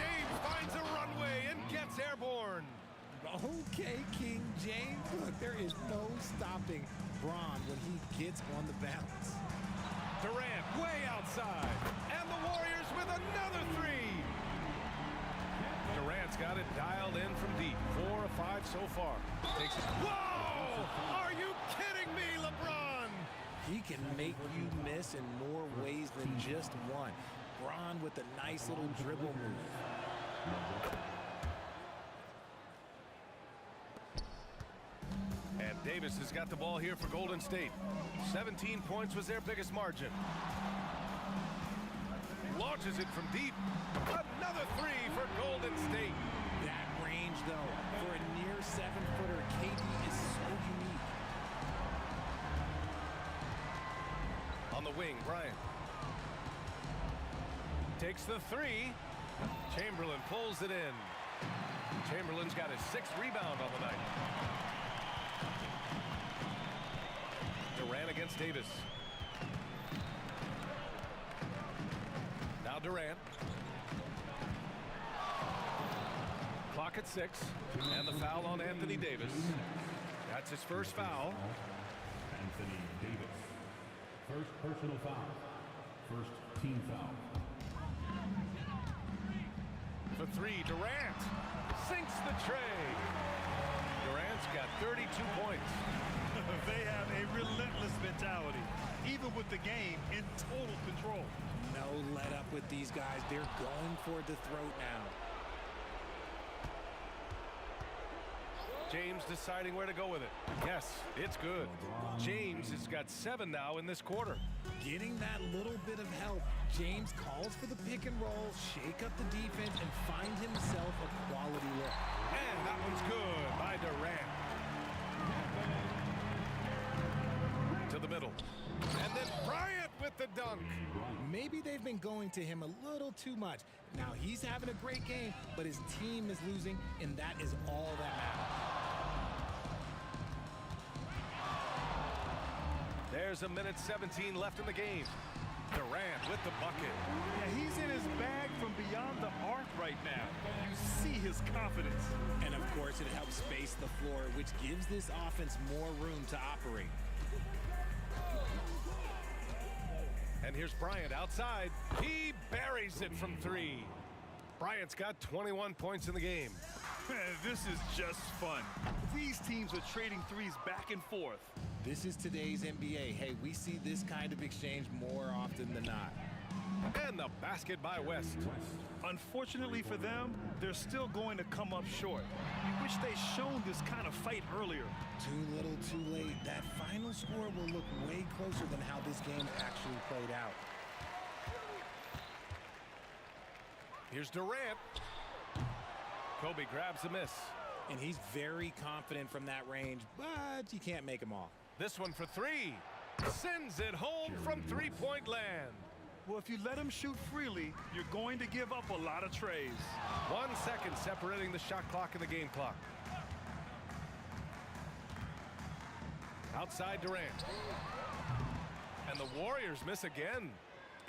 James finds a runway and gets airborne. Okay, King James. Look, there is no stopping Bron when he gets on the bounce. Durant way outside, and the Warriors with another 3. Durant's got it dialed in from deep. 4 of 5 so far. Takes it. Whoa! Are you kidding me, LeBron? He can make you miss in more ways than just one. Bron with a nice little dribble move. And Davis has got the ball here for Golden State. 17 points was their biggest margin. Launches it from deep. Another 3 for Golden State. That range, though, for a near 7-footer, KD is so unique. On the wing, Bryant. Takes the 3. Chamberlain pulls it in. Chamberlain's got his 6th rebound on the night. Durant against Davis. Now Durant. Clock at 6. And the foul on Anthony Davis. That's his first foul. Anthony Davis. First personal foul. First team foul. For 3, Durant sinks the tray. Durant's got 32 points. They have a relentless mentality, even with the game in total control. No let up with these guys. They're going for the throat now. James deciding where to go with it. Yes, it's good. James has got 7 now in this quarter. Getting that little bit of help. James calls for the pick and roll, shake up the defense, and find himself a quality look. And that one's good by Durant. To the middle. And then Bryant with the dunk. Maybe they've been going to him a little too much. Now he's having a great game, but his team is losing, and that is all that matters. There's 1:17 left in the game. Durant with the bucket. Yeah, he's in his bag from beyond the arc right now. You see his confidence. And of course, it helps space the floor, which gives this offense more room to operate. And here's Bryant outside. He buries it from 3. Bryant's got 21 points in the game. Man, this is just fun. These teams are trading threes back and forth. This is today's NBA. Hey, we see this kind of exchange more often than not. And the basket by West. Unfortunately for them, they're still going to come up short. You wish they'd shown this kind of fight earlier. Too little, too late. That final score will look way closer than how this game actually played out. Here's Durant. Kobe grabs the miss. And he's very confident from that range, but you can't make them all. This one for three. Sends it home from three-point land. Well, if you let him shoot freely, you're going to give up a lot of trays. 1 second separating the shot clock and the game clock. Outside Durant. And the Warriors miss again.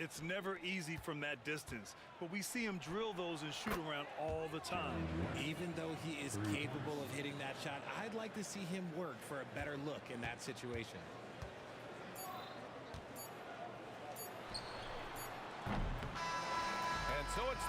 It's never easy from that distance, but we see him drill those and shoot around all the time. Even though he is capable of hitting that shot, I'd like to see him work for a better look in that situation. And so it's...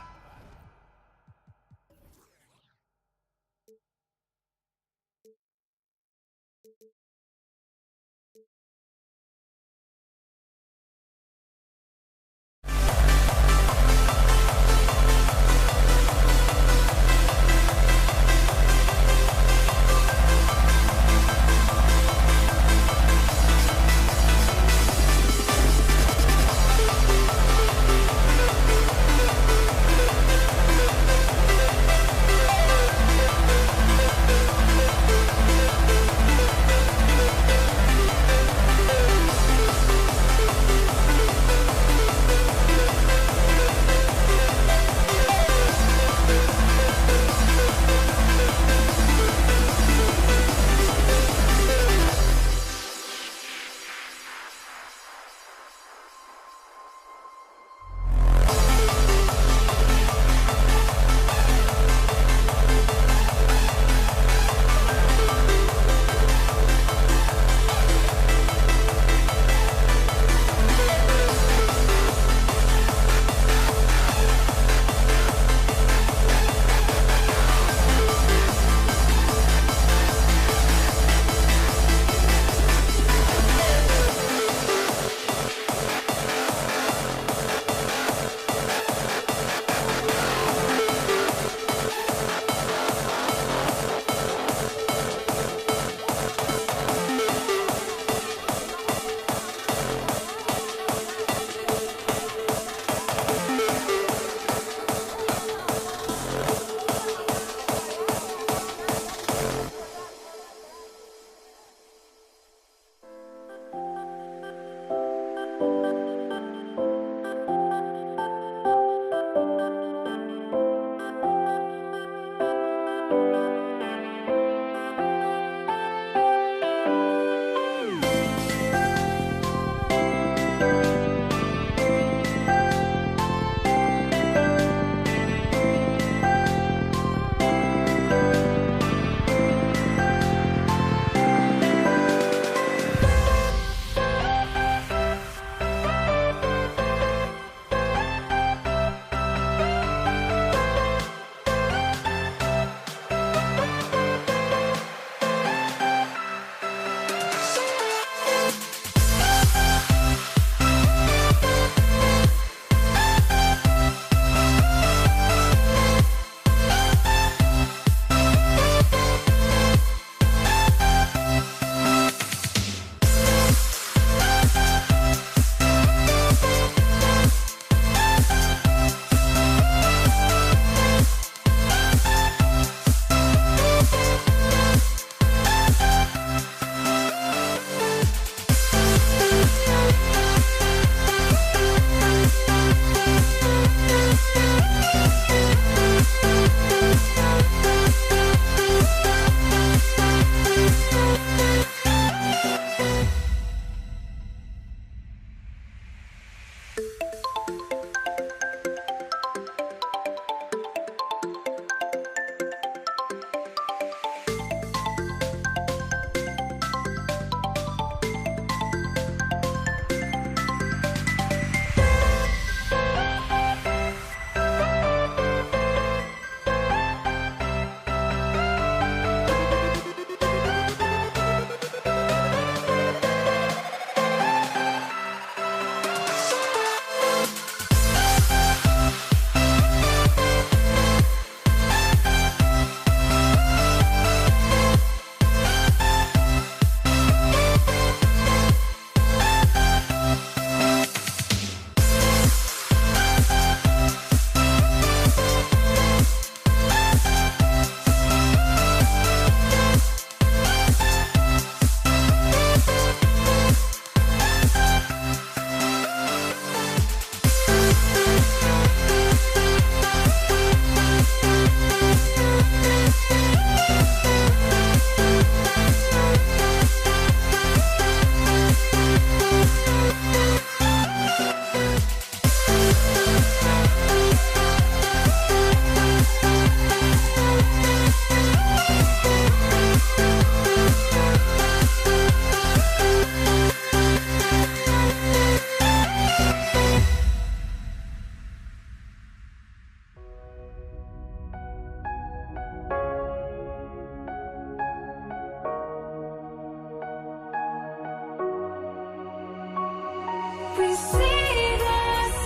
we see the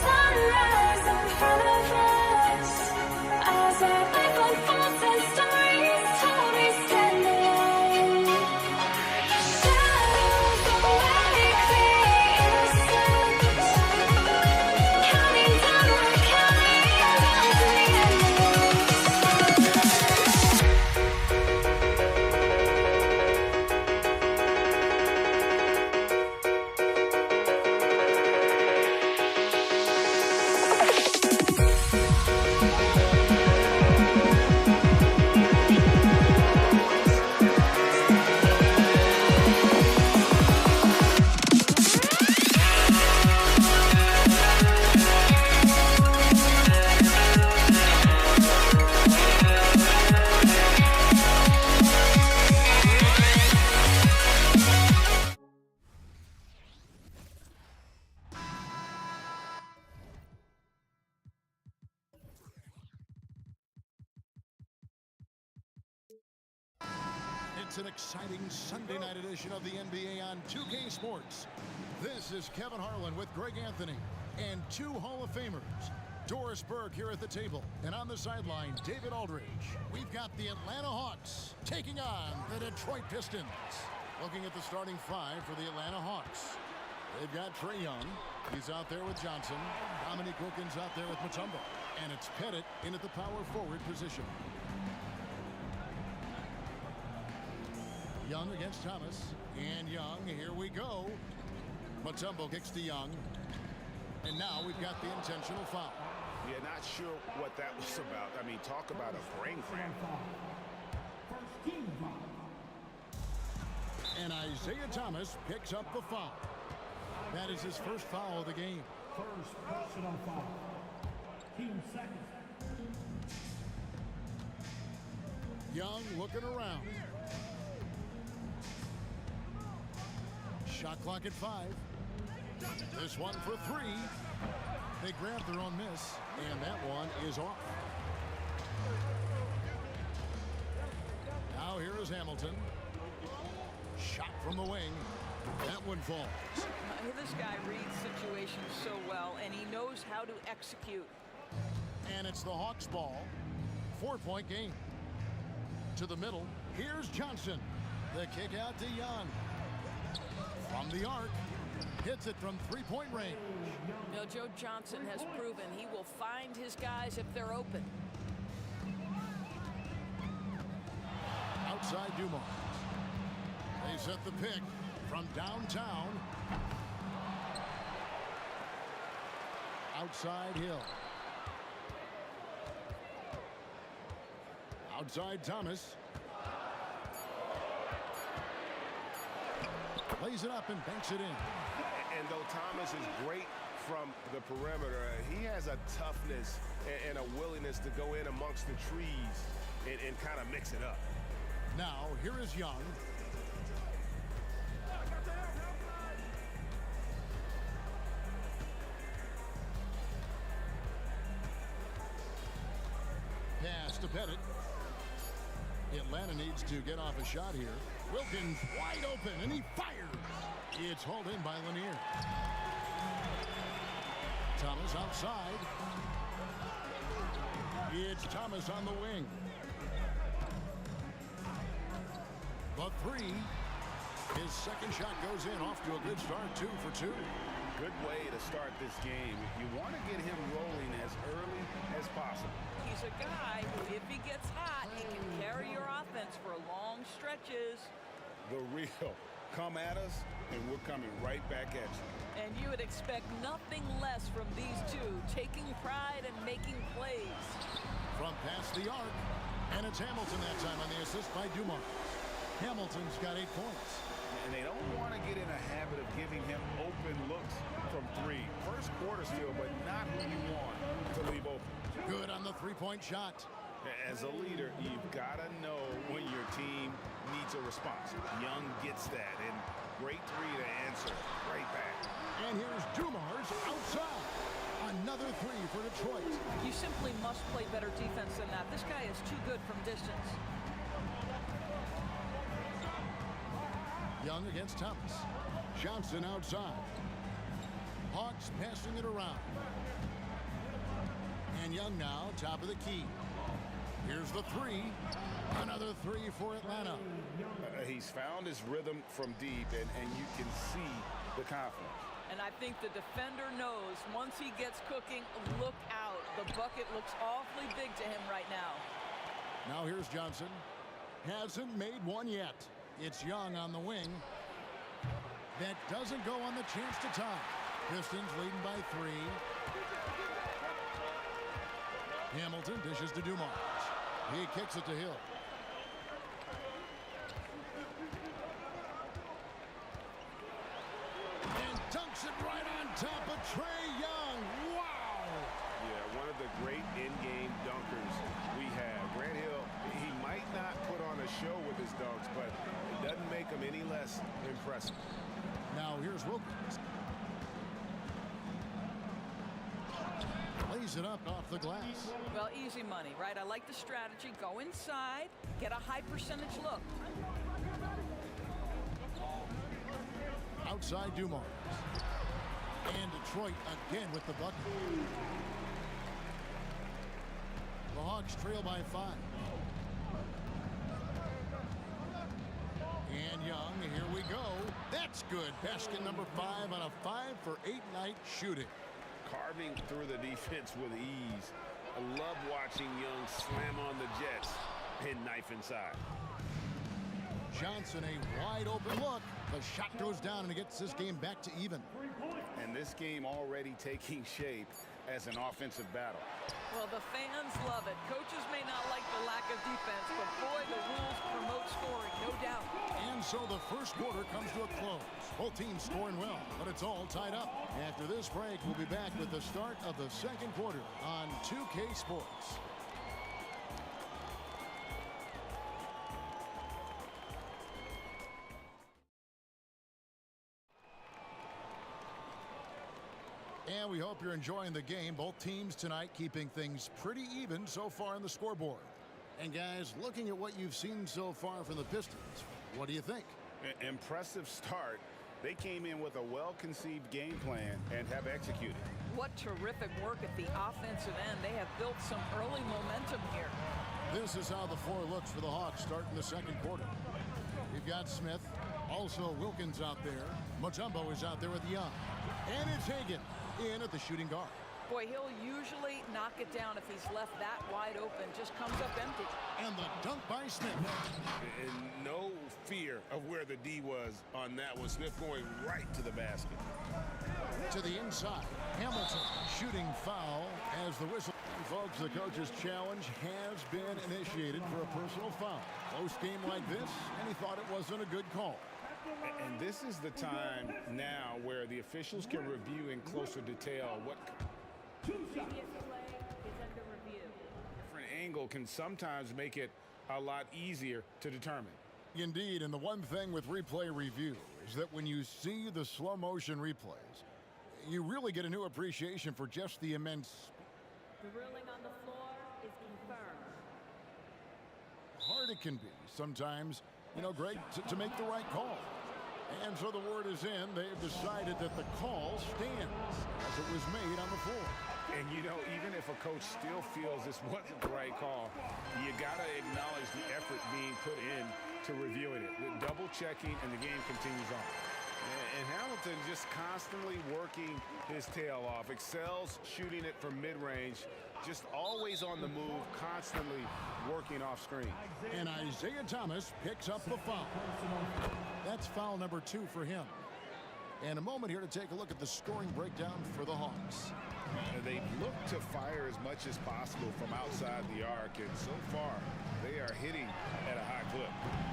sunrise in front of us. As our life unfolds and stories told, we stand alone. Shadows awake the innocence, counting down, we're counting down to the endless. It's an exciting Sunday night edition of the NBA on 2K Sports. This is Kevin Harlan with Greg Anthony and two Hall of Famers. Doris Burke here at the table, and on the sideline, David Aldridge. We've got the Atlanta Hawks taking on the Detroit Pistons. Looking at the starting five for the Atlanta Hawks. They've got Trae Young. He's out there with Johnson. Dominique Wilkins out there with Mutombo. And it's Pettit in at the power forward position. Young against Thomas. And Young, here we go. Mutombo kicks to Young. And now we've got the intentional foul. Yeah, not sure what that was about. I mean, talk about a brain cramp. And Isaiah Thomas picks up the foul. That is his first foul of the game. First personal foul. Team second. Young looking around. Shot clock at 5. This one for 3. They grabbed their own miss, and that one is off. Now here is Hamilton. Shot from the wing. That one falls. This guy reads situations so well, and he knows how to execute. And it's the Hawks ball. 4-point game. To the middle. Here's Johnson. The kick out to Young. From the arc. Hits it from 3-point range. You know, Joe Johnson has proven he will find his guys if they're open. Outside Dumars. They set the pick from downtown. Outside Hill. Outside Thomas. Lays it up and banks it in. And though Thomas is great from the perimeter, he has a toughness and a willingness to go in amongst the trees and kind of mix it up. Now, here is Young. Pass to Pettit. Atlanta needs to get off a shot here. Wilkins wide open, and he fires. It's hauled in by Lanier. Thomas outside. It's Thomas on the wing. The 3. His second shot goes in, off to a good start, 2 for 2. Good way to start this game. You want to get him rolling as early as possible. He's a guy who, if he gets hot, he can carry your offense for long stretches. The real. Come at us, and we're coming right back at you. And you would expect nothing less from these two, taking pride and making plays. From past the arc, and it's Hamilton that time on the assist by Dumars. Hamilton's got 8 points. And they don't want to get in a habit of giving him open looks from 3. First quarter still, but not who you want to leave open. Good on the 3-point shot. As a leader, you've got to know when your team needs a response. Young gets that, and great 3 to answer right back. And here's Dumars outside. Another 3 for Detroit. You simply must play better defense than that. This guy is too good from distance. Young against Thomas. Johnson outside. Hawks passing it around. And Young now, top of the key. Here's the three. Another three for Atlanta. He's found his rhythm from deep, and you can see the confidence. And I think the defender knows once he gets cooking, look out. The bucket looks awfully big to him right now. Now here's Johnson. Hasn't made one yet. It's Young on the wing. That doesn't go on the chance to tie. Pistons leading by 3. Hamilton dishes to Dumars. He kicks it to Hill. And dunks it right on top of Trae Young. Wow! Yeah, one of the great in-game dunkers we have. Grant Hill, he might not put on a show with his dunks, but it doesn't make him any less impressive. Now here's Wilkins. Lays it up off the glass. Well, easy money, right? I like the strategy. Go inside, get a high percentage look. Outside Dumars. And Detroit again with the bucket. The Hawks trail by 5. And Young, here we go. That's good. Basket number 5 on a 5-for-8 night shooting. Carving through the defense with ease. I love watching Young slam on the Jets and knife inside. Johnson, a wide open look. The shot goes down and it gets this game back to even. And this game already taking shape as an offensive battle. Well, the fans love it. Coaches may not like the lack of defense, but boy, the rules promote scoring, no doubt. And so the first quarter comes to a close. Both teams scoring well, but it's all tied up. After this break, we'll be back with the start of the second quarter on 2K Sports. And we hope you're enjoying the game. Both teams tonight keeping things pretty even so far on the scoreboard. And guys, looking at what you've seen so far from the Pistons, what do you think? Impressive start. They came in with a well-conceived game plan and have executed. What terrific work at the offensive end. They have built some early momentum here. This is how the floor looks for the Hawks starting the second quarter. We've got Smith, also Wilkins out there. Mutombo is out there with Young. And it's Hagan in at the shooting guard. Boy, he'll usually knock it down if he's left that wide open. Just comes up empty. And the dunk by Smith. And no fear of where the D was on that one. Smith going right to the basket. To the inside. Hamilton shooting foul as the whistle. And folks, the coach's challenge has been initiated for a personal foul. Close game like this, and he thought it wasn't a good call. And this is the time now where the officials can review in closer detail what different angle can sometimes make it a lot easier to determine. Indeed, and the one thing with replay review is that when you see the slow motion replays, you really get a new appreciation for just the immense. The ruling on the floor is confirmed. Hard it can be sometimes, you know, Greg, to make the right call. And so the word is in. They've decided that the call stands as it was made on the floor. And, you know, even if a coach still feels this wasn't the right call, you got to acknowledge the effort being put in to reviewing it. The double checking, and the game continues on. And Hamilton just constantly working his tail off, excels shooting it from mid-range, just always on the move, constantly working off screen. And Isaiah Thomas picks up the foul. That's foul number 2 for him. And a moment here to take a look at the scoring breakdown for the Hawks. They look to fire as much as possible from outside the arc, and so far they are hitting at a high clip.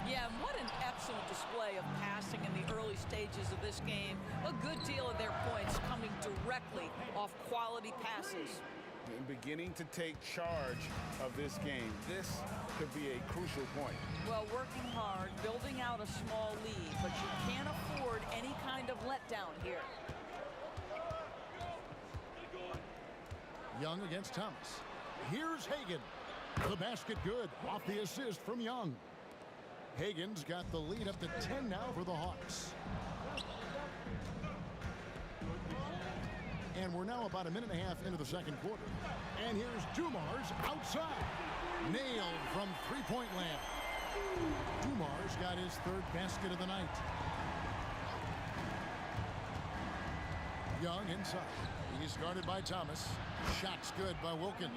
Yeah, and what an excellent display of passing in the early stages of this game. A good deal of their points coming directly off quality passes. And beginning to take charge of this game. This could be a crucial point. Well, working hard, building out a small lead, but you can't afford any kind of letdown here. Young against Thomas. Here's Hagan. The basket good off the assist from Young. Hagan's got the lead up to 10 now for the Hawks. now about a minute and a half into the second quarter. And here's Dumars outside. Nailed from three-point land. Dumars got his third basket of the night. Young inside. He's guarded by Thomas. Shot's good by Wilkins.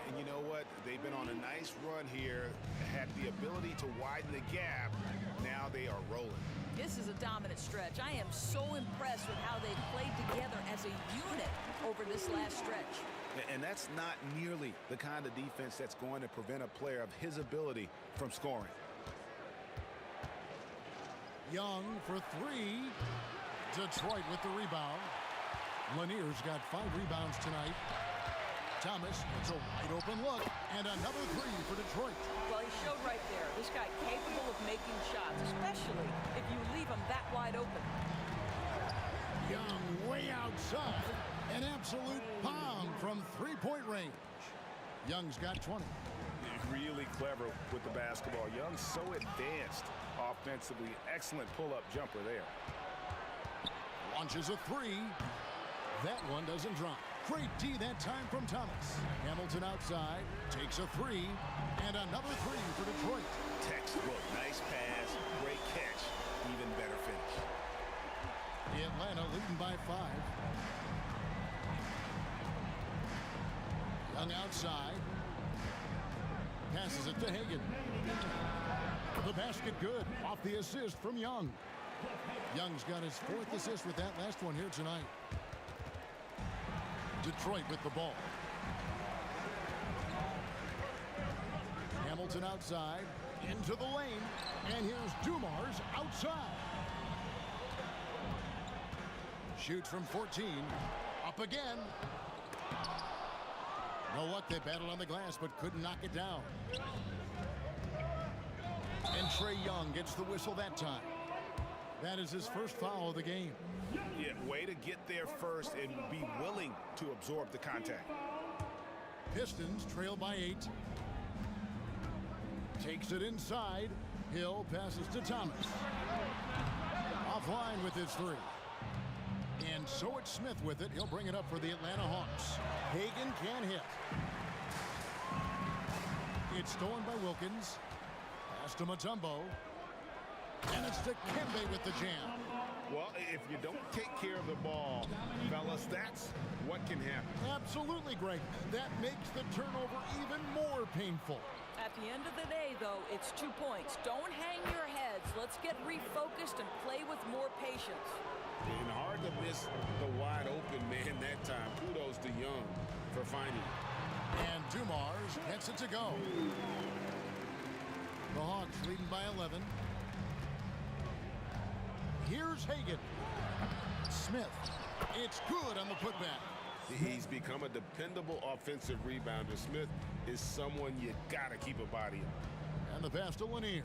And you know what? They've been on a nice run here. Had the ability to widen the gap. Now they are rolling. This is a dominant stretch. I am so impressed with how they played together as a unit over this last stretch. And that's not nearly the kind of defense that's going to prevent a player of his ability from scoring. Young for three. Detroit with the rebound. Lanier's got 5 rebounds tonight. Thomas, it's a wide open look, and another three for Detroit. Well, he showed right there. This guy capable of making shots, especially if you leave him that wide open. Young way outside. An absolute bomb from three-point range. Young's got 20. Really clever with the basketball. Young's so advanced offensively. Excellent pull-up jumper there. Launches a three. That one doesn't drop. Great D that time from Thomas. Hamilton outside, takes a three, and another three for Detroit. Textbook, nice pass, great catch, even better finish. Atlanta leading by 5. Young outside. Passes it to Hagan. The basket good, off the assist from Young. Young's got his 4th assist with that last one here tonight. Detroit with the ball. Hamilton outside, into the lane, and here's Dumars outside. Shoots from 14, up again. No luck, they battled on the glass, but couldn't knock it down. And Trae Young gets the whistle that time. That is his first foul of the game. Yeah, way to get there first and be willing to absorb the contact. Pistons trail by 8. Takes it inside. Hill passes to Thomas. Offline with his three. And so it's Smith with it. He'll bring it up for the Atlanta Hawks. Hagan can hit. It's stolen by Wilkins. Pass to Mutombo. And it's to Kembe with the jam. Well, if you don't take care of the ball, fellas, that's what can happen. Absolutely, Greg. That makes the turnover even more painful. At the end of the day, though, it's 2 points. Don't hang your heads. Let's get refocused and play with more patience. And hard to miss the wide open man that time. Kudos to Young for finding it. And Dumars gets it to go. The Hawks leading by 11. Here's Hagan. Smith. It's good on the putback. He's become a dependable offensive rebounder. Smith is someone you gotta keep a body on. And the pass to Lanier.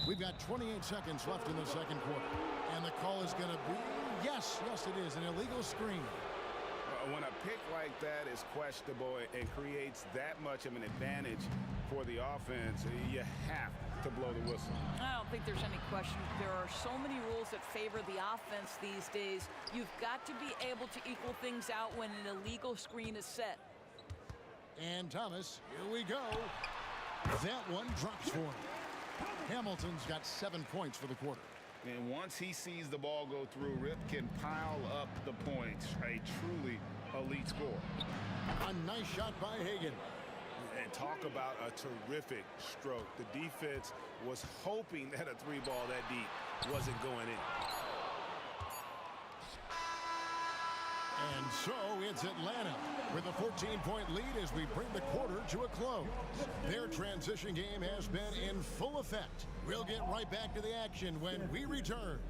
We've got 28 seconds left in the second quarter. And the call is going to be, yes, it is, an illegal screen. When a pick like that is questionable and creates that much of an advantage for the offense, you have to blow the whistle. I don't think there's any question. There are so many rules that favor the offense these days. You've got to be able to equal things out when an illegal screen is set. And Thomas, here we go. That one drops for him. Hamilton's got 7 points for the quarter. And once he sees the ball go through, Rip can pile up the points. A truly elite score. A nice shot by Hagan. And talk about a terrific stroke. The defense was hoping that a three ball that deep wasn't going in. And so it's Atlanta with a 14-point lead as we bring the quarter to a close. Their transition game has been in full effect. We'll get right back to the action when we return.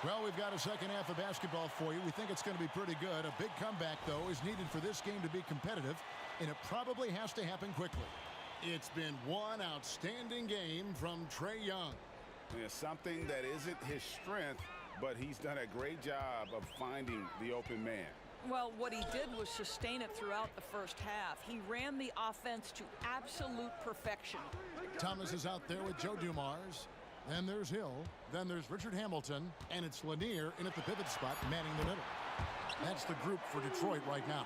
Well, we've got a second half of basketball for you. We think it's going to be pretty good. A big comeback, though, is needed for this game to be competitive, and it probably has to happen quickly. It's been one outstanding game from Trae Young. Yeah, something that isn't his strength, but he's done a great job of finding the open man. Well, what he did was sustain it throughout the first half. He ran the offense to absolute perfection. Thomas is out there with Joe Dumars. Then there's Hill. Then there's Richard Hamilton. And it's Lanier in at the pivot spot, manning the middle. That's the group for Detroit right now.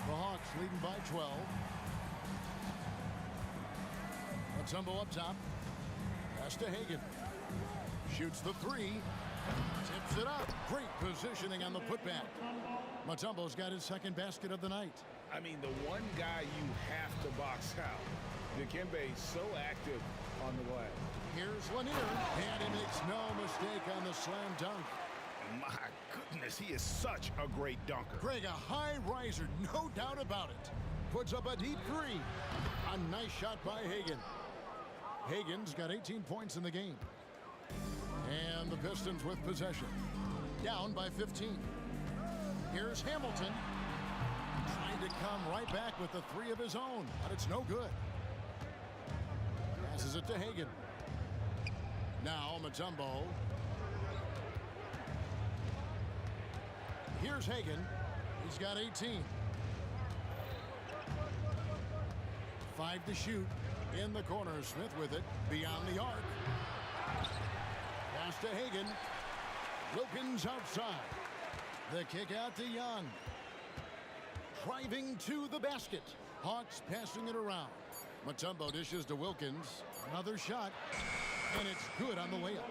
The Hawks leading by 12. Mutombo up top. Pass to Hagan. Shoots the three. Tips it up. Great positioning on the putback. Mutombo's got his second basket of the night. I mean, the one guy you have to box out. Dikembe so active on the glass. Here's Lanier, and he makes no mistake on the slam dunk. My goodness, he is such a great dunker. Greg, a high riser, no doubt about it. Puts up a deep three. A nice shot by Hagan. Hagan's got 18 points in the game. And the Pistons with possession. Down by 15. Here's Hamilton. Trying to come right back with the three of his own, but it's no good. Passes it to Hagan. Now Mutombo. Here's Hagan. He's got 18. 5 to shoot. In the corner, Smith with it. Beyond the arc. Pass to Hagan. Wilkins outside. The kick out to Young. Driving to the basket. Hawks passing it around. Mutombo dishes to Wilkins. Another shot. And it's good on the layup.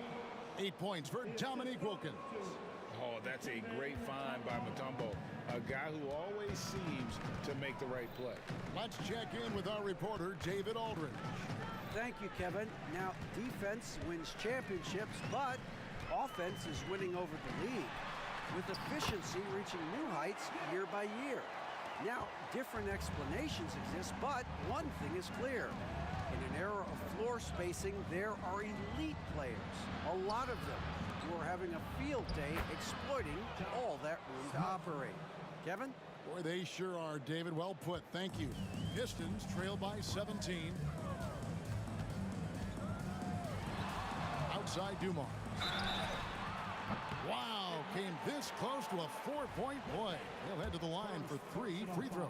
8 points for Dominique Wilkins. Oh, that's a great find by Mutombo. A guy who always seems to make the right play. Let's check in with our reporter, David Aldridge. Thank you, Kevin. Now, defense wins championships, but offense is winning over the league, with efficiency reaching new heights year by year. Now, different explanations exist, but one thing is clear. In an era of floor spacing, there are elite players, a lot of them, who are having a field day exploiting all that room to operate. Kevin? Boy, they sure are, David. Well put. Thank you. Pistons trail by 17. Outside Dumars. Wow, came this close to a 4-point play. He'll head to the line for 3 free throws.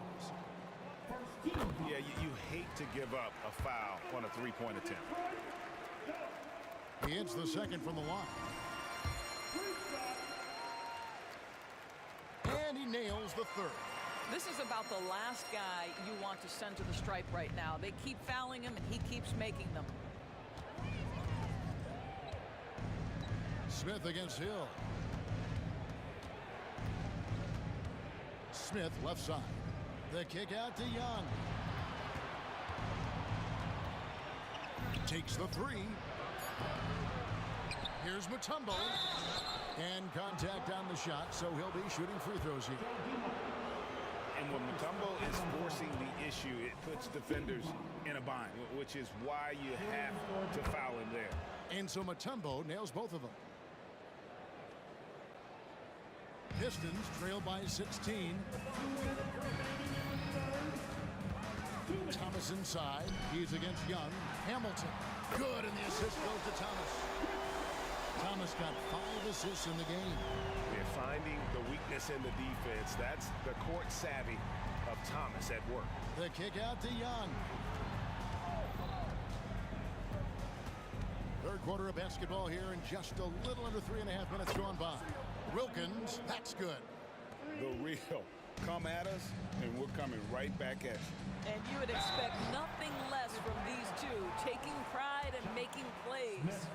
Yeah, you hate to give up a foul on a three-point attempt. He hits the second from the line. And he nails the third. This is about the last guy you want to send to the stripe right now. They keep fouling him, and he keeps making them. Smith against Hill. Smith left side. The kick out to Young. Takes the three. Here's Mutombo. And contact on the shot, so he'll be shooting free throws here. And when Mutombo is forcing the issue, it puts defenders in a bind, which is why you have to foul him there. And so Mutombo nails both of them. Pistons trail by 16. Thomas inside. He's against Young. Hamilton. Good, and the assist goes to Thomas. Thomas got 5 assists in the game. They're finding the weakness in the defense. That's the court savvy of Thomas at work. The kick out to Young. Third quarter of basketball here, and just a little under 3.5 minutes gone by. Wilkins, that's good. The real. Come at us, and we're coming right back at you. And you would expect nothing less from these two, taking pride and making plays.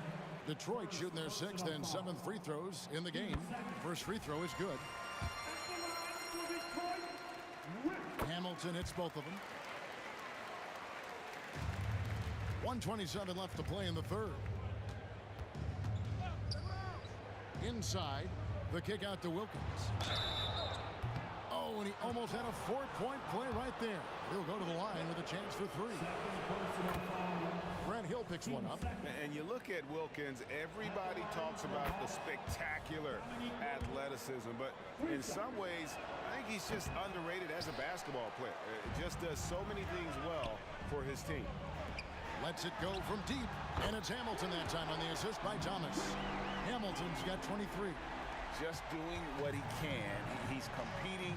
Detroit shooting their 6th and 7th free throws in the game. First free throw is good. Hamilton hits both of them. 1:27 left to play in the third. Inside, the kick out to Wilkins. Oh, and he almost had a 4-point play right there. He'll go to the line with a chance for 3. Brett Hill picks one up. And you look at Wilkins, everybody talks about the spectacular athleticism, but in some ways, I think he's just underrated as a basketball player. Just does so many things well for his team. Lets it go from deep, and it's Hamilton that time on the assist by Thomas. Hamilton's got 23. Just doing what he can. He's competing,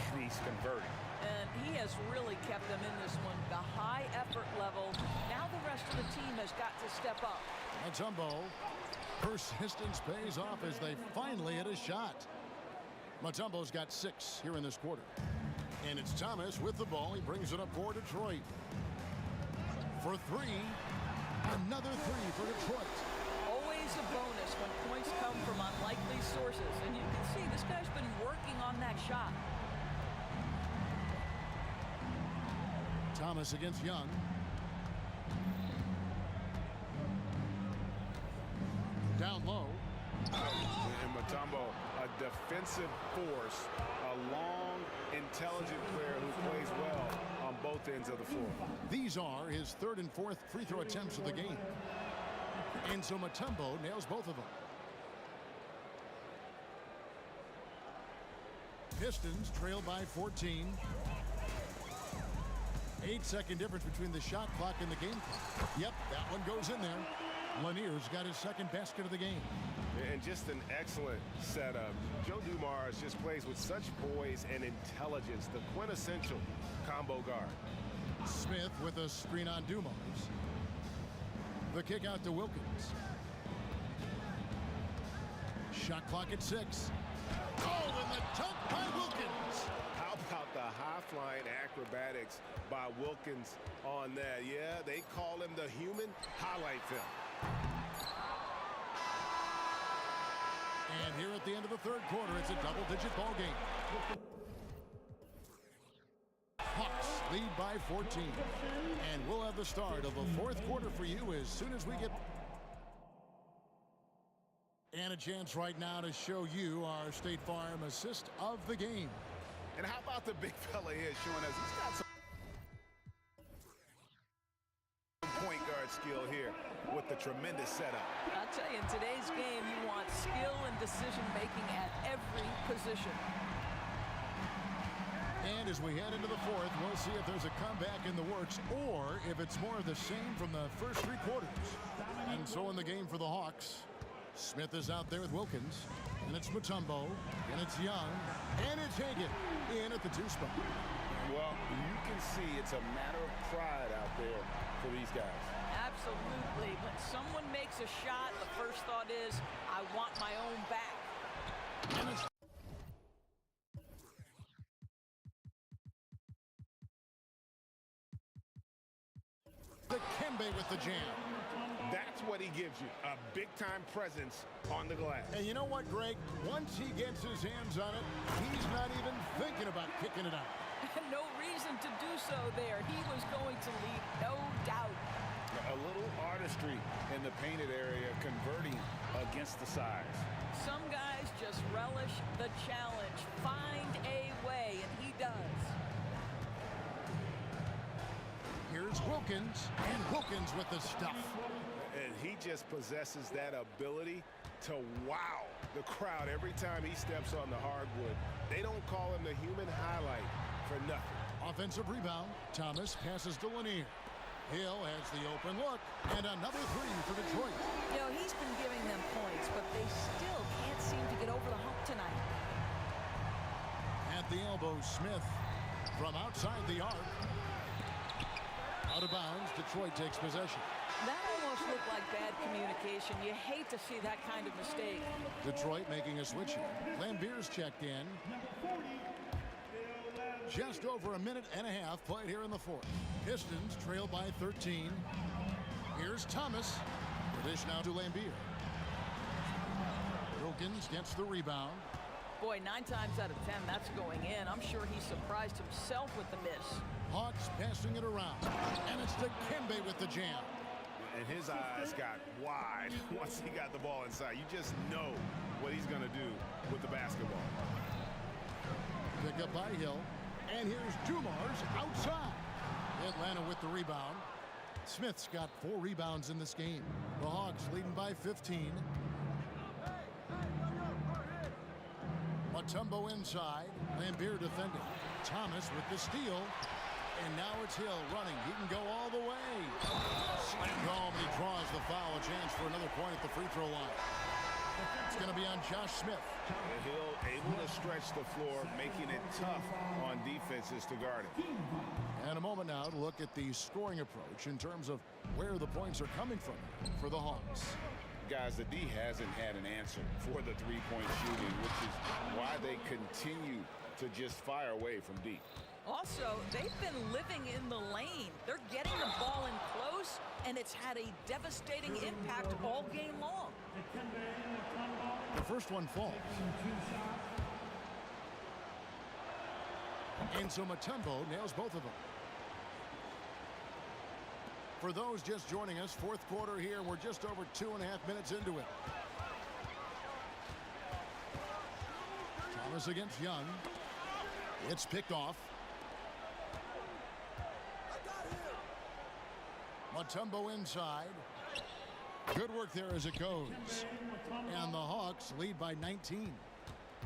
and he's converting. And he has really kept them in this one. The high effort level. Now the rest of the team has got to step up. Mutombo. Persistence pays off as they finally hit a shot. Mutombo's got 6 here in this quarter. And it's Thomas with the ball. He brings it up for Detroit. For 3. Another 3 for Detroit. Always a bonus when points come from unlikely sources. And you can see this guy's been working on that shot. Thomas against Young. Down low. And Mutombo, a defensive force, a long, intelligent player who plays well on both ends of the floor. These are his 3rd and 4th free throw attempts of the game. And so Mutombo nails both of them. Pistons trail by 14. 8-second difference between the shot clock and the game clock. Yep, that one goes in there. Lanier's got his 2nd basket of the game. And just an excellent setup. Joe Dumars just plays with such poise and intelligence, the quintessential combo guard. Smith with a screen on Dumars. The kick out to Wilkins. Shot clock at 6. Oh, and the dunk by Wilkins. How about the high-flying acrobatics by Wilkins on that? Yeah, they call him the human highlight film. And here at the end of the 3rd quarter, it's a double-digit ball game. Hawks lead by 14. And we'll have the start of the 4th quarter for you as soon as we get... And a chance right now to show you our State Farm assist of the game. And how about the big fella here showing us he's got some point guard skill here with the tremendous setup. I'll tell you, in today's game, you want skill and decision-making at every position. And as we head into the 4th, we'll see if there's a comeback in the works or if it's more of the same from the first 3 quarters. And so in the game for the Hawks, Smith is out there with Wilkins. And it's Mutombo. And it's Young. And it's Hagan in at the 2 spot. Well, you can see it's a matter of pride out there for these guys. Absolutely. When someone makes a shot, the first thought is, I want my own back. And it's Dikembe with the jam. That's what he gives you, a big-time presence on the glass. And you know what, Greg? Once he gets his hands on it, he's not even thinking about kicking it out. No reason to do so there. He was going to lead, no doubt. A little artistry in the painted area, converting against the size. Some guys just relish the challenge. Find a way, and he does. Here's Wilkins, and Wilkins with the stuff. And he just possesses that ability to wow the crowd every time he steps on the hardwood. They don't call him the human highlight for nothing. Offensive rebound. Thomas passes to Lanier. Hill has the open look, and another 3 for Detroit. You know, he's been giving them points, but they still can't seem to get over the hump tonight. At the elbow, Smith from outside the arc. Out of bounds, Detroit takes possession. That almost looked like bad communication. You hate to see that kind of mistake. Detroit making a switch here. Lambier's checked in. Just over a minute and a half played here in the 4th. Pistons trail by 13. Here's Thomas. The dish now to Lambier. Wilkins gets the rebound. Boy, 9 times out of 10, that's going in. I'm sure he surprised himself with the miss. Hawks passing it around. And it's Dikembe with the jam. And his eyes got wide once he got the ball inside. You just know what he's going to do with the basketball. Pick up by Hill. And here's Dumars outside. Atlanta with the rebound. Smith's got 4 rebounds in this game. The Hawks leading by 15. Mutombo inside. Lambeer defending. Thomas with the steal. And now it's Hill running. He can go all the way. Slammed home, and he draws the foul. A chance for another point at the free throw line. It's going to be on Josh Smith. Hill able to stretch the floor, making it tough on defenses to guard it. And a moment now to look at the scoring approach in terms of where the points are coming from for the Hawks. Guys, the D hasn't had an answer for the three-point shooting, which is why they continue to just fire away from deep. Also, they've been living in the lane. They're getting the ball in close, and it's had a devastating impact all game long. The first one falls. And so Mutombo nails both of them. For those just joining us, fourth quarter here. We're just over 2.5 minutes into it. Thomas against Young. It's picked off. Mutombo inside. Good work there as it goes. And the Hawks lead by 19.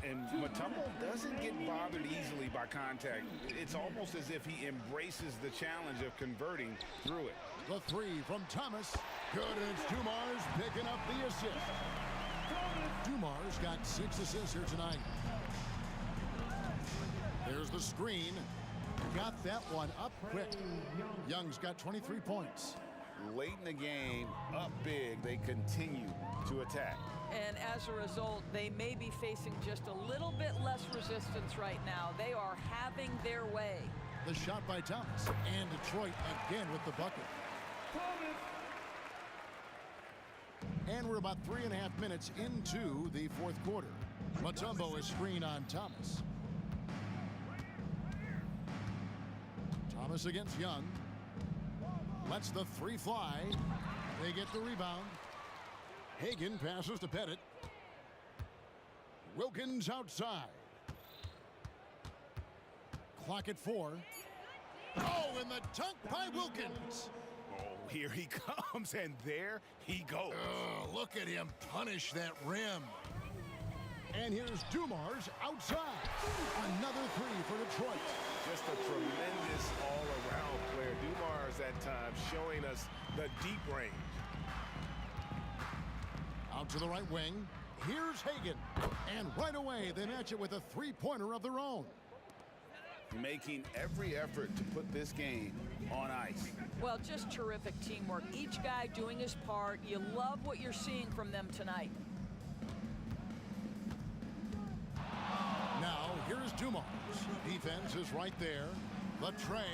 And Mutombo doesn't get bothered easily by contact. It's almost as if he embraces the challenge of converting through it. The three from Thomas. Good, and it's Dumars picking up the assist. Dumars got 6 assists here tonight. There's the screen. Got that one up quick. Young's got 23 points. Late in the game, up big, they continue to attack. And as a result, they may be facing just a little bit less resistance right now. They are having their way. The shot by Thomas, and Detroit again with the bucket. And we're about 3.5 minutes into the fourth quarter. Mutombo is screen on Thomas. Thomas against Young. Lets the three fly. They get the rebound. Hagan passes to Pettit. Wilkins outside. Clock at 4. Oh, and the dunk by Wilkins. Oh, here he comes, and there he goes. Oh, look at him punish that rim. And here's Dumars outside. Another three for Detroit. Just a tremendous all-around player. Dumars at times showing us the deep range. Out to the right wing. Here's Hagan. And right away, they match it with a three-pointer of their own. Making every effort to put this game on ice. Well, just terrific teamwork. Each guy doing his part. You love what you're seeing from them tonight. Now, here's Dumars. Defense is right there. The tray.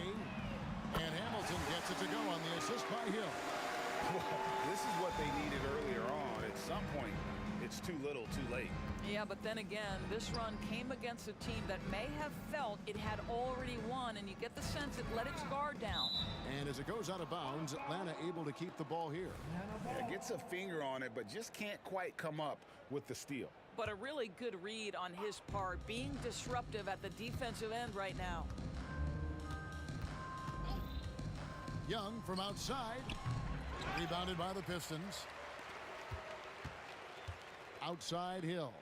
And Hamilton gets it to go on the assist by Hill. This is what they needed earlier on. At some point, it's too little, too late. Yeah, but then again, this run came against a team that may have felt it had already won, and you get the sense it let its guard down. And as it goes out of bounds, Atlanta able to keep the ball here. Yeah, gets a finger on it, but just can't quite come up with the steal. But a really good read on his part, being disruptive at the defensive end right now. Young from outside. Rebounded by the Pistons. Outside Hill.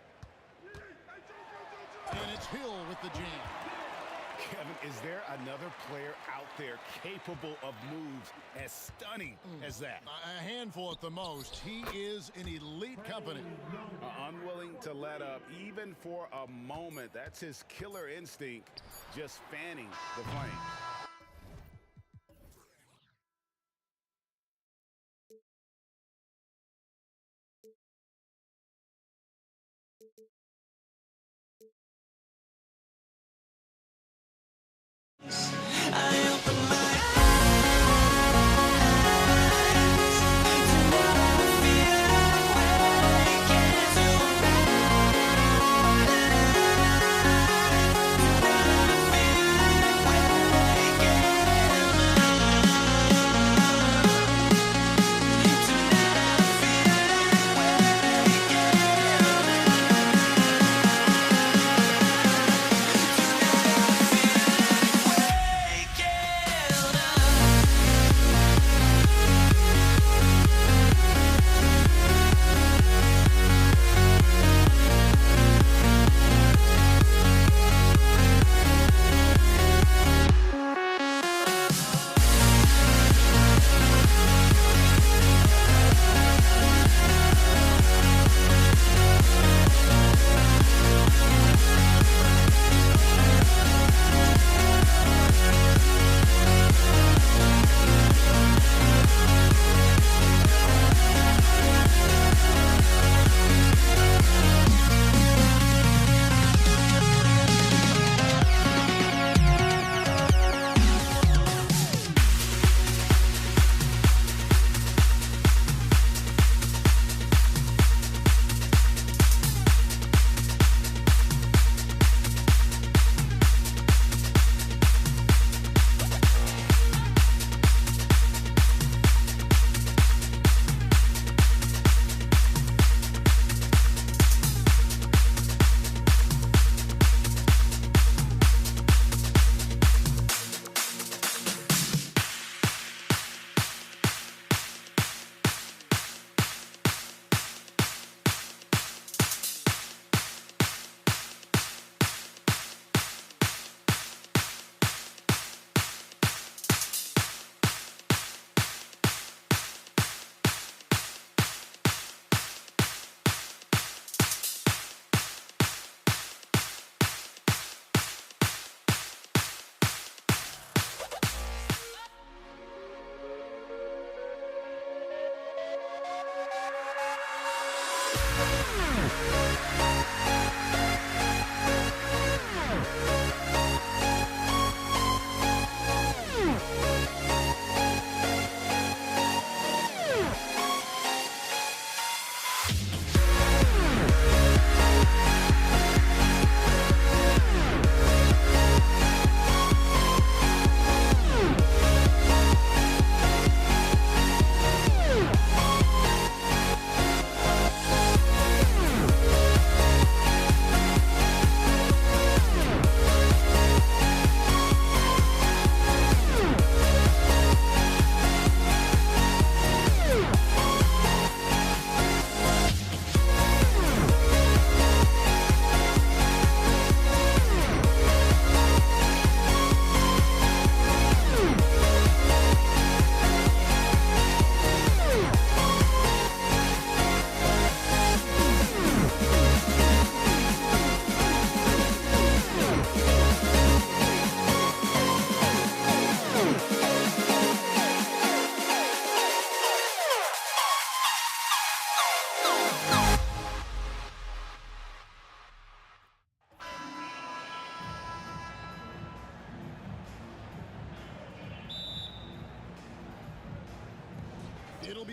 And it's Hill with the jam. Kevin, is there another player out there capable of moves as stunning as that? A handful at the most. He is in elite company. Unwilling to let up even for a moment. That's his killer instinct, just fanning the flame.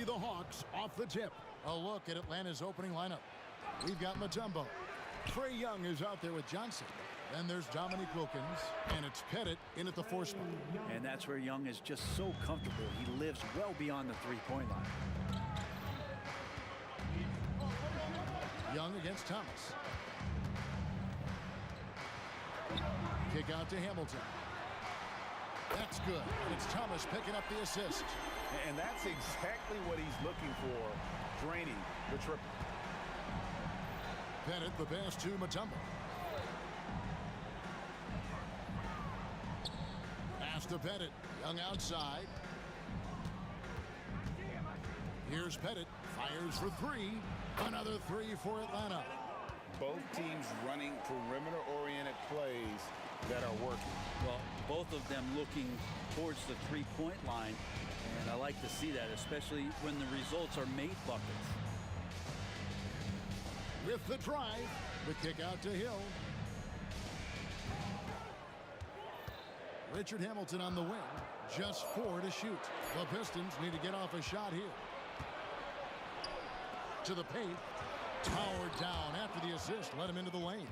be the Hawks off the tip. A look at Atlanta's opening lineup. We've got Mutombo. Trae Young is out there with Johnson. Then there's Dominique Wilkins, and it's Pettit in at the 4 spot. And that's where Young is just so comfortable. He lives well beyond the three-point line. Young against Thomas. Kick out to Hamilton. That's good. And it's Thomas picking up the assist. And that's exactly what he's looking for, draining the triple. Pettit the pass to Mutombo. Pass to Pettit. Young outside. Here's Pettit. Fires for 3. Another 3 for Atlanta. Both teams running perimeter-oriented plays that are working. Well, both of them looking towards the three-point line. And I like to see that, especially when the results are made buckets. With the drive, the kick out to Hill. Richard Hamilton on the wing. Just 4 to shoot. The Pistons need to get off a shot here. To the paint. Powered down after the assist. Let him into the lane.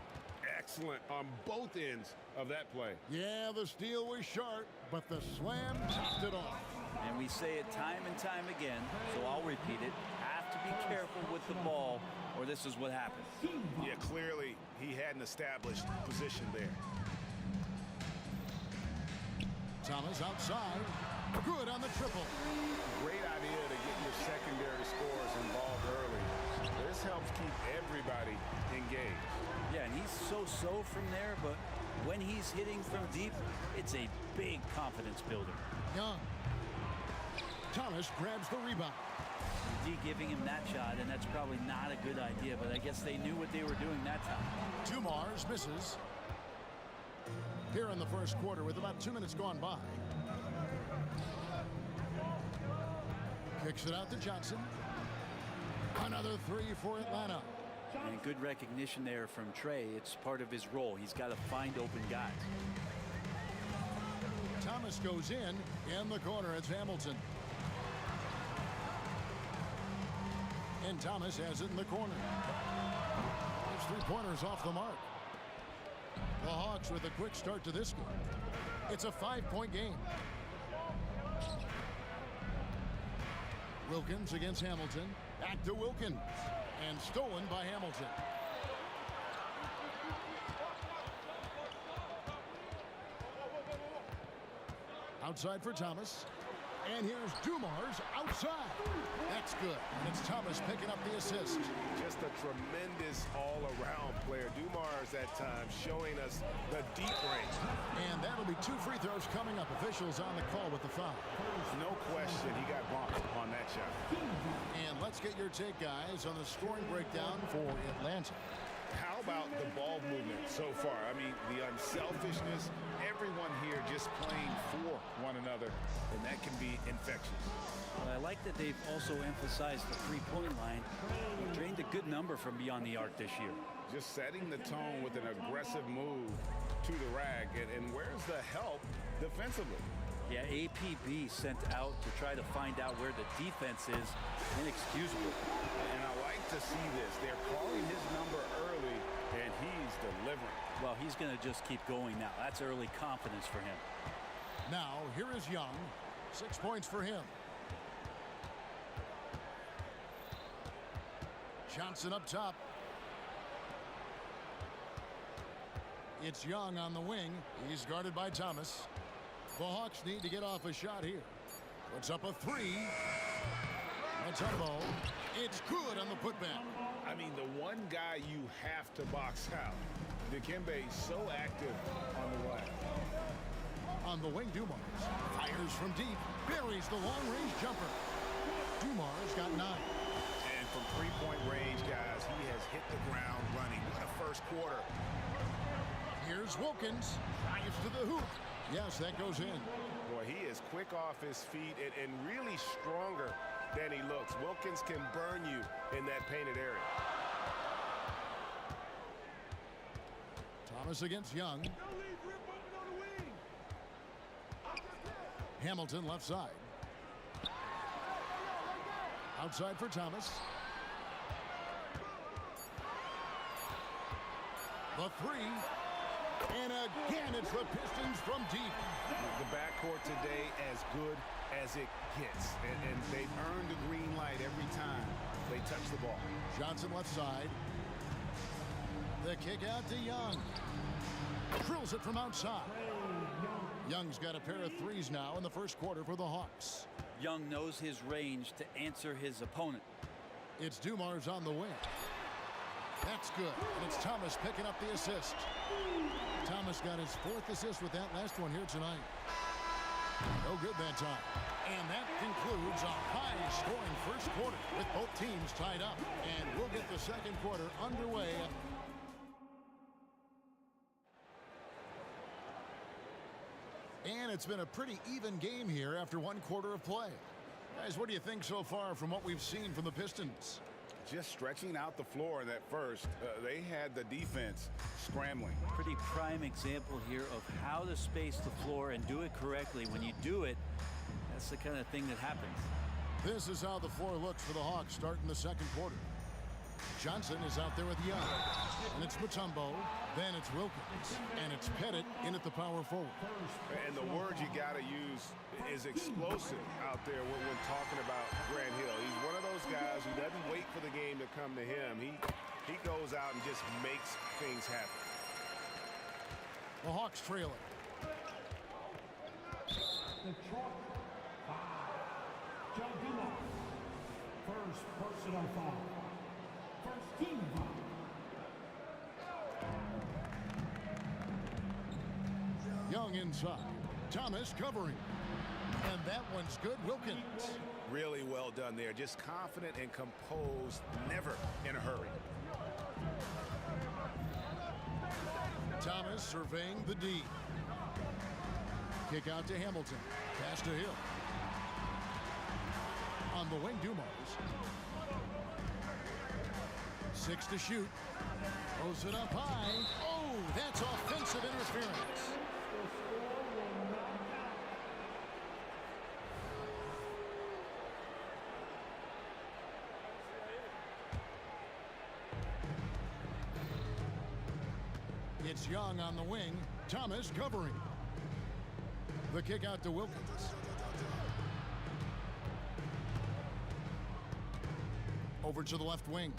Excellent on both ends of that play. Yeah, the steal was sharp, but the slam topped it off. And we say it time and time again, so I'll repeat it. Have to be careful with the ball, or this is what happens. Yeah, clearly he hadn't established position there. Thomas outside. Good on the triple. Great idea to get your secondary scorers involved early. This helps keep everybody engaged. Yeah, and he's so from there, but when he's hitting from deep, it's a big confidence builder. Young. Thomas grabs the rebound. D giving him that shot, and that's probably not a good idea, but I guess they knew what they were doing that time. Dumars misses. Here in the first quarter with about 2 minutes gone by. Kicks it out to Johnson. Another 3 for Atlanta. And good recognition there from Trae. It's part of his role. He's got to find open guys. Thomas goes in the corner. It's Hamilton. And Thomas has it in the corner. His 3-pointers off the mark. The Hawks with a quick start to this game. It's a 5-point game. Wilkins against Hamilton. Back to Wilkins. And stolen by Hamilton. Outside for Thomas. And here's Dumars outside. That's good. And it's Thomas picking up the assist. Just a tremendous all-around player. Dumars at times showing us the deep range. And that'll be 2 free throws coming up. Officials on the call with the foul. No question he got bumped on that shot. And let's get your take, guys, on the scoring breakdown for Atlanta. How about the ball movement so far? I mean, the unselfishness, everyone here just playing for one another, and that can be infectious. Well, I like that they've also emphasized the three-point line. They drained a good number from beyond the arc this year. Just setting the tone with an aggressive move to the rack, and where's the help defensively? Yeah, APB sent out to try to find out where the defense is. Inexcusable. And I like to see this. They're calling his number early, and he's delivering. Well, he's going to just keep going now. That's early confidence for him. Now, here is Young. 6 points for him. Johnson up top. It's Young on the wing. He's guarded by Thomas. The Hawks need to get off a shot here. Puts up a 3. Mutombo. It's good on the putback. I mean, the one guy you have to box out. Dikembe so active on the right. On the wing, Dumars fires from deep. Buries the long-range jumper. Dumars got 9. And from three-point range, guys, he has hit the ground running. What a first quarter. Here's Wilkins. Drives to the hoop. Yes, that goes in. Boy, he is quick off his feet and really stronger than he looks. Wilkins can burn you in that painted area. Thomas against Young. Hamilton left side. Outside for Thomas. The three. And again, it's the Pistons from deep. The backcourt today as good as it gets. And they've earned the green light every time they touch the ball. Johnson left side. The kick out to Young. Drills it from outside. Young's got a pair of threes now in the first quarter for the Hawks. Young knows his range to answer his opponent. It's Dumars on the wing. That's good. And it's Thomas picking up the assist. Thomas got his 4th assist with that last one here tonight. No good that time. And that concludes a high-scoring first quarter with both teams tied up. And we'll get the second quarter underway. And it's been a pretty even game here after one quarter of play. Guys, what do you think so far from what we've seen from the Pistons? Just stretching out the floor in that first. They had the defense scrambling. Pretty prime example here of how to space the floor and do it correctly. When you do it, that's the kind of thing that happens. This is how the floor looks for the Hawks starting the second quarter. Johnson is out there with Young. And it's Mutombo. Then it's Wilkins. And it's Pettit in at the power forward. And the word you got to use is explosive out there when talking about Grant Hill. He's one of those guys who doesn't wait for the game to come to him. He goes out and just makes things happen. The Hawks trail it. Detroit 5. Joe Dumars. First personal foul. First team foul. Young inside. Thomas covering. And that one's good. Wilkins. Really well done there. Just confident and composed. Never in a hurry. Thomas surveying the D. Kick out to Hamilton. Pass to Hill. On the wing, Dumars. 6 to shoot. Throws it up high. Oh, that's offensive interference. It's Young on the wing. Thomas covering. The kick out to Wilkins. Over to the left wing.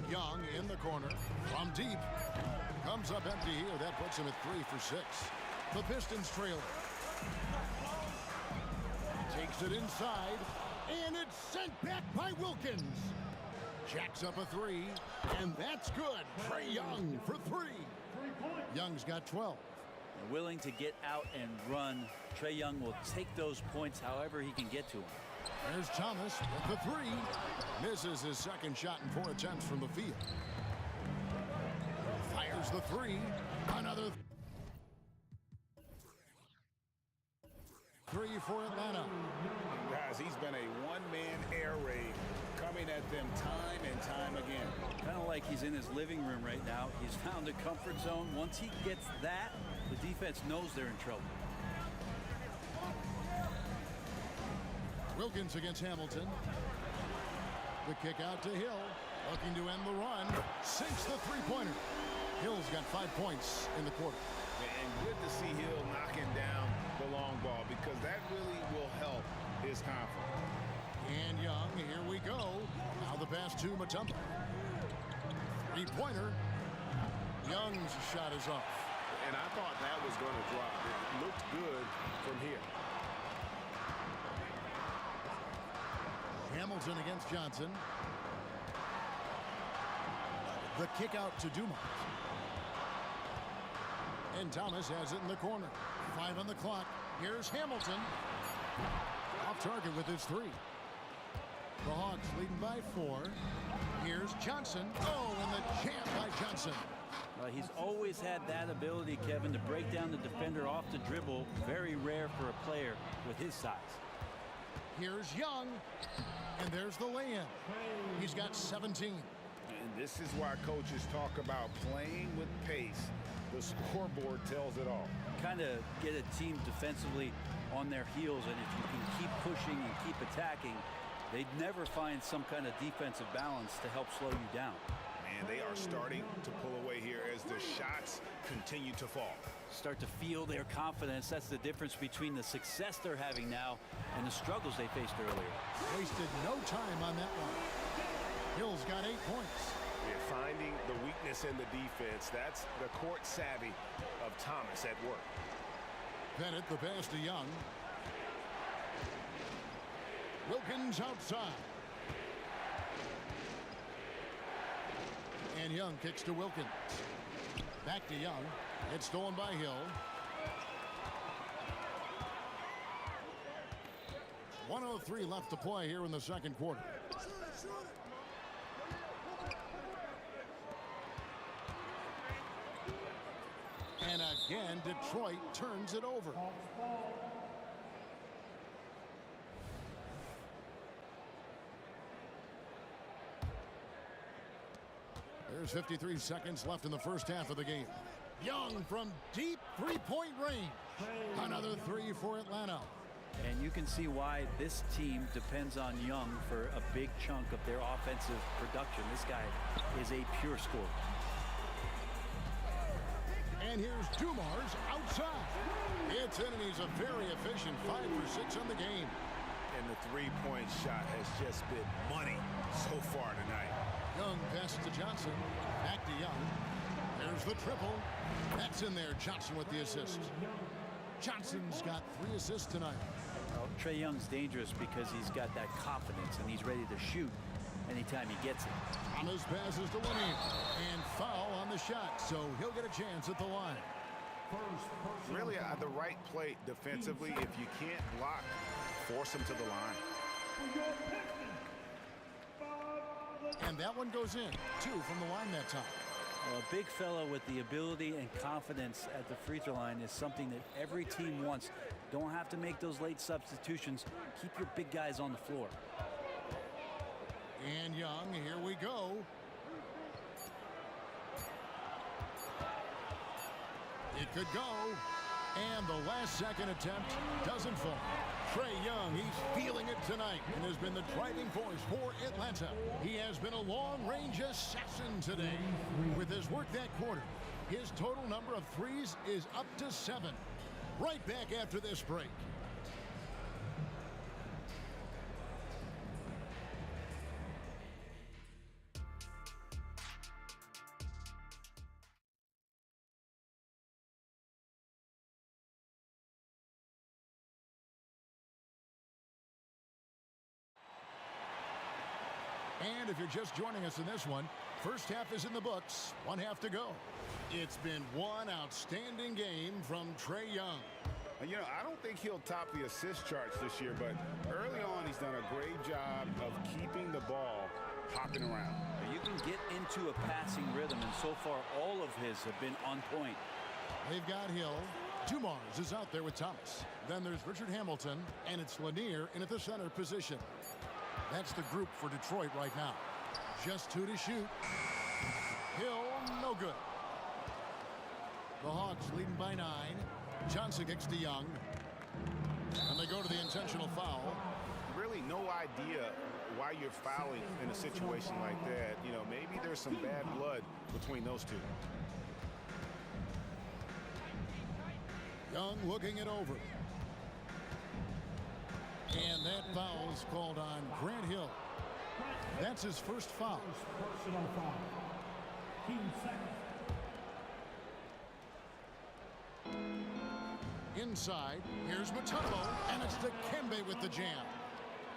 Young in the corner. From deep. Comes up empty here. That puts him at 3 for 6. The Pistons trail it. Takes it inside. And it's sent back by Wilkins. Jacks up a 3. And that's good. Trae Young for 3. Young's got 12. And willing to get out and run. Trae Young will take those points however he can get to him. There's Thomas with the 3. Misses his second shot in 4 attempts from the field. Fires the 3. Another 3 for Atlanta. Guys, he's been a one-man air raid coming at them time and time again. Kind of like he's in his living room right now. He's found a comfort zone. Once he gets that, the defense knows they're in trouble. Wilkins against Hamilton. The kick out to Hill. Looking to end the run. Sinks the three-pointer. Hill's got 5 points in the quarter. And good to see Hill knocking down the long ball because that really will help his confidence. And Young, here we go. Now the pass to Mutombo. Three-pointer. Young's shot is off. And I thought that was going to drop. It looked good from here. Hamilton against Johnson. The kick out to Dumars. And Thomas has it in the corner. 5 on the clock. Here's Hamilton. Off target with his 3. The Hawks leading by 4. Here's Johnson. Oh, and the jam by Johnson. He's always had that ability, Kevin, to break down the defender off the dribble. Very rare for a player with his size. Here's Young. And there's the lay-in. He's got 17. And this is why coaches talk about playing with pace. The scoreboard tells it all. Kind of get a team defensively on their heels, and if you can keep pushing and keep attacking, they'd never find some kind of defensive balance to help slow you down. Man, they are starting to pull away here as the shots continue to fall. Start to feel their confidence. That's the difference between the success they're having now and the struggles they faced earlier. Wasted no time on that one. Hill's got 8 points. Yeah, finding the weakness in the defense. That's the court savvy of Thomas at work. Bennett, the pass to Young. Wilkins outside. And Young kicks to Wilkins. Back to Young. It's stolen by Hill. 1:03 left to play here in the second quarter. And again, Detroit turns it over. There's 53 seconds left in the first half of the game. Young from deep three-point range. Another three for Atlanta. And you can see why this team depends on Young for a big chunk of their offensive production. This guy is a pure scorer. And here's Dumars outside. It's in, and he's a very efficient 5 for 6 on the game. And the three-point shot has just been money so far tonight. Young passes to Johnson. Back to Young. There's the triple. That's in there. Johnson with the assist. Johnson's got 3 assists tonight. Well, Trae Young's dangerous because he's got that confidence and he's ready to shoot anytime he gets it. Thomas passes to Lanier. And foul on the shot, so he'll get a chance at the line. Really, the right play defensively. If you can't block, force him to the line. And that one goes in. 2 from the line that time. Well, a big fella with the ability and confidence at the free throw line is something that every team wants. Don't have to make those late substitutions. Keep your big guys on the floor. And Young, here we go. It could go. And the last second attempt doesn't fall. Trae Young, he's feeling it tonight and has been the driving force for Atlanta. He has been a long-range assassin today. With his work that quarter, his total number of threes is up to 7. Right back after this break. And if you're just joining us in this one, first half is in the books, 1 half to go. It's been one outstanding game from Trae Young. You know, I don't think he'll top the assist charts this year, but early on he's done a great job of keeping the ball hopping around. You can get into a passing rhythm, and so far all of his have been on point. They've got Hill. Dumars is out there with Thomas. Then there's Richard Hamilton, and it's Lanier in at the center position. That's the group for Detroit right now. Just 2 to shoot. Hill, no good. The Hawks leading by 9. Johnson kicks to Young. And they go to the intentional foul. Really no idea why you're fouling in a situation like that. You know, maybe there's some bad blood between those two. Young looking it over. And that foul is called on Grant Hill. That's his first foul. Personal foul. Team second. Inside, here's Mutombo, and it's Dikembe with the jam.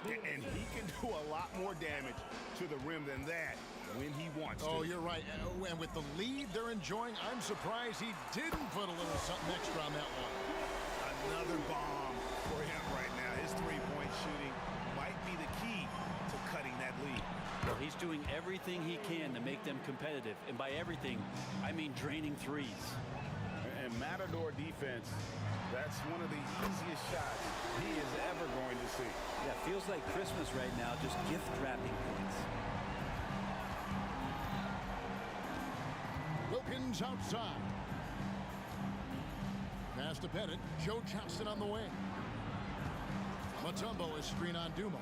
And he can do a lot more damage to the rim than that when he wants to. Oh, you're right. And with the lead they're enjoying, I'm surprised he didn't put a little something extra on that one. Another bomb for him right now. His three-point shooting might be the key to cutting that lead. Well, he's doing everything he can to make them competitive. And by everything, I mean draining threes. And Matador defense, that's one of the easiest shots he is ever going to see. Yeah, feels like Christmas right now, just gift wrapping points. Spins outside. Pass to Bennett. Joe Johnston on the wing. Mutombo is screen on Dumars.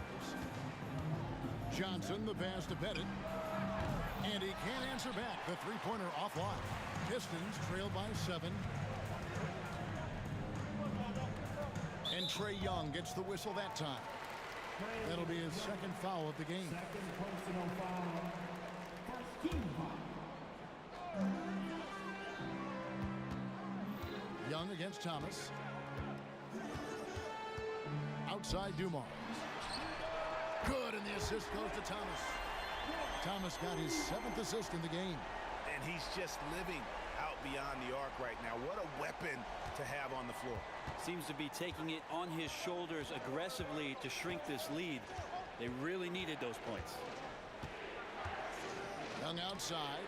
Johnson, the pass to Bennett. And he can't answer back. The three-pointer offline. Pistons trail by 7. And Trae Young gets the whistle that time. That'll be his second foul of the game. Second personal foul. First team foul. Young against Thomas. Outside Dumars. Good, and the assist goes to Thomas. Thomas got his 7th assist in the game. And he's just living out beyond the arc right now. What a weapon to have on the floor. Seems to be taking it on his shoulders aggressively to shrink this lead. They really needed those points. Young outside.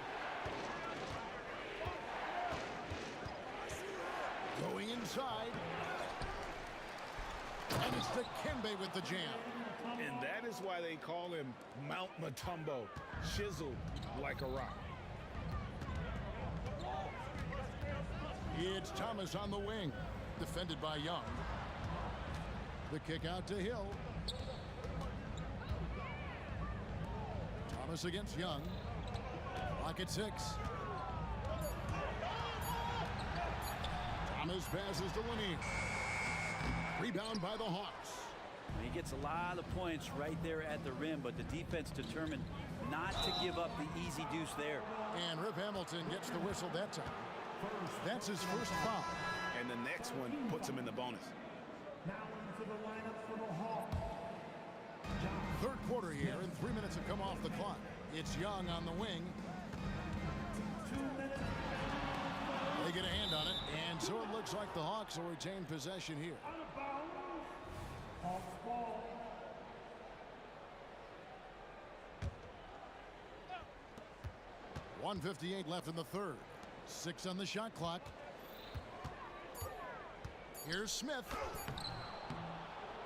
Going inside. And it's Dikembe with the jam. And that is why they call him Mount Mutombo, chiseled like a rock. It's Thomas on the wing, defended by Young. The kick out to Hill. Thomas against Young. Clock at 6. Thomas passes to Lanier. Rebound by the Hawks. He gets a lot of points right there at the rim, but the defense determined not to give up the easy deuce there. And Rip Hamilton gets the whistle that time. That's his first foul. And the next one puts him in the bonus. Now into the lineup for the Hawks. Third quarter here, and 3 minutes have come off the clock. It's Young on the wing. 2 minutes. They get a hand on it, and so it looks like the Hawks will retain possession here. Out of bounds. Hawks ball. .158 left in the third. 6 on the shot clock. Here's Smith.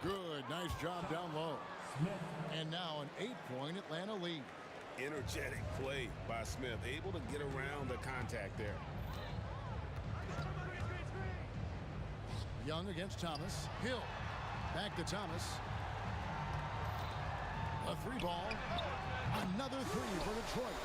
Good, nice job down low. Smith. And now an 8-point Atlanta lead. Energetic play by Smith, able to get around the contact there. Young against Thomas. Hill. Back to Thomas. A 3-ball. Another 3 for Detroit.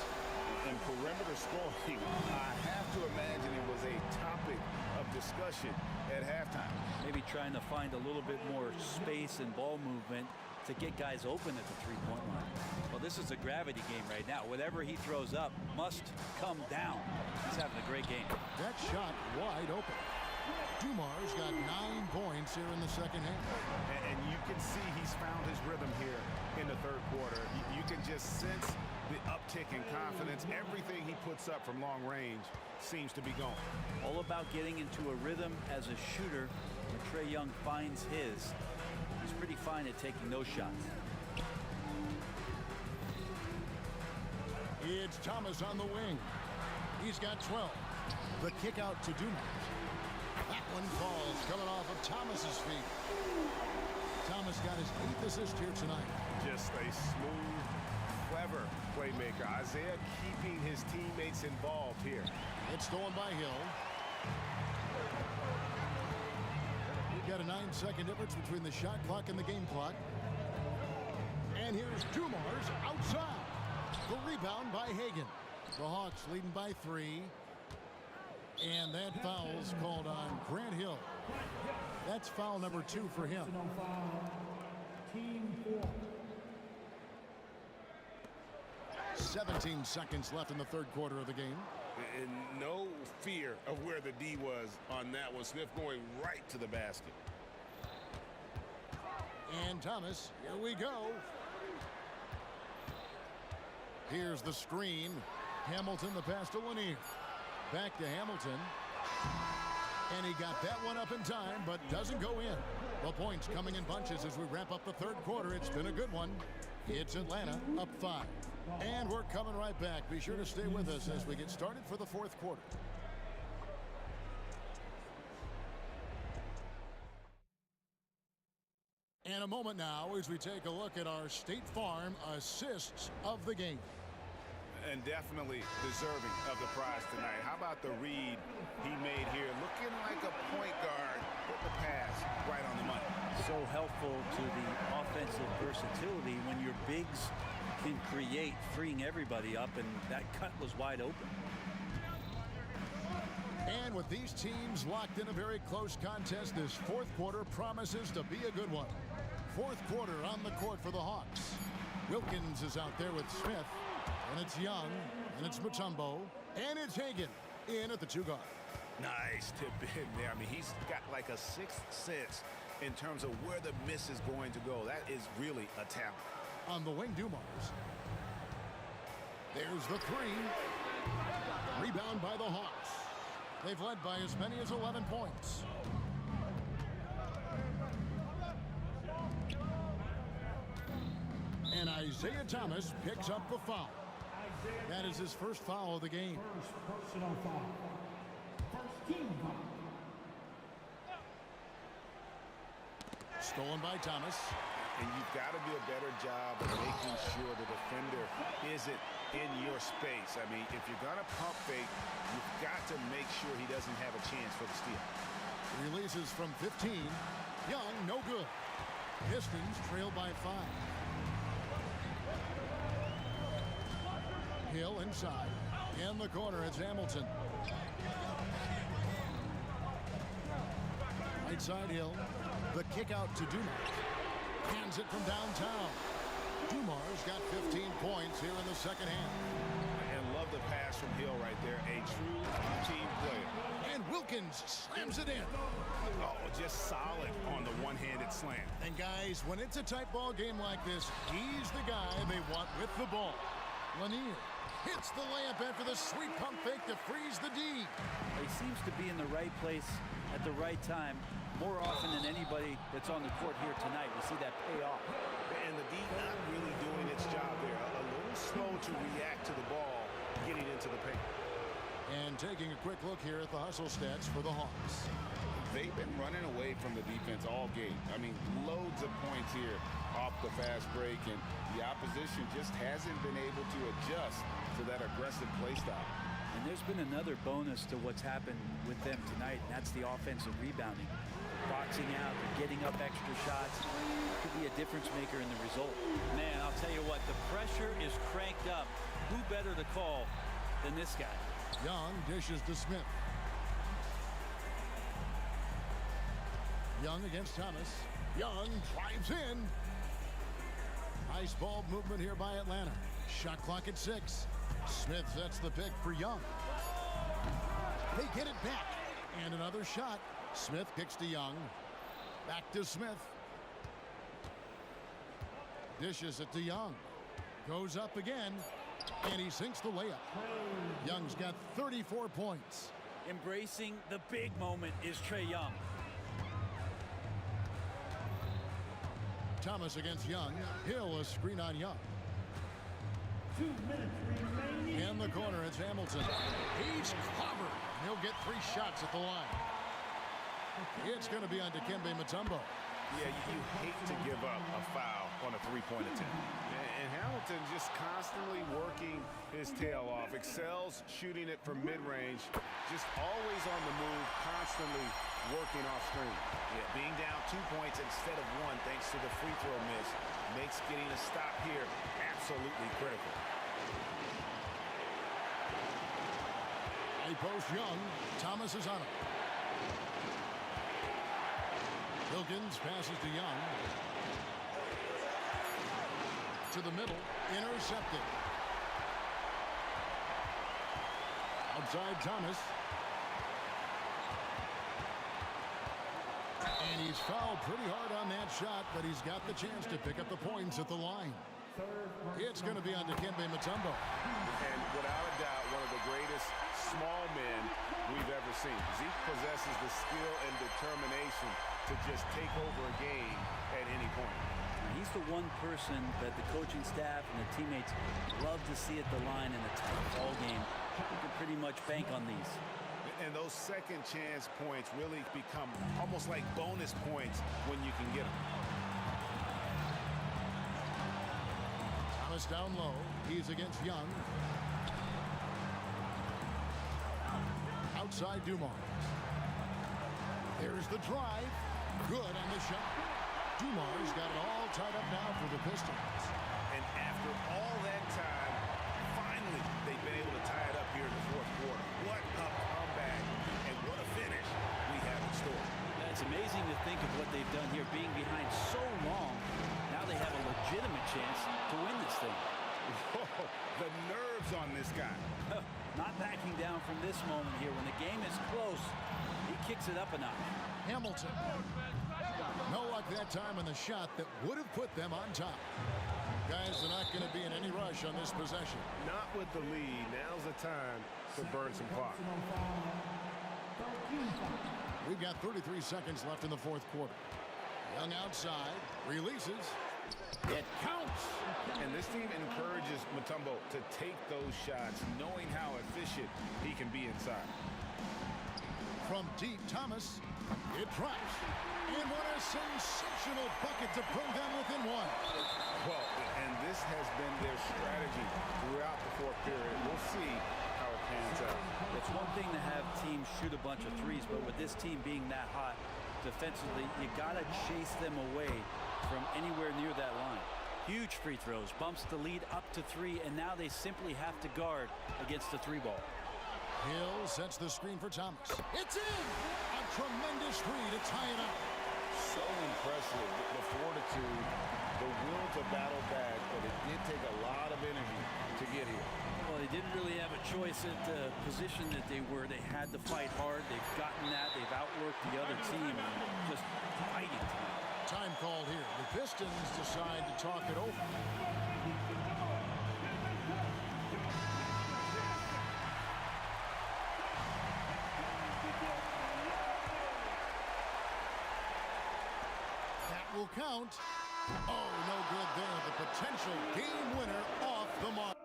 And perimeter scoring, I have to imagine it was a topic of discussion at halftime. Maybe trying to find a little bit more space and ball movement to get guys open at the three-point line. Well, this is a gravity game right now. Whatever he throws up must come down. He's having a great game. That shot wide open. Dumars got 9 points here in the second half. And you can see he's found his rhythm here in the third quarter. You can just sense the uptick in confidence. Everything he puts up from long range seems to be going. All about getting into a rhythm as a shooter. When Trae Young finds his, he's pretty fine at taking those shots. It's Thomas on the wing. He's got 12. The kick out to Dumars. That one falls, coming off of Thomas's feet. Thomas got his 8th assist here tonight. Just a smooth, clever playmaker. Isaiah keeping his teammates involved here. It's stolen by Hill. We've got a 9-second difference between the shot clock and the game clock. And here's Dumars outside. The rebound by Hagan. The Hawks leading by 3. And that foul's called on Grant Hill. That's foul number 2 for him. Team 4. 17 seconds left in the third quarter of the game. And no fear of where the D was on that one. Smith going right to the basket. And Thomas, here we go. Here's the screen. Hamilton, the pass to Lanier. Back to Hamilton. And he got that one up in time, but doesn't go in. The points coming in bunches as we wrap up the third quarter. It's been a good one. It's Atlanta up 5. And we're coming right back. Be sure to stay with us as we get started for the fourth quarter. And a moment now as we take a look at our State Farm assists of the game. And definitely deserving of the prize tonight. How about the read he made here? Looking like a point guard. Put the pass right on the money. So helpful to the offensive versatility when your bigs can create, freeing everybody up, and that cut was wide open. And with these teams locked in a very close contest, this fourth quarter promises to be a good one. Fourth quarter on the court for the Hawks. Wilkins is out there with Smith, and it's Young, and it's Mutombo, and it's Hagan in at the 2 guard. Nice tip in there. I mean, he's got like a sixth sense in terms of where the miss is going to go. That is really a talent. On the wing, Dumars. There's the 3. Rebound by the Hawks. They've led by as many as 11 points. And Isaiah Thomas picks up the foul. That is his first foul of the game. First personal foul. First team foul. Stolen by Thomas. And you've got to do a better job of making sure the defender isn't in your space. I mean, if you're going to pump fake, you've got to make sure he doesn't have a chance for the steal. Releases from 15. Young, no good. Pistons trail by 5. Hill inside. In the corner, it's Hamilton. Right side, Hill. The kick out to Dumars. Hands it from downtown. Dumars got 15 points here in the second half. And love the pass from Hill right there. A true team player. And Wilkins slams it in. Oh, just solid on the one-handed slam. And guys, when it's a tight ball game like this, he's the guy they want with the ball. Lanier hits the layup after the sweet pump fake to freeze the D. He seems to be in the right place at the right time more often than anybody that's on the court here tonight. We see that pay off. And the D not really doing its job there. A little slow to react to the ball getting into the paint. And taking a quick look here at the hustle stats for the Hawks. They've been running away from the defense all game. I mean, loads of points here off the fast break, and the opposition just hasn't been able to adjust to that aggressive play style. And there's been another bonus to what's happened with them tonight, and that's the offensive rebounding. Boxing out, they're getting up extra shots. Could be a difference maker in the result. Man, I'll tell you what, the pressure is cranked up. Who better to call than this guy? Young dishes to Smith. Young against Thomas. Young drives in. Nice ball movement here by Atlanta. Shot clock at 6. Smith sets the pick for Young. They get it back. And another shot. Smith kicks to Young. Back to Smith. Dishes it to Young. Goes up again. And he sinks the layup. Young's got 34 points. Embracing the big moment is Trae Young. Thomas against Young. Hill, a screen on Young. 2 minutes remaining. In the corner, it's Hamilton. He's clobbered. He'll get 3 shots at the line. It's going to be on Dikembe Mutombo. Yeah, you hate to give up a foul on a three-point attempt. And Hamilton just constantly working his tail off. Excels shooting it from mid-range. Just always on the move, constantly working off screen. Yeah, being down 2 points instead of 1 thanks to the free throw miss makes getting a stop here absolutely critical. He posts Young. Thomas is on him. Wilkins passes to Young. To the middle. Intercepted. Outside Thomas. And he's fouled pretty hard on that shot, but he's got the chance to pick up the points at the line. It's going to be on Dikembe Mutombo. And without a doubt, one of the greatest small men we've ever seen. Zeke possesses the skill and determination to just take over a game at any point. He's the one person that the coaching staff and the teammates love to see at the line in a tight ball game. You can pretty much bank on these. And those second chance points really become almost like bonus points when you can get them. Thomas down low. He's against Young. outside Dumars. There's the drive. Good on the shot. Dumars got it all tied up now for the Pistons. And after all that time, finally, they've been able to tie it up here in the fourth quarter. What a comeback and what a finish we have in store. It's amazing to think of what they've done here, being behind so long. Now they have a legitimate chance to win this thing. Whoa, the nerves on this guy. Not backing down from this moment here. When the game is close, he kicks it up a notch. Hamilton. No luck that time on the shot that would have put them on top. Guys are not going to be in any rush on this possession. Not with the lead. Now's the time to burn some clock. We've got 33 seconds left in the fourth quarter. Young outside, releases. It counts. And this team encourages Mutombo to take those shots, knowing how efficient he can be inside. From deep, Thomas. It drops. And what a sensational bucket to bring them within one. Well, and this has been their strategy throughout the fourth period. We'll see how it pans out. It's one thing to have teams shoot a bunch of threes, but with this team being that hot defensively, you got to chase them away from anywhere near that line. Huge free throws, bumps the lead up to 3, and now they simply have to guard against the 3 ball. Hill sets the screen for Thomas. It's in! A tremendous 3 to tie it up. So impressive, the fortitude, the will to battle back, but it did take a lot of energy to get here. Well, they didn't really have a choice at the position that they were. They had to fight hard. They've gotten that. They've outworked the other team. Just fighting tonight. Time called here. The Pistons decide to talk it over. That will count. Oh, no good there. The potential game winner off the mark.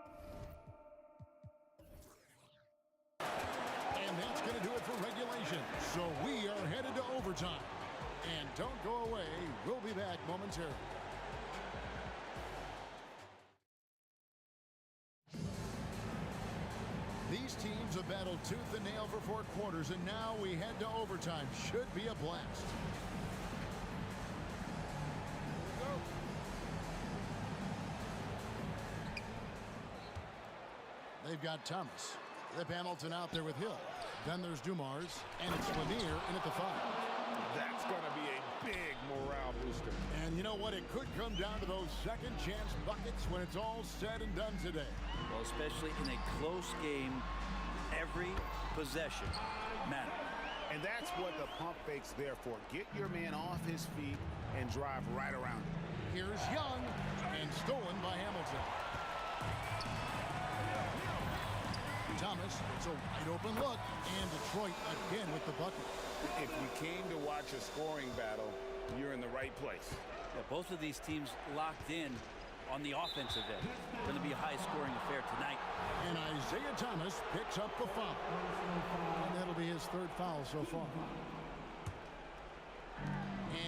And that's going to do it for regulation. So we are headed to overtime. And don't go away. We'll be back momentarily. These teams have battled tooth and nail for 4 quarters, and now we head to overtime. Should be a blast. They've got Thomas. Lip Hamilton out there with Hill. Then there's Dumars, and it's Lanier in at the 5. That's going to be a big morale booster. And you know what? It could come down to those second chance buckets when it's all said and done today. Well, especially in a close game, every possession matters. And that's what the pump fake's there for. Get your man off his feet and drive right around him. Here's Young, and stolen by Hamilton. Thomas, it's a wide open look, and Detroit again with the bucket. If you came to watch a scoring battle, you're in the right place. Yeah, both of these teams locked in on the offensive end. Going to be a high-scoring affair tonight. And Isaiah Thomas picks up the foul. And that'll be his 3rd foul so far.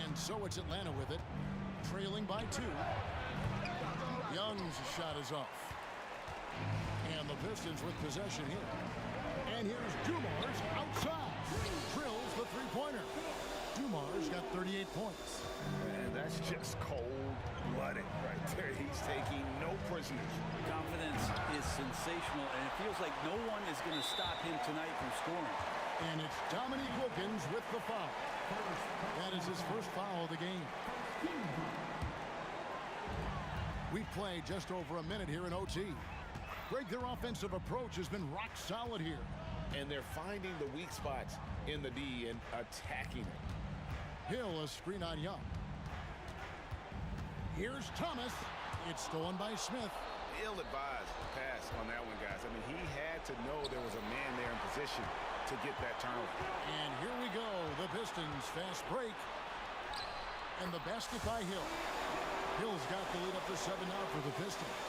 And so it's Atlanta with it, trailing by 2. Young's shot is off. And the Pistons with possession here. And here's Dumars outside. Drills the 3-pointer. Dumars got 38 points. And that's just cold-blooded right there. He's taking no prisoners. Confidence is sensational, and it feels like no one is going to stop him tonight from scoring. And it's Dominique Wilkins with the foul. That is his first foul of the game. We play just over a minute here in OT. Greg, their offensive approach has been rock solid here. And they're finding the weak spots in the D and attacking it. Hill, a screen on Young. Here's Thomas. It's stolen by Smith. Ill-advised pass on that one, guys. I mean, he had to know there was a man there in position to get that turnover. And here we go. The Pistons fast break. And the basket by Hill. Hill's got the lead up to 7 now for the Pistons.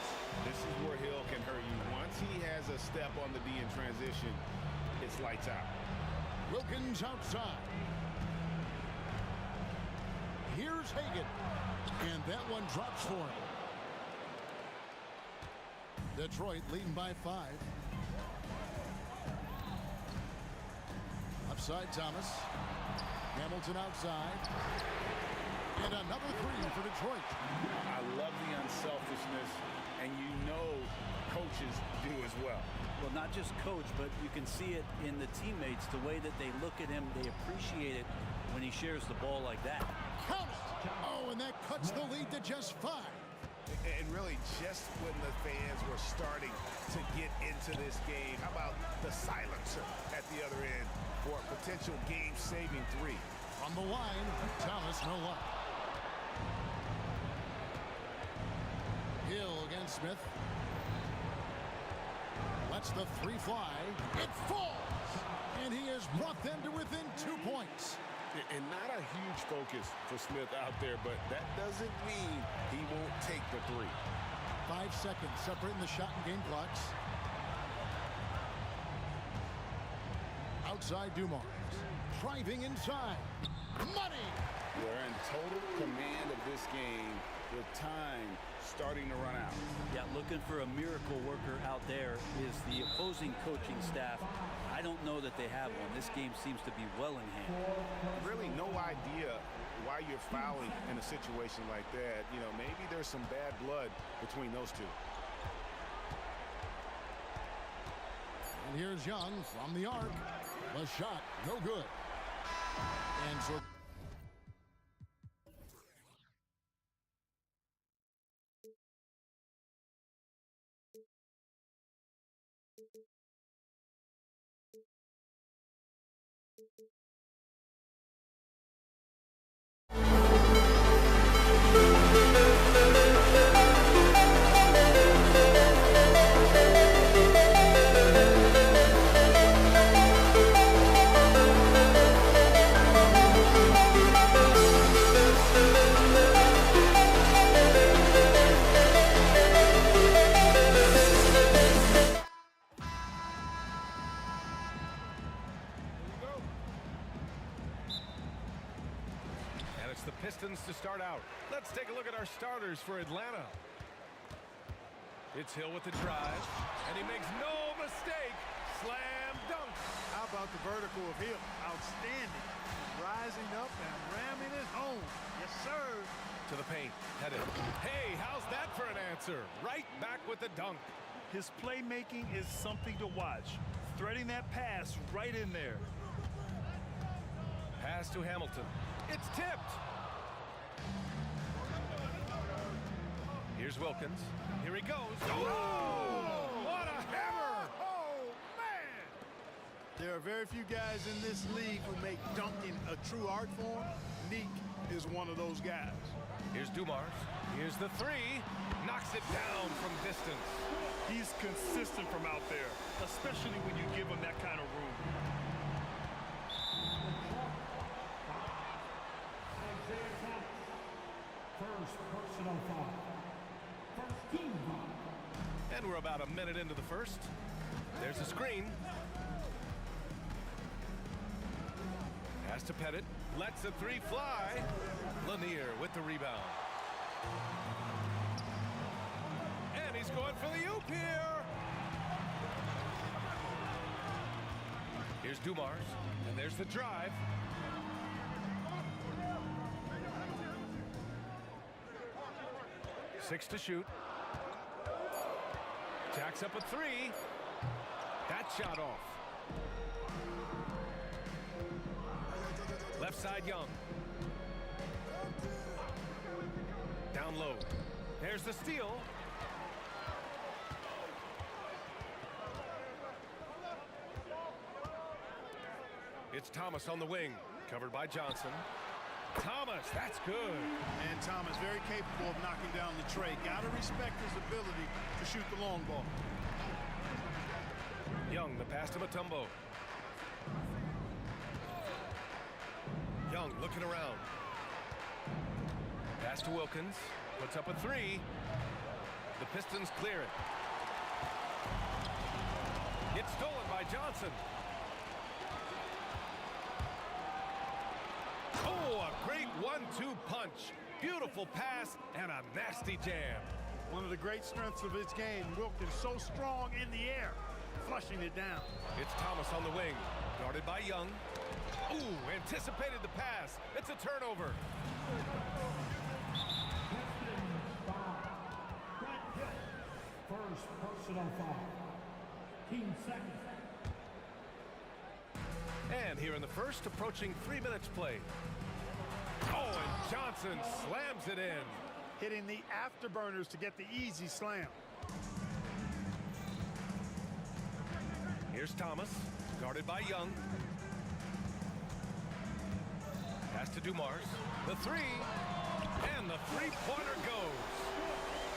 This is where Hill can hurt you. Once he has a step on the D in transition, it's lights out. Wilkins outside. Here's Hagan. And that one drops for him. Detroit leading by 5. left side, Thomas. Hamilton outside. And another three for Detroit. I love the unselfishness, and you know coaches do as well. Well, not just coach, but you can see it in the teammates, the way that they look at him. They appreciate it when he shares the ball like that. Count it! Oh, and that cuts the lead to just 5. And really, just when the fans were starting to get into this game, how about the silencer at the other end for a potential game-saving 3? On the line, Thomas, no luck. Hill against Smith. Lets the 3 fly. It falls! And he has brought them to within 2 points. And not a huge focus for Smith out there, but that doesn't mean he won't take the 3. 5 seconds separating the shot and game clocks. Outside Dumars. Driving inside. Money! They're in total command of this game with time starting to run out. Yeah, looking for a miracle worker out there is the opposing coaching staff. I don't know that they have one. This game seems to be well in hand. Really no idea why you're fouling in a situation like that. You know, maybe there's some bad blood between those two. And here's Young from the arc. The shot, no good. And so... The Pistons to start out. Let's take a look at our starters for Atlanta. It's Hill with the drive, and he makes no mistake. Slam dunk. How about the vertical of Hill? Outstanding. Rising up and ramming it home. Yes, sir. To the paint, headed. Hey, how's that for an answer? Right back with the dunk. His playmaking is something to watch. Threading that pass right in there. Pass to Hamilton. It's tipped. Here's Wilkins. Here he goes. Oh! What a hammer! Oh, man! There are very few guys in this league who make dunking a true art form. Neek is one of those guys. Here's Dumars. Here's the 3. Knocks it down from distance. He's consistent from out there, especially when you give him that kind of room. First personal foul. First team foul. And we're about a minute into the first. There's a screen. Pass to Pettit. Lets the 3 fly. Lanier with the rebound. And he's going for the oop here. Here's Dumars. And there's the drive. Six to shoot. Jacks up a 3. That shot off. Left side Young. Down low. There's the steal. It's Thomas on the wing. Covered by Johnson. Thomas, that's good. And Thomas very capable of knocking down the tray. Gotta respect his ability to shoot the long ball. Young, the pass to Mutombo. Young looking around. Pass to Wilkins. Puts up a 3. The Pistons clear it. It's stolen by Johnson. Oh, a great 1-2 punch. Beautiful pass and a nasty jam. One of the great strengths of his game, Wilkins so strong in the air, flushing it down. It's Thomas on the wing, guarded by Young. Ooh, anticipated the pass. It's a turnover. First personal foul. Team second. And here in the first, approaching 3 minutes played. Oh, and Johnson slams it in. Hitting the afterburners to get the easy slam. Here's Thomas, guarded by Young. Pass to Dumars. The three, and the three-pointer goes.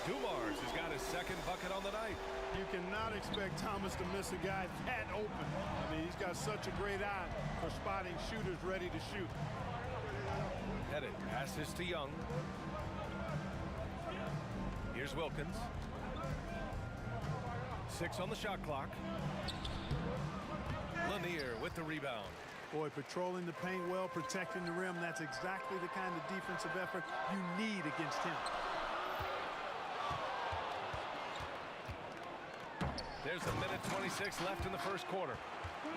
Dumars has got his second bucket on the night. You cannot expect Thomas to miss a guy that open. I mean, he's got such a great eye for spotting shooters ready to shoot. Pettit passes to Young. Here's Wilkins. 6 on the shot clock. Lanier with the rebound. Boy, patrolling the paint well, protecting the rim. That's exactly the kind of defensive effort you need against him. There's a minute 26 left in the first quarter.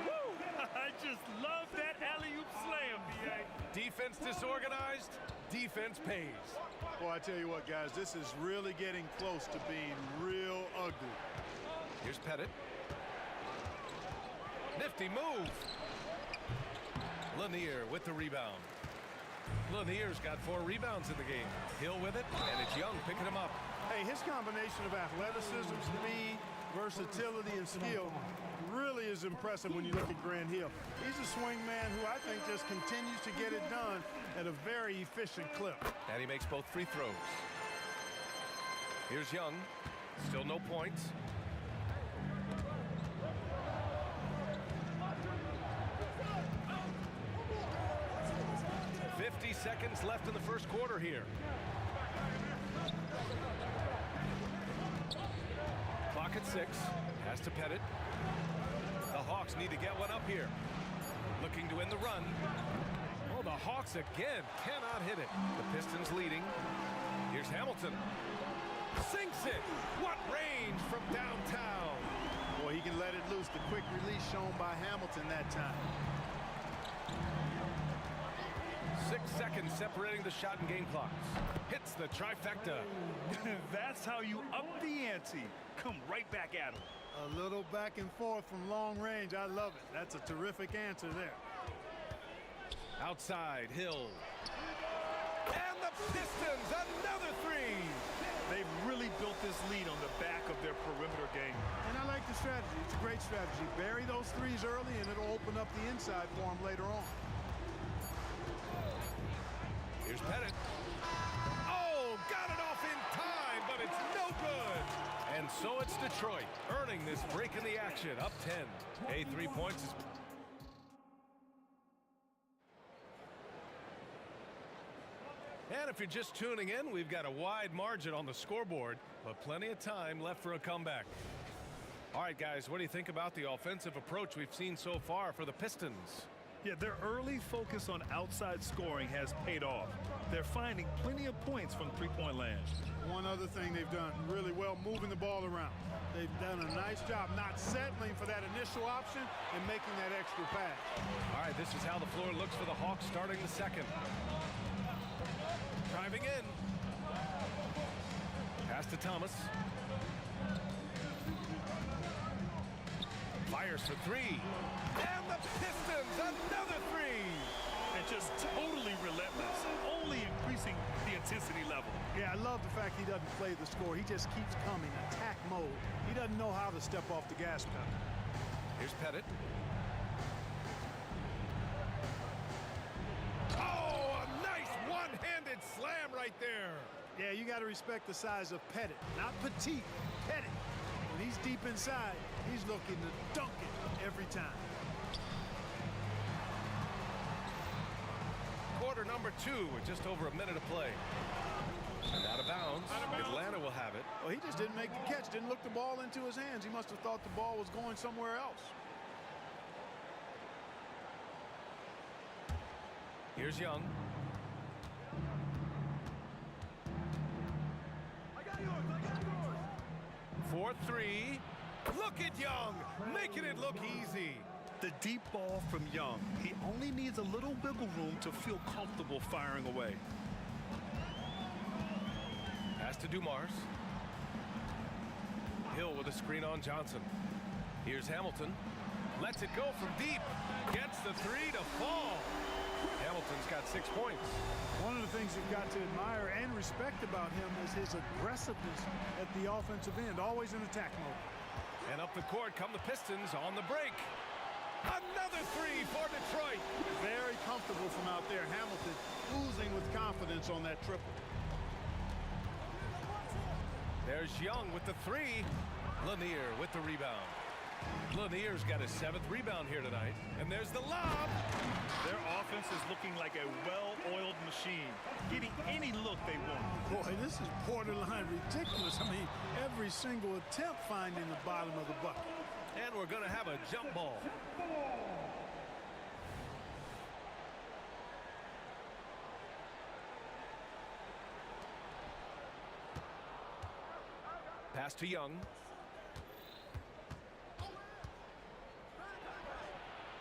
Woo! I just love that alley-oop slam, B.A. Defense disorganized, defense pays. Well, I tell you what, guys, this is really getting close to being real ugly. Here's Pettit. Nifty move. Lanier with the rebound. Lanier's got 4 rebounds in the game. Hill with it, and it's Young picking him up. Hey, his combination of athleticism, speed, versatility, and skill really is impressive when you look at Grant Hill. He's a swing man who I think just continues to get it done at a very efficient clip. And he makes both free throws. Here's Young. Still no points. Seconds left in the first quarter here. Clock at 6. Pass to Pettit. The Hawks need to get one up here. Looking to win the run. Oh, the Hawks again cannot hit it. The Pistons leading. Here's Hamilton. Sinks it. What range from downtown. Boy, he can let it loose. The quick release shown by Hamilton that time. 6 seconds separating the shot and game clocks. Hits the trifecta. That's how you up the ante. Come right back at him. A little back and forth from long range. I love it. That's a terrific answer there. Outside, Hill. And the Pistons, another three. They've really built this lead on the back of their perimeter game. And I like the strategy. It's a great strategy. Bury those threes early, and it'll open up the inside for them later on. Here's Pettit. Oh, got it off in time, but it's no good. And so it's Detroit earning this break in the action, up 10. Hey, 3 points is... And if you're just tuning in, we've got a wide margin on the scoreboard, but plenty of time left for a comeback. All right, guys, what do you think about the offensive approach we've seen so far for the Pistons? Yeah, their early focus on outside scoring has paid off. They're finding plenty of points from three-point land. One other thing they've done really well, moving the ball around. They've done a nice job not settling for that initial option and making that extra pass. All right, this is how the floor looks for the Hawks starting the second. Driving in. Pass to Thomas. Fires for 3. And the Pistons, another 3. And just totally relentless, only increasing the intensity level. Yeah, I love the fact he doesn't play the score. He just keeps coming, attack mode. He doesn't know how to step off the gas pedal. Here's Pettit. Oh, a nice one-handed slam right there. Yeah, you got to respect the size of Pettit, not petite, Pettit. When he's deep inside, he's looking to dunk it every time. Quarter number 2 with just over a minute to play. And out of bounds. Atlanta will have it. Well, he just didn't make the catch, didn't look the ball into his hands. He must have thought the ball was going somewhere else. Here's Young. I got yours, I got yours. 4-3. Look at Young, making it look easy. The deep ball from Young. He only needs a little wiggle room to feel comfortable firing away. Pass to Dumars. Hill with a screen on Johnson. Here's Hamilton. Lets it go from deep. Gets the three to fall. Hamilton's got 6 points. One of the things you've got to admire and respect about him is his aggressiveness at the offensive end, always in attack mode. And up the court come the Pistons on the break. Another three for Detroit. Very comfortable from out there. Hamilton oozing with confidence on that triple. There's Young with the three. Lanier with the rebound. Lanier's got his 7th rebound here tonight. And there's the lob. Their offense is looking like a well-oiled machine, getting any look they want. Boy, this is borderline ridiculous. I mean, every single attempt finding the bottom of the bucket. And we're going to have a jump ball. Pass to Young.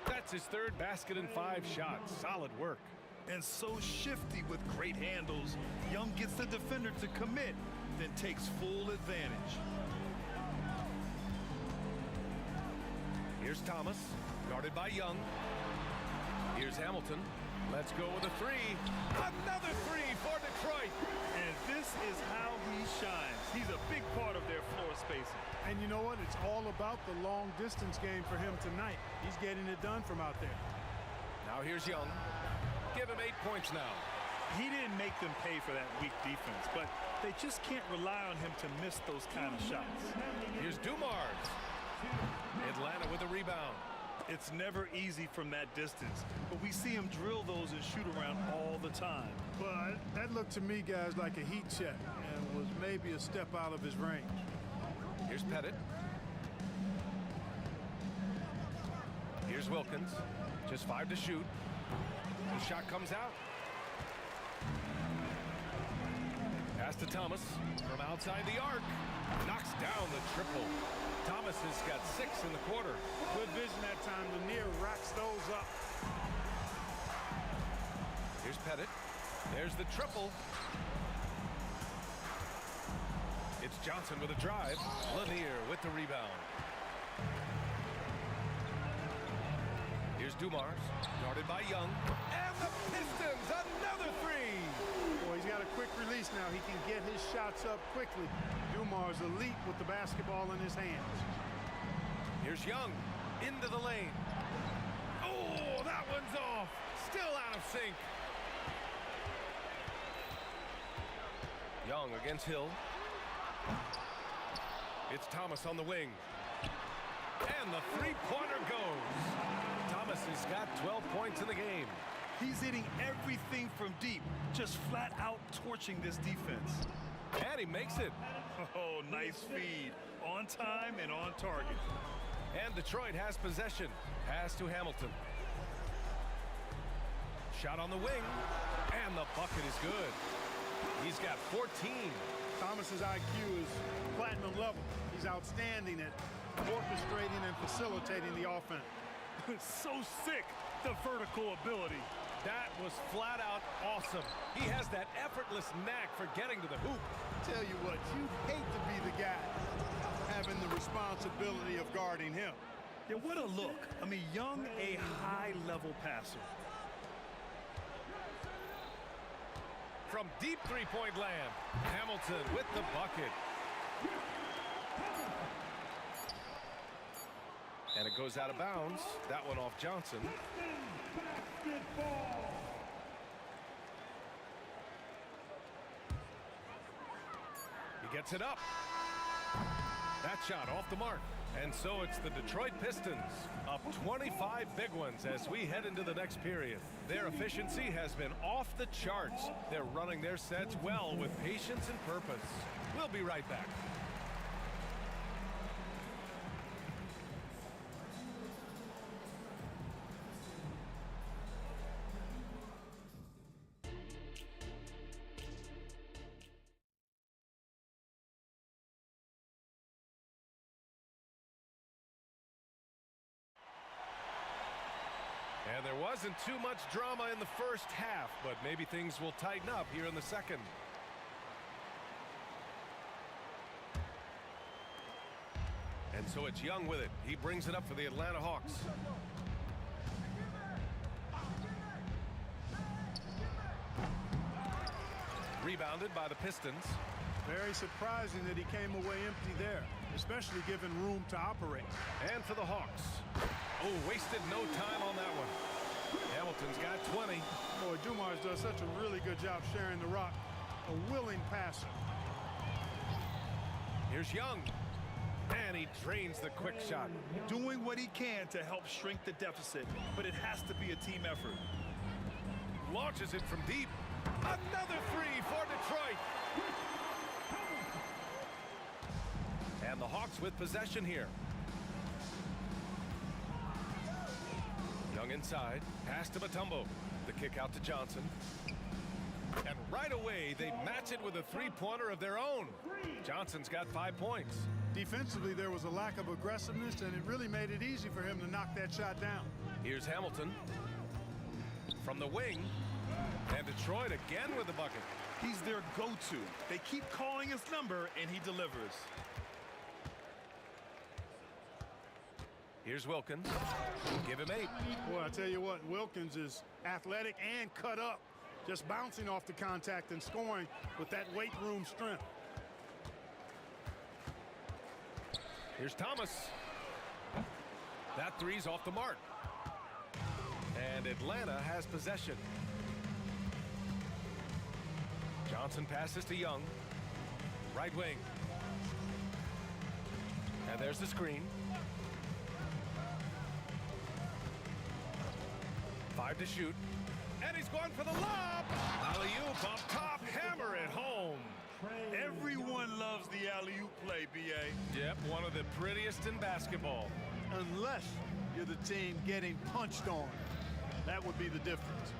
That's his 3rd basket and 5 shots. Solid work. And so shifty with great handles. Young gets the defender to commit, then takes full advantage. Here's Thomas, guarded by Young. Here's Hamilton. Let's go with a three. Another three for Detroit. And this is how he shines. He's a big part of their floor spacing. And you know what? It's all about the long distance game for him tonight. He's getting it done from out there. Now here's Young. Give him 8 points now. He didn't make them pay for that weak defense, but they just can't rely on him to miss those kind of shots. Here's Dumars. Atlanta with a rebound. It's never easy from that distance, but we see him drill those and shoot around all the time. But that looked to me, guys, like a heat check and was maybe a step out of his range. Here's Pettit. Here's Wilkins. Just 5 to shoot. The shot comes out. Pass to Thomas from outside the arc. Knocks down the triple. Thomas has got 6 in the quarter. Good vision that time. Lanier racks those up. Here's Pettit. There's the triple. It's Johnson with a drive. Lanier with the rebound. Here's Dumars, guarded by Young. And the Pistons, another three. Boy, he's got a quick release now. He can get his shots up quickly. Dumars elite with the basketball in his hands. Here's Young into the lane. Oh, that one's off. Still out of sync. Young against Hill. It's Thomas on the wing. And the three-pointer goes. Thomas has got 12 points in the game. He's hitting everything from deep, just flat out torching this defense. And he makes it. Oh, nice feed. On time and on target. And Detroit has possession. Pass to Hamilton. Shot on the wing. And the bucket is good. He's got 14. Thomas's IQ is platinum level. He's outstanding at orchestrating and facilitating the offense. So sick, the vertical ability. That was flat out awesome. He has that effortless knack for getting to the hoop. Tell you what, you hate to be the guy having the responsibility of guarding him. Yeah, what a look. I mean, Young, a high-level passer. From deep three-point land, Hamilton with the bucket. And it goes out of bounds. That one off Johnson. He gets it up. That shot off the mark. And so it's the Detroit Pistons up 25 big ones as we head into the next period. Their efficiency has been off the charts. They're running their sets well with patience and purpose. We'll be right back. And there wasn't too much drama in the first half, but maybe things will tighten up here in the second. And so it's Young with it. He brings it up for the Atlanta Hawks. Rebounded by the Pistons. Very surprising that he came away empty there, especially given room to operate. And for the Hawks. Oh, wasted no time on that one. Hamilton's got 20. Boy, Dumars does such a really good job sharing the rock. A willing passer. Here's Young. And he drains the quick shot. Doing what he can to help shrink the deficit, but it has to be a team effort. Launches it from deep. Another three for Detroit. And the Hawks with possession here. Young inside. Pass to Mutombo. The kick out to Johnson. And right away, they match it with a three-pointer of their own. Johnson's got 5 points. Defensively, there was a lack of aggressiveness, and it really made it easy for him to knock that shot down. Here's Hamilton. From the wing. And Detroit again with the bucket. He's their go-to. They keep calling his number, and he delivers. Here's Wilkins. Give him 8. Boy, I tell you what, Wilkins is athletic and cut up. Just bouncing off the contact and scoring with that weight room strength. Here's Thomas. That three's off the mark. And Atlanta has possession. Johnson passes to Young. Right wing. And there's the screen. 5 to shoot. And he's going for the lob. Alley-oop up top. Hammer it home. Everyone loves the alley-oop play, B.A. Yep, one of the prettiest in basketball. Unless you're the team getting punched on. That would be the difference.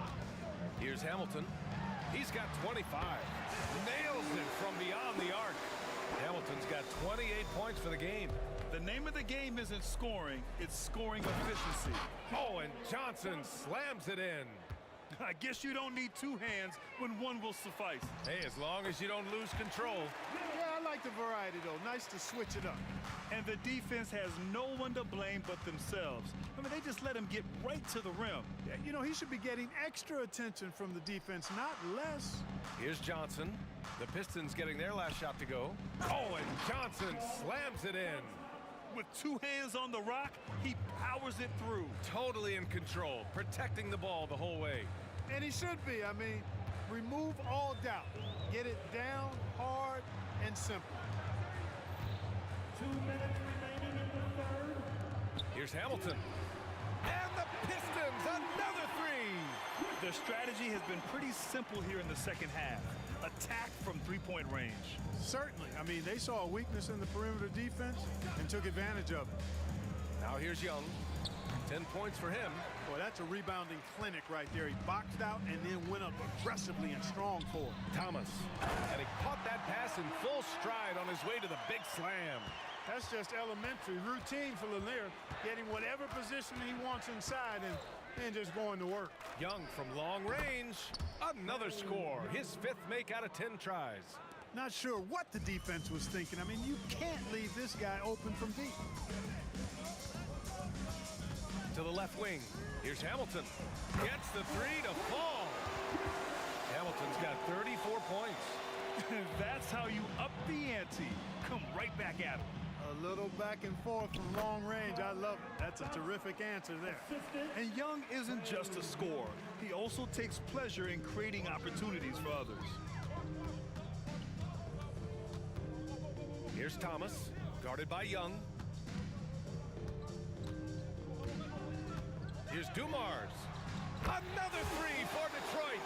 Here's Hamilton. He's got 25. Nails it from beyond the arc. Hamilton's got 28 points for the game. The name of the game isn't scoring, it's scoring efficiency. Oh, and Johnson slams it in. I guess you don't need two hands when one will suffice. Hey, as long as you don't lose control. Yeah, I like the variety, though. Nice to switch it up. And the defense has no one to blame but themselves. I mean, they just let him get right to the rim. Yeah, you know, he should be getting extra attention from the defense, not less. Here's Johnson. The Pistons getting their last shot to go. Oh, and Johnson slams it in. With two hands on the rock, he powers it through. Totally in control, protecting the ball the whole way. And he should be. I mean, remove all doubt. Get it down, hard, and simple. 2 minutes remaining in the third. Here's Hamilton. And the Pistons, another three. Their strategy has been pretty simple here in the second half. Attack from three-point range. Certainly. I mean, they saw a weakness in the perimeter defense and took advantage of it. Now here's Young. 10 points for him. Boy, that's a rebounding clinic right there. He boxed out and then went up aggressively and strong for him. Thomas. And he caught that pass in full stride on his way to the big slam. That's just elementary routine for Lanier, getting whatever position he wants inside and then just going to work. Young from long range. Another score. His 5th make out of 10 tries. Not sure what the defense was thinking. I mean, you can't leave this guy open from deep. To the left wing. Here's Hamilton. Gets the three to fall. Hamilton's got 34 points. That's how you up the ante. Come right back at him. A little back and forth from long range. I love it. That's a terrific answer there. And Young isn't just a scorer. He also takes pleasure in creating opportunities for others. Here's Thomas, guarded by Young. Here's Dumars. Another three for Detroit.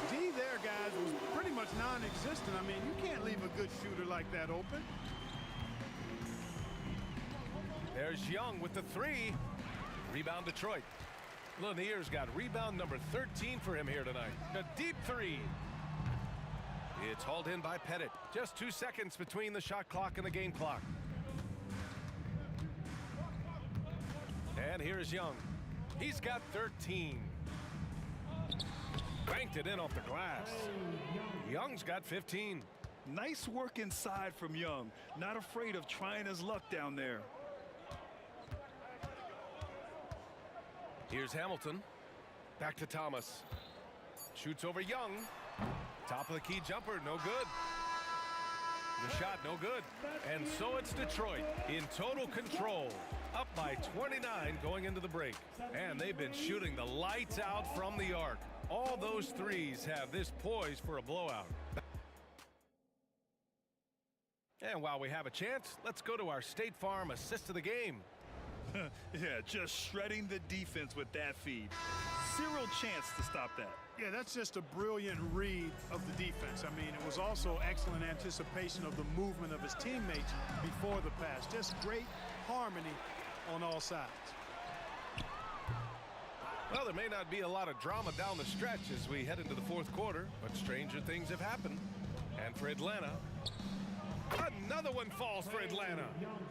D there, guys, was pretty much non-existent. I mean, you can't leave a good shooter like that open. There's Young with the three. Rebound Detroit. Lanier's got rebound number 13 for him here tonight. A deep three. It's hauled in by Pettit. Just 2 seconds between the shot clock and the game clock. And here is Young. He's got 13. Banked it in off the glass. Young's got 15. Nice work inside from Young. Not afraid of trying his luck down there. Here's Hamilton. Back to Thomas. Shoots over Young. Top of the key jumper, no good. The shot, no good. And so it's Detroit in total control. Up by 29 going into the break. And they've been shooting the lights out from the arc. All those threes have this poised for a blowout. And while we have a chance, let's go to our State Farm assist of the game. Yeah, just shredding the defense with that feed. Zero chance to stop that. Yeah, that's just a brilliant read of the defense. I mean, it was also excellent anticipation of the movement of his teammates before the pass. Just great harmony on all sides. Well, there may not be a lot of drama down the stretch as we head into the fourth quarter, but stranger things have happened. And for Atlanta, another one falls for Atlanta.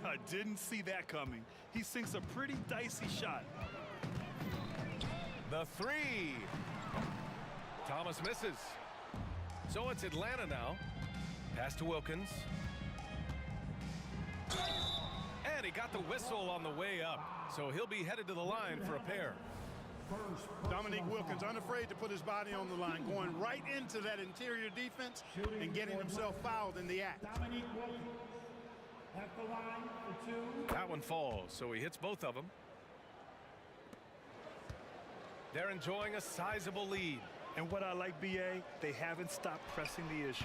I didn't see that coming. He sinks a pretty dicey shot. The three. Thomas misses. So it's Atlanta now. Pass to Wilkins. And he got the whistle on the way up. So he'll be headed to the line for a pair. Dominique Wilkins unafraid to put his body on the line, going right into that interior defense and getting himself fouled in the act. At the line for two. That one falls, so he hits both of them. They're enjoying a sizable lead. And what I like, BA, they haven't stopped pressing the issue.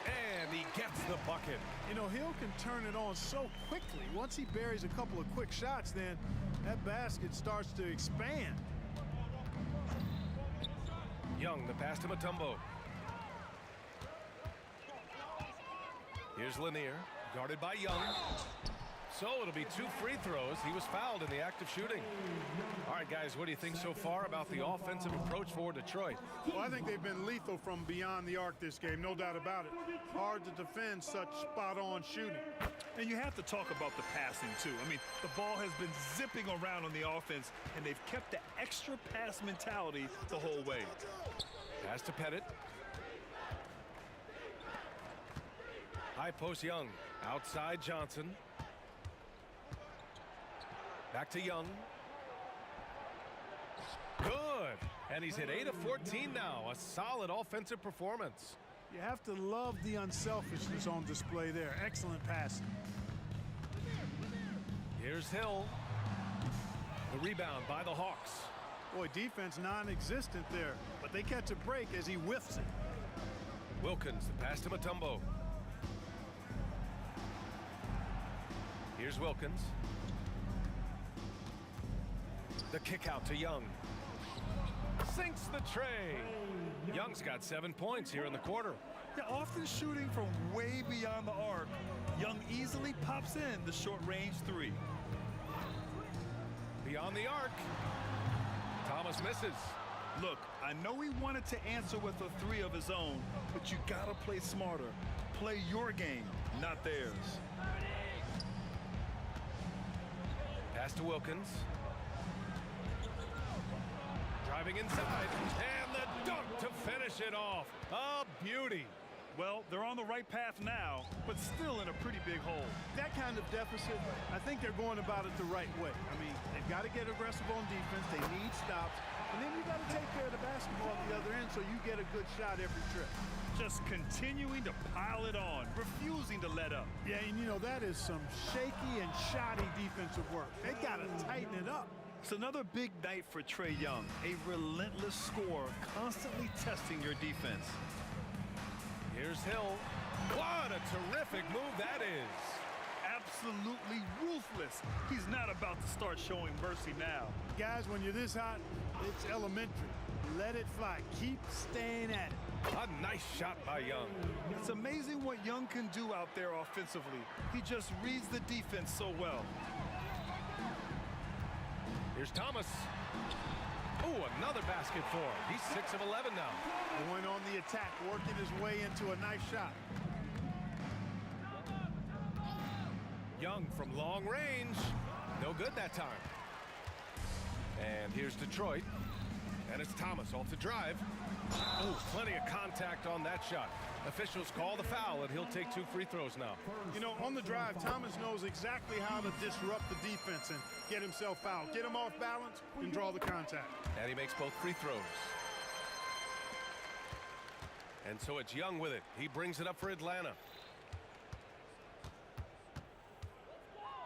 And he gets the bucket. You know, Hill can turn it on so quickly. Once he buries a couple of quick shots, then that basket starts to expand. Young, the pass to Mutombo. Here's Lanier, guarded by Young. So it'll be 2 free throws. He was fouled in the act of shooting. All right, guys, what do you think so far about the offensive approach for Detroit? Well, I think they've been lethal from beyond the arc this game, no doubt about it. Hard to defend such spot-on shooting. And you have to talk about the passing, too. I mean, the ball has been zipping around on the offense, and they've kept the extra pass mentality the whole way. Pass to Pettit. High post Young. Outside Johnson. Back to Young. Good. And he's hit 8 of 14 now. A solid offensive performance. You have to love the unselfishness on display there. Excellent passing. Here's Hill. The rebound by the Hawks. Boy, defense non-existent there, but they catch a break as he whiffs it. Wilkins, the pass to Mutombo. Here's Wilkins. The kick out to Young. Sinks the tray. Young's got 7 points here in the quarter. Yeah, often shooting from way beyond the arc, Young easily pops in the short-range 3. Beyond the arc. Thomas misses. Look, I know he wanted to answer with a 3 of his own, but you gotta play smarter. Play your game, not theirs. Pass to Wilkins. Driving inside, and the dunk to finish it off. A beauty. Well, they're on the right path now, but still in a pretty big hole. That kind of deficit, I think they're going about it the right way. I mean, they've got to get aggressive on defense. They need stops. And then you got to take care of the basketball at the other end so you get a good shot every trip. Just continuing to pile it on, refusing to let up. Yeah, and you know, that is some shaky and shoddy defensive work. They got to tighten it up. It's another big night for Trae Young. A relentless scorer, constantly testing your defense. Here's Hill. What a terrific move that is. Absolutely ruthless. He's not about to start showing mercy now. Guys, when you're this hot, it's elementary. Let it fly. Keep staying at it. A nice shot by Young. It's amazing what Young can do out there offensively. He just reads the defense so well. Here's Thomas. Oh, another basket for him. He's 6 of 11 now. Going on the attack, working his way into a nice shot. Young from long range. No good that time. And Here's Detroit. And it's Thomas off the drive. Oh, plenty of contact on that shot. Officials call the foul, and he'll take 2 free throws now. You know, on the drive, Thomas knows exactly how to disrupt the defense and get himself fouled. Get him off balance and draw the contact. And he makes both free throws. And so it's Young with it. He brings it up for Atlanta.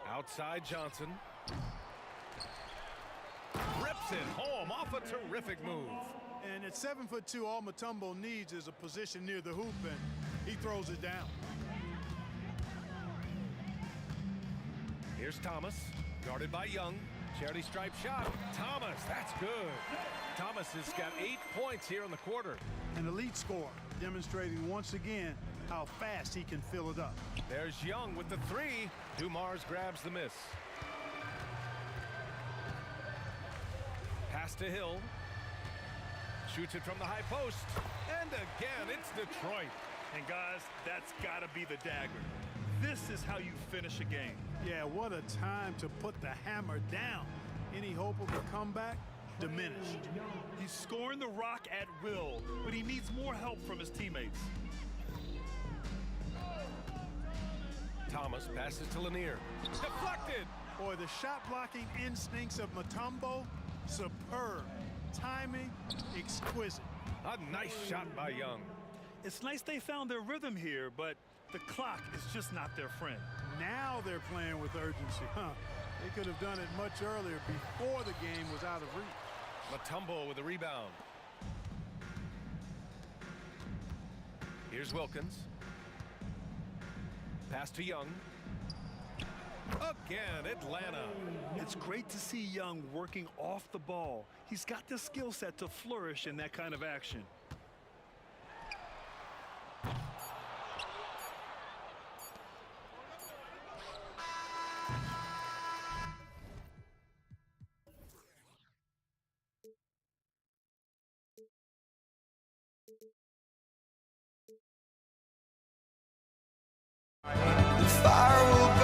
Outside Johnson. Rips it home off a terrific move. And at 7'2", all Mutombo needs is a position near the hoop, and he throws it down. Here's Thomas, guarded by Young. Charity stripe shot. Thomas, that's good. Thomas has got 8 points here in the quarter. An elite scorer, demonstrating once again how fast he can fill it up. There's Young with the 3. Dumars grabs the miss. Pass to Hill. Shoots it from the high post. And again, it's Detroit. And guys, that's got to be the dagger. This is how you finish a game. Yeah, what a time to put the hammer down. Any hope of a comeback? Diminished. He's scoring the rock at will, but he needs more help from his teammates. Thomas passes to Lanier. Deflected. Boy, the shot blocking instincts of Mutombo, superb. Timing, exquisite. A nice shot by Young. It's nice they found their rhythm here, but the clock is just not their friend. Now they're playing with urgency, huh? They could have done it much earlier before the game was out of reach. Mutombo with a rebound. Here's Wilkins. Pass to Young. Again, Atlanta. It's great to see Young working off the ball. He's got the skill set to flourish in that kind of action.